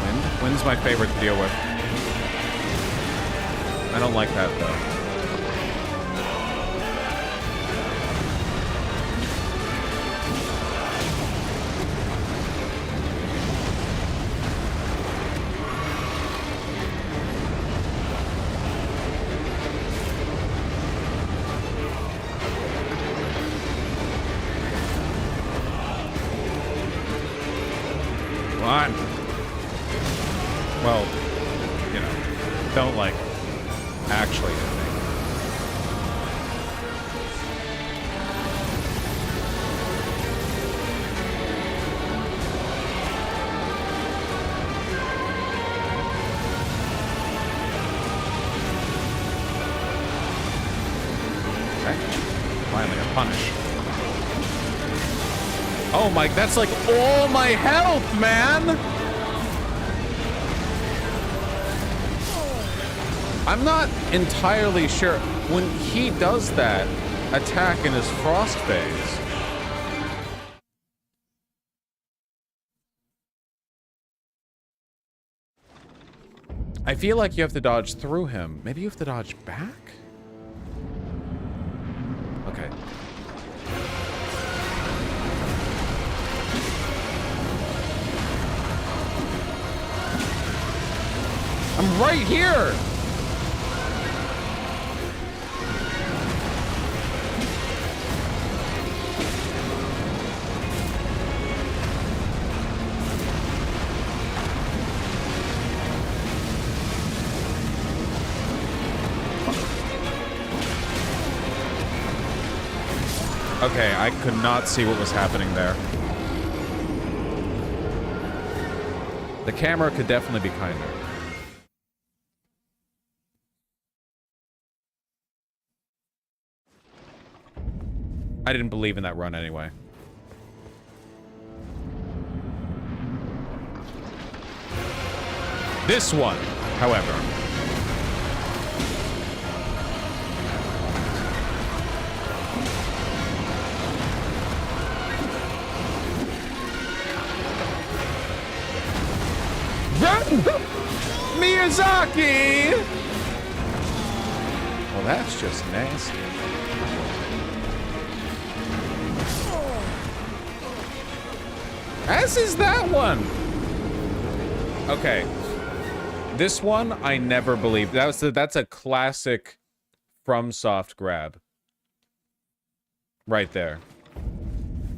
Wind? Wind's my favorite to deal with. I don't like that, though. Come on. Well, you know, don't like actually hit me. Okay. Finally, a punish. Oh my, that's like all my health, man! I'm not entirely sure. When he does that attack in his frost phase, I feel like you have to dodge through him. Maybe you have to dodge back? Okay. I'm right here! Okay, I could not see what was happening there. The camera could definitely be kinder. I didn't believe in that run anyway. This one, however. Miyazaki! Well, that's just nasty. As is that one. Okay. This one, I never believed. That's a classic FromSoft grab. Right there.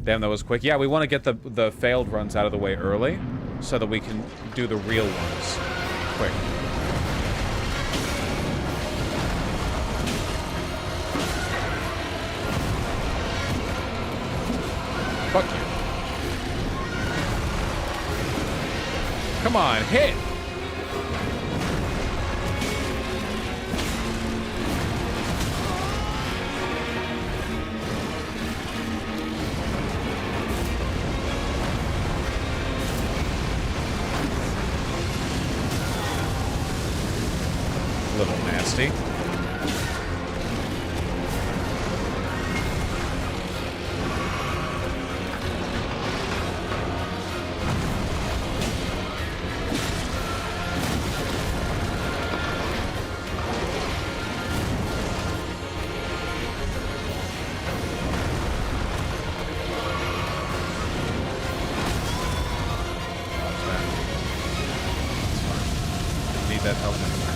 Damn, that was quick. Yeah, we want to get the failed runs out of the way early so that we can do the real ones quick. Fuck you. Come on, hit! A little nasty. That help anywhere.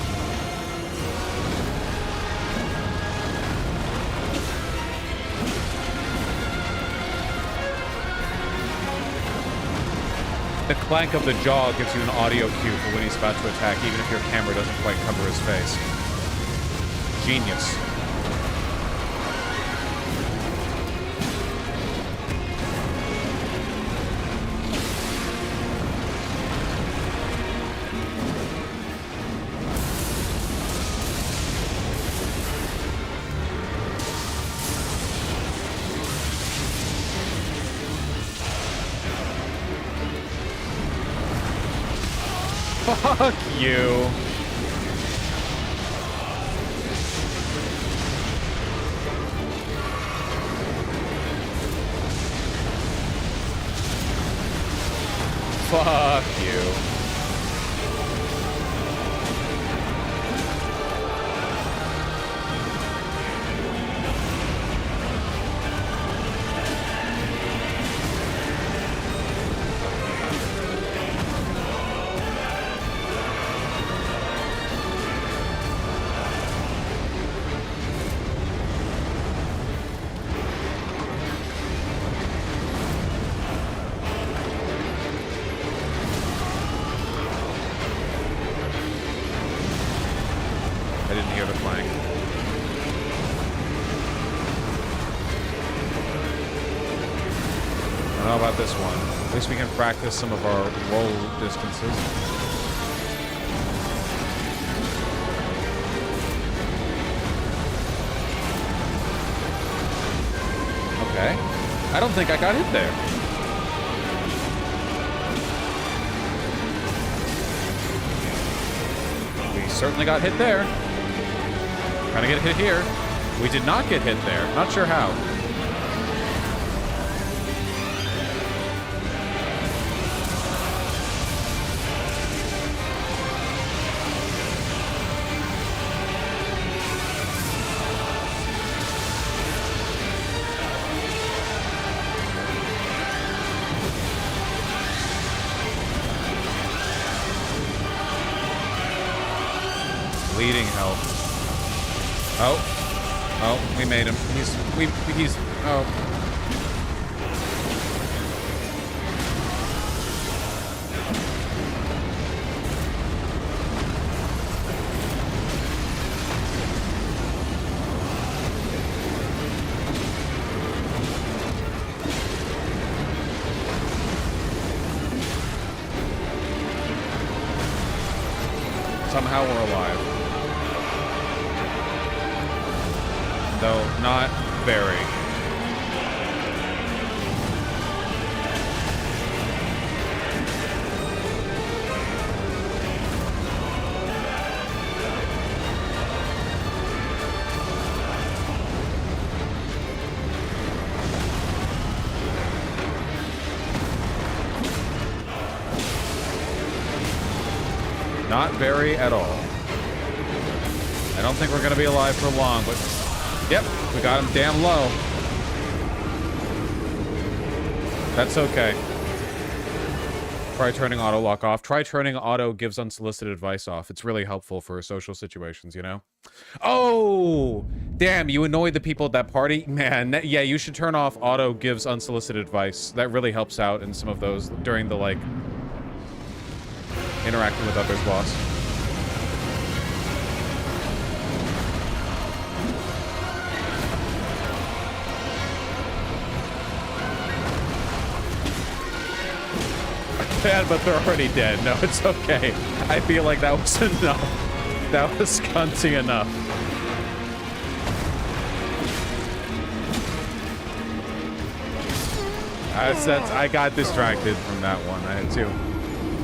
The clank of the jaw gives you an audio cue for when he's about to attack, even if your camera doesn't quite cover his face. Genius. Fuck you. Fuck you. I didn't hear the clank. I don't know about this one. At least we can practice some of our roll distances. Okay. I don't think I got hit there. We certainly got hit there. Trying to get hit here. We did not get hit there. Not sure how. Bleeding health. Oh, we made him. Oh. Somehow we're alive. Though not very. Not very at all. I don't think we're going to be alive for long, but yep, we got him damn low. That's okay. Try turning auto lock off. Try turning auto gives unsolicited advice off. It's really helpful for social situations, you know? Oh! Damn, you annoyed the people at that party? Man, yeah, you should turn off auto gives unsolicited advice. That really helps out in some of those during the, like, interacting with others boss. Bad, but they're already dead. No, it's okay. I feel like that was enough. That was cunty enough. I got distracted from that one. I had to.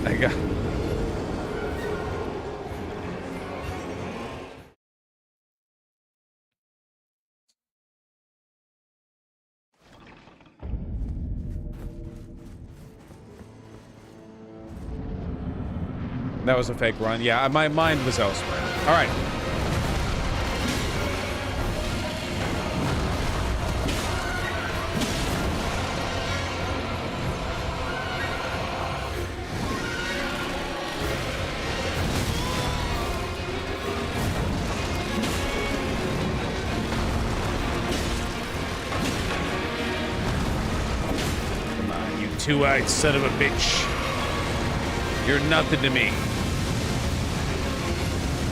I got... That was a fake run. Yeah, my mind was elsewhere. All right. Come on, you two-eyed son of a bitch. You're nothing to me.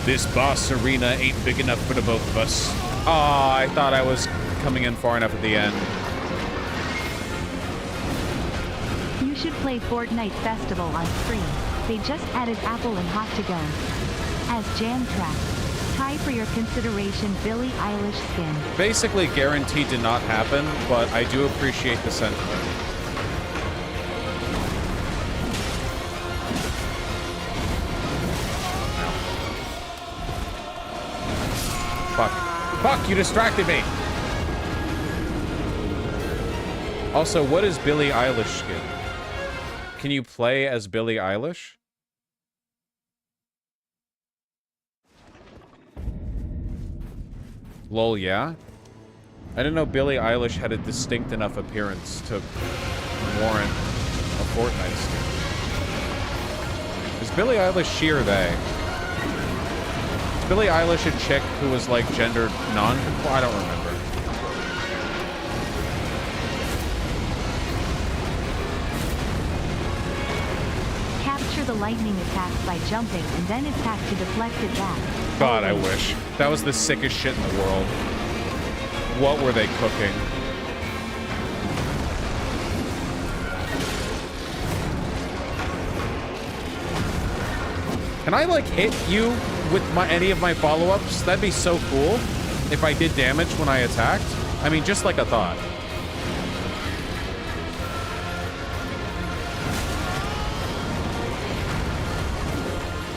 This boss arena ain't big enough for the both of us. Aw, I thought I was coming in far enough at the end. You should play Fortnite Festival on stream. They just added Apple and Hot to Go as jam track. Tie for your consideration Billie Eilish skin. Basically guaranteed to not happen, but I do appreciate the sentiment. Fuck. Fuck, you distracted me! Also, what is Billie Eilish skin? Can you play as Billie Eilish? Lol, yeah? I didn't know Billie Eilish had a distinct enough appearance to warrant a Fortnite skin. Is Billie Eilish she or they? Billie Eilish a chick who was like gendered non-conform? I don't remember. Capture the lightning attack by jumping and then attack to deflect it back. God, I wish. That was the sickest shit in the world. What were they cooking? Can I like hit you with any of my follow-ups? That'd be so cool if I did damage when I attacked. I mean, just like a thought.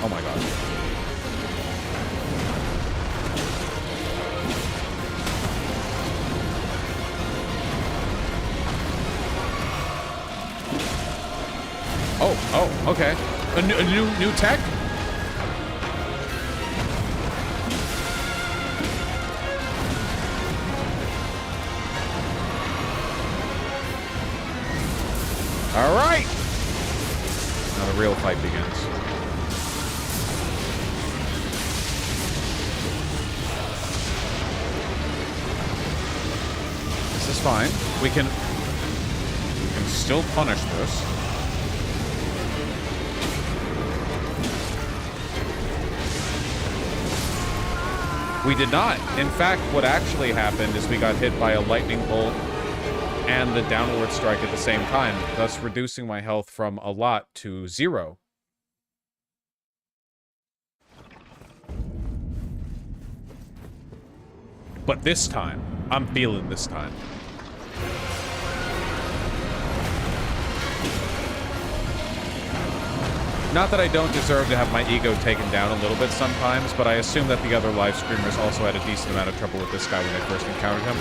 Oh my god. Oh, okay. A new tech? All right. Now the real fight begins. This is fine. We can still punish this. We did not. In fact, what actually happened is we got hit by a lightning bolt and the downward strike at the same time, thus reducing my health from a lot to 0. But this time, I'm feeling this time. Not that I don't deserve to have my ego taken down a little bit sometimes, but I assume that the other live streamers also had a decent amount of trouble with this guy when they first encountered him.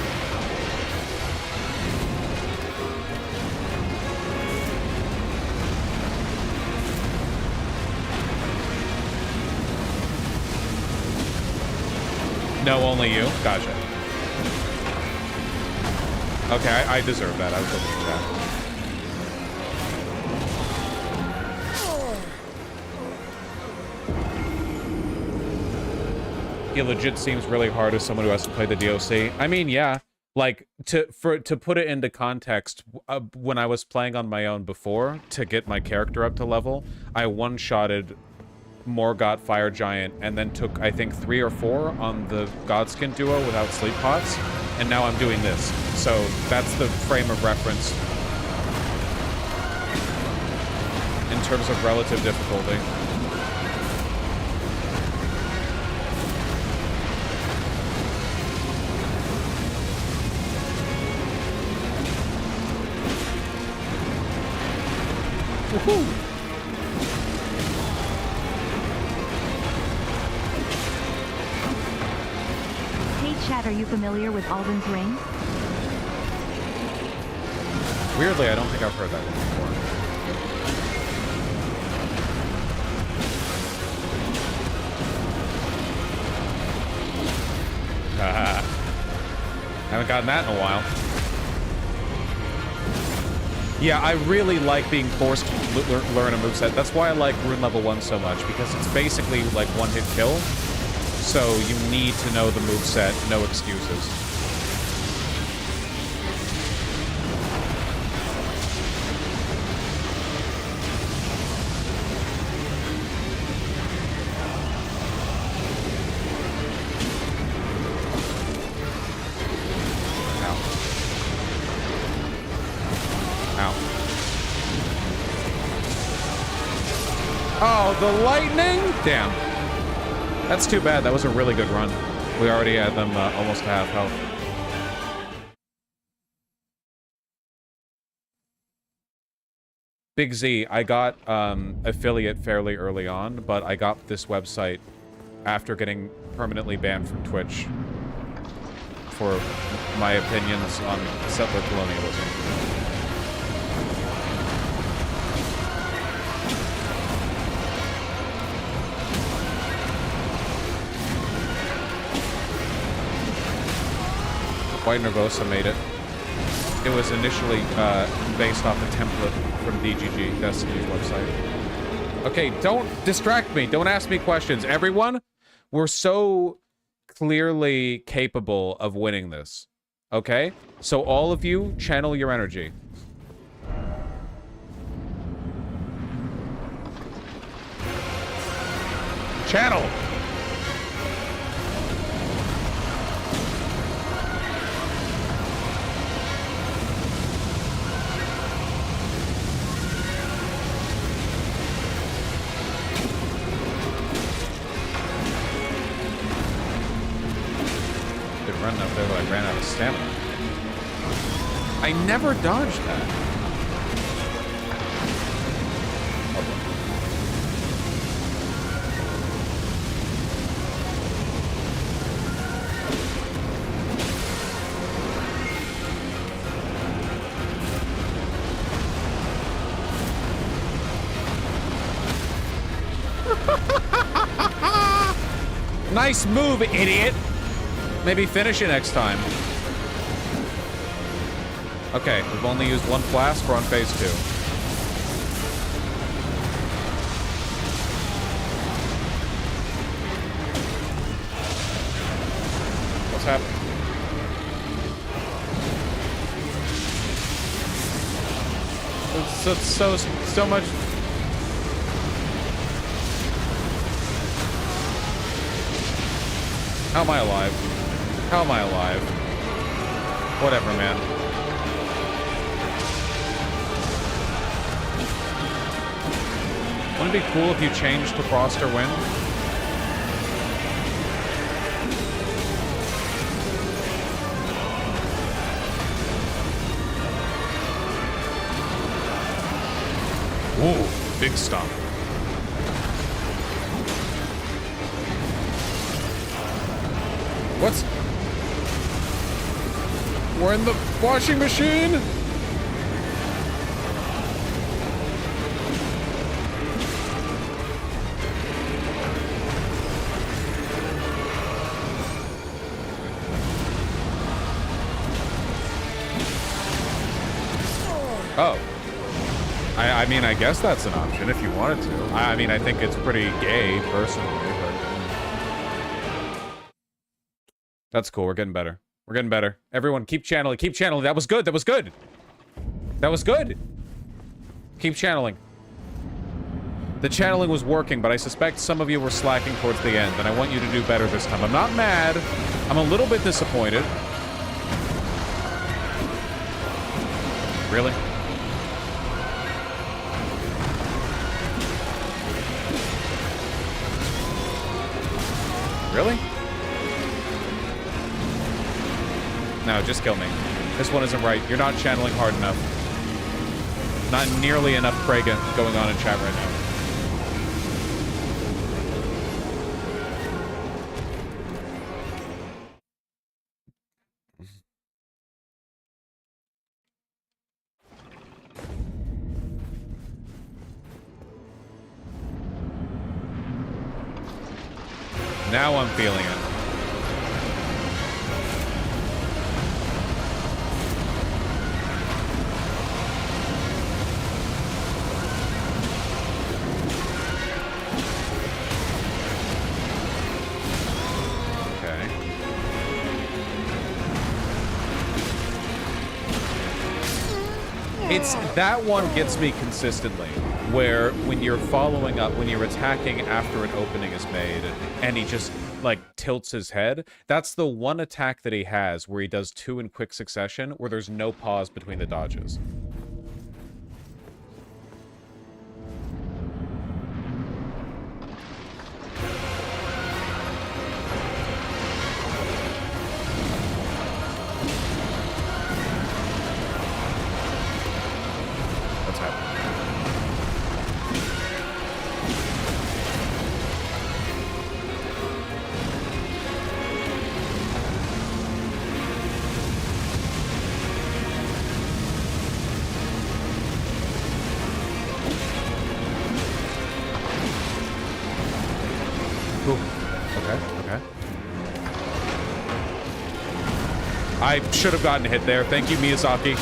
No, only you? Gotcha. Okay, I deserve that. I was looking for that. it legit seems really hard as someone who hasn't played the DLC. I mean, yeah, like to put it into context, when I was playing on my own before to get my character up to level, I one-shotted Morgott Fire Giant and then took, I think, 3 or 4 on the Godskin duo without sleep pots, and now I'm doing this. So that's the frame of reference in terms of relative difficulty. Woohoo! Hey chat, are you familiar with Alden's Ring? Weirdly, I don't think I've heard that one before. Haven't gotten that in a while. Yeah, I really like being forced to learn a moveset. That's why I like Rune Level 1 so much, because it's basically like one-hit kill. So you need to know the moveset, no excuses. Oh, the lightning? Damn. That's too bad. That was a really good run. We already had them almost half health. Big Z, I got affiliate fairly early on, but I got this website after getting permanently banned from Twitch for my opinions on settler colonialism. White Nervosa made it. It was initially based off a template from DGG, Destiny's website. Okay, don't distract me. Don't ask me questions. Everyone, we're so clearly capable of winning this. Okay? So all of you, channel your energy. Channel! Run up there, but I ran out of stamina. I never dodged that. Nice move, idiot! Maybe finish it next time. Okay, we've only used one flask. We're on phase 2. What's happening? It's so much. How am I alive? How am I alive? Whatever, man. Wouldn't it be cool if you changed to Frost or Wind? Whoa, big stomp. What's... We're in the washing machine? Oh. I mean, I guess that's an option if you wanted to. I mean, I think it's pretty gay, personally, but... That's cool. We're getting better. We're getting better. Everyone, keep channeling. Keep channeling. That was good. That was good. That was good. Keep channeling. The channeling was working, but I suspect some of you were slacking towards the end, and I want you to do better this time. I'm not mad. I'm a little bit disappointed. Really? Really? No, just kill me. This one isn't right. You're not channeling hard enough. Not nearly enough Kragan going on in chat right now. Now I'm feeling it. It's that one gets me consistently, where when you're following up, when you're attacking after an opening is made, and he just, like, tilts his head, that's the one attack that he has where he does two in quick succession, where there's no pause between the dodges. I should have gotten hit there. Thank you, Miyazaki.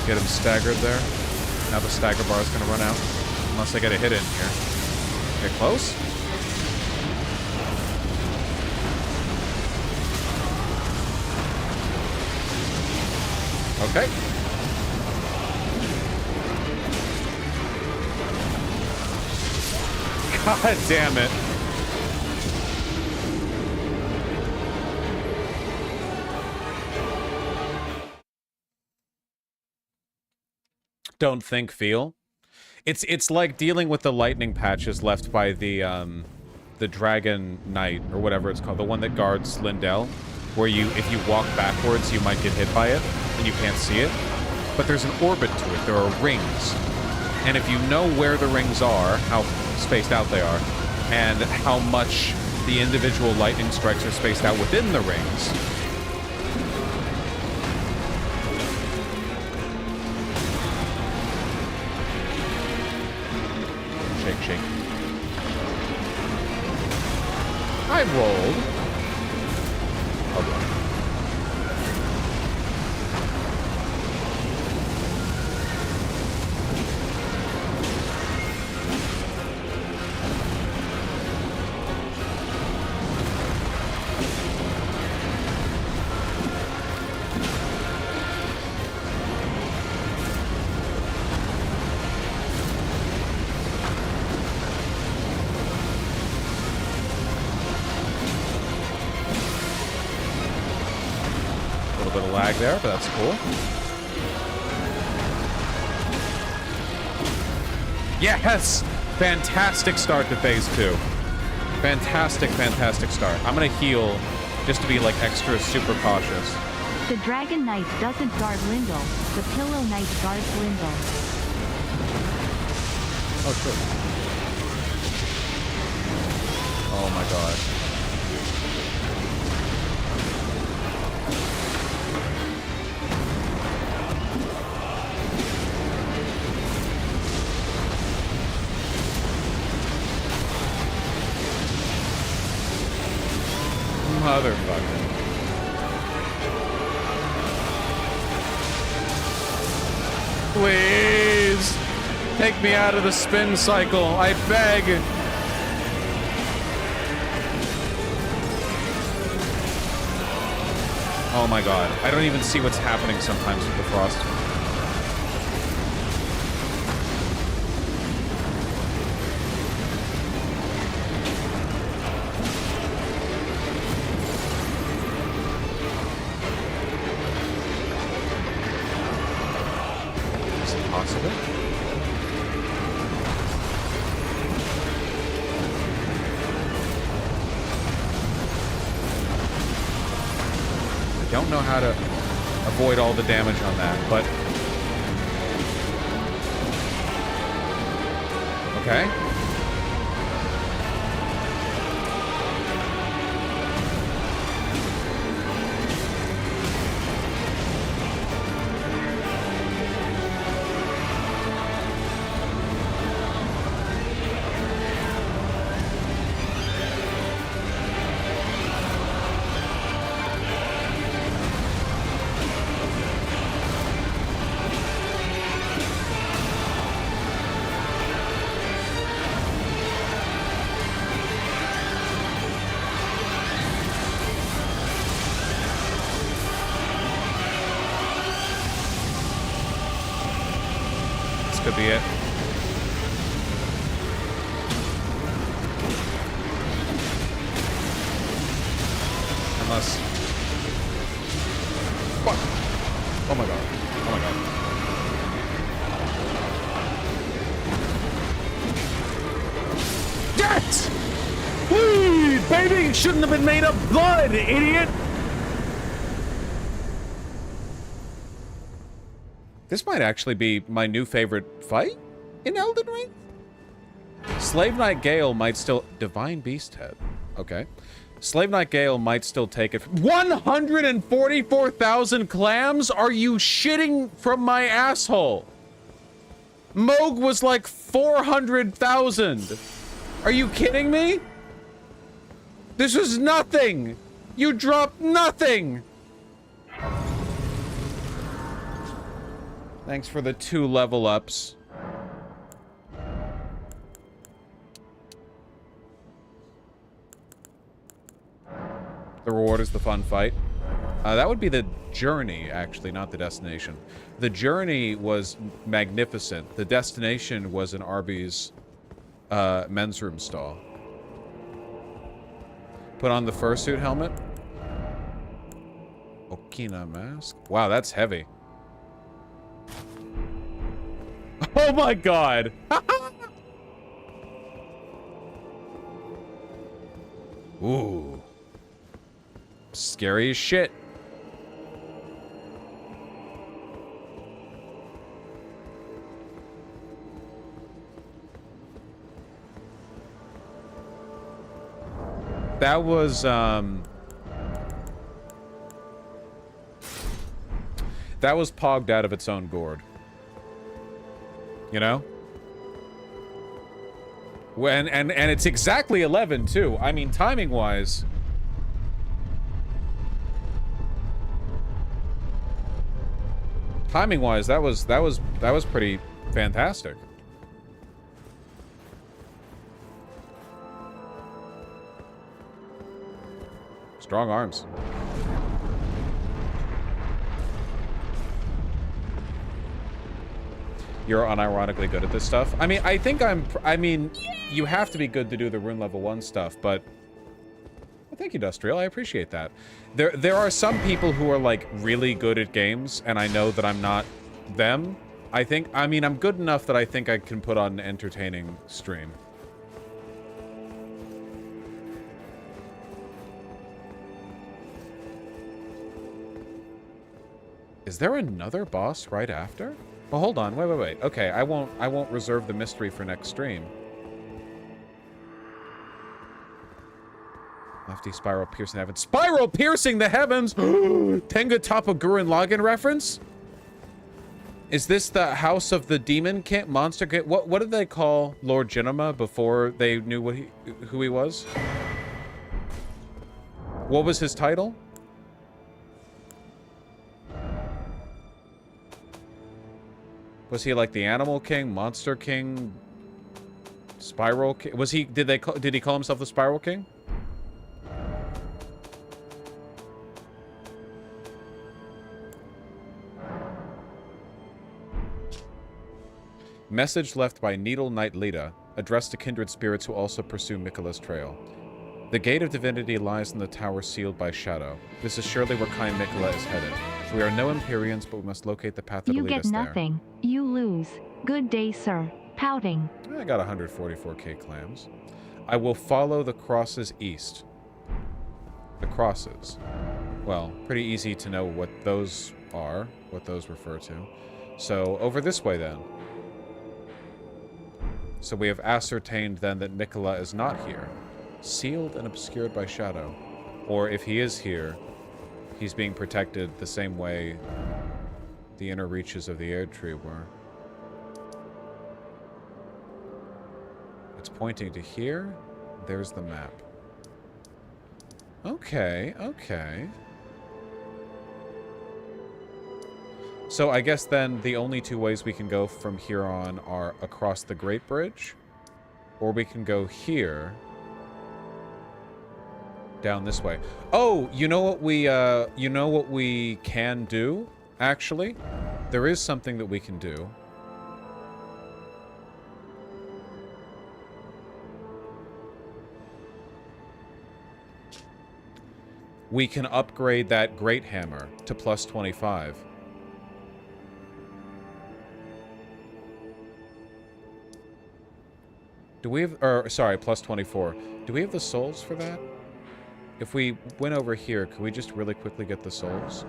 Get him staggered there. Now the stagger bar is going to run out. Unless I get a hit in here. Get close. Okay. God damn it. Don't think, feel. It's like dealing with the lightning patches left by the Dragon Knight, or whatever it's called, the one that guards Lindell, where if you walk backwards, you might get hit by it, and you can't see it. But there's an orbit to it. There are rings. And if you know where the rings are, how spaced out they are, and how much the individual lightning strikes are spaced out within the rings, shake. I rolled. Hold on. There, but that's cool. Yes! Fantastic start to phase 2. Fantastic start. I'm gonna heal just to be like extra super cautious. The Dragon Knight doesn't guard Lindell. The Pillow Knight guards Lindell. Oh, shit. Oh my god. Motherfucker. Please take me out of the spin cycle. I beg. Oh my god. I don't even see what's happening sometimes with the frost. Is it possible? I don't know how to avoid all the damage on that, but... Okay. Could be it. Unless... Fuck! Oh my god. Oh my god. Death! Whee! Baby! Shouldn't have been made of blood, idiot! This might actually be my new favorite fight in Elden Ring. Slave Knight Gale might still... Divine Beast Head. Okay. Slave Knight Gale might still take it. 144,000 clams? Are you shitting from my asshole? Moog was like 400,000. Are you kidding me? This was nothing. You dropped nothing. Thanks for the 2 level ups. The reward is the fun fight. That would be the journey, actually, not the destination. The journey was magnificent. The destination was an Arby's men's room stall. Put on the fursuit helmet. Okina mask. Wow, that's heavy. Oh my god! Ooh. Scary as shit. That was, that was pogged out of its own gourd. You know? And it's exactly 11 too. I mean, timing wise. Timing wise, that was pretty fantastic. Strong arms. You're unironically good at this stuff. I mean, I mean, you have to be good to do the rune level 1 stuff, but... Well, thank you, Dustriel. I appreciate that. There are some people who are, like, really good at games, and I know that I'm not them. I mean, I'm good enough that I think I can put on an entertaining stream. Is there another boss right after? Oh, hold on. Wait. Okay, I won't reserve the mystery for next stream. Lefty spiral piercing the heavens. Spiral piercing the heavens! Tenga Toppa Gurren Lagann reference? Is this the House of the Demon King Monster King? What did they call Lord Jinima before they knew who he was? What was his title? Was he like the Animal King, Monster King, Spiral King? Was he? Did he call himself the Spiral King? Message left by Needle Knight Lita, addressed to kindred spirits who also pursue Miquella's trail. The gate of divinity lies in the tower sealed by shadow. This is surely where kind Miquella is headed. We are no Empyreans, but we must locate the path that will You lead us get there. nothing. You lose. Good day, sir. Pouting. I got 144k clams. I will follow the crosses east. The crosses. Well, pretty easy to know what those are, what those refer to. So, over this way then. So we have ascertained then that Miquella is not here. Sealed and obscured by shadow. Or if he is here, he's being protected the same way the inner reaches of the ERDTREE were. It's pointing to here. There's the map. Okay, okay. So I guess then the only two ways we can go from here on are across the Great Bridge, or we can go here, down this way. Oh, you know what we can do, actually? There is something that we can do. We can upgrade that Great Hammer to plus 25. Do we have, or sorry, plus 24. Do we have the souls for that? If we went over here, could we just really quickly get the souls?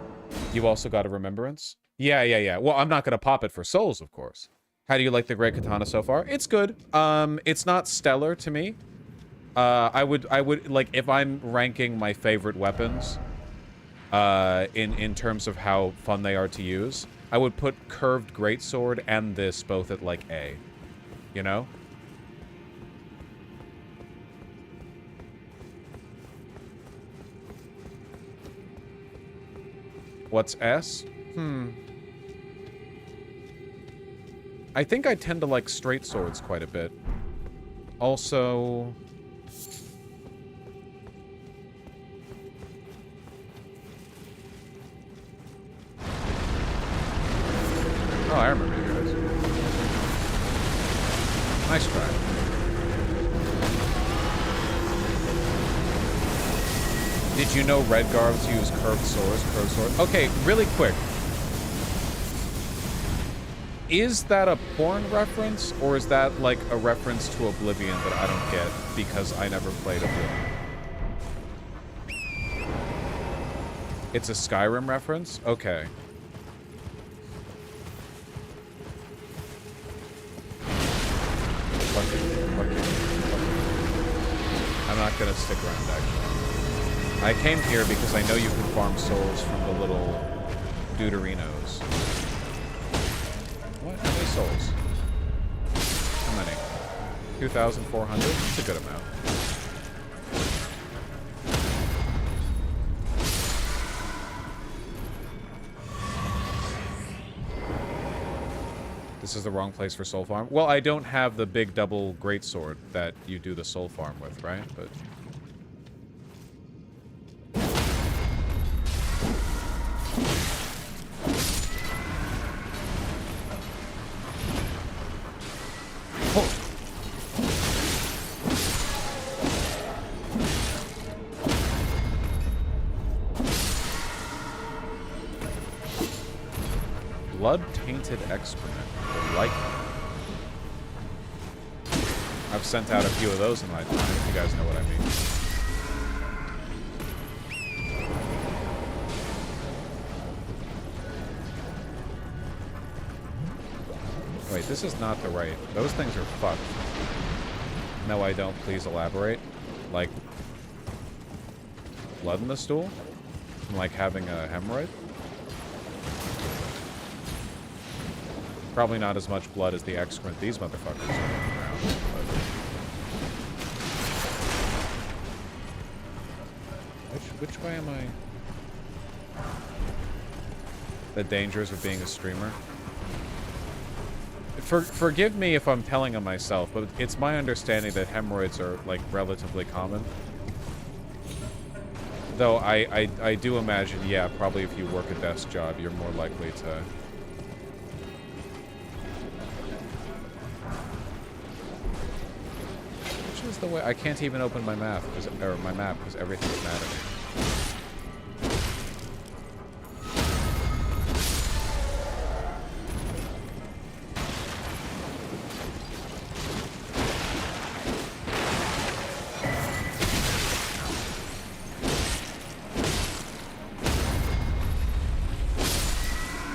You also got a remembrance? Yeah. Well, I'm not going to pop it for souls, of course. How do you like the Great Katana so far? It's good. It's not stellar to me. I would, like, if I'm ranking my favorite weapons, in terms of how fun they are to use, I would put Curved Greatsword and this both at, like, A. You know? What's S? I think I tend to like straight swords quite a bit. Also... Oh, I remember you guys. Nice try. Did you know red garbs use curved swords? Okay, really quick. Is that a porn reference, or is that like a reference to Oblivion that I don't get because I never played Oblivion? It's a Skyrim reference? Okay. I'm not gonna stick around, actually. I came here because I know you can farm souls from the little deuterinos. What? How many souls? How many? 2,400? That's a good amount. This is the wrong place for soul farm. Well, I don't have the big double greatsword that you do the soul farm with, right? But... Blood-tainted excrement. I like that. I've sent out a few of those in my time, if you guys know what I mean. Wait, this is not the right... Those things are fucked. No, I don't. Please elaborate. Like... blood in the stool? From, like, having a hemorrhoid? Probably not as much blood as the excrement these motherfuckers are around. But... Which way am I? The dangers of being a streamer. Forgive me if I'm telling on myself, but it's my understanding that hemorrhoids are, like, relatively common. Though I do imagine, yeah, probably if you work a desk job, you're more likely to... Which is the way... I can't even open my map, because everything's mad at me.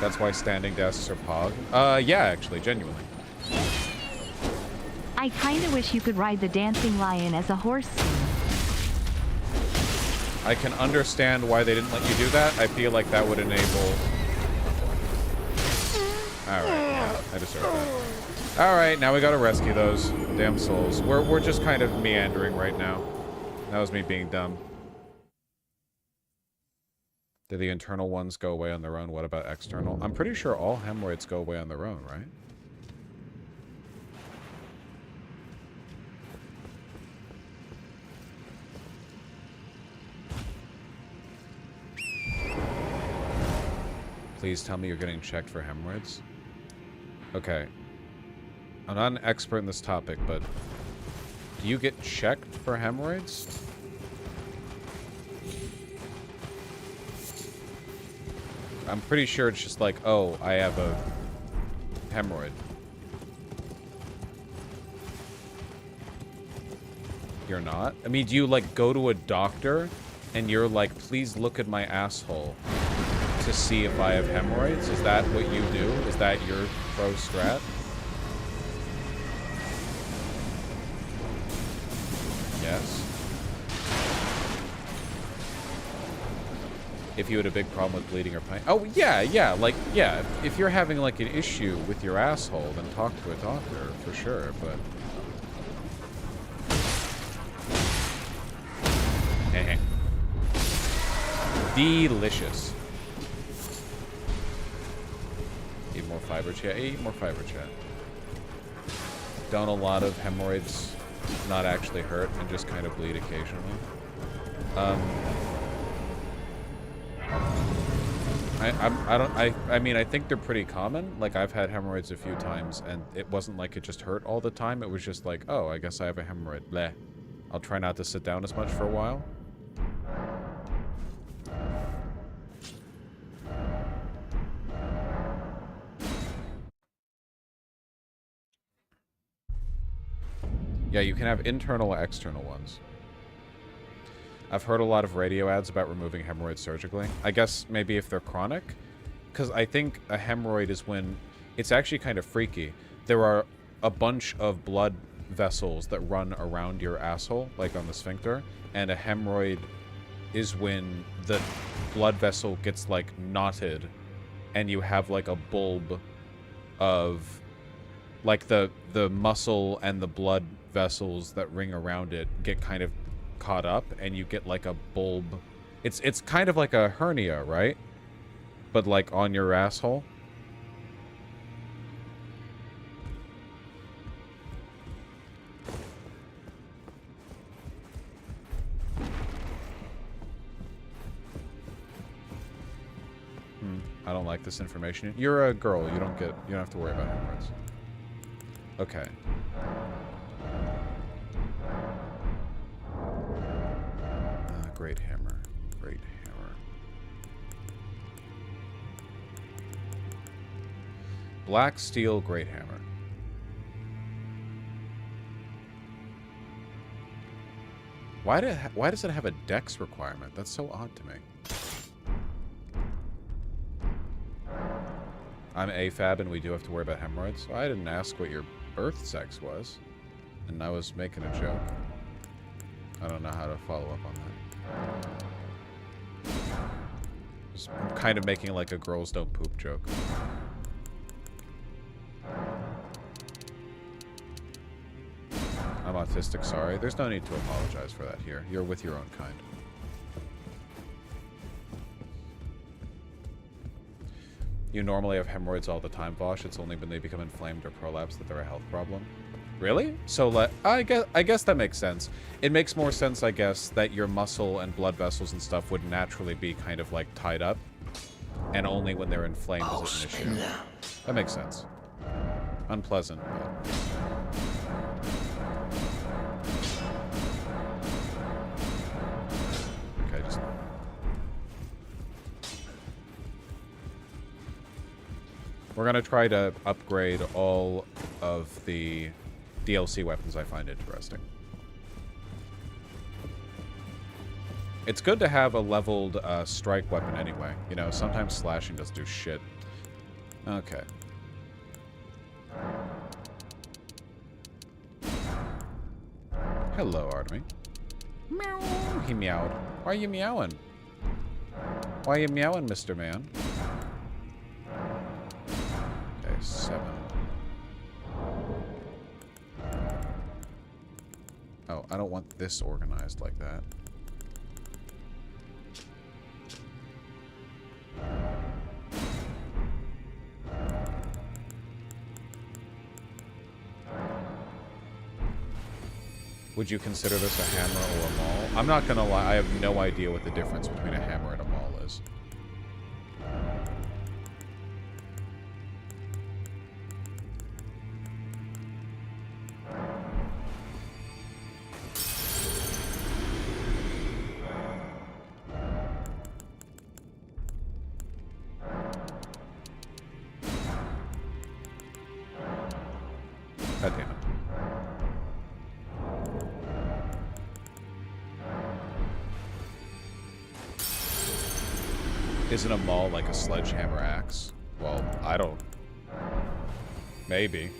That's why standing desks are pog. Yeah, actually, genuinely. I kinda wish you could ride the dancing lion as a horse soon. I can understand why they didn't let you do that. I feel like that would enable... Alright, yeah, I deserve that. Alright, now we gotta rescue those damn souls. We're just kind of meandering right now. That was me being dumb. Do the internal ones go away on their own? What about external? I'm pretty sure all hemorrhoids go away on their own, right? Please tell me you're getting checked for hemorrhoids. Okay. I'm not an expert in this topic, but do you get checked for hemorrhoids? I'm pretty sure it's just like, oh, I have a hemorrhoid. You're not? I mean, do you, like, go to a doctor and you're like, please look at my asshole to see if I have hemorrhoids? Is that what you do? Is that your pro strat? Yes. If you had a big problem with bleeding or pain. Oh, yeah, like, yeah. If you're having, like, an issue with your asshole, then talk to a doctor, for sure, but... Delicious. Eat more fiber chat. Eat more fiber chat. Don't a lot of hemorrhoids not actually hurt and just kind of bleed occasionally? I mean, I think they're pretty common. Like, I've had hemorrhoids a few times, and it wasn't like it just hurt all the time. It was just like, oh, I guess I have a hemorrhoid. Bleh. I'll try not to sit down as much for a while. Yeah, you can have internal or external ones. I've heard a lot of radio ads about removing hemorrhoids surgically. I guess maybe if they're chronic? Because I think a hemorrhoid is when... It's actually kind of freaky. There are a bunch of blood vessels that run around your asshole, like on the sphincter, and a hemorrhoid is when the blood vessel gets, like, knotted, and you have, like, a bulb of... Like, the muscle and the blood vessels that ring around it get kind of caught up, and you get like a bulb. It's kind of like a hernia, right? But like on your asshole. I don't like this information. You're a girl. You don't have to worry about hemorrhoids. Okay. Great hammer. Great hammer. Black steel great hammer. Why does it have a dex requirement? That's so odd to me. I'm AFAB and we do have to worry about hemorrhoids. Well, I didn't ask what your birth sex was, and I was making a joke. I don't know how to follow up on that. Just kind of making like a girls don't poop joke. I'm autistic, sorry. There's no need to apologize for that here. You're with your own kind. You normally have hemorrhoids all the time, Vosh. It's only when they become inflamed or prolapse that they're a health problem. Really? So I guess that makes sense. It makes more sense, I guess, that your muscle and blood vessels and stuff would naturally be kind of like tied up, and only when they're inflamed is it an issue. That makes sense. Unpleasant, but... Okay, just... We're gonna try to upgrade all of the DLC weapons I find interesting. It's good to have a leveled strike weapon anyway. You know, sometimes slashing doesn't do shit. Okay. Hello, Artemy. Meow. He meowed. Why are you meowing? Why are you meowing, Mr. Man? Okay, 7. Oh, I don't want this organized like that. Would you consider this a hammer or a maul? I'm not gonna lie, I have no idea what the difference between a hammer and a maul is. God damn it. Isn't a maul like a sledgehammer axe? Well, I don't... Maybe.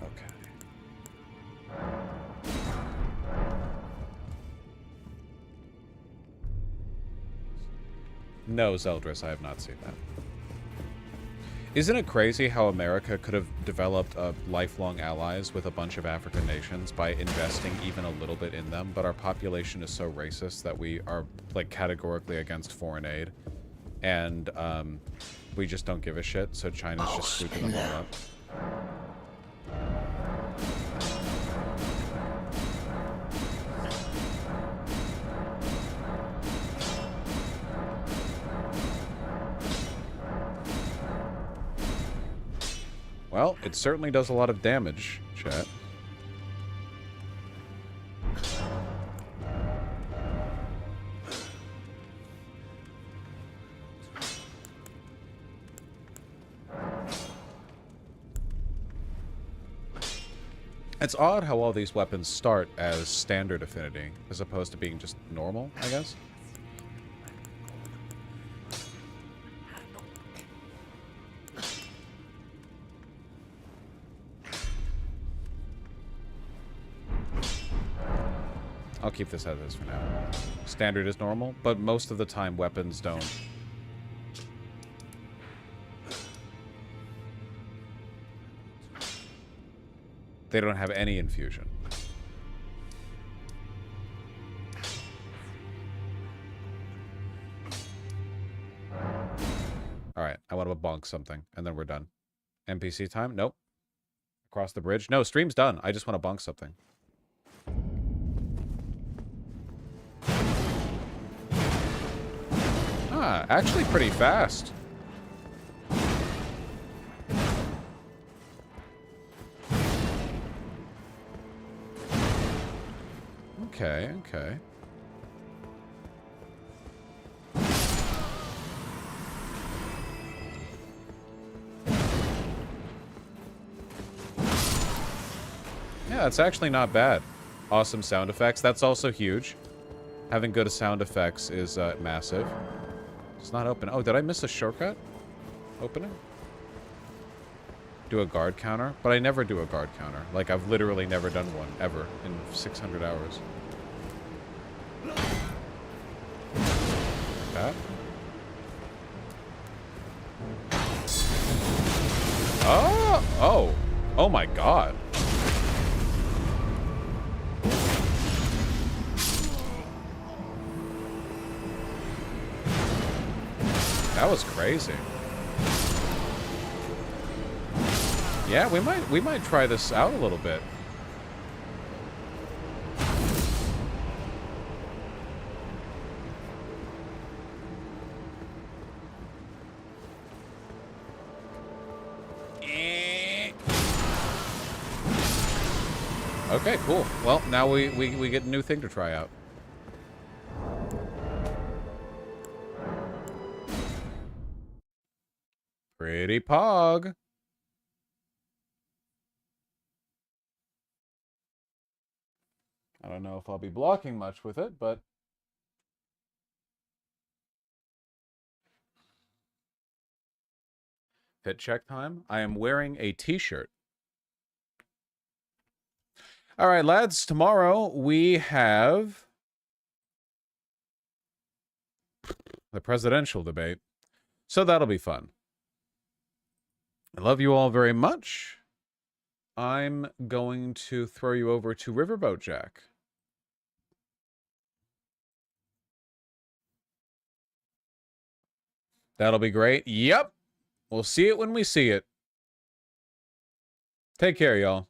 Okay. No, Zeldris, I have not seen that. Isn't it crazy how America could have developed lifelong allies with a bunch of African nations by investing even a little bit in them, but our population is so racist that we are, like, categorically against foreign aid, and we just don't give a shit, so China's just sweeping them all up. Well, it certainly does a lot of damage, chat. It's odd how all these weapons start as standard affinity, as opposed to being just normal, I guess. I'll keep this as is for now. Standard is normal, but most of the time weapons don't. They don't have any infusion. Alright, I want to bonk something, and then we're done. NPC time? Nope. Across the bridge? No, stream's done. I just want to bonk something. Ah, actually pretty fast. Okay, okay. Yeah, it's actually not bad. Awesome sound effects. That's also huge. Having good sound effects is massive. It's not open. Oh, did I miss a shortcut? Opening? Do a guard counter? But I never do a guard counter. Like, I've literally never done one, ever, in 600 hours. That? Oh! Oh! Oh my god. That was crazy. Yeah, we might try this out a little bit. Okay, cool. Well, now we get a new thing to try out. Pretty pog. I don't know if I'll be blocking much with it, but... Fit check time. I am wearing a t-shirt. All right, lads. Tomorrow we have the presidential debate. So that'll be fun. I love you all very much. I'm going to throw you over to Riverboat Jack. That'll be great. Yep. We'll see it when we see it. Take care, y'all.